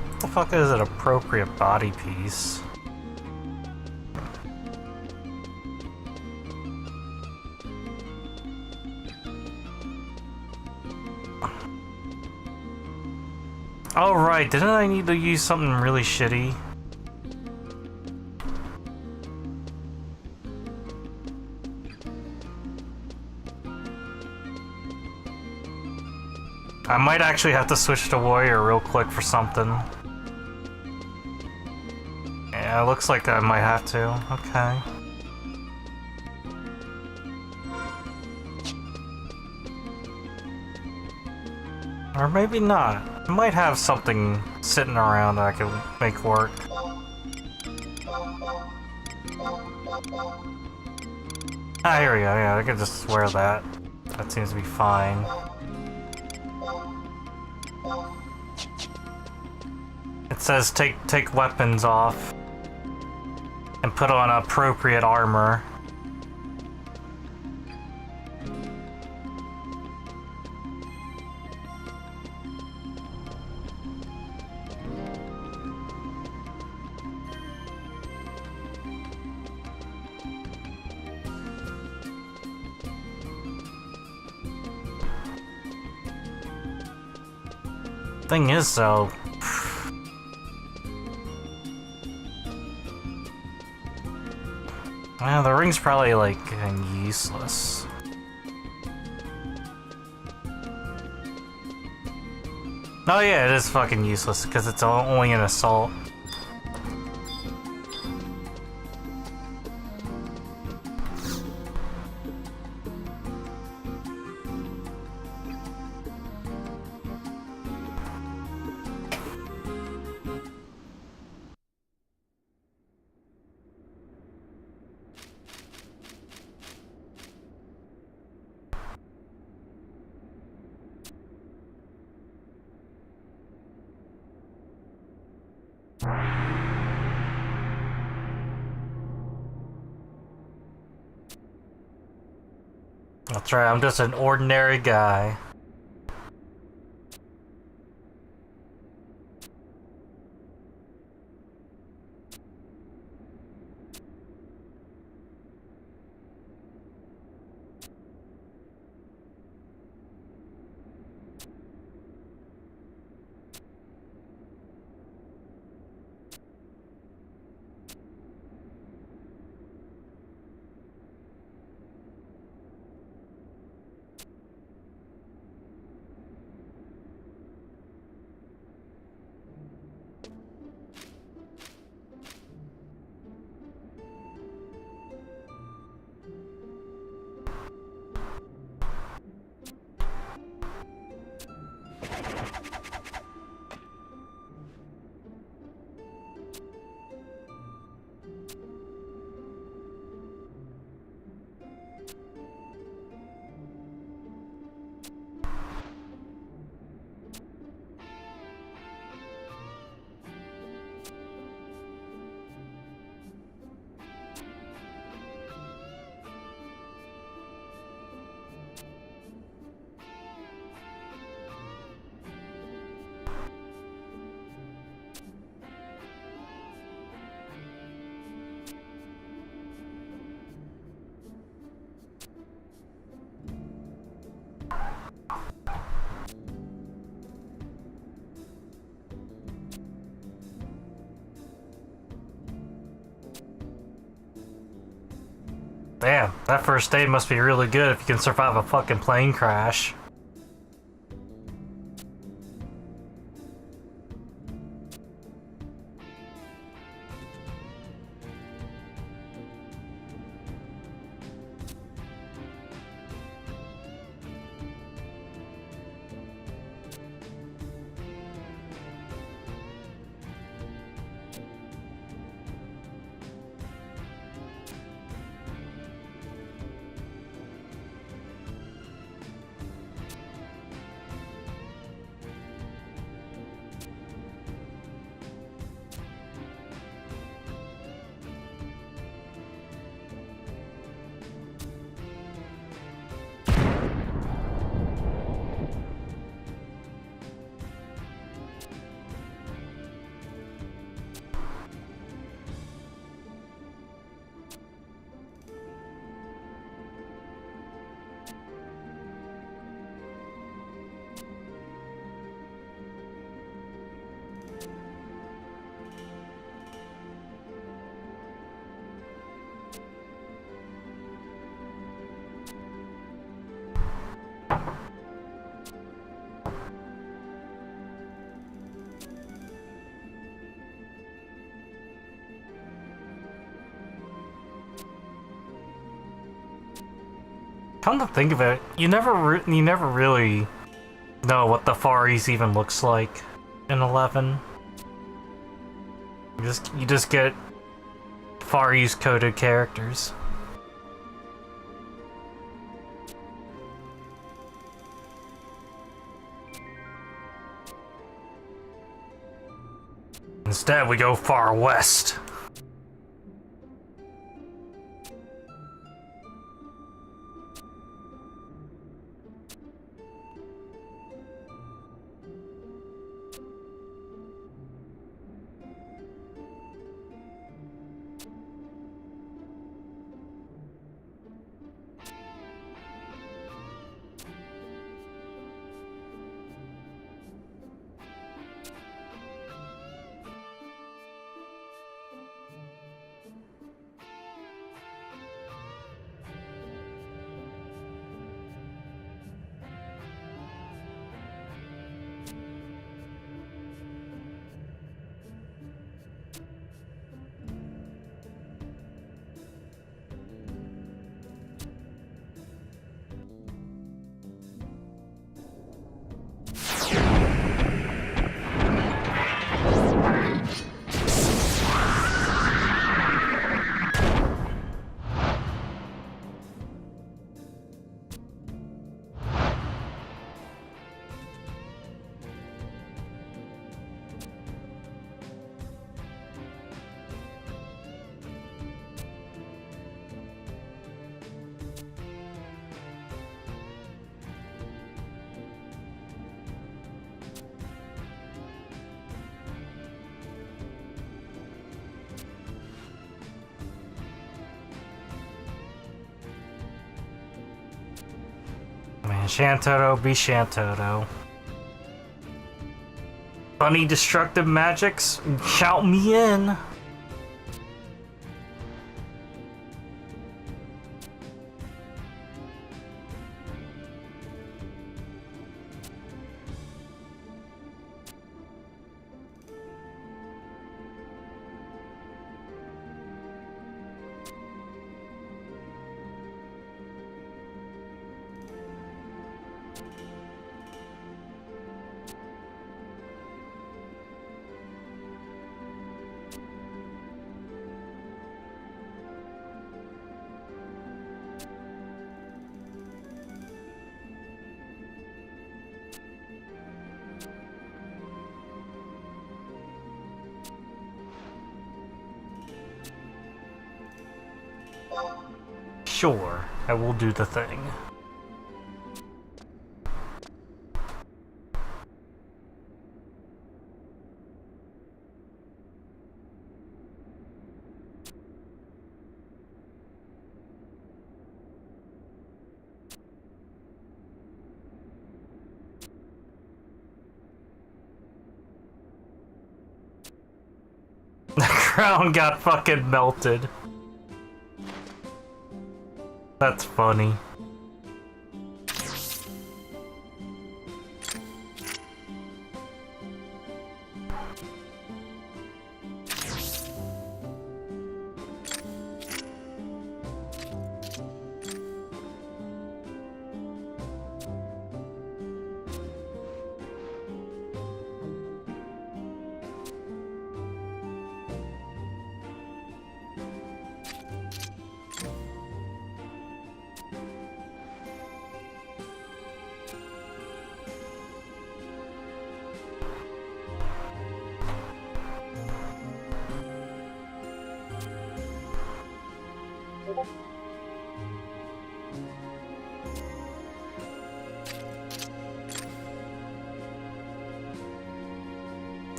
A: What the fuck is an appropriate body piece? Oh right, didn't I need to use something really shitty? I might actually have to switch to warrior real quick for something. Yeah, it looks like I might have to. Okay. Or maybe not. I might have something sitting around that I can make work. Ah, here we go. Yeah, I can just wear that. That seems to be fine. It says take weapons off and put on appropriate armor. Thing is, though, well, the ring's probably like useless. Oh yeah, it is fucking useless because it's only an assault. That's right, I'm just an ordinary guy. Damn, that first aid must be really good if you can survive a fucking plane crash. Come to think of it, you never really know what the Far East even looks like in 11. You just get Far East coded characters. Instead, we go Far West. Man, Shantoto be Shantoto. Funny destructive magics? Shout me in! Sure, I will do the thing. The crown got fucking melted. That's funny.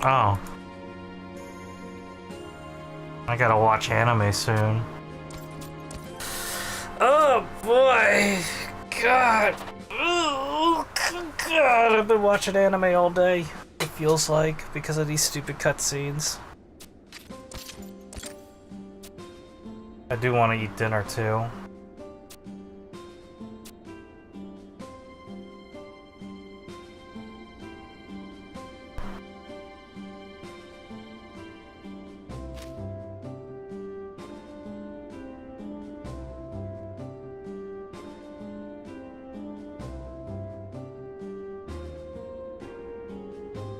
A: Oh. I gotta watch anime soon. Oh boy! God! Oh, God! I've been watching anime all day. It feels like, because of these stupid cutscenes. I do want to eat dinner too.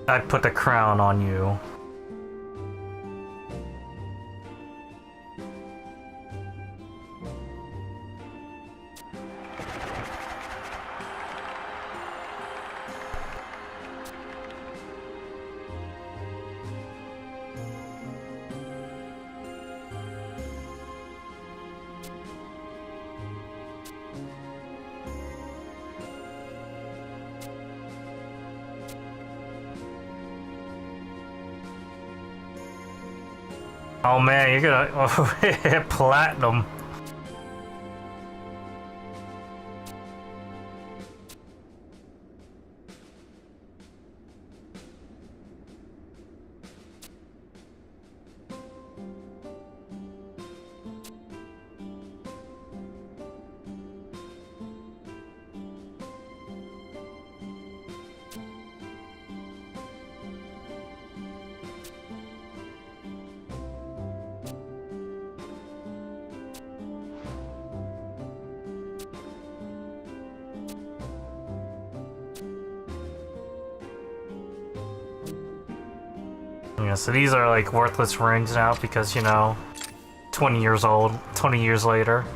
A: I put a crown on you. Oh man, you're gonna hit platinum. Yeah, so these are like worthless rings now because, you know, 20 years old, 20 years later.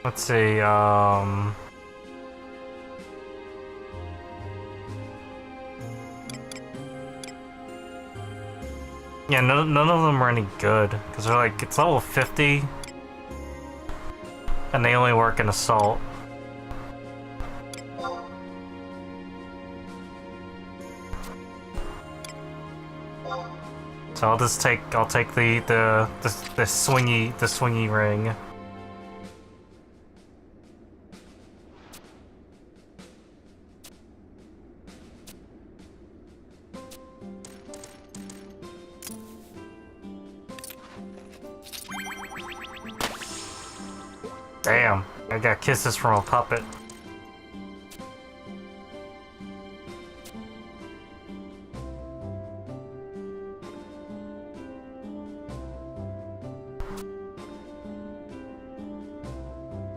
A: Let's see, yeah, none of them are any good because they're like, it's level 50 and they only work in assault. So I'll take the swingy ring. Damn, I got kisses from a puppet.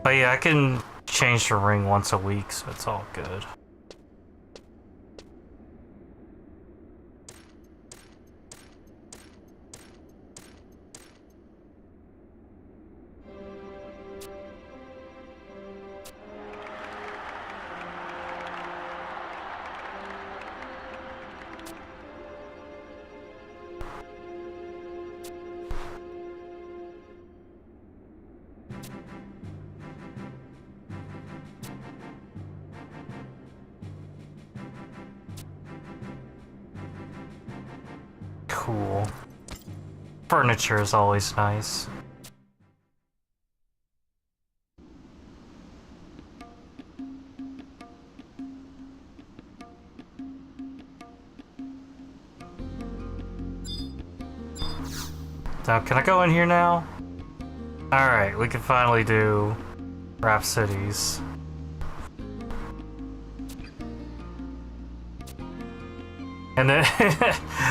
A: But yeah, I can change the ring once a week, so it's all good. Cool. Furniture is always nice. Now, can I go in here now? Alright, we can finally do Rhapsodies. And then,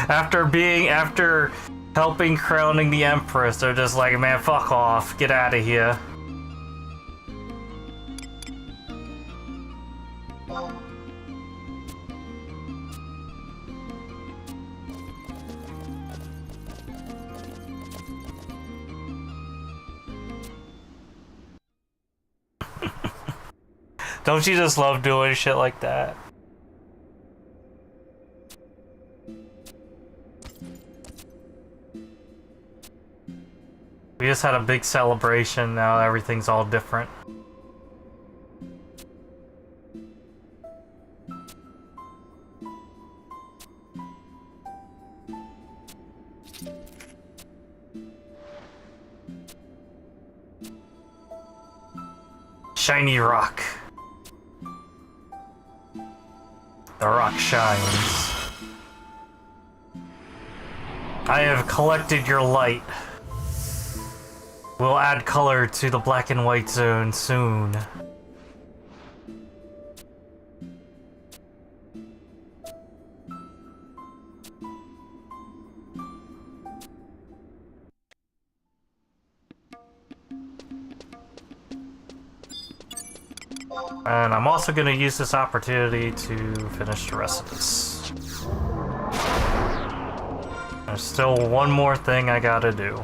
A: after helping crowning the Empress, they're just like, man, fuck off, get out of here. Don't you just love doing shit like that? We just had a big celebration, now everything's all different. Shiny rock. The rock shines. I have collected your light. We'll add color to the black and white zone soon. And I'm also going to use this opportunity to finish the rest of this. There's still one more thing I gotta do.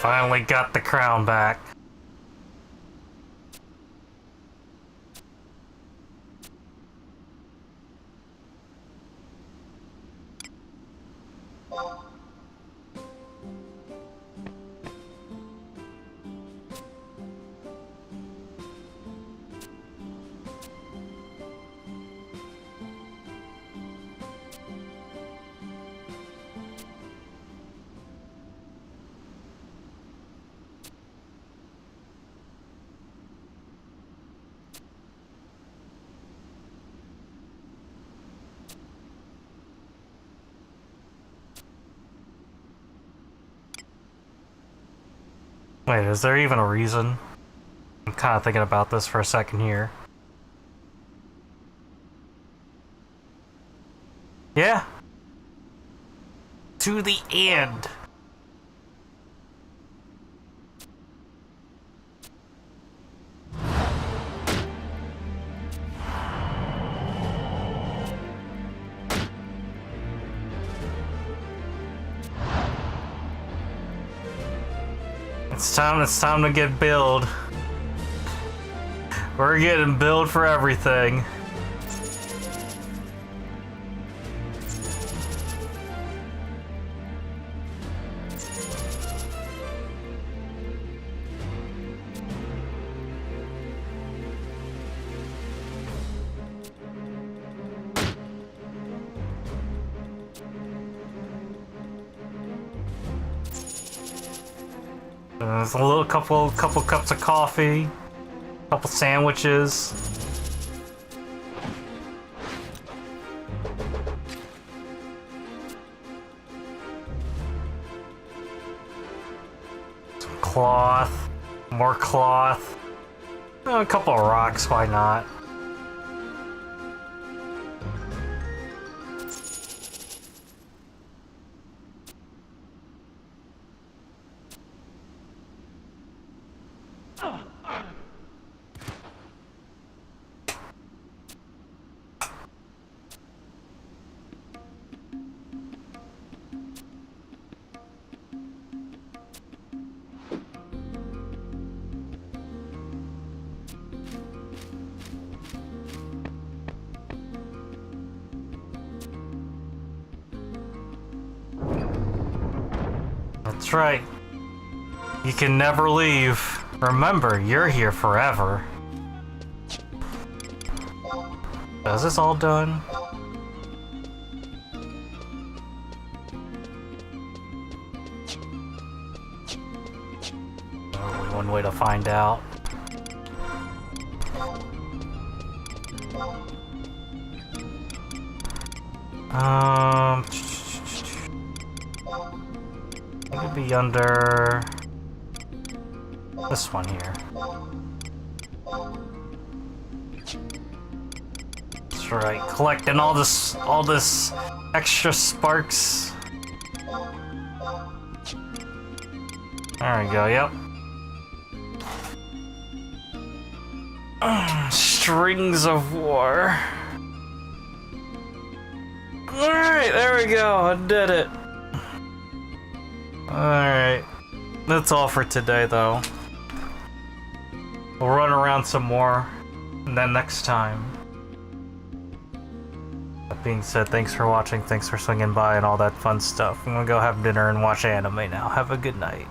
A: Finally got the crown back. Wait, is there even a reason? I'm kind of thinking about this for a second here. Yeah. To the end. It's time to get billed. We're getting billed for everything. There's a little couple cups of coffee, couple sandwiches. Some cloth, more cloth. A couple of rocks, why not? That's right. You can never leave. Remember, you're here forever. Is this all done? Only one way to find out. It could be under this one here. That's right. Collecting all this extra sparks. There we go, yep. Strings of War. Alright, there we go, I did it. Alright. That's all for today, though. We'll run around some more, and then next time. That being said, thanks for watching, thanks for swinging by and all that fun stuff. I'm gonna go have dinner and watch anime now. Have a good night.